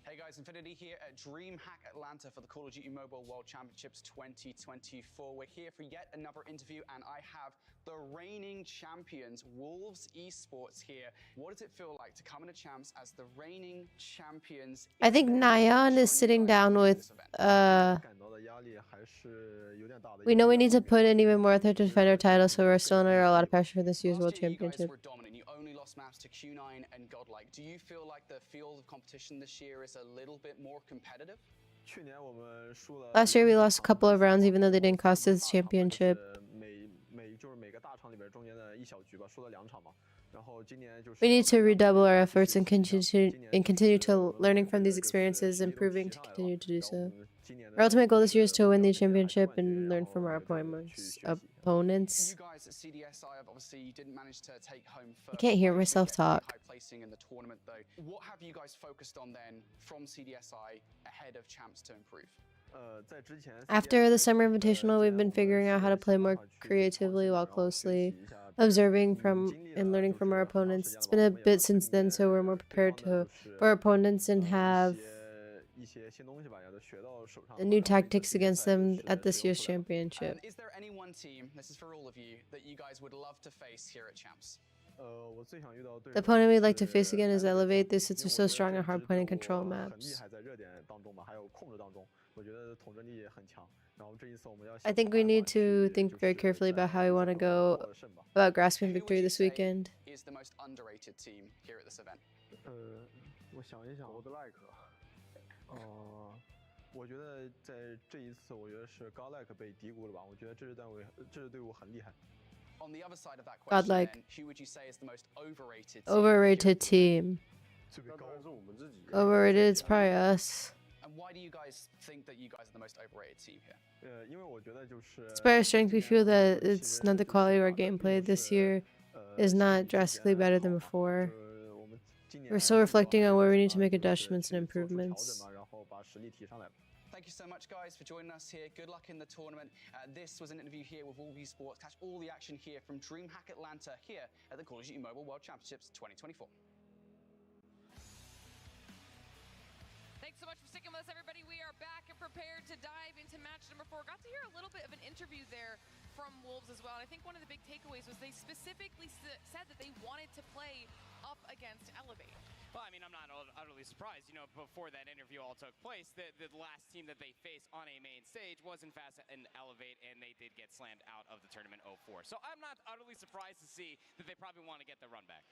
Hey guys, Infinity here at DreamHack Atlanta for the Call of Duty Mobile World Championships 2024. We're here for yet another interview, and I have the reigning champions, Wolves Esports, here. What does it feel like to come into Champs as the reigning champions? I think Nyan is sitting down with we know we need to put in even more effort to defend our title, so we're still under a lot of pressure for this year's World Championship. Were dominant. You only lost maps to Q9 and Godlike. Do you feel like the field of competition this year is a little bit more competitive? Last year we lost a couple of rounds even though they didn't cost us the championship. We need to redouble our efforts and continue to learning from these experiences, improving to continue to do so. Our ultimate goal this year is to win the championship and learn from our opponents. You guys at CDSI obviously didn't manage to take home first. I can't hear myself talk. High placing in the tournament though. What have you guys focused on then from CDSI ahead of Champs to improve? After the Summer Invitational, we've been figuring out how to play more creatively while closely observing from and learning from our opponents. It's been a bit since then, so we're more prepared for our opponents and have new tactics against them at this year's championship. Is there any one team, this is for all of you, that you guys would love to face here at Champs? The opponent we'd like to face again is Elevate. This is so strong at hardpoint and control maps. I think we need to think very carefully about how we want to go about grasping victory this weekend. Is the most underrated team here at this event? 我想一想，我觉得在这一次，我觉得是 Godlike 被低估了吧？我觉得这支队伍很厉害。On the other side of that question, Godlike. then, who would you say is the most overrated team? Overrated team. Overrated, it's probably us. And why do you guys think that you guys are the most overrated team here? 因为我觉得就是 Despite our strength, we feel that it's not the quality of our gameplay this year is not drastically better than before. We're still reflecting on where we need to make adjustments and improvements. 然后把实力提上来。 Thank you so much, guys, for joining us here. Good luck in the tournament. This was an interview here with Wolves Esports. Catch all the action here from DreamHack Atlanta here at the Call of Duty Mobile World Championships 2024. Thanks so much for sticking with us, everybody. We are back and prepared to dive into match number 4. Got to hear a little bit of an interview there from Wolves as well. And I think one of the big takeaways was they specifically said that they wanted to play up against Elevate. Well, I mean, I'm not utterly surprised. You know, before that interview all took place, the last team that they faced on a main stage was, in fact, an Elevate, and they did get slammed out of the tournament 0-4. So I'm not utterly surprised to see that they probably want to get the run back.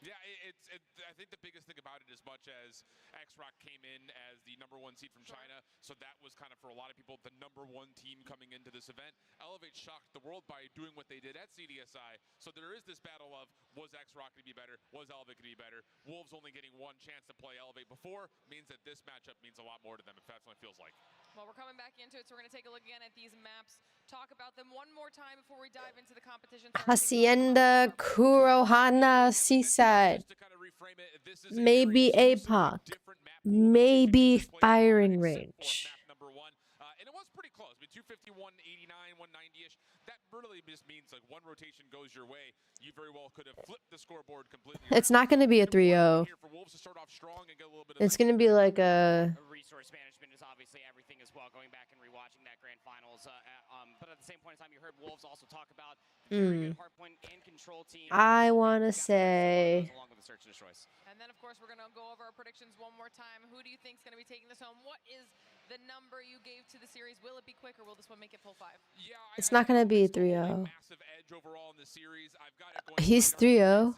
Yeah, I think the biggest thing about it, as much as X-Rock came in as the #1 seed from China, so that was kind of, for a lot of people, the #1 team coming into this event. Elevate shocked the world by doing what they did at CDSI. So there is this battle of, was X-Rock going to be better? Was Elevate going to be better? Wolves only getting one chance to play Elevate before means that this matchup means a lot more to them, if that's what it feels like. Well, we're coming back into it, so we're going to take a look again at these maps, talk about them one more time before we dive into the competition. Hacienda, Kurohana, Seaside. Maybe APOC. Maybe Firing Range. And it was pretty close. I mean, 250, 189, 190-ish. That really just means like one rotation goes your way. You very well could have flipped the scoreboard completely. It's not going to be a 3-0. It's going to be like a... Resource management is obviously everything as well, going back and rewatching that grand finals. But at the same point in time, you heard Wolves also talk about very good hardpoint and control team. I want to say... Along with the search and destroys. And then, of course, we're going to go over our predictions one more time. Who do you think is going to be taking this home? What is the number you gave to the series? Will it be quick, or will this one make it full 5? Yeah, it's not going to be 3-0. Massive edge overall in the series. I've got it going. He's 3-0.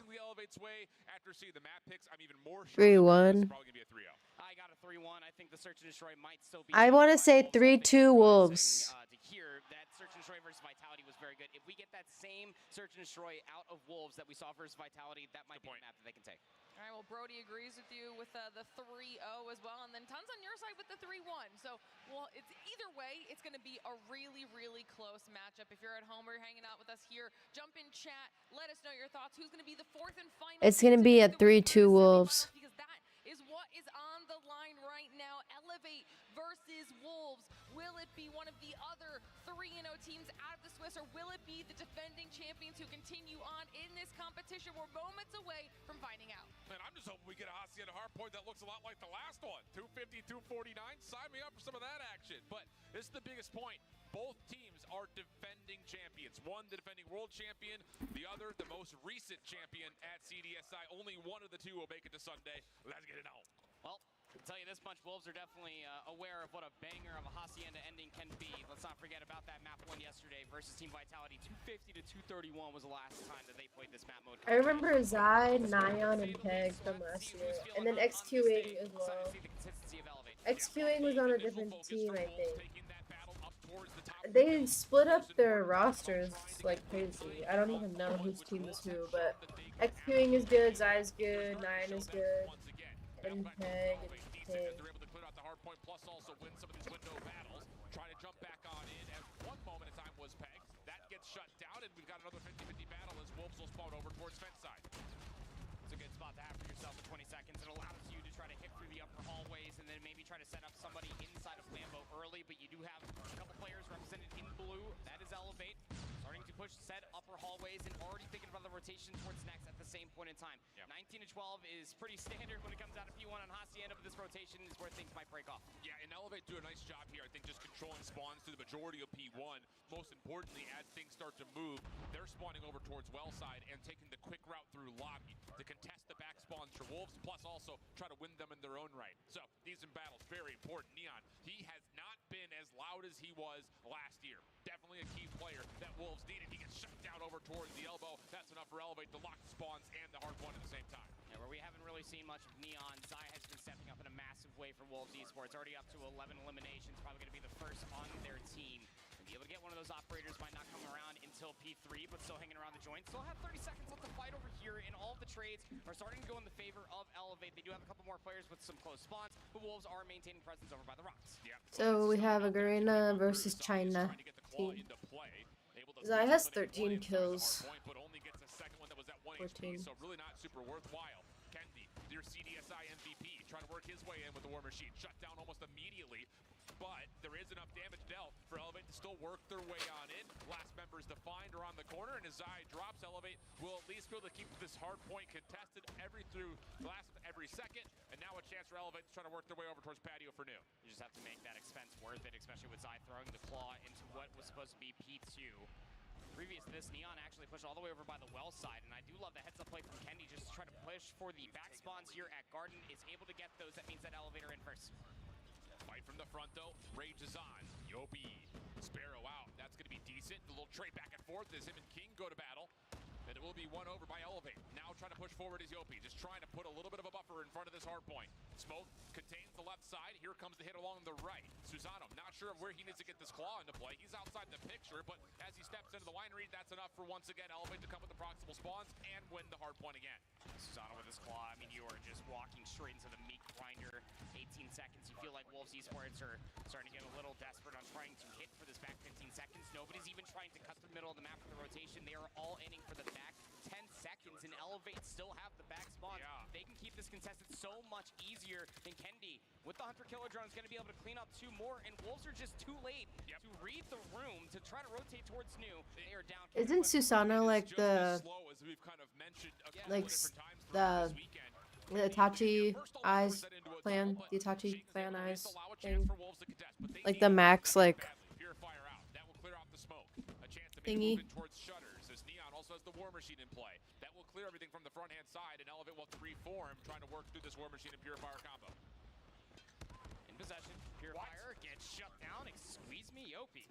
3-1. I got a 3-1. I think the search and destroy might still be. I want to say 3-2 Wolves. To hear that search and destroy versus Vitality was very good. If we get that same search and destroy out of Wolves that we saw versus Vitality, that might be a map that they can take. All right, well, Brody agrees with you with the 3-0 as well, and then Tons on your side with the 3-1. So, well, it's either way, it's going to be a really, really close matchup. If you're at home or you're hanging out with us here, jump in chat, let us know your thoughts. Who's going to be the 4th and final? It's going to be a 3-2 Wolves. Because that is what is on the line right now. Elevate versus Wolves. Will it be one of the other 3-0 teams out of the Swiss, or will it be the defending champions who continue on in this competition? We're moments away from finding out. Man, I'm just hoping we get a Hacienda hardpoint that looks a lot like the last one. 250, 249. Sign me up for some of that action. But this is the biggest point. Both teams are defending champions. One, the defending world champion. The other, the most recent champion at CDSI. Only one of the two will make it to Sunday. Let's get it on. Well, I'll tell you this much, Wolves are definitely aware of what a banger of a Hacienda ending can be. Let's not forget about that map one yesterday versus Team Vitality. 250 to 231 was the last time that they played this map mode. I remember Zai, Nyan, and Peg from last year. And then XQing as well. XQing was on a different team, I think. They split up their rosters like crazy. I don't even know whose team is who, but XQing is good, Zai is good, Nyan is good, and Peg and Peg. They're able to clear out the hard point, plus also win some of these window battles. Trying to jump back on in at one moment in time was Peg. That gets shut down, and we've got another 50-50 battle as Wolves will spawn over towards fence side. It's a good spot to have for yourself at 20 seconds. It allows you to try to hit through the upper hallways and then maybe try to set up somebody inside of Lambo early, but you do have a couple players represented in blue. That is Elevate. Starting to push push said upper hallways and already thinking about the rotation towards next at the same point in time. 19 to 12 is pretty standard when it comes out of P1 on Hacienda, but this rotation is where things might break off. Yeah, and Elevate do a nice job here, I think, just controlling spawns through the majority of P1. Most importantly, as things start to move, they're spawning over towards well side and taking the quick route through lobby to contest the back spawns for Wolves, plus also try to win them in their own right. So, these in battles, very important. Neon, he has not been as loud as he was last year. Definitely a key player that Wolves needed. He gets shut down over towards the elbow. That's enough for Elevate to lock the spawns and the hard one at the same time. Yeah, where we haven't really seen much of Neon, Zai has been stepping up in a massive way for Wolves Esports. Already up to 11 eliminations, probably going to be the first on their team. And be able to get one of those operators might not come around until P3, but still hanging around the joint. Still have 30 seconds left to fight over here, and all of the trades are starting to go in the favor of Elevate. They do have a couple more players with some close spawns, but Wolves are maintaining presence over by the rocks. Yeah. So we have a Garena versus China team. Zai has 13 kills. 14. So really not super worthwhile. Kendi, your CDSI MVP, trying to work his way in with the War Machine. Shut down almost immediately, but there is enough damage dealt for Elevate to still work their way on in. Last members defined are on the corner, and as Zai drops, Elevate will at least be able to keep this hard point contested every second, and now a chance for Elevate to try to work their way over towards patio for new. You just have to make that expense worth it, especially with Zai throwing the claw into what was supposed to be P2. Previous to this, Neon actually pushed all the way over by the well side, and I do love the heads-up play from Kendi just to try to push for the back spawns here at Garden. Is able to get those. That means that elevator in first. Fight from the front, though. Rage is on. Yopi, Sparrow out. That's going to be decent. A little trade back and forth as him and King go to battle. And it will be won over by Elevate. Now trying to push forward is Yopi, just trying to put a little bit of a buffer in front of this hard point. Smoke contains the left side. Here comes the hit along the right. Susano, not sure of where he needs to get this claw into play. He's outside the picture, but as he steps into the winery, that's enough for once again Elevate to come with the proximal spawns and win the hard point again. Susano with his claw. I mean, you are just walking straight into the meat grinder. 18 seconds. You feel like Wolves Esports are starting to get a little desperate on trying to hit for this back 15 seconds. Nobody's even trying to cut the middle of the map for the rotation. They are all aiming for the back 10 seconds, and Elevate still have the back spawns. Yeah. They can keep this contested so much easier than Kendi. With the Hunter Killer drone, is going to be able to clean up 2 more, and Wolves are just too late to read the room to try to rotate towards new. They are down. Isn't Susano like the the Itachi eyes clan, the Itachi clan eyes thing, like the max like thingy? Also has the War Machine in play. That will clear everything from the front hand side, and Elevate will have to reform, trying to work through this War Machine and Purifier combo. In possession, Purifier gets shut down. Squeeze me, Yopi.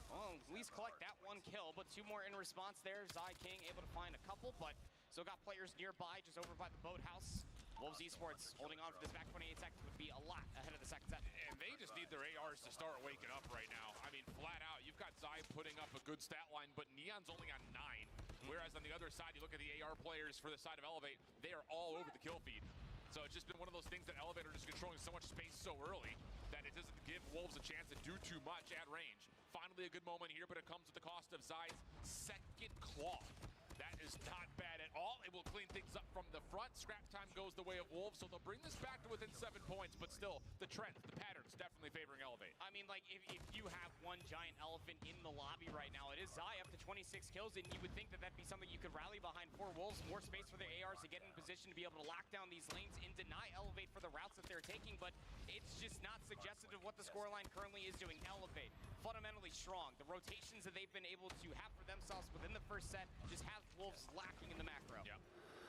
Well, at least collect that 1 kill, but 2 more in response there. Zai King able to find a couple, but still got players nearby, just over by the boathouse. Wolves Esports holding on for this back 28 seconds would be a lot ahead of the second set. And they just need their ARs to start waking up right now. I mean, flat out, you've got Zai putting up a good stat line, but Neon's only on 9. Whereas on the other side, you look at the AR players for the side of Elevate, they are all over the kill feed. So it's just been one of those things that Elevate are just controlling so much space so early that it doesn't give Wolves a chance to do too much at range. Finally a good moment here, but it comes at the cost of Zai's second claw. That is not bad at all. It will clean things up from the front. Scrap time goes the way of Wolves, so they'll bring this back to within 7 points, but still, the trend, the pattern's definitely favoring Elevate. I mean, like, if you have one giant elephant in the lobby right now, it is Zai up to 26 kills, and you would think that that'd be something you could rally behind for Wolves. More space for their ARs to get in position to be able to lock down these lanes and deny Elevate for the routes that they're taking, but it's just not suggestive of what the scoreline currently is doing. Elevate, fundamentally strong. The rotations that they've been able to have for themselves within the first set just have Wolves lacking in the macro. Yep.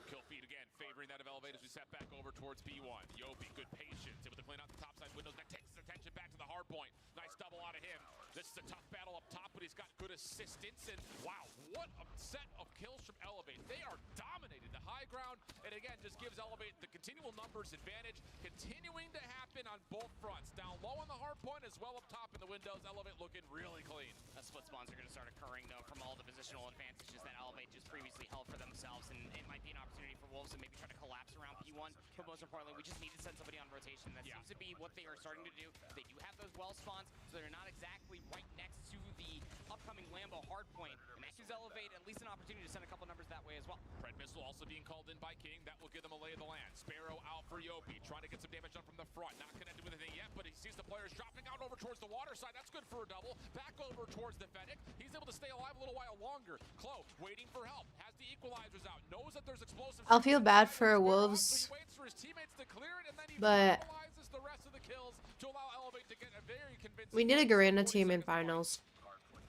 Kill feed again, favoring that of Elevate as we set back over towards B1. Yopi, good patience, able to clean out the topside windows. That takes his attention back to the hard point. Nice double out of him. This is a tough battle up top, but he's got good assistance. And wow, what a set of kills from Elevate. They are dominating the high ground, and again, just gives Elevate the continual numbers advantage, continuing to happen on both fronts. Down low on the hard point as well up top in the windows. Elevate looking really clean. Split spawns are going to start occurring, though, from all the positional advantages that Elevate just previously held for themselves, and it might be an opportunity for Wolves to maybe try to collapse around P1, but most importantly, we just need to send somebody on rotation. That seems to be what they are starting to do. They do have those well spawns, so they're not exactly right next to the upcoming Lambo hardpoint, and that gives Elevate at least an opportunity to send a couple numbers that way as well. Pred missile also being called in by King. That will give them a lay of the land. Sparrow out for Yopi, trying to get some damage done from the front. Not connected with anything yet, but he sees the players dropping out over towards the water side. That's good for a double. Back over towards the Fennec. He's able to to stay alive a little while longer. Clo waiting for help, has the equalizers out, knows that there's explosives. I'll feel bad for Wolves, He waits for his teammates to clear it, and then he but finalizes the rest of the kills to allow Elevate to get a very convincing. we need a Garena team in finals.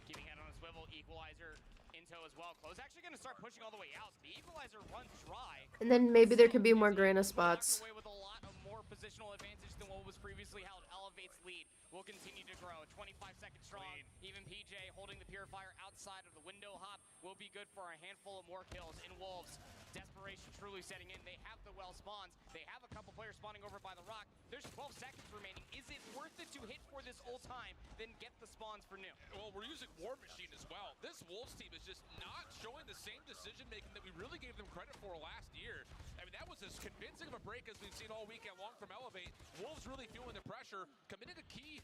Keeping head on a swivel, equalizer into as well. Clo's actually going to start pushing all the way out. The equalizer runs dry. And then maybe there could be more Garena spots. Away with a lot of more positional advantage than what was previously held. Elevate's lead will continue to grow. 25 seconds strong. Even PJ holding the Purifier outside of the window hop will be good for a handful of more kills. In Wolves, desperation truly setting in. They have the well spawns. They have a couple players spawning over by the rock. There's 12 seconds remaining. Is it worth it to hit for this old time, then get the spawns for new? Well, we're using War Machine as well. This Wolves team is just not showing the same decision making that we really gave them credit for last year. I mean, that was as convincing of a break as we've seen all weekend long from Elevate. Wolves really feeling the pressure, committed a key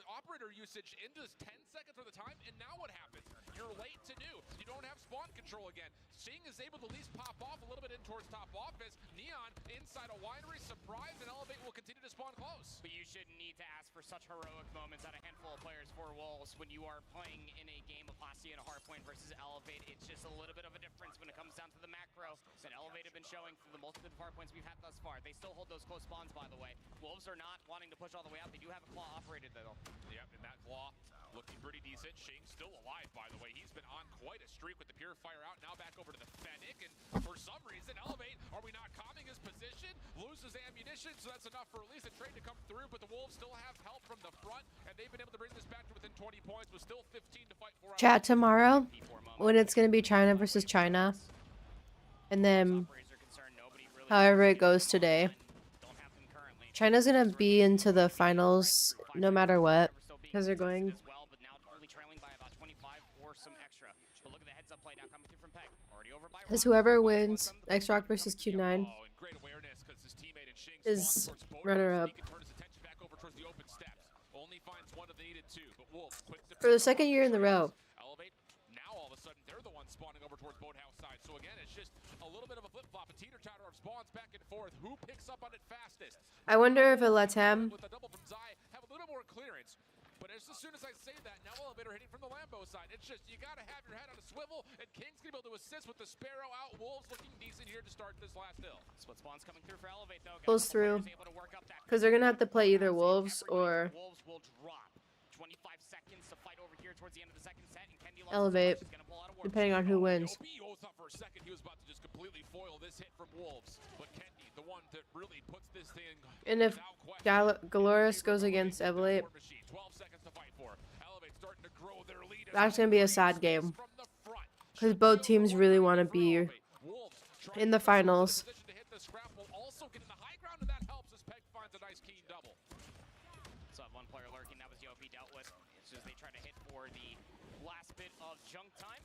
operator usage into 10 seconds of the time, and now what happens? You're late to do. You don't have spawn control again. Sing is able to at least pop off a little bit in towards top office. Neon inside a winery, surprise, and Elevate will continue to spawn close. But you shouldn't need to ask for such heroic moments out of a handful of players for Wolves when you are playing in a game of Plasty and a Hardpoint versus Elevate. It's just a little bit of a difference when it comes down to the macro that Elevate have been showing through the multiple hardpoints we've had thus far. They still hold those close spawns, by the way. Wolves are not wanting to push all the way out. They do have a claw operated though. Yep, and that claw looking pretty decent. Shing still alive, by the way. He's been on quite a streak with the Purifier out. Now back over to the Fennec, and for some reason, Elevate, are we not calming his position? Loses ammunition, so that's enough for at least a trade to come through, but the Wolves still have help from the front, and they've been able to bring this back to within 20 points, with still 15 to fight for. Chat tomorrow when it's gonna be China versus China, and then however it goes today. China's gonna be into the finals no matter what because they're going. Because whoever wins X-Rock versus Q9 is runner-up. For the second year in the row. Now all of a sudden they're the ones spawning over towards boathouse side. So again, it's just a little bit of a flip-flop, a teeter-totter of spawns back and forth. Who picks up on it fastest? I wonder if it lets him. With a double from Zai, have a little more clearance. But as soon as I say that, now Elevator hitting from the Lambo side. It's just, you got to have your head on a swivel, and King's going to be able to assist with the Sparrow out. Wolves looking decent here to start this last hill. Split spawns coming through for Elevate, though. Pulls through. Because they're going to have to play either Wolves or Wolves will drop. 25 seconds to fight over here towards the end of the second set, and Kendi Elevate, depending on who wins. thought for a second he was about to just completely foil this hit from Wolves, but Kendi, the one that really puts this thing. And if Galoris goes against Elevate, 12 seconds to fight for. Elevate starting to grow their lead. that's going to be a sad game. Because both teams really want to be in the finals. Also getting the high ground, and that helps as Peg finds a nice keen double. So one player lurking, that was Yopi dealt with. It's just they try to hit for the last bit of junk time.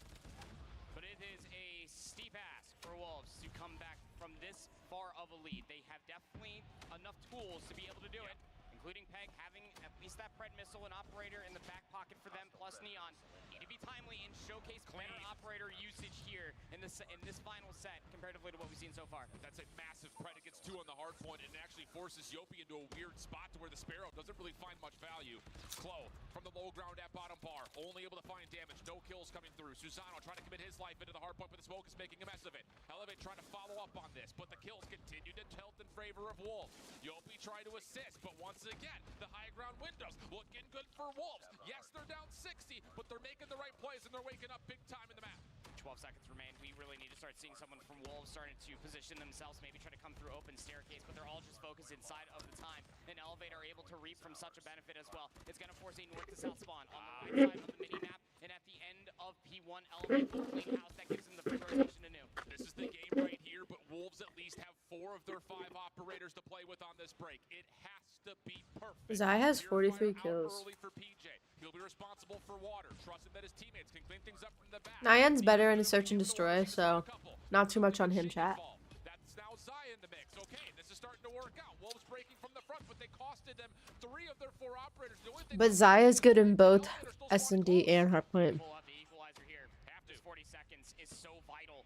But it is a steep ask for Wolves to come back from this far of a lead. They have definitely enough tools to be able to do it, including Peg having at least that Pred missile and operator in the back pocket for them, plus Neon. Need to be timely and showcase better operator usage here in this final set comparatively to what we've seen so far. That's a massive Pred. It gets 2 on the hard point, and it actually forces Yopi into a weird spot to where the Sparrow doesn't really find much value. Clo from the low ground at bottom bar, only able to find damage, no kills coming through. Susano trying to commit his life into the hard point, but the smoke is making a mess of it. Elevate trying to follow up on this, but the kills continue to tilt in favor of Wolves. Yopi trying to assist, but once again, the high ground windows looking good for Wolves. Yes, they're down 60, but they're making the right plays, and they're waking up big time in the map. 12 seconds remain. We really need to start seeing someone from Wolves starting to position themselves, maybe try to come through open staircase, but they're all just focused inside of the time. And Elevate are able to reap from such a benefit as well. It's going to force a north to south spawn on the right side of the mini-map, and at the end of P1, Elevate will clean house. That gives them the first rotation to new. This is the game right here, but Wolves at least have 4 of their 5 operators to play with on this break. It has to be perfect. Zai has 43 kills. For PJ. He'll be responsible for water, trusting that his teammates can clean things up from the back. Nyan's better in Search and Destroy, so not too much on him, chat. That's now Zai in the mix. Okay, this is starting to work out. Wolves breaking from the front, but they costed them 3 of their 4 operators. But Zai is good in both S&D and Hardpoint. The equalizer here. After 40 seconds is so vital.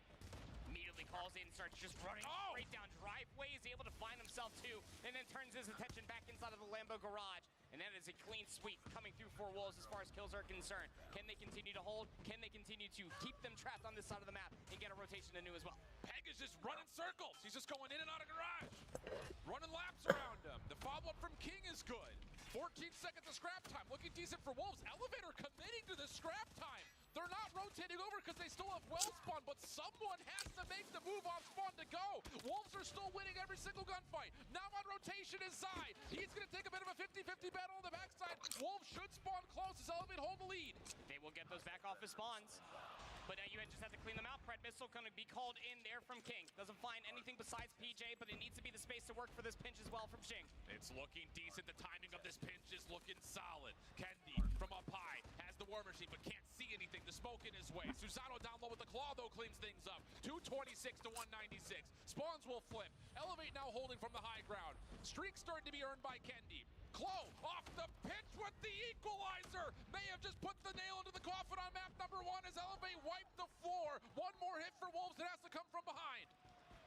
Immediately calls in, starts just running straight down driveway, is able to find himself too, and then turns his attention back inside of the Lambo garage. And that is a clean sweep coming through for Wolves as far as kills are concerned. Can they continue to hold? Can they continue to keep them trapped on this side of the map and get a rotation anew as well? Peg is just running circles. He's just going in and out of garage. Running laps around him. The follow-up from King is good. 14 seconds of scrap time. Looking decent for Wolves. Elevator committing to the scrap time. They're not rotating over because they still have well spawn, but someone has to make the move on spawn to go. Wolves are still winning every single gunfight. Now on rotation is Zai. He's going to take a bit of a 50-50 battle on the backside. Wolves should spawn close as Elevate hold the lead. They will get those back off the spawns. But now you just have to clean them out. Pred Missile going to be called in there from King. Doesn't find anything besides PJ, but it needs to be the space to work for this pinch as well from Xing. It's looking decent. The timing of this pinch is looking solid. Kendi from up high has the war machine, but can't see anything. The smoke in his way. Susano down low with the claw, though, cleans things up. 226 to 196. Spawns will flip. Elevate now holding from the high ground. Streak starting to be earned by Kendi. Klo off the pitch with the equalizer. May have just put the nail into the coffin on map number 1 as Elevate wiped the floor. One more hit for Wolves that has to come from behind.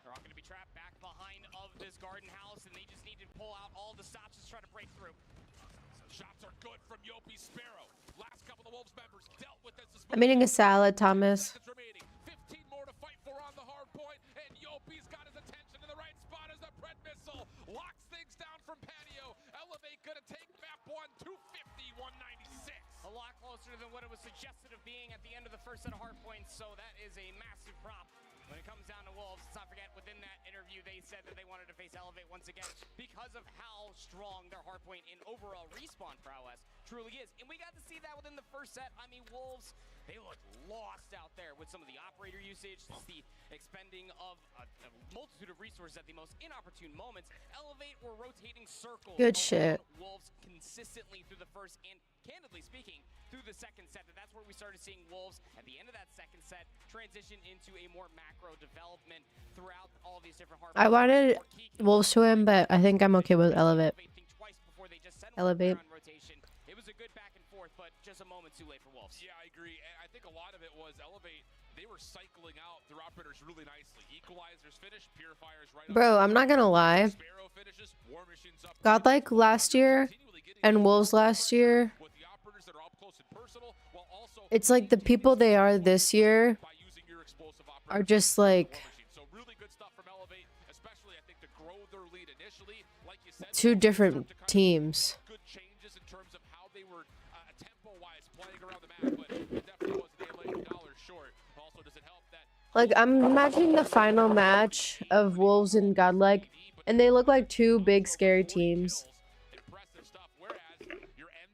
They're all going to be trapped back behind of this garden house, and they just need to pull out all the stops to try to break through. Shots are good from Yopi Sparrow. Last couple of Wolves members dealt with this. I'm eating a salad, Thomas. 15 more to fight for on the hard point, and Yopi's got his attention in the right spot as the Pred Missile locks things down from patio. Elevate gonna take map 1, 250, 196. A lot closer than what it was suggested of being at the end of the first set of hard points, so that is a massive prop. When it comes down to Wolves, let's not forget, within that interview, they said that they wanted to face Elevate once again because of how strong their hardpoint in overall respawn prowess truly is. And we got to see that within the first set. I mean, Wolves, they look lost out there with some of the operator usage, the expending of a multitude of resources at the most inopportune moments. Elevate were rotating circles. Good shit. Wolves consistently through the first and, candidly speaking, through the second set. That's where we started seeing Wolves at the end of that second set transition into a more macro development throughout all these different hard. I wanted Wolves to win, but I think I'm okay with Elevate. Elevate. It was a good back and forth, but just a moment too late for Wolves. Yeah, I agree. And I think a lot of it was Elevate. They were cycling out their operators really nicely. Equalizers finish, purifiers right. Bro, I'm not gonna lie. Sparrow finishes, war machines up. Godlike last year and Wolves last year. It's like the people they are this year are just like two different teams. Good changes in terms of how they were tempo-wise playing around the map, but it definitely was $8 short. Also, does it help that? Like, I'm imagining the final match of Wolves and Godlike, and they look like two big scary teams.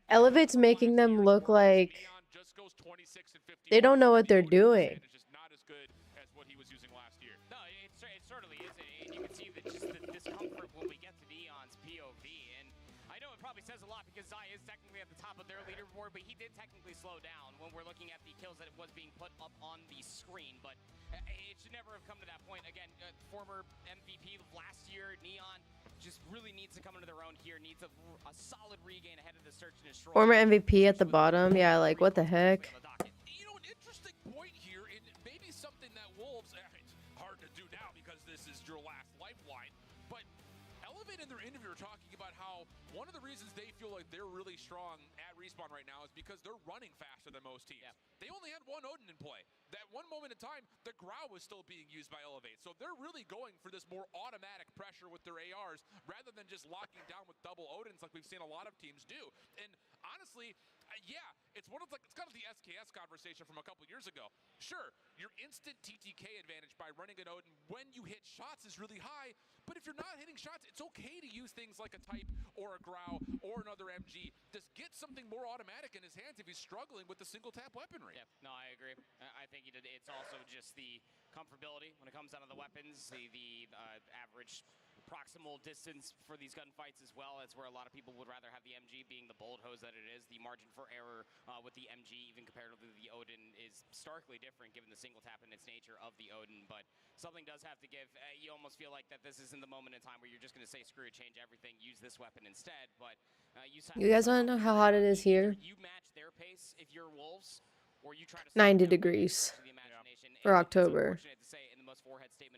Elevate's making them look like they don't know what they're doing. No, it certainly is, and you can see that just the discomfort when we get to Neon's POV, and I know it probably says a lot because Zai is technically at the top of their leaderboard, but he did technically slow down when we're looking at the kills that was being put up on the screen, but it should never have come to that point. Again, former MVP last year, Neon, just really needs to come into their own here, needs a solid regain ahead of the search and destroy. Former MVP at the bottom. Yeah, like, what the heck? You know, an interesting point here, and maybe something that Wolves, it's hard to do now because this is your last lifeline, but Elevate in their interview are talking about how one of the reasons they feel like they're really strong at Respawn right now is because they're running faster than most teams. Yeah. They only had one Odin in play. That one moment in time, the Grau was still being used by Elevate. So they're really going for this more automatic pressure with their ARs rather than just locking down with double Odins like we've seen a lot of teams do. And honestly, yeah, it's kind of the SKS conversation from a couple years ago. Sure, your instant TTK advantage by running an Odin when you hit shots is really high, but if you're not hitting shots, it's okay to use things like a Type or a Grau or another MG. Just get something more automatic in his hands if he's struggling with the single tap weaponry. Yeah, no, I agree. I think it's also just the comfortability when it comes down to the weapons, the average proximal distance for these gunfights as well. It's where a lot of people would rather have the MG being the bolt hose that it is. The margin for error with the MG, even comparatively to the Odin, is starkly different given the single tap and its nature of the Odin. But something does have to give. You almost feel like that this isn't the moment in time where you're just going to say, screw it, change everything, use this weapon instead. But You guys want to know how hot it is here? You match their pace if you're Wolves, or you try to 90 degrees for October.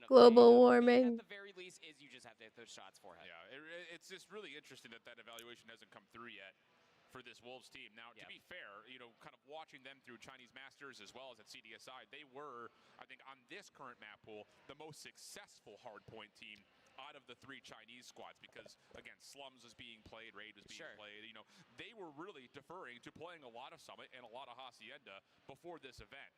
Global warming. At the very least, is you just have to hit those shots forehead. Yeah, it's just really interesting that that evaluation hasn't come through yet for this Wolves team. Now, to be fair, you know, kind of watching them through Chinese Masters as well as at CDSI, they were, I think, on this current map pool, the most successful hardpoint team out of the 3 Chinese squads because, again, Slums was being played, Raid was being played. You know, they were really deferring to playing a lot of Summit and a lot of Hacienda before this event.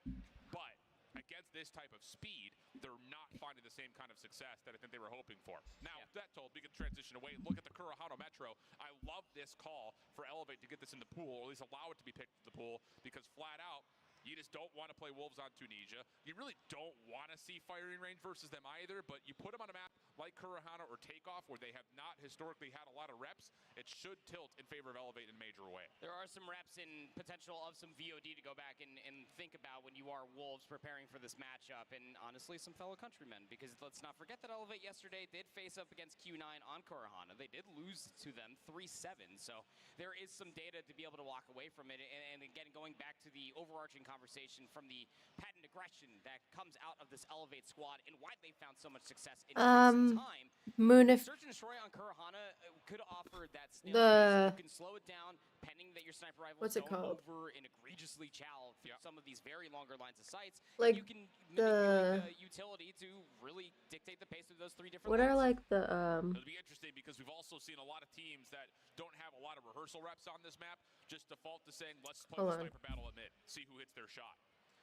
But against this type of speed, they're not finding the same kind of success that I think they were hoping for. Now, that told, we can transition away. Look at the Kurahano Metro. I love this call for Elevate to get this in the pool, or at least allow it to be picked in the pool, because flat out, you just don't want to play Wolves on Tunisia. You really don't want to see firing range versus them either, but you put them on a map like Kurahano or Takeoff where they have not historically had a lot of reps, it should tilt in favor of Elevate in a major way. There are some reps and potential of some VOD to go back and think about when you are Wolves preparing for this matchup, and honestly some fellow countrymen, because let's not forget that Elevate yesterday did face up against Q9 on Kurahano. They did lose to them 3-7, so there is some data to be able to walk away from it, and again, going back to the overarching conversation from the patent aggression that comes out of this Elevate squad and why they found so much success in recent time. Moon, if Search and Destroy on Kurahana could offer that snail the you can slow it down pending that your sniper rifle what's it going called? over and egregiously chow through some of these very longer lines of sights. Like you can manipulate the utility to really dictate the pace of those 3 different what are lanes. like the It'll be interesting because we've also seen a lot of teams that don't have a lot of rehearsal reps on this map just default to saying, let's play the sniper battle at mid, see who hits their shot.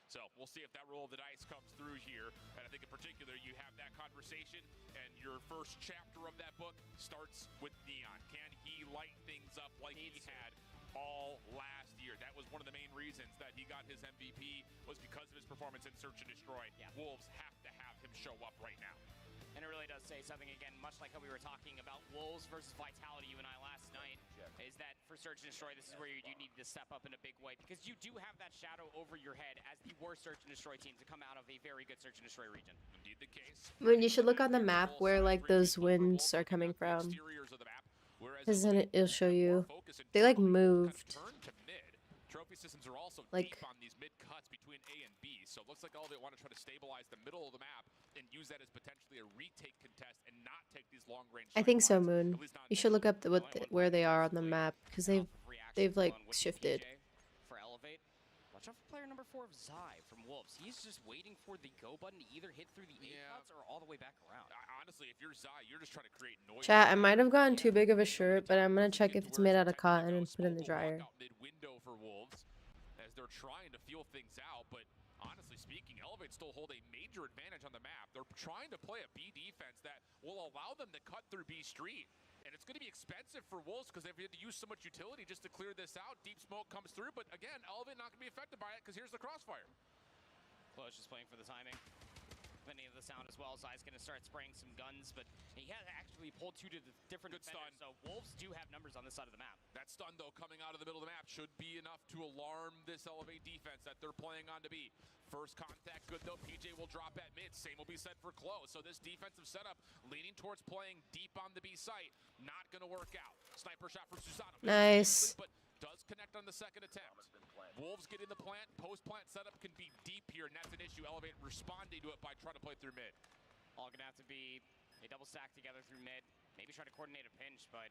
So we'll see if that roll of the dice comes through here. And I think in particular, you have that conversation, and your first chapter of that book starts with Neon. Can he light things up like he had all last year? That was one of the main reasons that he got his MVP, was because of his performance in Search and Destroy. Wolves have to have him show up right now. And it really does say something, again, much like how we were talking about Wolves versus Vitality, you and I, last night, is that for Search and Destroy, this is where you do need to step up in a big way, because you do have that shadow over your head as the worst Search and Destroy team to come out of a very good Search and Destroy region. Indeed the case. Moon, you should look on the map where like those winds are coming from. Because then it'll show you. They like moved. Trophy systems are also like deep on these mid cuts between A and B, so it looks like Elevate want to try to stabilize the middle of the map and use that as potentially a retake contest and not take these long range. I think so, Moon. You should look up where they are on the map, because they've like shifted. For Elevate, watch out for player number 4 of Zai from Wolves. He's just waiting for the go button to either hit through the A cuts or all the way back around. Honestly, if you're Zai, you're just trying to create noise. Chat, I might have gotten too big of a shirt, but I'm gonna check if it's made out of cotton and put it in the dryer. Mid-window for Wolves as they're trying to feel things out, but honestly speaking, Elevate still hold a major advantage on the map. They're trying to play a B defense that will allow them to cut through B Street. And it's going to be expensive for Wolves because they've had to use so much utility just to clear this out. Deep smoke comes through, but again, Elevate not going to be affected by it because here's the crossfire. Close just playing for the timing. Plenty of the sound as well. Zai's going to start spraying some guns, but he has actually pulled 2 to the different defenders, so Wolves do have numbers on this side of the map. That stun, though, coming out of the middle of the map should be enough to alarm this Elevate defense that they're playing on to be. First contact, good though. PJ will drop at mid. Same will be said for close. So this defensive setup leaning towards playing deep on the B site. Not going to work out. Sniper shot for Susano. Nice. But does connect on the second attempt. Wolves get in the plant. Post-plant setup can be deep here, and that's an issue. Elevate responding to it by trying to play through mid. All going to have to be a double stack together through mid. Maybe try to coordinate a pinch, but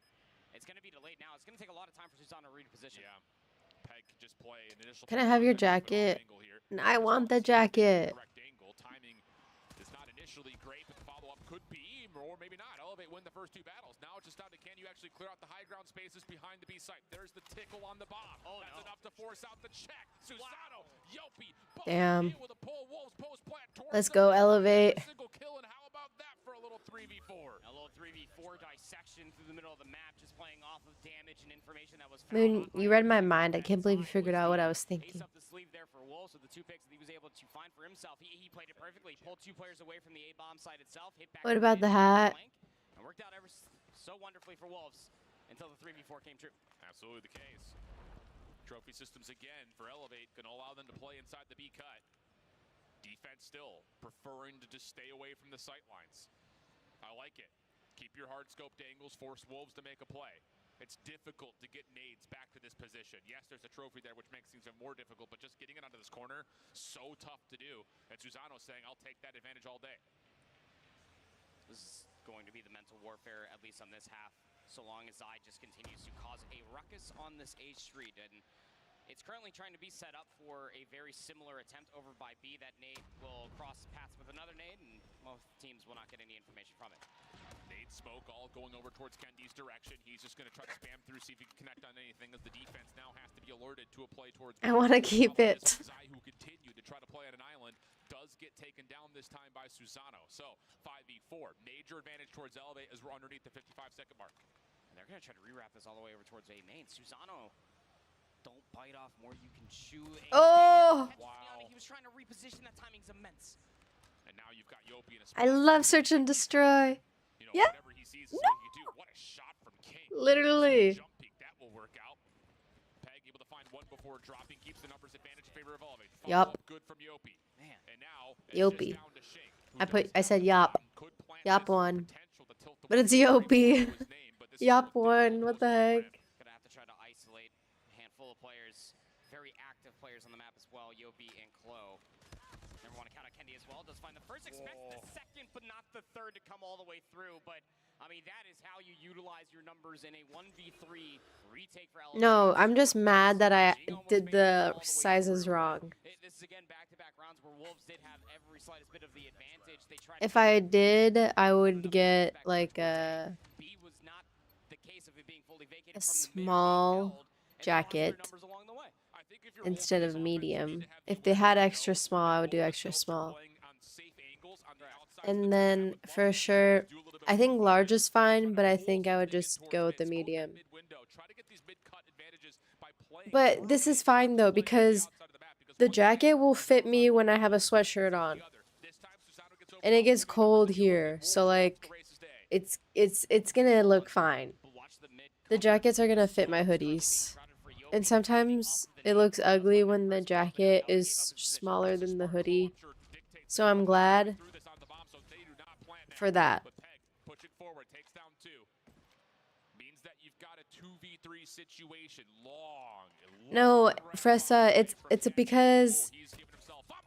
it's going to be delayed now. It's going to take a lot of time for Susano to read position. Yeah. Peg can just play an initial. Can I have your jacket? I want the jacket. Correct angle. Timing is not initially great, but the follow-up could be, or maybe not. Elevate win the first 2 battles. Now it's just down to can you actually clear out the high ground spaces behind the B site. There's the tickle on the bomb. That's enough to force out the check. Susano, Yopi, Damn. with a pull. Wolves post-plant towards Let's go, Elevate. Single kill, and how about that for a little 3v4? A little 3v4 dissection through the middle of the map, just playing off of damage and information that was found. Moon, you read my mind. I can't believe you figured out what I was thinking. Ace up the sleeve there for Wolves with the 2 picks that he was able to find for himself. He played it perfectly. Pulled 2 players away from the A-bomb side itself. Hit back. What about the hat? And worked out ever so wonderfully for Wolves until the 3v4 came true. Absolutely the case. Trophy systems again for Elevate, going to allow them to play inside the B cut. Defense still preferring to just stay away from the sight lines. I like it. Keep your hard scoped angles, force Wolves to make a play. It's difficult to get nades back to this position. Yes, there's a trophy there, which makes things even more difficult, but just getting it onto this corner, so tough to do. And Susano saying, I'll take that advantage all day. This is going to be the mental warfare, at least on this half so long as I just continues to cause a ruckus on this A street. And it's currently trying to be set up for a very similar attempt over by B. That nade will cross paths with another nade, and most teams will not get any information from it. Nade smoke all going over towards Kendi's direction. He's just going to try to spam through, see if he can connect on anything, as the defense now has to be alerted to a play towards I want to keep it. Zai, who continued to try to play at an island, does get taken down this time by Susano. So 5v4, major advantage towards Elevate as we're underneath the 55-second mark. And they're going to try to rewrap this all the way over towards A main. Susano, don't bite off more you can chew. Oh! Wow. He was trying to reposition. That timing's immense. And now you've got Yopi in a I love search and destroy. Yeah. No. What a shot from King. Literally. Jump peek, that will work out. Peg able to find one before dropping, keeps the numbers advantage in favor of Elevate. Yup. Good from Yopi. Man. And now Yopi. I said Yop. Yop one. But it's Yopi. Yop one. What the heck? Gonna have to try to isolate a handful of players, very active players on the map as well, Yopi and Klo. Never want to count out Kendi as well. Does find the first, expects the second, but not the third to come all the way through. But I mean, that is how you utilize your numbers in a 1v3 retake for Elevate. No, I'm just mad that I did the sizes wrong. This is again back-to-back rounds where Wolves did have every slightest bit of the advantage. They tried If I did, I would get like a small jacket instead of medium. If they had extra small, I would do extra small. And then for sure, I think large is fine, but I think I would just go with the medium. But this is fine though, because the jacket will fit me when I have a sweatshirt on. And it gets cold here, so like it's gonna look fine. The jackets are gonna fit my hoodies. And sometimes it looks ugly when the jacket is smaller than the hoodie. So I'm glad for that. Pushing forward, takes down two. Means that you've got a 2v3 situation. No, Fressa, it's because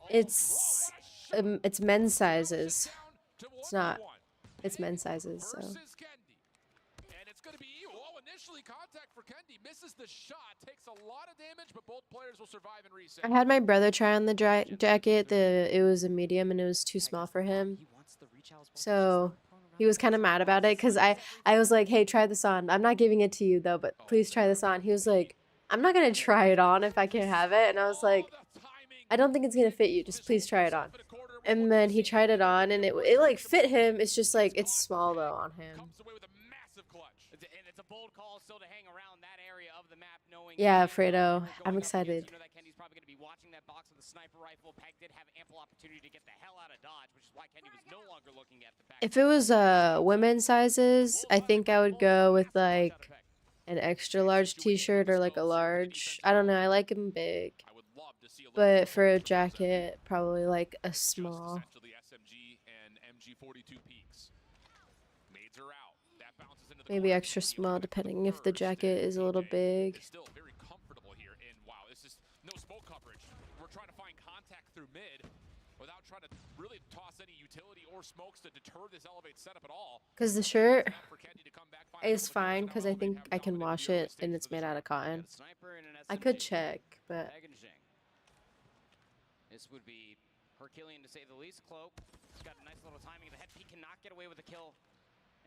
it's men's sizes. It's not. It's men's sizes, so. And it's going to be you. Oh, initially contact for Kendi. Misses the shot. Takes a lot of damage, but both players will survive and reset. I had my brother try on the jacket. It was a medium and it was too small for him. So he was kind of mad about it because I was like, hey, try this on. I'm not giving it to you though, but please try this on. He was like, I'm not going to try it on if I can't have it. And I was like, I don't think it's going to fit you. Just please try it on. And then he tried it on and it like fit him. It's just like, it's small though on him. Yeah, Fredo, I'm excited. If it was women's sizes, I think I would go with like an extra large t-shirt or like a large. I don't know, I like them big. But for a jacket, probably like a small. Maybe extra small depending if the jacket is a little big. No smoke coverage. We're trying to find contact through mid without trying to really toss any utility or smokes to deter this Elevate setup at all. Because the shirt is fine because I think I can wash it and it's made out of cotton. I could check, but... This would be Herculean to say the least. Klo, he's got a nice little timing. The head peek cannot get away with a kill.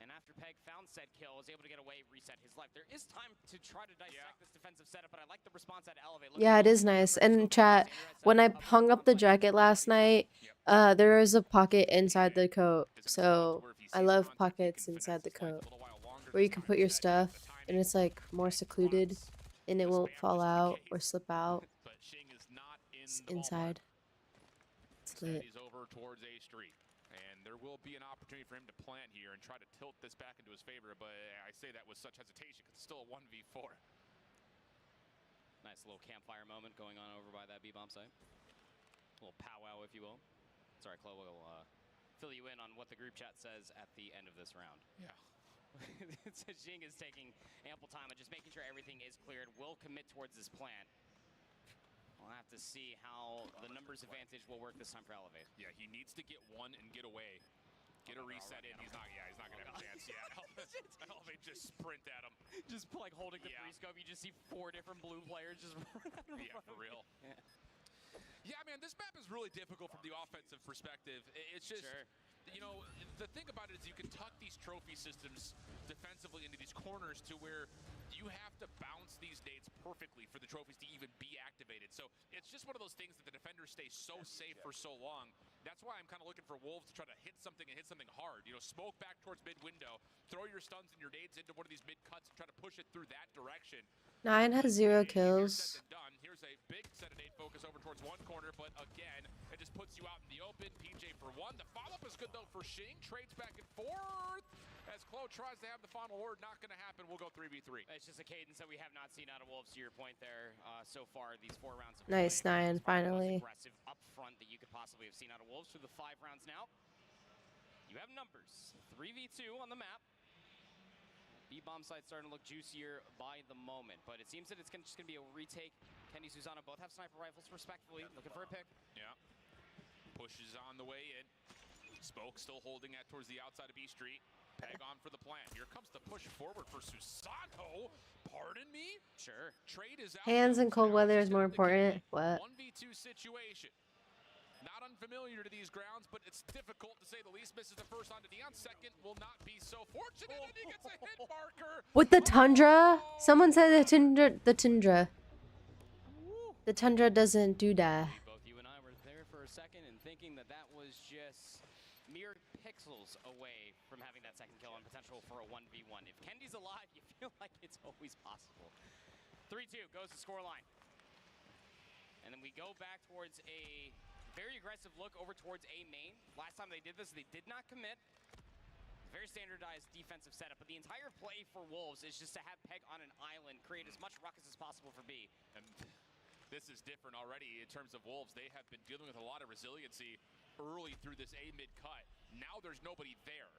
And after Peg found said kill, was able to get away, reset his life. There is time to try to dissect this defensive setup, but I like the response at Elevate. Yeah, it is nice. And chat, when I hung up the jacket last night, there is a pocket inside the coat. So I love pockets inside the coat where you can put your stuff and it's like more secluded and it won't fall out or slip out. It's inside. It's lit. There will be an opportunity for him to plant here and try to tilt this back into his favor, but I say that with such hesitation because it's still a 1v4. Nice little campfire moment going on over by that B-bomb site. A little powwow, if you will. Sorry, Klo will fill you in on what the group chat says at the end of this round. Yeah. Jing is taking ample time and just making sure everything is cleared. Will commit towards this plant. We'll have to see how the numbers advantage will work this time for Elevate. Yeah, he needs to get one and get away. Get a reset in. He's not gonna have a chance yet. Elevate just sprint at him. Just like holding the pre-scope, you just see 4 different blue players just yeah, for real. Yeah, man, this map is really difficult from the offensive perspective. It's just, you know, the thing about it is you can tuck these trophy systems defensively into these corners to where you have to bounce these nades perfectly for the trophies to even be activated. So it's just one of those things that the defenders stay so safe for so long. That's why I'm kind of looking for Wolves to try to hit something and hit something hard. You know, smoke back towards mid window, throw your stuns and your nades into one of these mid cuts and try to push it through that direction. 9 has 0 kills. Done. Here's a big set of nade focus over towards one corner, but again, it just puts you out in the open. PJ for 1. The follow-up is good though for Shing. Trades back and forth as Chloe tries to have the final word. Not going to happen. We'll go 3v3. It's just a cadence that we have not seen out of Wolves, to your point there, so far these 4 rounds of Nice, play. 9, finally. Aggressive up front that you could possibly have seen out of Wolves through the 5 rounds now. You have numbers. 3v2 on the map. B-bomb side starting to look juicier by the moment, but it seems that it's just going to be a retake. Kenny, Susanna both have sniper rifles, respectively. Looking for a pick. Yeah. Pushes on the way in. Smoke still holding that towards the outside of B Street. Peg on for the plant. Here comes the push forward for Susanto. Pardon me? Sure. Trade is out. Hands in cold weather is more important. What? 1v2 situation. Not unfamiliar to these grounds, but it's difficult to say the least. Misses the first on to Dion. Second will not be so fortunate, and he gets a hit marker. With the Tundra? Someone said the Tundra. The Tundra doesn't do that. Both you and I were there for a second and thinking that that was just mere pixels away from having that second kill and potential for a 1v1. If Kendi's alive, you feel like it's always possible. 3-2 goes the scoreline. And then we go back towards a very aggressive look over towards A main. Last time they did this, they did not commit. Very standardized defensive setup, but the entire play for Wolves is just to have Peg on an island, create as much ruckus as possible for B. And this is different already in terms of Wolves. They have been dealing with a lot of resiliency early through this A mid cut. Now there's nobody there.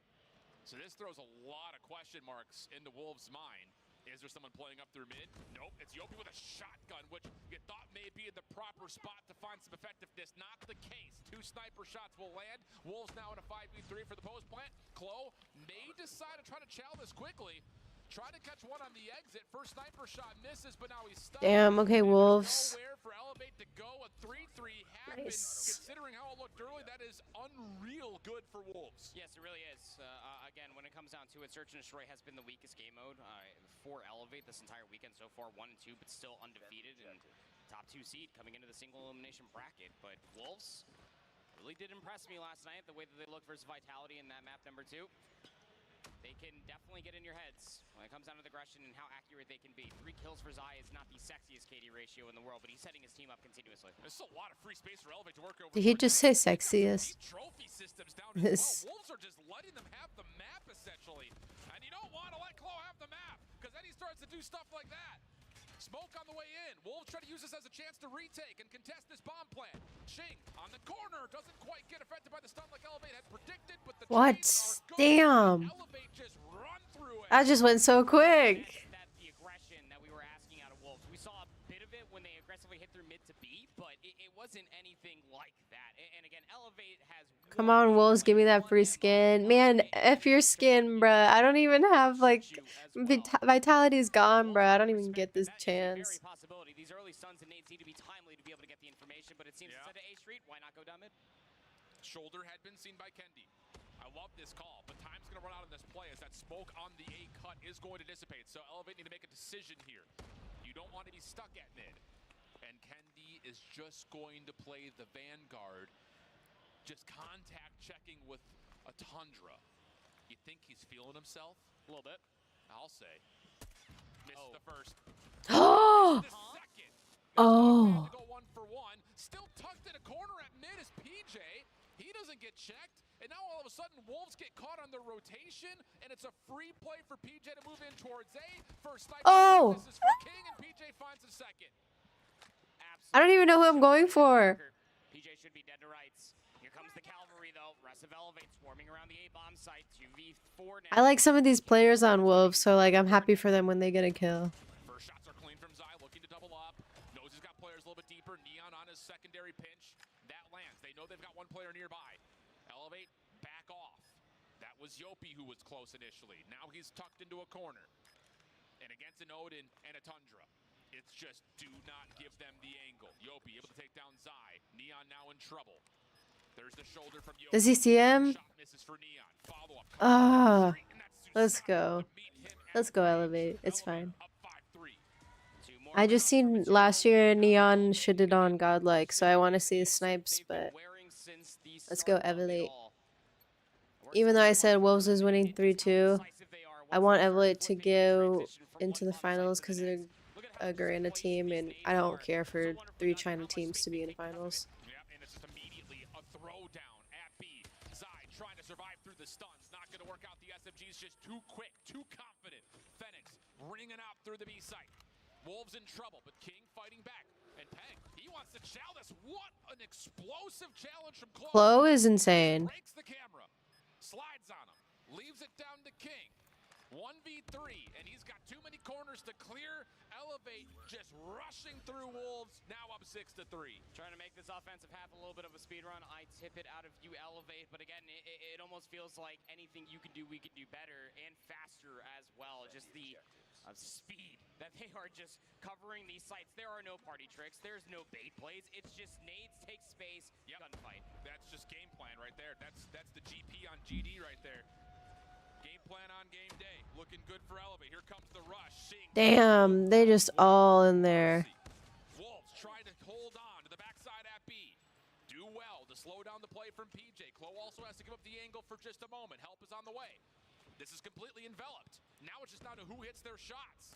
So this throws a lot of question marks into Wolves' mind. Is there someone playing up through mid? Nope, it's Yopi with a shotgun, which you thought may be in the proper spot to find some effectiveness. Not the case. 2 sniper shots will land. Wolves now in a 5v3 for the post plant. Chloe may decide to try to chow this quickly. Try to catch one on the exit. First sniper shot misses, but now he's stuck. Damn, okay, Wolves. Nowhere for Elevate to go. A 3-3 happens. Nice. Considering how it looked early, that is unreal good for Wolves. Yes, it really is. Again, when it comes down to it, Search and Destroy has been the weakest game mode for Elevate this entire weekend so far. 1-2, but still undefeated and top 2 seed coming into the single elimination bracket. But Wolves really did impress me last night, the way that they looked versus Vitality in that map number 2. They can definitely get in your heads when it comes down to the aggression and how accurate they can be. 3 kills for Zai is not the sexiest KD ratio in the world, but he's setting his team up continuously. There's a lot of free space for Elevate to work over. Did he just say sexiest? Trophy systems down as well. Wolves are just letting them have the map essentially. And you don't want to let Chloe have the map, because then he starts to do stuff like that. Smoke on the way in. Wolves try to use this as a chance to retake and contest this bomb plant. Shing on the corner doesn't quite get affected by the stun like Elevate had predicted, but the What? Damn. Elevate just run through it. That just went so quick. That's the aggression that we were asking out of Wolves. We saw a bit of it when they aggressively hit through mid to B, but it wasn't anything like that. And again, Elevate has... Come on, Wolves, give me that free skin. Man, F your skin, bruh. I don't even have, like... Vitality's gone, bruh. I don't even get this chance. Possibility. These early stuns and nades need to be timely to be able to get the information, but it seems instead of A Street, why not go down mid? Shoulder had been seen by Kendi. I love this call, but time's going to run out on this play as that smoke on the A cut is going to dissipate. So Elevate need to make a decision here. You don't want to be stuck at mid. And Kendi is just going to play the Vanguard, just contact checking with a Tundra. You think he's feeling himself? A little bit. I'll say. Missed the first. Oh! Oh. Go 1 for 1. Still tucked in a corner at mid is PJ. He doesn't get checked. And now all of a sudden, Wolves get caught on the rotation, and it's a free play for PJ to move in towards A. First sniper. Oh! This is for King, and PJ finds a second. I don't even know who I'm going for. PJ should be dead to rights. Here comes the cavalry, though. Rest of Elevate swarming around the A-bomb site. 2v4 now. I like some of these players on Wolves, so like I'm happy for them when they get a kill. First shots are clean from Zai, looking to double up. Knows he's got players a little bit deeper. Neon on his secondary pinch. That lands. They know they've got one player nearby. Elevate, back off. was Yopi who was close initially. Now he's tucked into a corner. And against an Odin and a Tundra, it's just do not give them the angle. Yopi able to take down Zai. Neon now in trouble. There's the shoulder from Yopi. Does he see him? Shot misses for Neon. Follow up. Ah, let's go. Let's go elevate. It's fine. I just seen last year Neon shitted on Godlike, so I want to see the snipes, but let's go elevate. Even though I said Wolves is winning 3-2, I want Elevate to go into the finals because they're a Garena team, and I don't care for 3 China teams to be in the finals. Trying to survive through the stuns. Not going to work out. The SMG's just too quick, too confident. Fenix ringing out through the B site. Wolves in trouble, but King fighting back. And Peg, he wants to challenge this. What an explosive challenge from Chloe. Chloe is insane. Breaks the camera. Slides on him. Leaves it down to King. 1v3, and he's got too many corners to clear. Elevate just rushing through Wolves, now up 6-3. Trying to make this offensive half a little bit of a speed run. I tip it out of you, Elevate, but again, it almost feels like anything you can do, we can do better and faster as well. Just the speed that they are just covering these sites. There are no party tricks. There's no bait plays. It's just nades, take space, gunfight. That's just game plan right there. That's the GP on GD right there. Game plan on game day. Looking good for Elevate. Here comes the rush. Damn, they just all in there. Wolves try to hold on to the backside at B. Do well to slow down the play from PJ. Chloe also has to give up the angle for just a moment. Help is on the way. This is completely enveloped. Now it's just down to who hits their shots.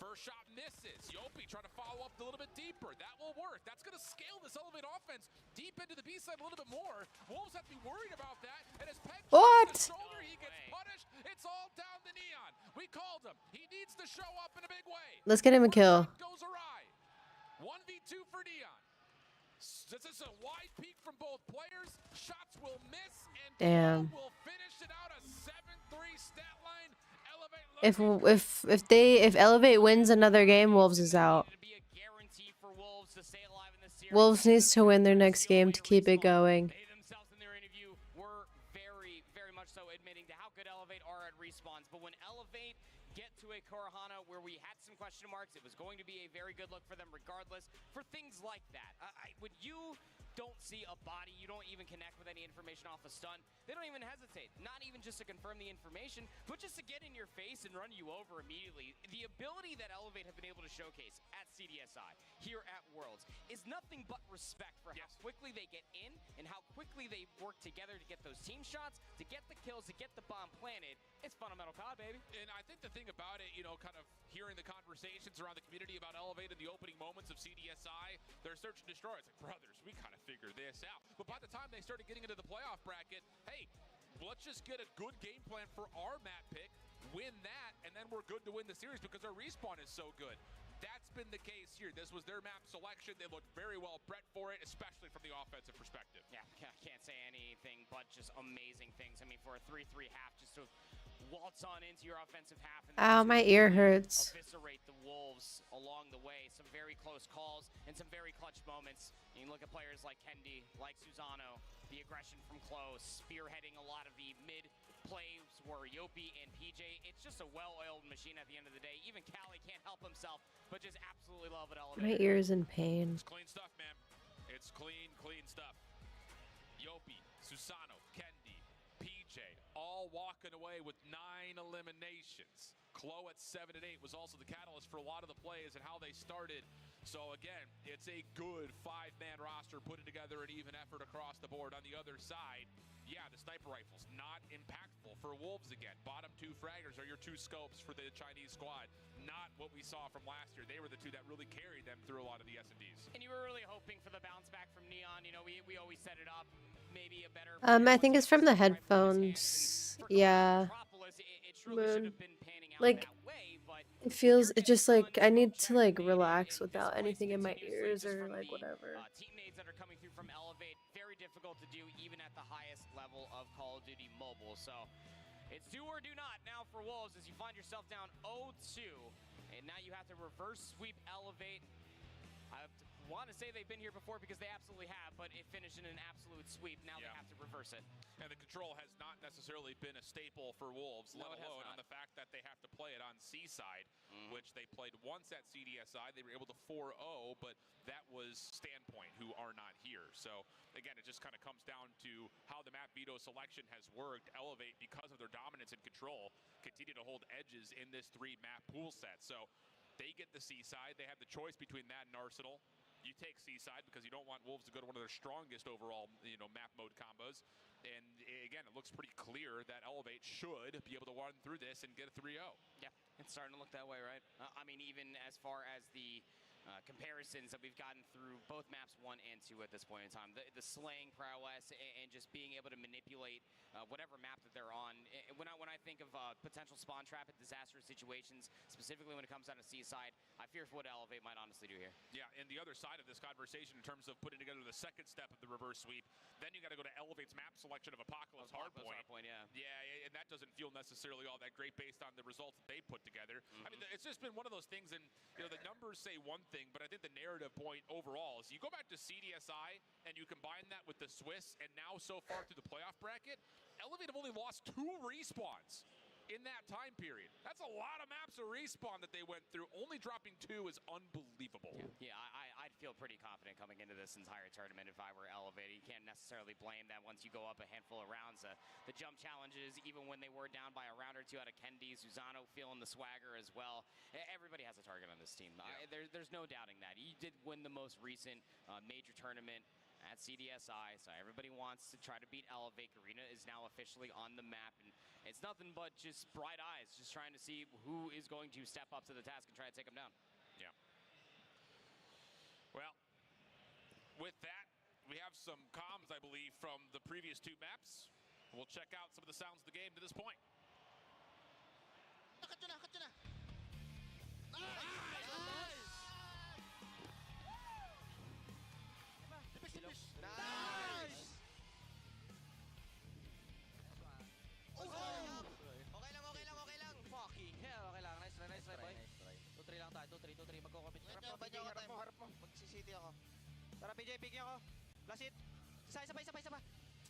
First shot misses. Yopi trying to follow up a little bit deeper. That will work. That's going to scale this Elevate offense deep into the B side a little bit more. Wolves have to be worried about that. And as Peg what? The shoulder, he gets punished. It's all down to Neon. We called him. He needs to show up in a big way. Let's get him a kill. Goes awry. 1v2 for Neon. This is a wide peak from both players. Shots will miss, and damn. Will finish it out a 7-3 stat line. Elevate If Elevate wins another game, Wolves is out. Wolves needs to win their next game to keep it going. They themselves in their interview were very, very much so admitting to how good Elevate are at respawns. But when Elevate get to a Korahana where we had some question marks, it was going to be a very good look for them regardless. For things like that, when you don't see a body, you don't even connect with any information off a stun, they don't even hesitate. Not even just to confirm the information, but just to get in your face and run you over immediately. The ability that Elevate have been able to showcase at CDSI, here at Worlds, is nothing but respect for how quickly they get in and how quickly they work together to get those team shots, to get the kills, to get the bomb planted. It's fundamental COD, baby. And I think the thing about it, kind of hearing the conversations around the community about Elevate in the opening moments of CDSI, their search and destroy, it's like, brothers, we kind of figure this out. But by the time they started getting into the playoff bracket, hey, let's just get a good game plan for our map pick, win that, and then we're good to win the series because our respawn is so good. That's been the case here. This was their map selection. They looked very well bred for it, especially from the offensive perspective. Yeah, can't say anything but just amazing things. I mean, for a 3-3 half, just to waltz on into your offensive half. And ow, my ear hurts. Eviscerate the Wolves along the way. Some very close calls and some very clutch moments. You look at players like Kendi, like Susano, the aggression from close, spearheading a lot of the mid plays were Yopi and PJ. It's just a well-oiled machine at the end of the day. Even Callie can't help himself, but just absolutely love it. My ear's in pain. It's clean stuff, man. It's clean stuff. Yopi, Susano, Kendi, PJ, all walking away with 9 eliminations. Chloe at 7 and 8 was also the catalyst for a lot of the plays and how they started. So again, it's a good 5-man roster putting together an even effort across the board. On the other side, yeah, the sniper rifles not impactful for Wolves again. Bottom 2 fraggers are your 2 scopes for the Chinese squad. Not what we saw from last year. They were the 2 that really carried them through a lot of the S&Ds. And you were really hoping for the bounce back from Neon. We always set it up. Maybe a better. I think it's from the headphones. Yeah. Like, it feels, it just like, I need to like relax without anything in my ears or like whatever. Teammates that are coming through from Elevate, very difficult to do even at the highest level of Call of Duty Mobile. So it's do or do not now for Wolves as you find yourself down 0-2. And now you have to reverse sweep Elevate. want to say they've been here before because they absolutely have, but it finished in an absolute sweep. Now they have to reverse it. And the control has not necessarily been a staple for Wolves, No, let it has alone on not. the fact that they have to play it on Seaside, which they played once at CDSI. They were able to 4-0, but that was Standpoint, who are not here. So, again, it just kind of comes down to how the map veto selection has worked. Elevate, because of their dominance and control, continue to hold edges in this 3-map pool set. So, they get the Seaside. They have the choice between that and Arsenal. You take Seaside because you don't want Wolves to go to one of their strongest overall, map mode combos. And again, it looks pretty clear that Elevate should be able to run through this and get a 3-0. Yeah, it's starting to look that way, right? I mean, even as far as the comparisons that we've gotten through both maps 1 and 2 at this point in time, the slaying prowess and just being able to manipulate whatever map that they're on. When I think of potential spawn trap in disastrous situations, specifically when it comes down to Seaside, I fear for what Elevate might honestly do here. Yeah, and the other side of this conversation in terms of putting together the second step of the reverse sweep, then you got to go to Elevate's map selection of Apocalypse Hardpoint. Yeah. Yeah, and that doesn't feel necessarily all that great based on the results that they put together. I mean, it's just been one of those things, and the numbers say one thing, but I think the narrative point overall is you go back to CDSI and you combine that with the Swiss, and now so far through the playoff bracket, Elevate have only lost 2 respawns in that time period. That's a lot of maps of respawn that they went through. Only dropping 2 is unbelievable. Yeah, I'd feel pretty confident coming into this entire tournament if I were Elevated. You can't necessarily blame that once you go up a handful of rounds. The jump challenges, even when they were down by a round or 2 out of Kendi, Susano feeling the swagger as well. Everybody has a target on this team. There's no doubting that. You did win the most recent major tournament at CDSI, so everybody wants to try to beat Elevate. Garena is now officially on the map, and it's nothing but just bright eyes, just trying to see who is going to step up to the task and try to take them down. Yeah. Well, with that, we have some comms, I believe, from the previous 2 maps. We'll check out some of the sounds of the game to this point. Nice! Okay lang. Fucking hell, okay lang. Nice try, boy. 2-3 lang tayo, 2-3. Magko-commit. Harap mo. Magsisiti ako. Tara, PJ, picking ako. Blast it. Isa pa.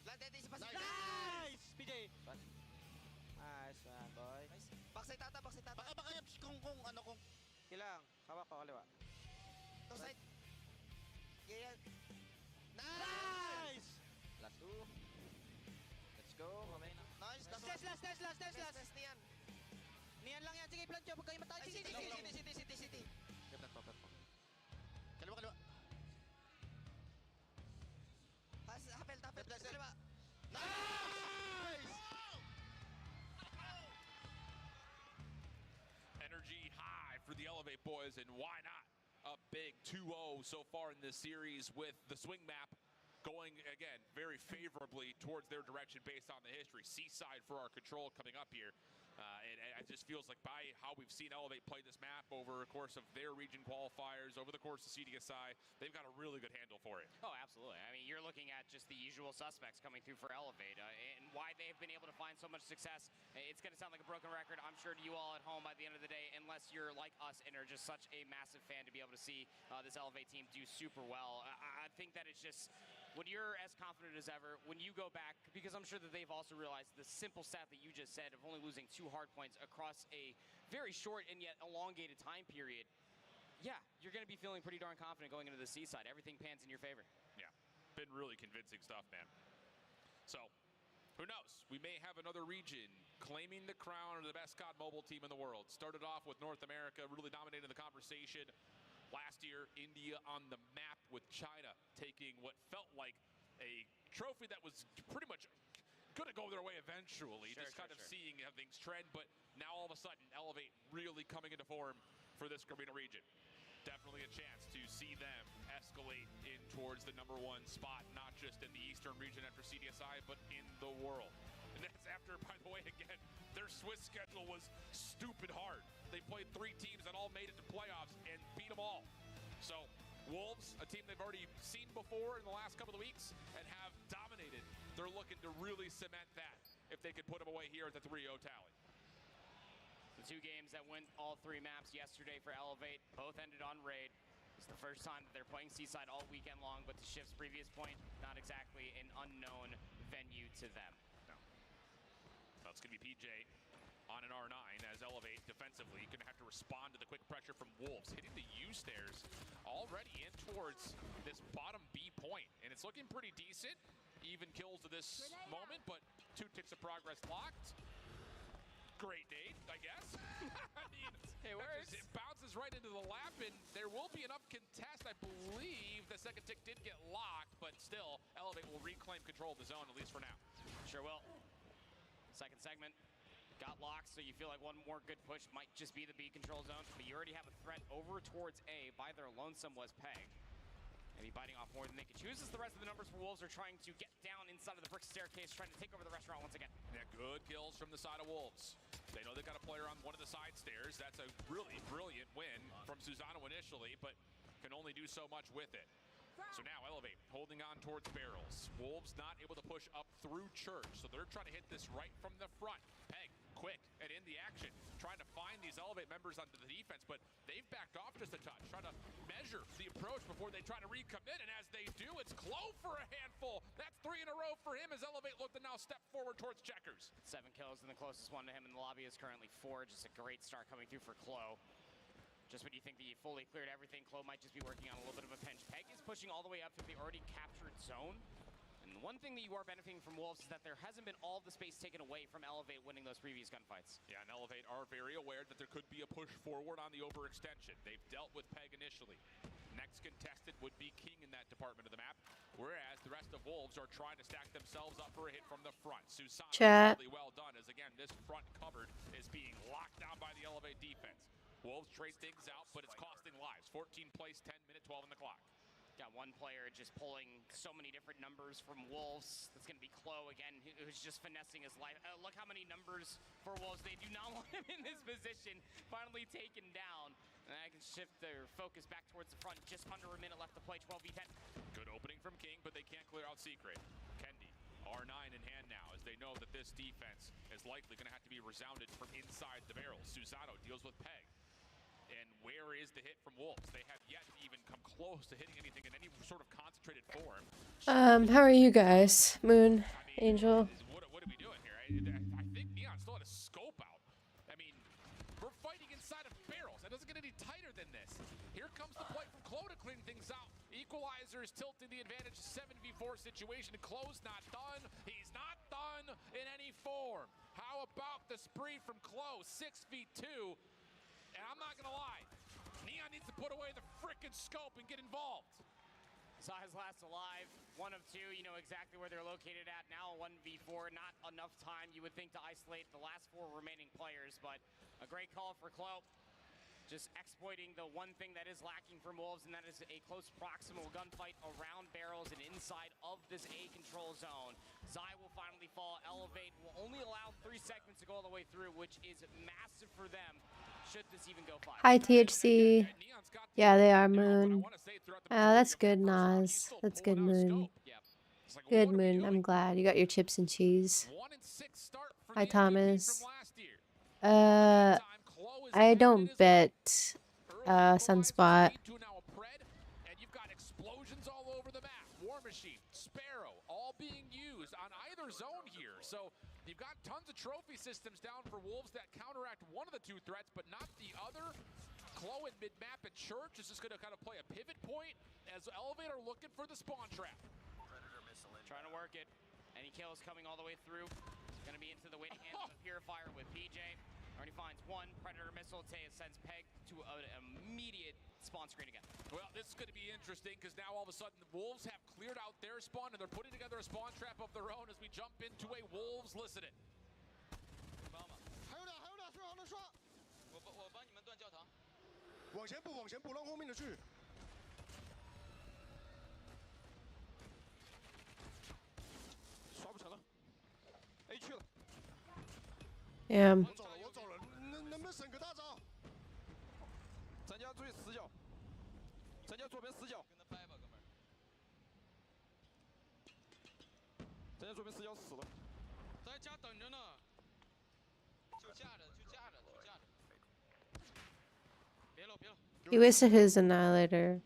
Landed, isa pa. Nice! PJ. Nice one, boy. Backside tata. Baka kung ano kung... Kilang, hawak ko, kaliwa. To side. Yeah. Nice! Last 2. Let's go. Nice. Last niyan. Niyan lang yan. Sige, plan siya. Pag kayo matay. City. Platform. Kaliwa. Hapel. Kaliwa. Nice! Energy high for the Elevate boys, and why not? Up big 2-0 so far in this series, with the swing map going, again, very favorably towards their direction based on the history. Seaside for our control coming up here. And it just feels like by how we've seen Elevate play this map over the course of their region qualifiers, over the course of CDSI, they've got a really good handle for it. Oh, absolutely. I mean, you're looking at just the usual suspects coming through for Elevate, and why they've been able to find so much success. It's going to sound like a broken record, I'm sure, to you all at home by the end of the day, unless you're like us and are just such a massive fan to be able to see this Elevate team do super well. I think that it's just, when you're as confident as ever, when you go back, because I'm sure that they've also realized the simple stat that you just said of only losing 2 hard points across a very short and yet elongated time period, yeah, you're going to be feeling pretty darn confident going into the Seaside. Everything pans in your favor. Yeah, been really convincing stuff, man. So, who knows? We may have another region claiming the crown of the best Cod Mobile team in the world. Started off with North America, really dominating the conversation. Last year, India on the map, with China taking what felt like a trophy that was pretty much going to go their way eventually, seeing how things trend. But now all of a sudden, Elevate really coming into form for this Garena region. Definitely a chance to see them escalate in towards the #1 spot, not just in the Eastern region after CDSI, but in the world. And that's after, by the way, again, their Swiss schedule was stupid hard. They played 3 teams that all made it to playoffs and beat them all. So, Wolves, a team they've already seen before in the last couple of weeks and have dominated. They're looking to really cement that if they could put them away here at the 3-0 tally. The 2 games that went all 3 maps yesterday for Elevate both ended on raid. It's the first time that they're playing Seaside all weekend long, but to Shift's previous point, not exactly an unknown venue to them. No. Well, it's going to be PJ on an R9 as Elevate defensively going to have to respond to the quick pressure from Wolves, hitting the U stairs already in towards this bottom B point, and it's looking pretty decent. Even kills to this moment, but 2 ticks of progress locked. Great date, I guess. I mean, it works. It bounces right into the lap, and there will be enough contest. I believe the second tick did get locked, but still, Elevate will reclaim control of the zone, at least for now. Sure will. Second segment got locked, so you feel like one more good push might just be the B control zone, but you already have a threat over towards A by their lonesome was Peg. Maybe biting off more than they could choose as the rest of the numbers for Wolves are trying to get down inside of the brick staircase, trying to take over the restaurant once again. Yeah, good kills from the side of Wolves. They know they got a player on one of the side stairs. That's a really brilliant win from Susano initially, but can only do so much with it. So now Elevate holding on towards barrels. Wolves not able to push up through Church, so they're trying to hit this right from the front. Peg, quick, and in the action, trying to find these Elevate members onto the defense, but they've backed off just a touch, trying to measure the approach before they try to recommit, and as they do, it's Clo for a handful. That's 3 in a row for him as Elevate look to now step forward towards Checkers. 7 kills, and the closest one to him in the lobby is currently 4. Just a great start coming through for Clo. Just when you think that you fully cleared everything, Clo might just be working on a little bit of a pinch. Peg is pushing all the way up to the already captured zone. And one thing that you are benefiting from Wolves is that there hasn't been all the space taken away from Elevate winning those previous gunfights. Yeah, and Elevate are very aware that there could be a push forward on the overextension. They've dealt with Peg initially. Next contested would be King in that department of the map, whereas the rest of Wolves are trying to stack themselves up for a hit from the front. Susano really well done, as again, this front cupboard is being locked down by the Elevate defense. Wolves trade things out, but it's costing lives. 14 plays, 10 minute, 12 on the clock. Got one player just pulling so many different numbers from Wolves. That's going to be Clo again, who's just finessing his life. Look how many numbers for Wolves. They do not want him in this position. Finally taken down. And I can shift their focus back towards the front. Just under a minute left to play, 12v10. Good opening from King, but they can't clear out Secret. Kendi, R9 in hand now, as they know that this defense is likely going to have to be resounded from inside the barrels. Susano deals with Peg. And where is the hit from Wolves? They have yet to even come close to hitting anything in any sort of concentrated form. How are you guys? Moon, Angel. What are we doing here? I think Neon still had a scope out. I mean, we're fighting inside of barrels. That doesn't get any tighter than this. Here comes the play from Clo to clean things out. Equalizer is tilting the advantage. 7v4 situation. Clo's not done. He's not done in any form. How about the spree from Clo? 6v2. And I'm not gonna lie, Neon needs to put away the frickin' scope and get involved. Zai's last alive, 1 of 2. You know exactly where they're located at now. 1v4, not enough time, you would think, to isolate the last 4 remaining players, but a great call for Clo. Just exploiting the one thing that is lacking from Wolves, and that is a close proximal gunfight around barrels and inside of this A control zone. Zai will finally fall. Elevate will only allow 3 segments to go all the way through, which is massive for them. Should this even go 5? Hi, THC. Yeah, they are, Moon. That's good, Nas. That's good, Moon. Good, Moon. I'm glad. You got your chips and cheese. Hi, Thomas. I don't bet Sunspot. And you've got explosions all over the map. War Machine, Sparrow, all being used on either zone here. So you've got tons of trophy systems down for Wolves that counteract one of the 2 threats, but not the other. Clo in mid-map at Church is just going to kind of play a pivot point as Elevator looking for the spawn trap. Trying to work it. Any kills coming all the way through. Going to be into the waiting hands of the Purifier with PJ. Already finds 1 Predator missile. Sends Peg to an immediate spawn screen again. Well, this is going to be interesting because now all of a sudden the Wolves have cleared out their spawn and they're putting together a spawn trap of their own as we jump into a Wolves listen it. 我帮你们断教堂。往前补，往前补，让后面的去。刷不成了 ，A 去了。 Damn. 我走了，我走了，能不能省个大招？咱家注意死角，咱家左边死角。跟他掰吧，哥们儿。咱家左边死角死了。在家等着呢。就架着，就架着，就架着。别漏，别漏。 He wasted his annihilator.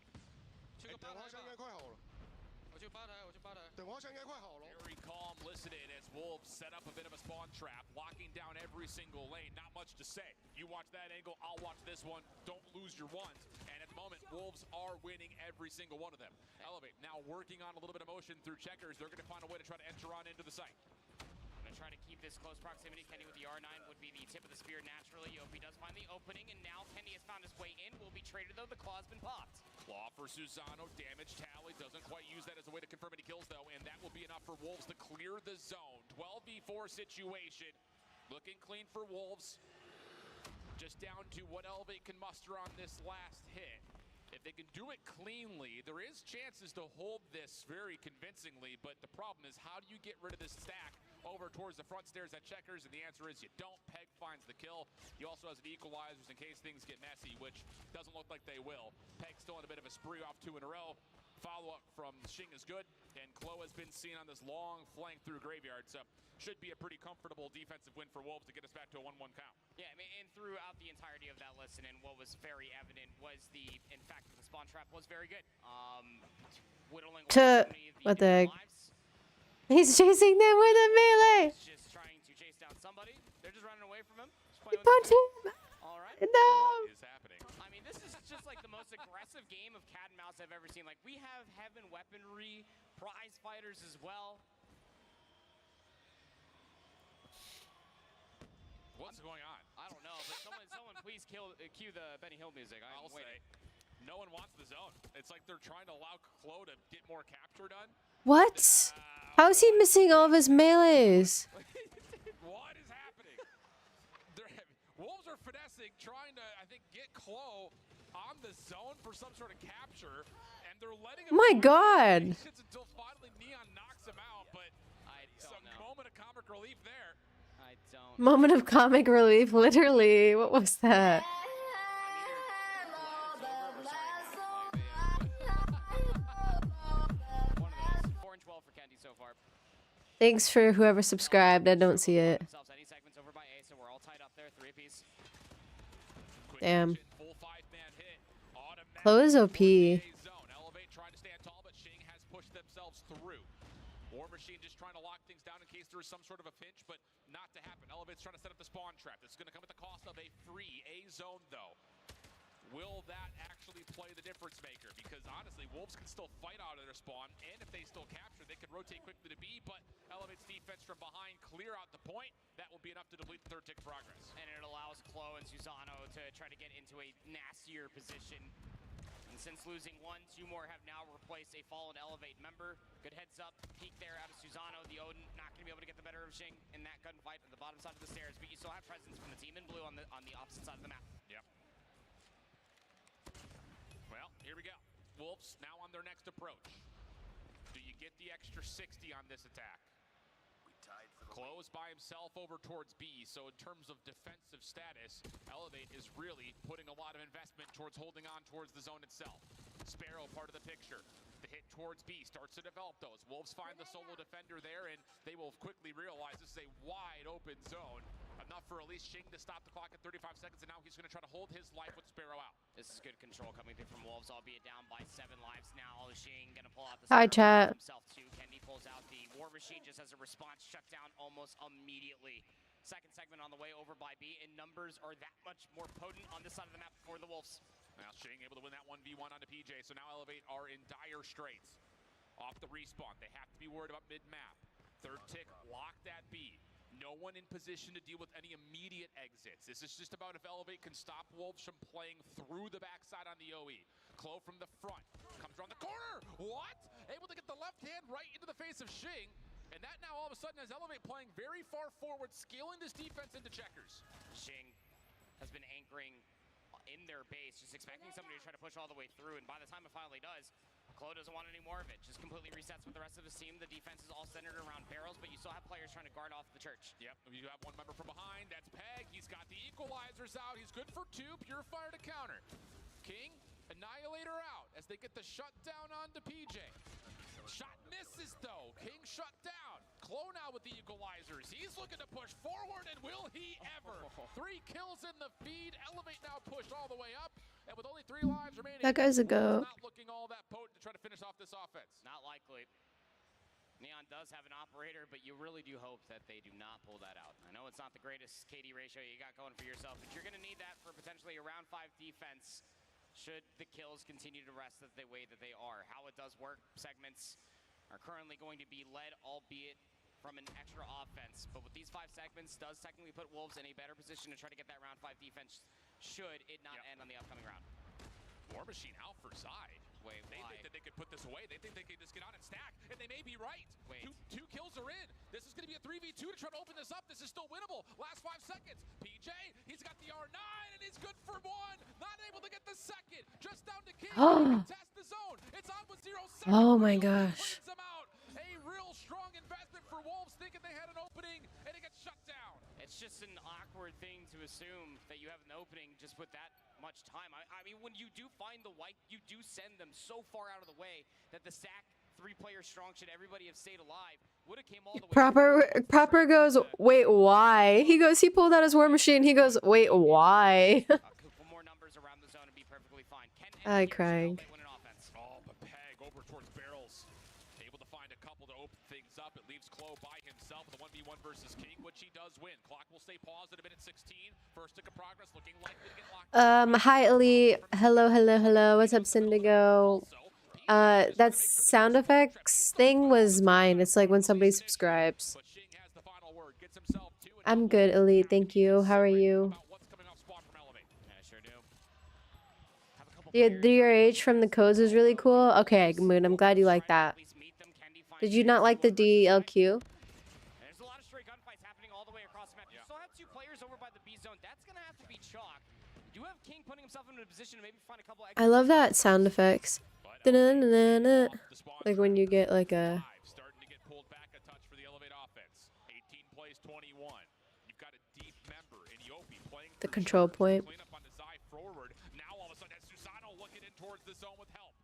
Very calm, listening as Wolves set up a bit of a spawn trap, locking down every single lane. Not much to say. You watch that angle, I'll watch this one. Don't lose your ones. And at the moment, Wolves are winning every single one of them. Elevate now working on a little bit of motion through checkers. They're going to find a way to try to enter on into the site. Gonna try to keep this close proximity. Kenny with the R9 would be the tip of the spear naturally. Yopi does find the opening, and now Kenny has found his way in. Will be traded though. The claw's been popped. Claw for Susano, damage tally, doesn't quite use that as a way to confirm any kills though, and that will be enough for Wolves to clear the zone. 12v4 situation, looking clean for Wolves. Just down to what Elevate can muster on this last hit. If they can do it cleanly, there is chances to hold this very convincingly, but the problem is how do you get rid of this stack over towards the front stairs at checkers, and the answer is you don't. Peg finds the kill. He also has an equalizers in case things get messy, which doesn't look like they will. Peg still in a bit of a spree off 2 in a row. Follow-up from Xing is good, and Klo has been seen on this long flank through Graveyard, so should be a pretty comfortable defensive win for Wolves to get us back to a 1-1 count. Yeah, I mean, and throughout the entirety of that lesson, and what was very evident was in fact, the spawn trap was very good. Whittling what the heck? He's chasing them with a melee. Just trying to chase down somebody. They're just running away from him. He punched him. All right. No. What is happening? I mean, this is just like the most aggressive game of cat and mouse I've ever seen. Like, we have heaven weaponry, prize fighters as well. What's going on? I don't know, but someone please cue the Benny Hill music. I'll say, no one wants the zone. It's like they're trying to allow Klo to get more capture done. What? How is he missing all of his melees? What is happening? Wolves are finessing, trying to, I think, get Klo on the zone for some sort of capture, and they're letting him. My God. Until finally Neon knocks him out, but some moment of comic relief there. I don't. Moment of comic relief, literally. What was that? 4-12 for Kenny so far. Thanks for whoever subscribed. I don't see it. Any segments over by A, so we're all tied up there, 3 apiece. Damn. Klo is OP. Elevate trying to stand tall, but Xing has pushed themselves through. War Machine just trying to lock things down in case there is some sort of a pinch, but not to happen. Elevate's trying to set up the spawn trap. It's going to come at the cost of a free A zone, though. Will that actually play the difference maker? Because honestly, Wolves can still fight out of their spawn, and if they still capture, they can rotate quickly to B, but Elevate's defense from behind clear out the point. That will be enough to deplete the third tick progress. And it allows Klo and Susano to try to get into a nastier position. And since losing 1, 2 more have now replaced a fallen Elevate member. Good heads up, peek there out of Susano. The Odin not going to be able to get the better of Xing in that gunfight at the bottom side of the stairs, but you still have presence from the team in blue on the opposite side of the map. Yep. Well, here we go. Wolves now on their next approach. Do you get the extra 60 on this attack? Close by himself over towards B, so in terms of defensive status, Elevate is really putting a lot of investment towards holding on towards the zone itself. Sparrow part of the picture. The hit towards B starts to develop those. Wolves find the solo defender there, and they will quickly realize this is a wide open zone. Enough for at least Xing to stop the clock at 35 seconds, and now he's going to try to hold his life with Sparrow out. This is good control coming through from Wolves, albeit down by 7 lives now. Xing going to pull out the Hi, chat. himself too. Kenny pulls out the War Machine just as a response, shut down almost immediately. Second segment on the way over by B, and numbers are that much more potent on this side of the map for the Wolves. Now Xing able to win that 1v1 onto PJ, so now Elevate are in dire straits. Off the respawn, they have to be worried about mid-map. Third tick locked at B. No one in position to deal with any immediate exits. This is just about if Elevate can stop Wolves from playing through the backside on the OE. Klo from the front, comes around the corner. What? Able to get the left hand right into the face of Xing. And that now all of a sudden has Elevate playing very far forward, scaling this defense into checkers. Xing has been anchoring in their base, just expecting somebody to try to push all the way through, and by the time it finally does, Klo doesn't want any more of it. Just completely resets with the rest of his team. The defense is all centered around barrels, but you still have players trying to guard off the church. Yep, you have one member from behind. That's Peg. He's got the equalizers out. He's good for 2. Purifier to counter. King, Annihilator out as they get the shutdown onto PJ. Shot misses though. King shut down. Klo now with the equalizers. He's looking to push forward, and will he ever? 3 kills in the feed. Elevate now pushed all the way up, and with only 3 lives remaining, That guy's a goat. not looking all that potent to try to finish off this offense. Not likely. Neon does have an operator, but you really do hope that they do not pull that out. I know it's not the greatest KD ratio you got going for yourself, but you're going to need that for potentially a round 5 defense should the kills continue to rest the way that they are. How it does work, segments are currently going to be led, albeit from an extra offense. But with these 5 segments, does technically put Wolves in a better position to try to get that round 5 defense should it not end on the upcoming round. War Machine out for side. Wait, they why? think that they could put this away. They think they can just get on and stack, and they may be right. Wait. Two kills are in. This is going to be a 3v2 to try to open this up. This is still winnable. Last 5 seconds. PJ, he's got the R9, and he's good for 1. Not able to get the second. Just down to King. Test the zone. It's on with 0 seconds. Oh my gosh. Them out. A real strong investment for Wolves, thinking they had an opening, and it gets shut down. It's just an awkward thing to assume that you have an opening just with that much time. I mean, when you do find the white, you do send them so far out of the way that the sack 3-player strong should everybody have stayed alive. Would have came all the way. Proper goes, wait, why? He goes, he pulled out his War Machine. He goes, wait, why? More numbers around the zone and be perfectly fine. I crying. Oh, but Peg over towards barrels. Able to find a couple to open things up. It leaves Klo by himself with a 1v1 versus King, which he does win. Clock will stay paused at a minute 16. First tick of progress, looking likely to get locked. Hi, Elite. Hello, hello, hello. What's up, Syndigo? That sound effects thing was mine. It's like when somebody subscribes. I'm good, Elite. Thank you. How are you? The DRH from the codes is really cool. Okay, Moon, I'm glad you like that. Did you not like the DLQ? There's a lot of stray gunfights happening all the way across the map. You still have 2 players over by the B zone. That's going to have to be chalk. You have King putting himself into a position to maybe find a couple extra. I love that sound effects. Da-na-na-na-na. Like when you get like a... Starting to get pulled back a touch for the Elevate offense. 18 plays 21. You've got a deep member in Yopi playing the control point. Clean up on the Zai forward. Now all of a sudden Susano looking in towards the zone with help.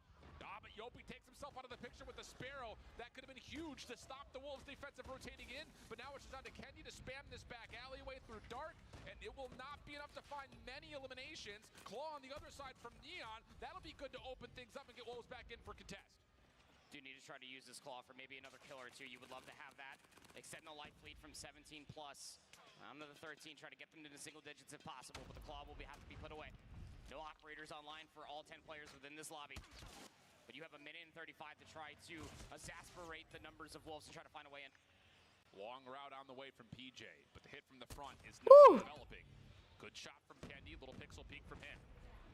But Yopi takes himself out of the picture with the Sparrow. That could have been huge to stop the Wolves' defensive rotating in. But now it's just down to Kenny to spam this back alleyway through Dark. And it will not be enough to find many eliminations. Claw on the other side from Neon. That'll be good to open things up and get Wolves back in for contest. Do need to try to use this Claw for maybe another kill or 2. You would love to have that. Extend the life lead from 17 plus. Onto the 13, try to get them into single digits if possible, but the Claw will have to be put away. No operators online for all 10 players within this lobby. But you have a minute and 35 to try to exasperate the numbers of Wolves and try to find a way in. Long route on the way from PJ, but the hit from the front is not developing. Good shot from Kendi, little pixel peek from him.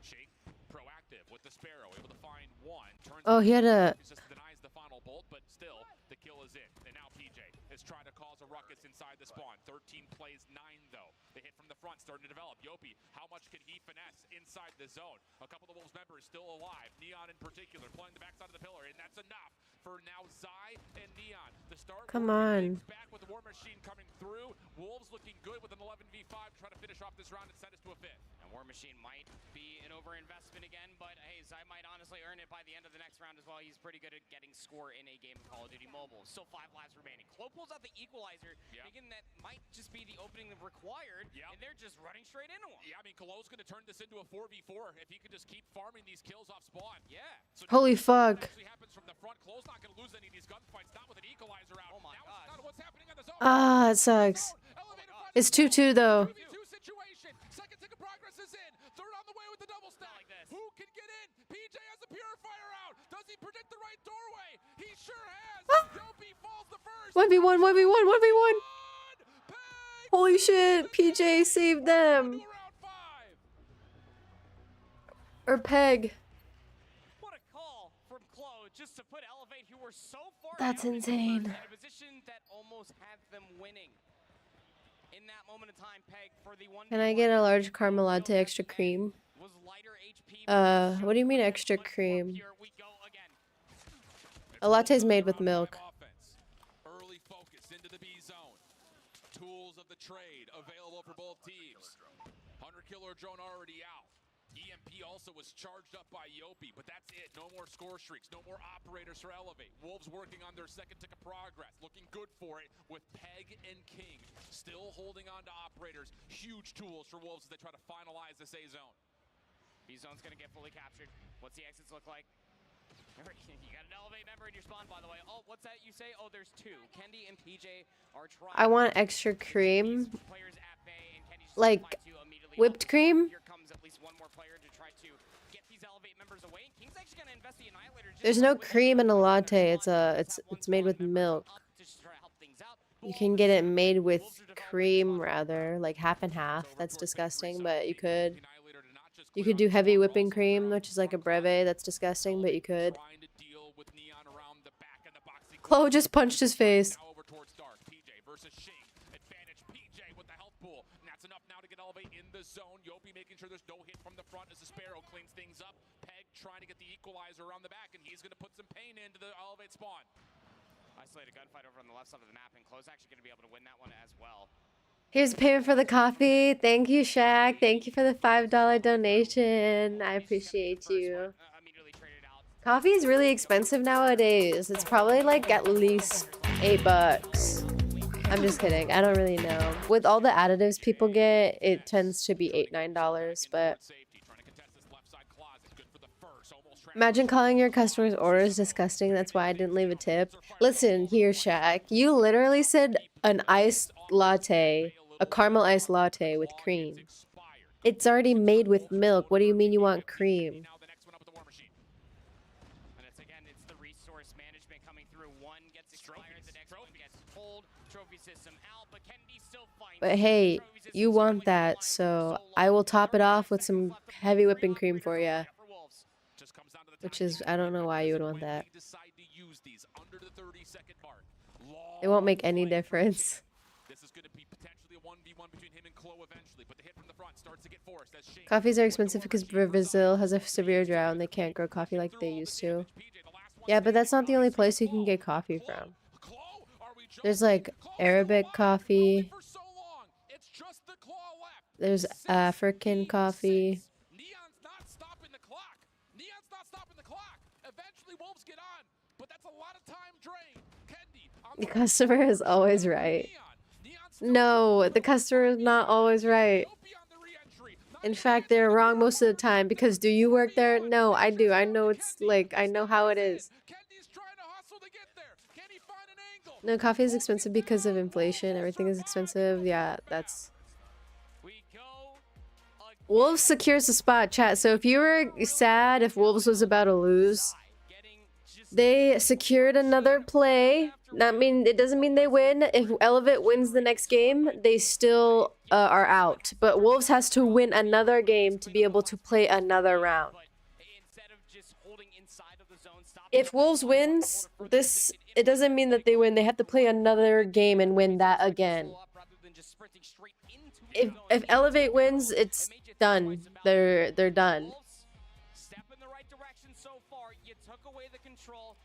Shake, proactive with the Sparrow, able to find 1. Turns he had a... Just denies the final bolt, but still, the kill is in. And now PJ is trying to cause a ruckus inside the spawn. 13 plays 9, though. The hit from the front starting to develop. Yopi, how much can he finesse inside the zone? A couple of the Wolves members still alive. Neon in particular, playing the backside of the pillar, and that's enough for now Zai and Neon. The start. Come on. Back with the War Machine coming through. Wolves looking good with an 11v5, trying to finish off this round and send us to a 5th. And War Machine might be an overinvestment again, but hey, Zai might honestly earn it by the end of the next round as well. He's pretty good at getting score in a game of Call of Duty Mobile. Still 5 lives remaining. Klo pulls out the equalizer, thinking that might just be the opening required, and they're just running straight into him. Yeah, I mean, Klo's going to turn this into a 4v4 if he could just keep farming these kills off spawn. Yeah. So holy fuck. Actually happens from the front. Klo's not going to lose any of these gunfights, not with an equalizer out. Oh my god. What's happening on the zone? Ah, it sucks. It's 2-2 though. 2v2 situation. Second tick of progress is in. Third on the way with the double stack. Like this. Who can get in? PJ has the purifier out. Does he predict the right doorway? He sure has. Yopi falls the first. 1v1, 1v1, 1v1. Holy shit, PJ saved them. Or Peg. What a call from Klo just to put Elevate, who were so far That's down insane. in a position that almost had them winning. In that moment of time, Peg for the 1v1. Can I get a large caramel latte extra cream? What do you mean extra cream? A latte's made with milk. Early focus into the B zone. Tools of the trade available for both teams. Hunter killer drone already out. EMP also was charged up by Yopi, but that's it. No more score streaks, no more operators for Elevate. Wolves working on their second tick of progress, looking good for it with Peg and King still holding on to operators. Huge tools for Wolves as they try to finalize this A zone. B zone's gonna get fully captured. What's the exits look like? You got an Elevate member in your spawn, by the way. Oh, what's that you say? Oh, there's two. Kendi and PJ are trying. I want extra cream. Players at bay, and Kendi just Like finds you immediately. whipped cream. Here comes at least one more player to try to get these Elevate members away. And King's actually gonna invest the Annihilator. There's no cream in a latte. It's made with milk. You can get it made with cream rather, like half and half. That's disgusting, but you could. You could do heavy whipping cream, which is like a breve. That's disgusting, but you could. Chloe just punched his face. In the zone, Yopi making sure there's no hit from the front as the Sparrow cleans things up. Peg trying to get the equalizer around the back, and he's going to put some pain into the Elevate spawn. Isolated gunfight over on the left side of the map, and Chloe's actually going to be able to win that one as well. Here's payment for the coffee. Thank you, Shaq. Thank you for the $5 donation. I appreciate you. Coffee is really expensive nowadays. It's probably like at least $8. I'm just kidding. I don't really know. With all the additives people get, it tends to be $8, $9, but imagine calling your customers' orders disgusting. That's why I didn't leave a tip. Listen here, Shaq. You literally said an iced latte, a caramel iced latte with cream. It's already made with milk. What do you mean you want cream? But hey, you want that, so I will top it off with some heavy whipping cream for you. Which is, I don't know why you would want that. It won't make any difference. Coffees are expensive because Brazil has a severe drought and they can't grow coffee like they used to. Yeah, but that's not the only place you can get coffee from. There's like Arabic coffee. There's African coffee. The customer is always right. No, the customer is not always right. In fact, they're wrong most of the time because do you work there? No, I do. I know it's like, I know how it is. No, coffee is expensive because of inflation. Everything is expensive. Yeah, that's... Wolves secures the spot, chat. So if you were sad if Wolves was about to lose, they secured another play. It doesn't mean they win. If Elevate wins the next game, they still are out. But Wolves has to win another game to be able to play another round. If Wolves wins this, it doesn't mean that they win. They have to play another game and win that again. If Elevate wins, it's done. They're done.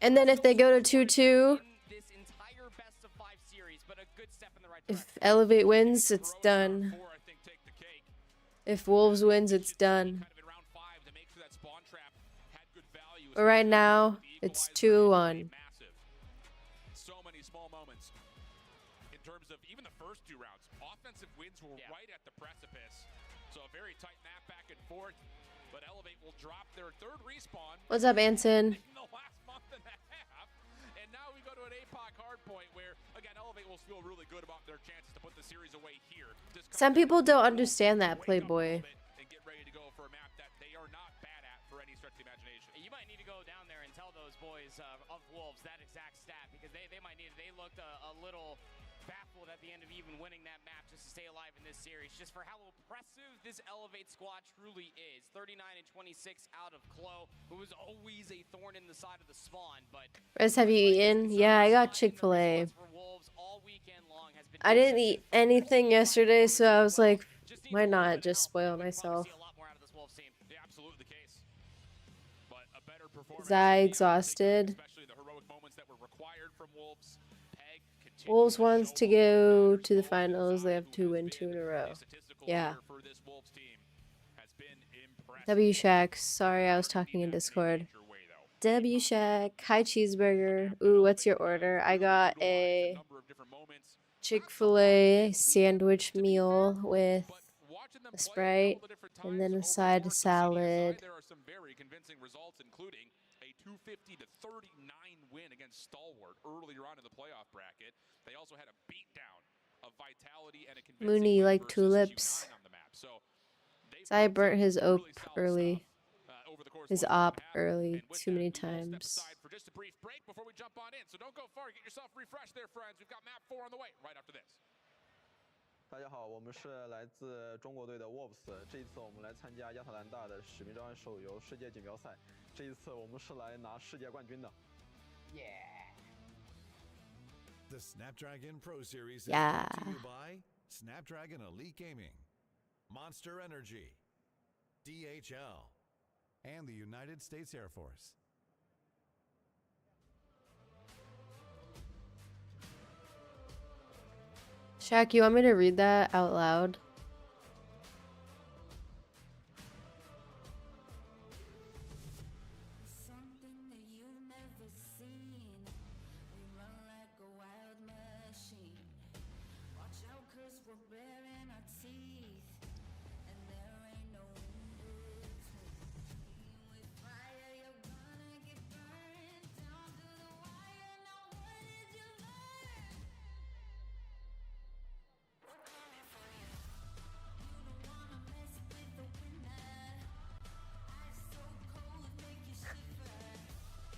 And then if they go to 2-2, if Elevate wins, it's done. If Wolves wins, it's done. But right now, it's 2-1. So many small moments. In terms of even the first two rounds, offensive wins were right at the precipice. So a very tight map back and forth. But Elevate will drop their third respawn. What's up, Anson? In the last month and a half. And now we go to an APOC hardpoint where, again, Elevate will feel really good about their chances to put the series away here. Some people don't understand that, Playboy. And get ready to go for a map that they are not bad at for any stretch of the imagination. You might need to go down there and tell those boys of Wolves that exact stat because they might need it. They looked a little baffled at the end of even winning that map just to stay alive in this series, just for how oppressive this Elevate squad truly is. 39 and 26 out of Chloe, who was always a thorn in the side of the spawn. But Rezz, have you eaten? Yeah, I got Chick-fil-A. I didn't eat anything yesterday, so I was like, why not just spoil myself? Zai exhausted. Wolves wants to go to the finals. They have to win 2 in a row. Yeah. W Shack. Sorry, I was talking in Discord. W Shack. Hi, cheeseburger. Ooh, what's your order? I got a Chick-fil-A sandwich meal with a Sprite and then a side salad. 250 to 39 win against Stalwart earlier on in the playoff bracket. They also had a beatdown of Vitality and a convincing Mooney win like versus tulips. Q9 on the map. So I burnt his op early. His op early too many times. for just a brief break before we jump on in. So don't go far. Get yourself refreshed there, friends. We've got map 4 on the way right after this. 大家好，我们是来自中国队的 Wolves。这一次我们来参加亚特兰大的使命召唤手游世界锦标赛。这一次我们是来拿世界冠军的。The Snapdragon Pro Series is Yeah. brought to you by Snapdragon Elite Gaming, Monster Energy, DHL, and the United States Air Force. Shaq, you want me to read that out loud?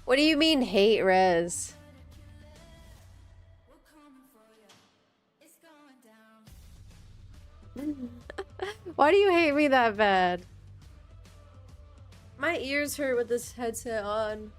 What do you mean hate Rezz? Why do you hate me that bad? My ears hurt with this headset on.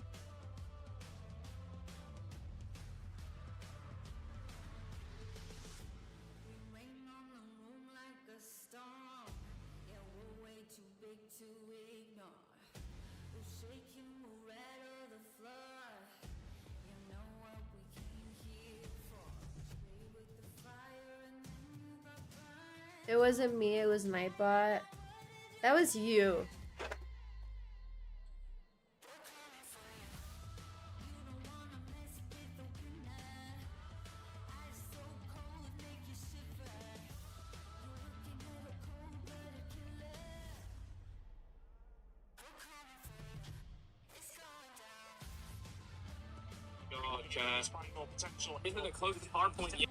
It wasn't me, it was Nightbot. That was you. Just finding more potential. Isn't it close to hard point yet?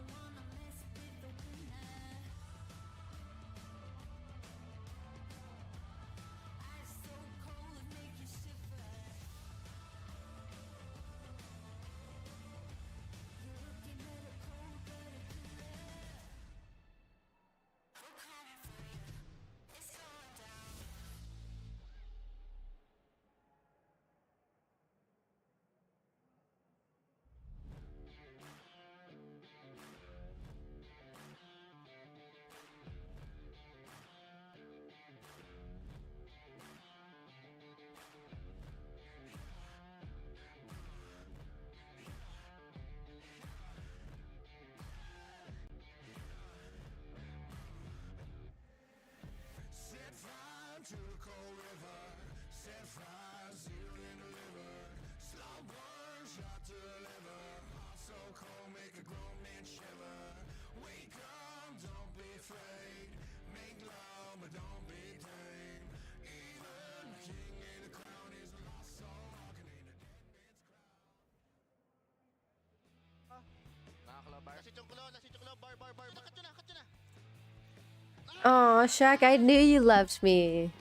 To the cold river, set fire, sealed in the liver, slow burn, shot to the liver, heart so cold, make a grown man shiver. Wake up, don't be afraid, make love, but don't be tame. Even the king in the crown is a lost soul, walking in a dead man's crowd. Nakakalabar. Nasi Chuklo, bar. Cut yun na. Aw, Shaq, I knew you loved me.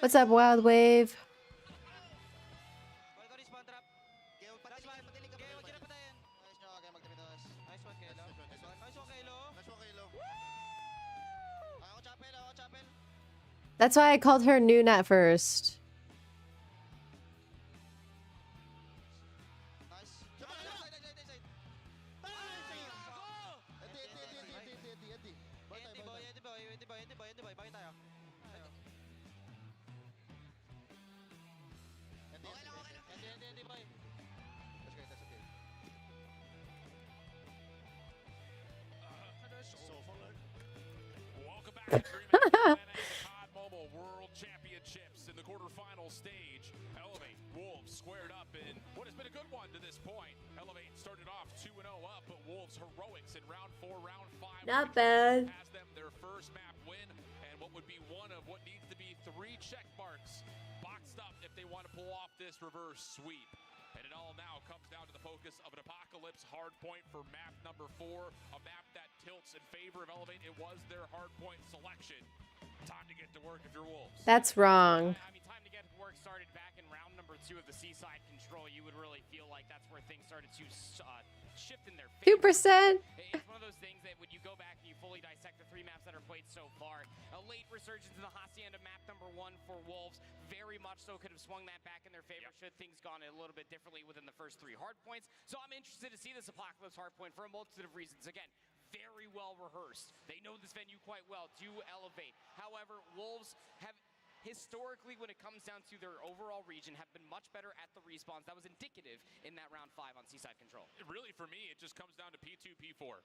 What's up, Wild Wave? That's why I called her Noon at first. Welcome back to Dream final stage. Elevate, Wolves squared up in what has been a good one to this point. Elevate started off 2-0 up, but Wolves heroics in round 4, round 5. Not bad. Has them their first map win, and what would be one of what needs to be 3 check marks boxed up if they want to pull off this reverse sweep. And it all now comes down to the focus of an Apocalypse hardpoint for map number 4, a map that tilts in favor of Elevate. It was their hardpoint selection. Time to get to work if you're Wolves. That's wrong. I mean, time to get work started back in round number 2 of the Seaside Control. You would really feel like that's where things started to shift in their favor. 2%. It's one of those things that when you go back and you fully dissect the 3 maps that are played so far, a late resurgence in the Hacienda map number 1 for Wolves, very much so could have swung that back in their favor should things gone a little bit differently within the first 3 hardpoints. So I'm interested to see this Apocalypse hardpoint for a multitude of reasons. Again, very well rehearsed. They know this venue quite well to Elevate. However, Wolves have historically, when it comes down to their overall region, have been much better at the respawns. That was indicative in that round 5 on Seaside Control. Really, for me, it just comes down to P2, P4.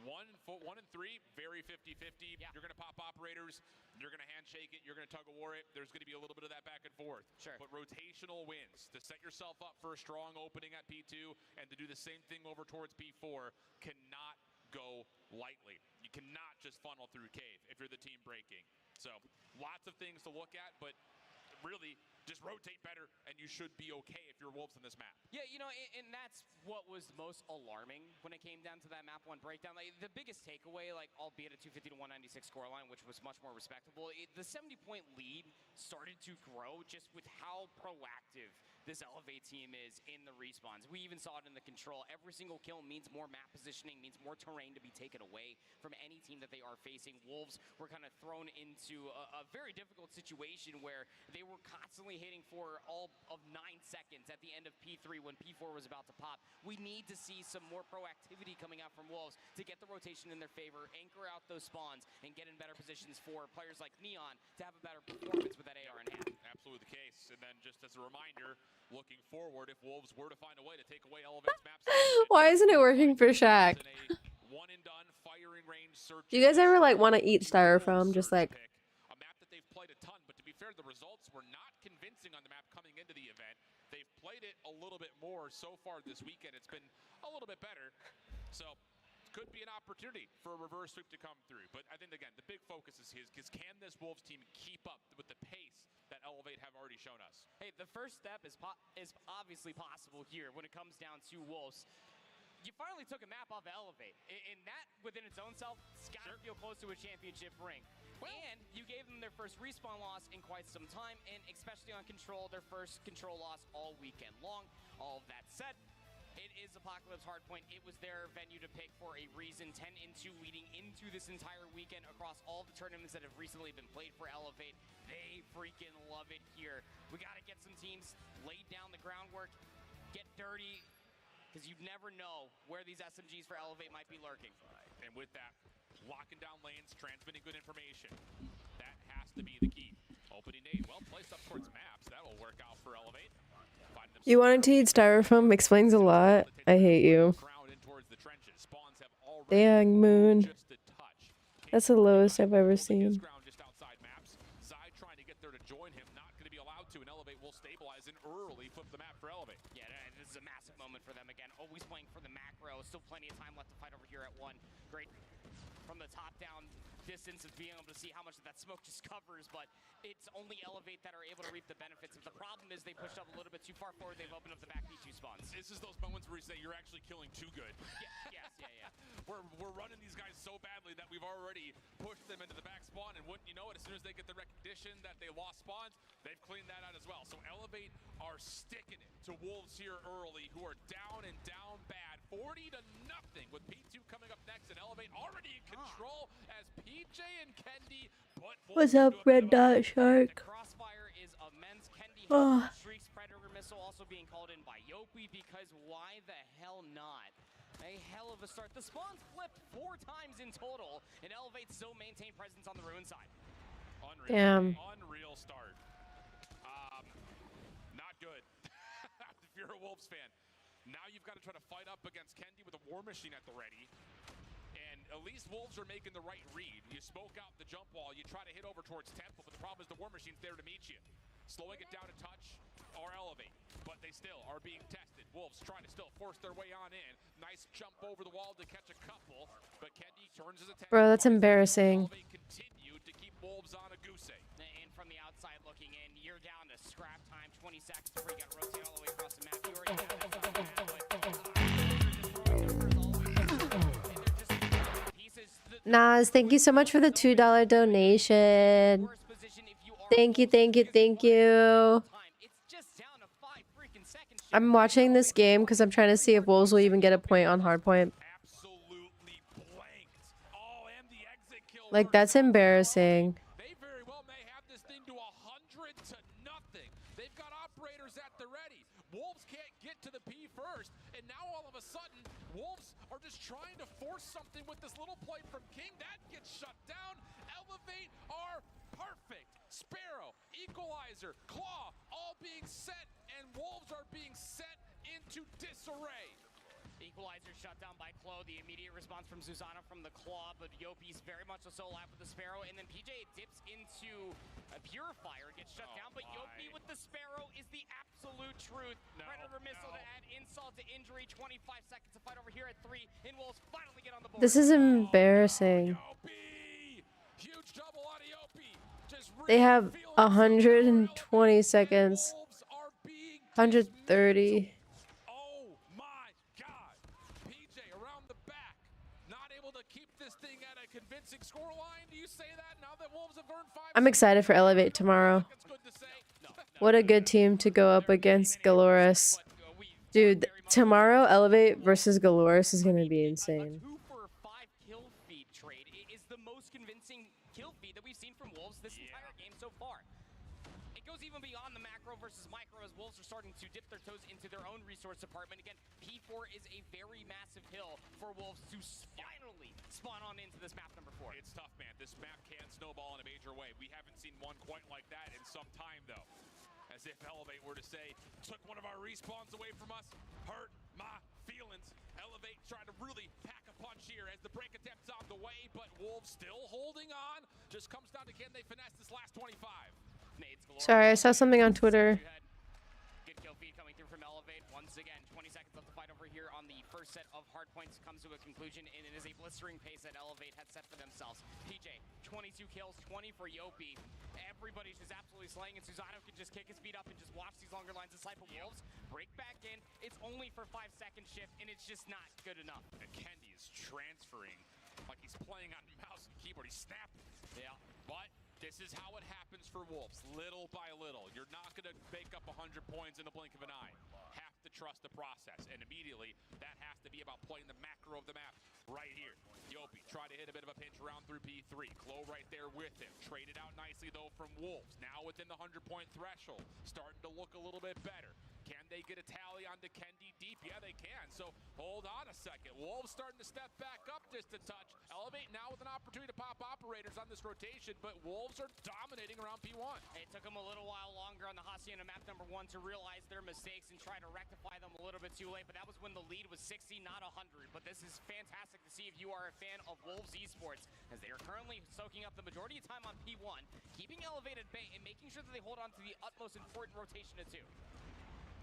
1 and 3, very 50-50. Yeah. You're going to pop operators. You're going to handshake it. You're going to tug of war it. There's going to be a little bit of that back and forth. Sure. But rotational wins to set yourself up for a strong opening at P2 and to do the same thing over towards P4 cannot go lightly. You cannot just funnel through cave if you're the team breaking. So lots of things to look at, but really just rotate better and you should be okay if you're Wolves in this map. Yeah, you know, and that's what was most alarming when it came down to that map 1 breakdown. Like, the biggest takeaway, like, albeit a 250 to 196 scoreline, which was much more respectable, the 70-point lead started to grow just with how proactive this Elevate team is in the respawns. We even saw it in the control. Every single kill means more map positioning, means more terrain to be taken away from any team that they are facing. Wolves were kind of thrown into a very difficult situation where they were constantly hitting for all of 9 seconds at the end of P3 when P4 was about to pop. We need to see some more proactivity coming out from Wolves to get the rotation in their favor, anchor out those spawns, and get in better positions for players like Neon to have a better performance with that AR in hand. Absolutely the case. And then just as a reminder, looking forward, if Wolves were to find a way to take away Elevate's map Why isn't it working for Shaq? one and done firing range search. Do you guys ever like want to eat styrofoam? Just like A map that they've played a ton, but to be fair, the results were not convincing on the map coming into the event. They've played it a little bit more so far this weekend. It's been a little bit better. So could be an opportunity for a reverse sweep to come through. But I think, again, the big focus is can this Wolves team keep up with the pace that Elevate have already shown us? Hey, the first step is obviously possible here when it comes down to Wolves. You finally took a map off of Elevate, and that within its own self, it's got to feel close to a championship ring. And you gave them their first respawn loss in quite some time, and especially on Control, their first Control loss all weekend long. All of that said, it is Apocalypse Hardpoint. It was their venue to pick for a reason. 10-2 leading into this entire weekend across all the tournaments that have recently been played for Elevate. They freaking love it here. We got to get some teams laid down the groundwork, get dirty, because you never know where these SMGs for Elevate might be lurking. And with that, locking down lanes, transmitting good information. That has to be the key. Opening nade, well placed up towards maps. That'll work out for Elevate. you wanted to eat styrofoam explains a lot. I hate you. Dang moon. That's the lowest I've ever seen. Trying to get there to join him, not going to be allowed to, and Elevate will stabilize and early flip the map for Elevate. Yeah, this is a massive moment for them again. Always playing for the macro. Still plenty of time left to fight over here at 1. Great from the top down distance of being able to see how much of that smoke just covers, but it's only Elevate that are able to reap the benefits. The problem is they pushed up a little bit too far forward. They've opened up the back P2 spawns. This is those moments where you say you're actually killing too good. Yeah. We're running these guys so badly that we've already pushed them into the back spawn, and wouldn't you know it, as soon as they get the recognition that they lost spawns, they've cleaned that out as well. So Elevate are sticking it to Wolves here early, who are down and down bad. 40-0 with P2 coming up next, and Elevate already in control as PJ and Kendi put What's up, Red Dot Shark? Crossfire is immense. Kendi Oh. Streaks Predator Missile also being called in by Yopi, because why the hell not? A hell of a start. The spawns flipped 4 times in total, and Elevate still maintain presence on the ruin side. Unreal. Damn. Unreal start. Not good. If you're a Wolves fan. Now you've got to try to fight up against Kendi with a War Machine at the ready. And at least Wolves are making the right read. You smoke out the jump wall, you try to hit over towards Temple, but the problem is the War Machine's there to meet you. slowing it down a touch, or Elevate. But they still are being tested. Wolves trying to still force their way on in. Nice jump over the wall to catch a couple, but Kendi turns his attention. Bro, that's embarrassing. Elevate continued to keep Wolves on a goose egg. And from the outside looking in, you're down to scrap time, 20 seconds before you got to rotate all the way across the map. You already have that stuff down, but Nas, thank you so much for the $2 donation. Thank you, thank you, thank you. I'm watching this game because I'm trying to see if Wolves will even get a point on hardpoint. Like, that's embarrassing. They very well may have this thing to 100 to nothing. They've got operators at the ready. Wolves can't get to the P first, and now all of a sudden, Wolves are just trying to force something with this little play from King. That gets shut down. Elevate are perfect. Sparrow, Equalizer, Claw, all being set, and Wolves are being set into disarray. Equalizer shut down by Clo. The immediate response from Zuzana from the Claw, but Yopi's very much so alive with the Sparrow, and then PJ dips into a Purifier, gets shut down, but Yopi with the Sparrow is the absolute truth. Predator missile to add insult to injury. 25 seconds to fight over here at 3, and Wolves finally get on the board. This is embarrassing. Huge double on Yopi. They have 120 seconds. 130. I'm excited for Elevate tomorrow. What a good team to go up against Galoris. Dude, tomorrow Elevate versus Galoris is going to be insane. 2-for-5 kill feed trade is the most convincing kill feed that we've seen from Wolves this entire game so far. It goes even beyond the macro versus micro as Wolves are starting to dip their toes into their own resource department. Again, P4 is a very massive hill for Wolves to finally spawn on into this map number 4. It's tough, man. This map can snowball in a major way. We haven't seen one quite like that in some time, though. As if Elevate were to say, took one of our respawns away from us, hurt my feelings. Elevate trying to really pack a punch here as the break attempt's on the way, but Wolves still holding on. Just comes down to can they finesse this last 25. Sorry, I saw something on Twitter. Good kill feed coming through from Elevate. Once again, 20 seconds left to fight over here on the first set of hard points comes to a conclusion, and it is a blistering pace that Elevate had set for themselves. PJ, 22 kills, 20 for Yopi. Everybody's just absolutely slaying, and Susano can just kick his feet up and just watch these longer lines of sight. But Wolves break back in. It's only for 5-second shift, and it's just not good enough. And Kendi is transferring like he's playing on mouse and keyboard. He's snapping. Yeah. But this is how it happens for Wolves, little by little. You're not going to bake up 100 points in the blink of an eye. Have to trust the process, and immediately that has to be about playing the macro of the map right here. Yopi try to hit a bit of a pinch around through P3. Clo right there with him. Traded out nicely, though, from Wolves. Now within the 100-point threshold. Starting to look a little bit better. Can they get a tally onto Kendi deep? Yeah, they can. So hold on a second. Wolves starting to step back up just a touch. Elevate now with an opportunity to pop operators on this rotation, but Wolves are dominating around P1. It took them a little while longer on the Hacienda map number 1 to realize their mistakes and try to rectify them a little bit too late, but that was when the lead was 60, not 100. But this is fantastic to see if you are a fan of Wolves Esports, as they are currently soaking up the majority of time on P1, keeping elevated bay and making sure that they hold on to the utmost important rotation of 2.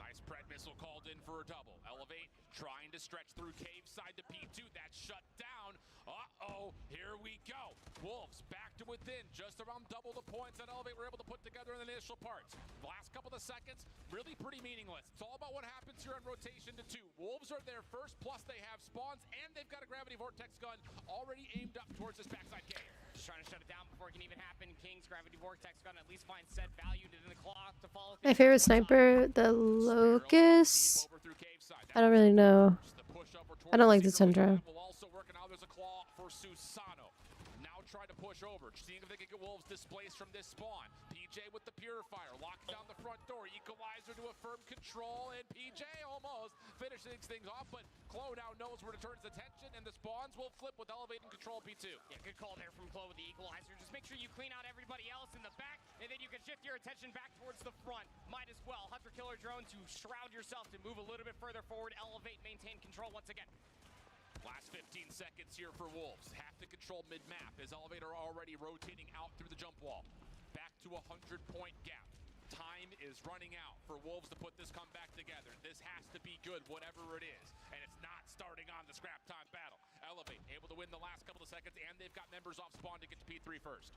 Nice Pred missile called in for a double. Elevate trying to stretch through cave side to P2. That's shut down. Uh-oh, here we go. Wolves back to within, just around double the points that Elevate were able to put together in the initial parts. Last couple of seconds, really pretty meaningless. It's all about what happens here on rotation to 2. Wolves are there first, plus they have spawns, and they've got a Gravity Vortex gun already aimed up towards this backside cave. Just trying to shut it down before it can even happen. King's Gravity Vortex gun at least finds set value in the claw to follow. My favorite sniper, the Locust. I don't really know. I don't like the Tundra. There's a claw for Susano. Now trying to push over, seeing if they can get Wolves displaced from this spawn. PJ with the Purifier, locking down the front door. Equalizer to affirm control, and PJ almost finishing things off, but Clo now knows where to turn his attention, and the spawns will flip with Elevate and control P2. Yeah, good call there from Clo with the Equalizer. Just make sure you clean out everybody else in the back, and then you can shift your attention back towards the front. Might as well. Hunter Killer Drone to shroud yourself to move a little bit further forward. Elevate, maintain control once again. Last 15 seconds here for Wolves. Have to control mid-map as Elevator already rotating out through the jump wall. Back to a 100-point gap. Time time is running out for Wolves to put this comeback together. This has to be good, whatever it is. And it's not starting on the scrap time battle. Elevate, able to win the last couple of seconds, and they've got members off spawn to get to P3 first.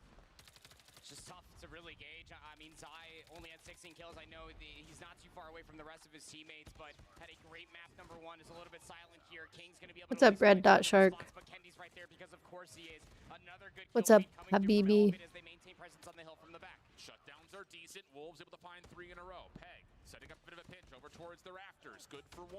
It's just tough to really gauge. I mean, Zai only had 16 kills. I know he's not too far away from the rest of his teammates, but had a great map. Number one is a little bit silent here. King's going to be able What's to up, Red Dot Shark? but Kendi's right there because of course he is. Another good What's kill up, streak coming through from Habibi? Elevate as they maintain presence on the hill from the back. Shutdowns are decent. Wolves able to find 3 in a row. Peg setting up a bit of a pinch over towards the rafters. Good for 1.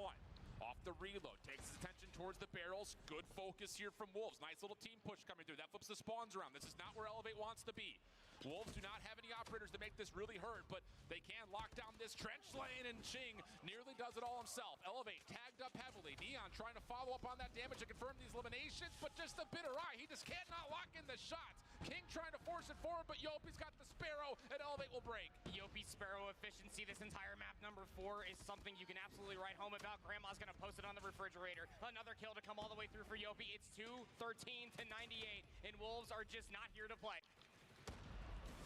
Off the reload, takes his attention towards the barrels. Good focus here from Wolves. Nice little team push coming through. That flips the spawns around. This is not where Elevate wants to be. Wolves do not have any operators to make this really hurt, but they can lock down this trench lane, and Ching nearly does it all himself. Elevate tagged up heavily. Neon trying to follow up on that damage to confirm these eliminations, but just a bitter eye. He just cannot lock in the shots. King trying to force it forward, but Yopi's got the Sparrow, and Elevate will break. Yopi Sparrow efficiency this entire map. Number 4 is something you can absolutely write home about. Grandma's going to post it on the refrigerator. Another kill to come all the way through for Yopi. It's 2-13 to 98, and Wolves are just not here to play.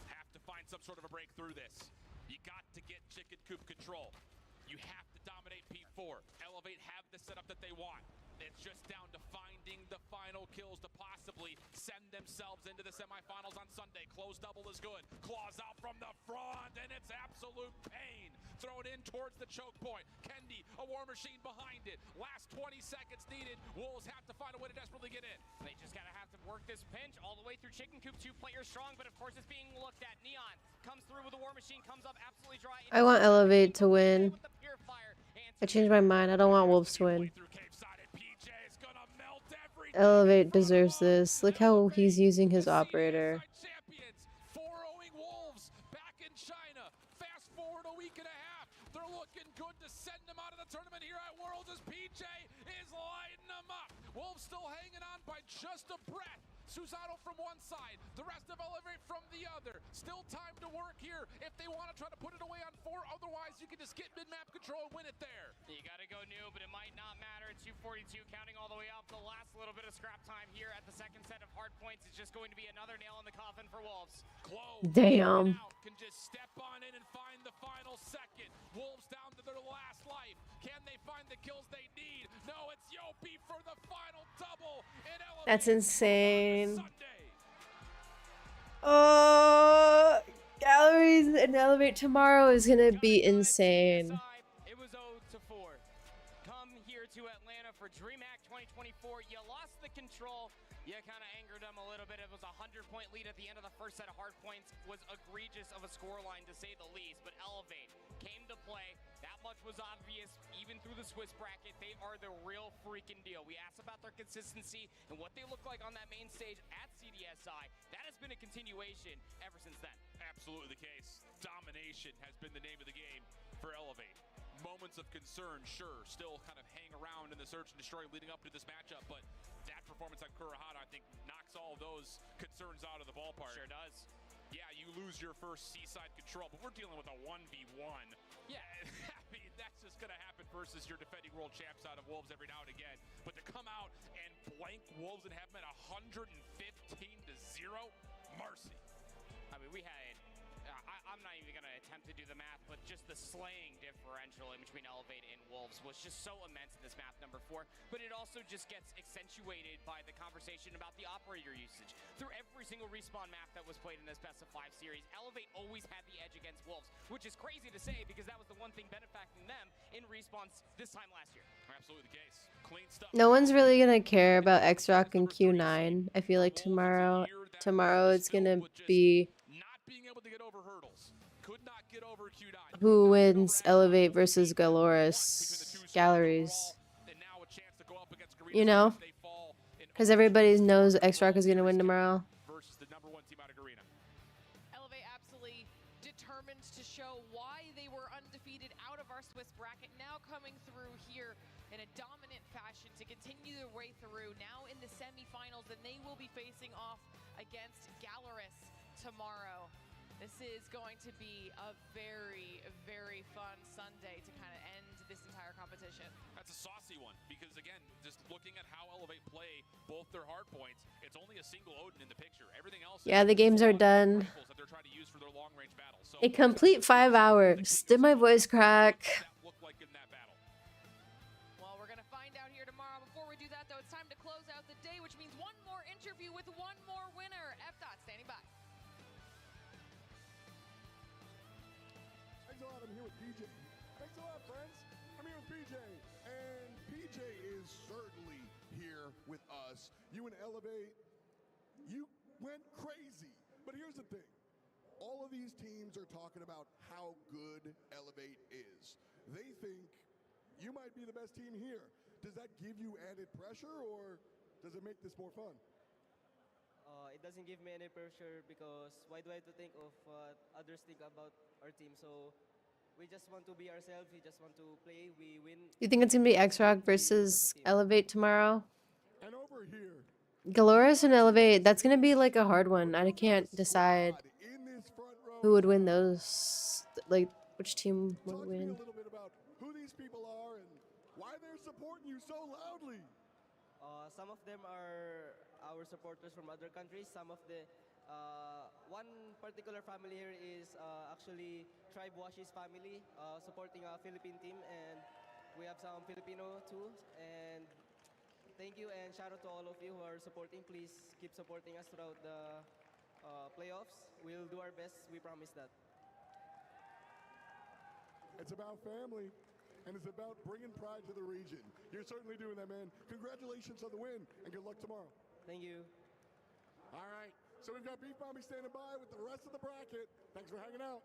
Have to find some sort of a break through this. You got to get chicken coop control. You have to dominate P4. Elevate have the setup that they want. It's just down to finding the final kills to possibly send themselves into the semifinals on Sunday. Close double is good. Claws out from the front, and it's absolute pain. Throw it in towards the choke point. Kendi, a war machine behind it. Last 20 seconds needed. Wolves have to find a way to desperately get in. They just gotta have to work this pinch all the way through Chicken Coop. 2 players strong, but of course it's being looked at. Neon comes through with a war machine, comes up absolutely dry. I want Elevate to win. I changed my mind. I don't want Wolves to win. Elevate deserves this. Look how he's using his operator. Four-0ing Wolves back in China. Fast forward a week and a half. They're looking good to send them out of the tournament here at Worlds as PJ is lighting them up. Wolves still hanging on by just a breath. Susano from one side, the rest of Elevate from the other. Still time to work here if they want to try to put it away on 4. Otherwise, you can just get mid-map control and win it there. You got to go new, but it might not matter. 2:42 counting all the way up. The last little bit of scrap time here at the second set of hard points is just going to be another nail in the coffin for Wolves. Damn. Can just step on in and find the final second. Wolves down to their last life. Can they find the kills they need? No, it's Yopi for the final double. That's insane. Oh, galleries and Elevate tomorrow is gonna be insane. It was 0-4. Come here to Atlanta for DreamHack 2024. You lost the control. You kind of angered them a little bit. It was a 100-point lead at the end of the first set of hard points. Was egregious of a scoreline to say the least. But Elevate came to play. That much was obvious even through the Swiss bracket. They are the real freaking deal. We asked about their consistency and what they look like on that main stage at CDSI. That has been a continuation ever since then. Absolutely the case. Domination has been the name of the game for Elevate. Moments of concern, sure, still kind of hang around in the search and destroy leading up to this matchup, but that performance on Kurahara, I think, knocks all those concerns out of the ballpark. Sure does. Yeah, you lose your first seaside control, but we're dealing with a 1v1. Yeah, I mean, that's just going to happen versus your defending world champs out of Wolves every now and again. But to come out and blank Wolves and have them at 115-0, mercy. I mean, we had, I'm not even going to attempt to do the math, but just the slaying differential in between Elevate and Wolves was just so immense in this map number 4. But it also just gets accentuated by the conversation about the operator usage. Through every single respawn map that was played in this best of 5 series, Elevate always had the edge against Wolves, which is crazy to say because that was the one thing benefiting them in respawns this time last year. Absolutely the case. Clean stuff. No one's really gonna care about X-Rock and Q9. I feel like tomorrow it's gonna be who wins Elevate versus Galleries. You know? Because everybody knows X-Rock is gonna win tomorrow. Elevate absolutely determined to show why they were undefeated out of our Swiss bracket, now coming through here in a dominant fashion to continue their way through, now in the semifinals, and they will be facing off against Galleries tomorrow. This is going to be a very, very fun Sunday to kind of end this entire competition. That's a saucy one because, again, just looking at how Elevate play both their hard points, it's only a single Odin in the picture. Everything else Yeah, the games are done. that they're trying to use for their long-range battles. So A complete 5 hours. Did my voice crack? look like in that battle. Well, we're going to find out here tomorrow. Before we do that, though, it's time to close out the day, which means one more interview with one more winner. F-Dot standing by. Thanks a lot. I'm here with PJ. Thanks a lot, friends. I'm here with PJ. And PJ is certainly here with us. You and Elevate, you went crazy. But here's the thing. All of these teams are talking about how good Elevate is. They think you might be the best team here. Does that give you added pressure, or does it make this more fun? It doesn't give me any pressure because why do I have to think of what others think about our team? So we just want to be ourselves. We just want to play. We win. You think it's gonna be X-Rock versus Elevate tomorrow? And over here, Galoris and Elevate, that's gonna be like a hard one. I can't decide who would win those. Like, which team would win. a little bit about who these people are and why they're supporting you so loudly. Some of them are our supporters from other countries. Some of the one particular family here is actually Tribe Washi's family supporting a Philippine team, and we have some Filipino too. And thank you and shout out to all of you who are supporting. Please keep supporting us throughout the playoffs. We'll do our best. We promise that. It's about family, and it's about bringing pride to the region. You're certainly doing that, man. Congratulations on the win, and good luck tomorrow. Thank you. All right, so we've got Beef Mommy standing by with the rest of the bracket. Thanks for hanging out.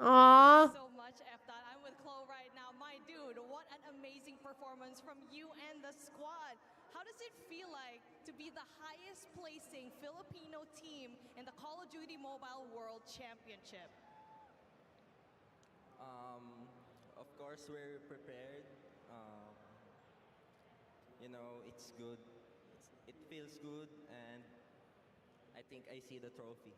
Aww. So much, F-Dot. I'm with Chloe right now. My dude, what an amazing performance from you and the squad. How does it feel like to be the highest placing Filipino team in the Call of Duty Mobile World Championship? Of course, we're prepared. You know, it's good. It feels good, and I think I see the trophy.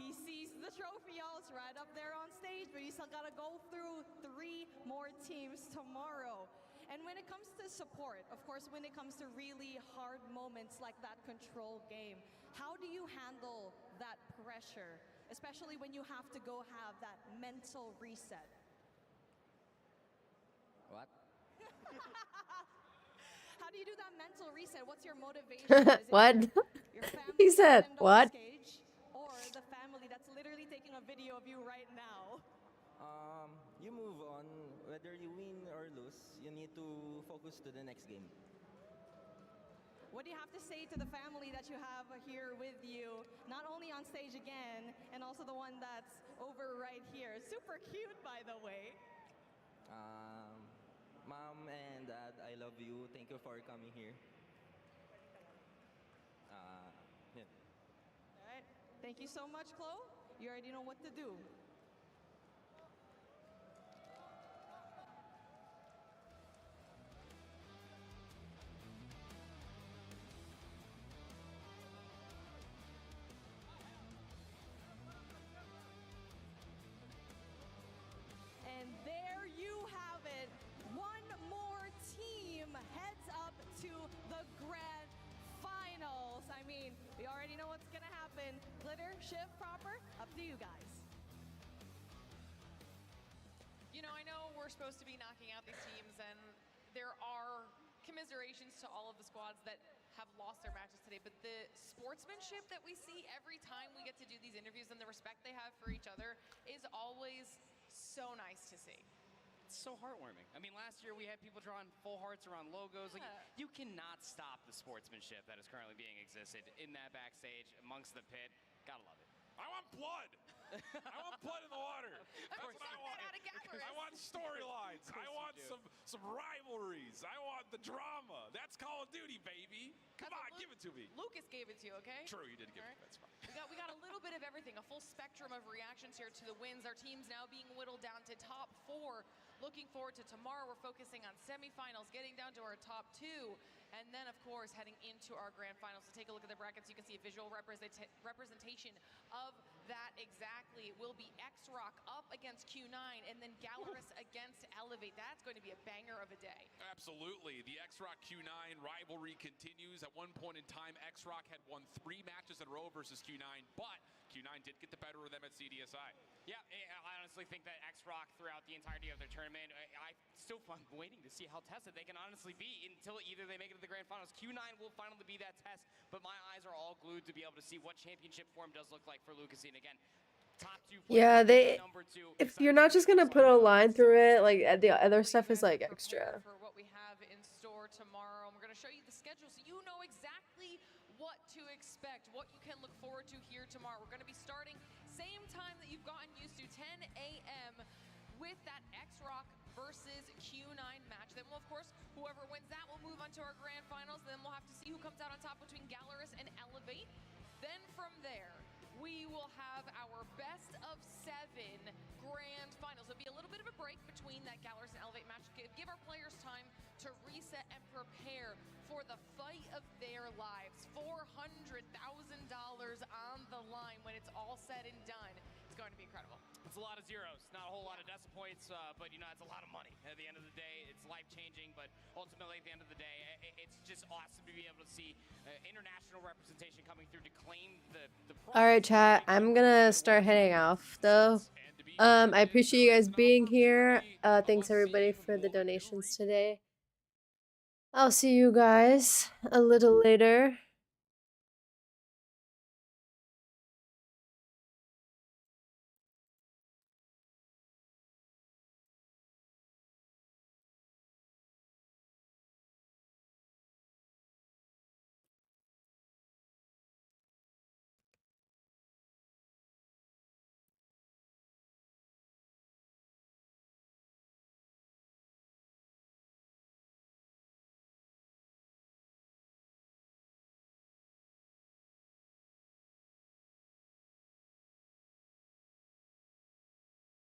He sees the trophy, y'all. It's right up there on stage, but you still got to go through 3 more teams tomorrow. And when it comes to support, of course, when it comes to really hard moments like that control game, how do you handle that pressure, especially when you have to go have that mental reset? What? How do you do that mental reset? What's your motivation? Is it What? your family He said, friend on what? stage, or the family that's literally taking a video of you right now? You move on. Whether you win or lose, you need to focus to the next game. What do you have to say to the family that you have here with you, not only on stage again, and also the one that's over right here? Super cute, by the way. Mom and Dad, I love you. Thank you for coming here. Yeah. All right. Thank you so much, Chloe. You already know what to do. And there you have it. One more team heads up to the grand finals. I mean, we already know what's going to happen. Glitter, Shift, Proper, up to you guys. You know, I know we're supposed to be knocking out these teams, and there are commiserations to all of the squads that have lost their matches today, but the sportsmanship that we see every time we get to do these interviews and the respect they have for each other is always so nice to see. It's so heartwarming. I mean, last year we had people drawing full hearts around logos. Like, you cannot stop the sportsmanship that is currently being existed in that backstage amongst the pit. Gotta love it. I want blood. I want blood in the water. That's what I want. I want storylines. I want some rivalries. I want the drama. That's Call of Duty, baby. Come on, give it to me. Lucas gave it to you, okay? True, you did give it. That's fine. We got a little bit of everything, a full spectrum of reactions here to the wins. Our teams now being whittled down to top 4. Looking forward to tomorrow. We're focusing on semifinals, getting down to our top 2, and then, of course, heading into our grand finals. So take a look at the brackets. You can see a visual representation of that that exactly will be X-Rock up against Q9 and then Gallerus against Elevate. That's going to be a banger of a day. Absolutely. The X-Rock Q9 rivalry continues. At one point in time, X-Rock had won 3 matches in a row versus Q9, but Q9 did get the better of them at CDSI. Yeah, I honestly think that X-Rock throughout the entirety of their tournament, I'm waiting to see how tested they can honestly be until either they make it to the grand finals. Q9 will finally be that test, but my eyes are all glued to be able to see what championship form does look like for Lucas. And again, top 2 players, Yeah, they. number 2. If you're not just gonna put a line through it, like the other stuff is like extra. For what we have in store tomorrow, and we're going to show you the schedule so you know exactly what to expect, what you can look forward to here tomorrow. We're going to be starting same time that you've gotten used to, 10 a.m. with that X-Rock versus Q9 match. Then we'll, of course, whoever wins that will move on to our grand finals. Then we'll have to see who comes out on top between Gallerus and Elevate. Then from there, we will have our best of 7 grand finals. It'll be a little bit of a break between that Gallerus and Elevate match. Give our players time to reset and prepare for the fight of their lives. $400,000 on the line when it's all said and done. It's going to be incredible. It's a lot of zeros, not a whole lot of decimal points, but you know, it's a lot of money. At the end of the day, it's life-changing, but ultimately at the end of the day, it's just awesome to be able to see international representation coming through to claim the All right, chat. I'm gonna start heading off though. I appreciate you guys being here. Thanks everybody for the donations today. I'll see you guys a little later.